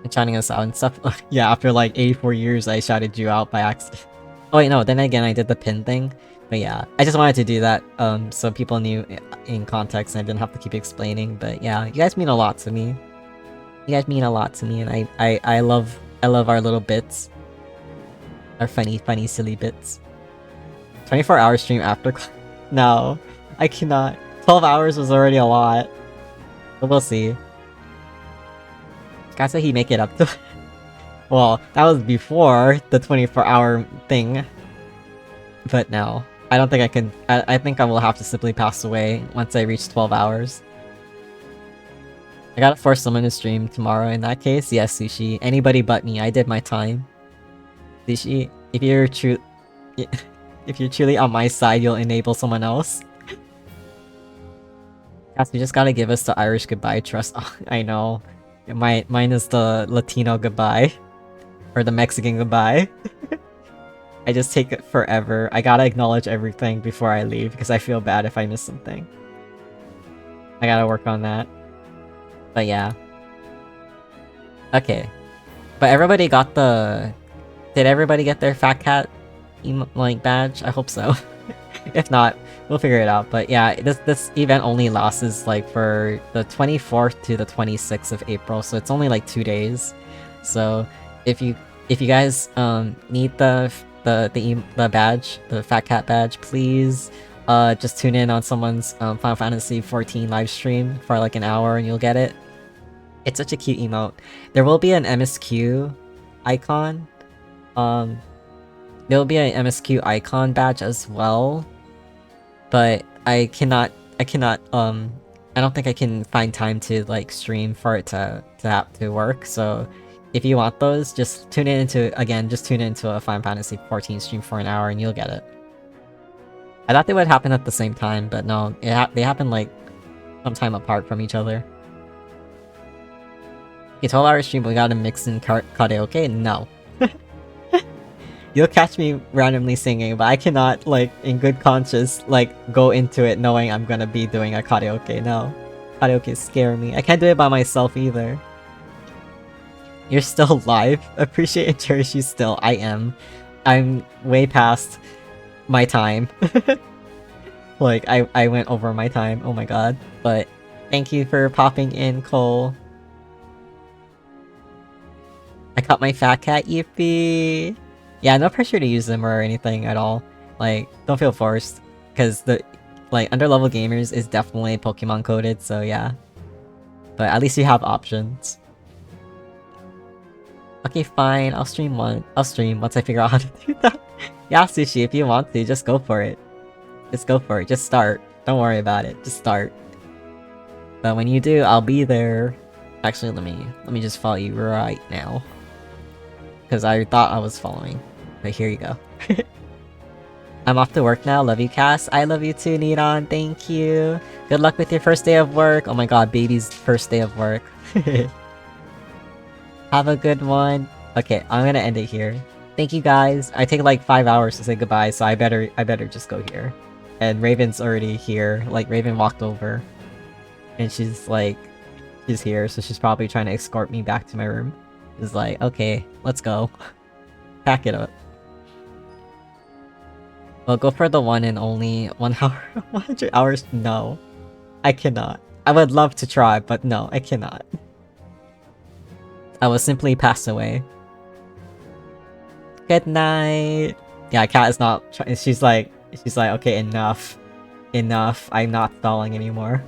And shouting us out and stuff. Yeah, after like 84 years I shouted you out by accident. Oh wait, no, then again I did the pin thing. But yeah, I just wanted to do that so people knew in context and I didn't have to keep explaining. But yeah, you guys mean a lot to me. You guys mean a lot to me, and I love our little bits. Our funny, silly bits. 24-hour stream after No, I cannot. 12 hours was already a lot. But we'll see. Guy said he'd make it up to... Well, that was before the 24-hour thing. But no. I don't think I can... I think I will have to simply pass away once I reach 12 hours. I gotta force someone to stream tomorrow in that case. Yes, Sushi. Anybody but me. I did my time. Sushi, if you're truly on my side, you'll enable someone else. Yes, you just gotta give us the Irish goodbye trust. Oh, I know. Mine is the Latino goodbye. Or the Mexican goodbye. I just take it forever. I gotta acknowledge everything before I leave because I feel bad if I miss something. I gotta work on that. But yeah. Okay. But everybody got the... Did everybody get their Fat Cat like badge? I hope so. If not, we'll figure it out. But yeah, this event only lasts like for the 24th to the 26th of April, so it's only like 2 days. So if you guys need the badge, the Fat Cat badge, please just tune in on someone's Final Fantasy XIV live stream for like an hour and you'll get it. It's such a cute emote. There will be an MSQ icon. There will be an MSQ icon badge as well. But I don't think I can find time to like stream for it to have to work. So if you want those, just tune in into a Final Fantasy XIV stream for an hour and you'll get it. I thought they would happen at the same time, but no, they happen like some time apart from each other. Okay, 12-hour stream, we gotta mix in karaoke? No. You'll catch me randomly singing, but I cannot, like, in good conscience, like, go into it knowing I'm gonna be doing a karaoke. No. Karaoke scare me. I can't do it by myself either. You're still live? Appreciate and cherish you still. I am. I'm way past my time. Like, I went over my time. Oh my god. But thank you for popping in, Cole. I caught my Fat Cat, yippee! Yeah, no pressure to use them or anything at all. Like, don't feel forced. Because the, like, underlevel gamers is definitely Pokemon coded, so yeah. But at least you have options. Okay, fine, I'll stream once I figure out how to do that. Yeah, Sushi, if you want to, just go for it. Just go for it, just start. Don't worry about it, just start. But when you do, I'll be there. Actually, let me just follow you right now. Because I thought I was following. But here you go. I'm off to work now. Love you, Cass. I love you too, Nidon. Thank you. Good luck with your first day of work. Oh my god, baby's first day of work. Have a good one. Okay, I'm gonna end it here. Thank you guys. I take like 5 hours to say goodbye, so I better just go here. And Raven's already here. Like, Raven walked over. And she's here, so she's probably trying to escort me back to my room. It's like, okay, let's go. Pack it up. Well, go for the one and only 1 hour, 100 hours? No. I cannot. I would love to try, but no, I cannot. I will simply pass away. Good night! Yeah, Cat is not she's like, okay, enough. Enough. I'm not stalling anymore.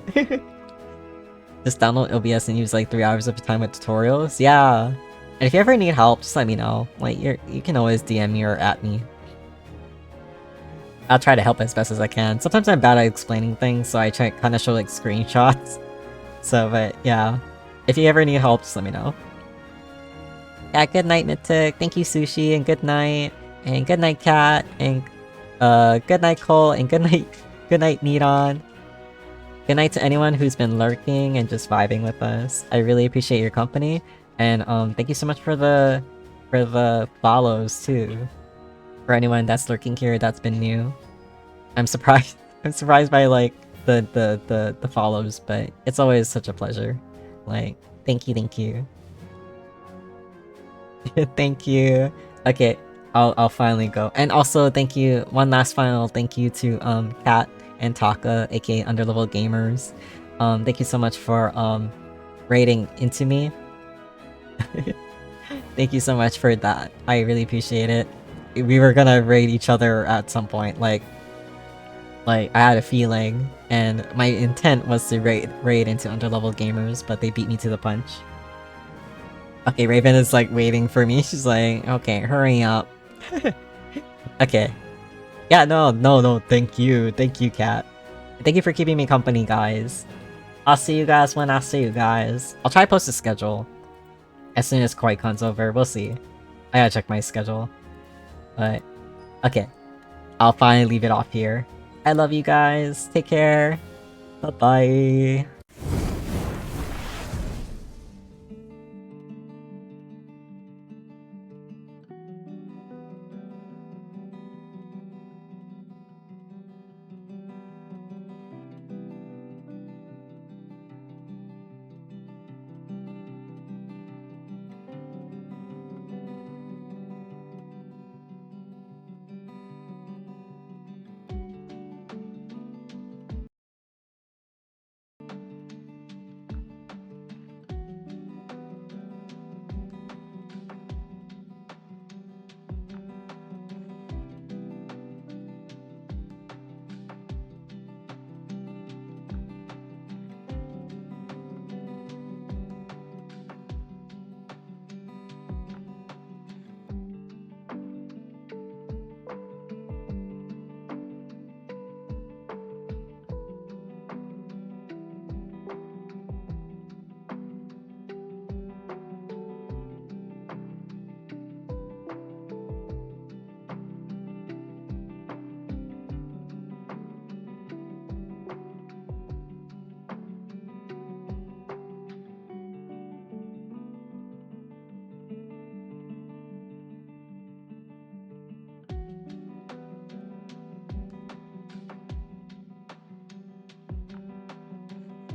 Just download OBS and use like 3 hours of your time with tutorials? Yeah. And if you ever need help, just let me know. Like, you can always DM me or at me. I'll try to help as best as I can. Sometimes I'm bad at explaining things, so I try to kind of show like screenshots. So, but yeah. If you ever need help, just let me know. Yeah, good night, Mythic. Thank you, Sushi, and good night. And good night, Cat. And good night, Cole. And good night, Needon. Good night to anyone who's been lurking and just vibing with us. I really appreciate your company. And thank you so much for the follows too. For anyone that's lurking here that's been new. I'm surprised I'm surprised by like the follows, but it's always such a pleasure. Like, thank you. Thank you. Okay, I'll finally go. And also thank you, one last final thank you to Kat and Taka, aka Underlevel Gamers. Thank you so much for raiding into me. Thank you so much for that. I really appreciate it. We were gonna raid each other at some point, like I had a feeling, and my intent was to raid into Underlevel Gamers, but they beat me to the punch. Okay, Raven is like waiting for me. She's like, okay, hurry up. Okay. Yeah, no, thank you, Kat. Thank you for keeping me company, guys. I'll see you guys when I see you guys. I'll try to post a schedule as soon as QuakeCon's over. We'll see. I gotta check my schedule. But, okay. I'll finally leave it off here. I love you guys. Take care. Bye-bye.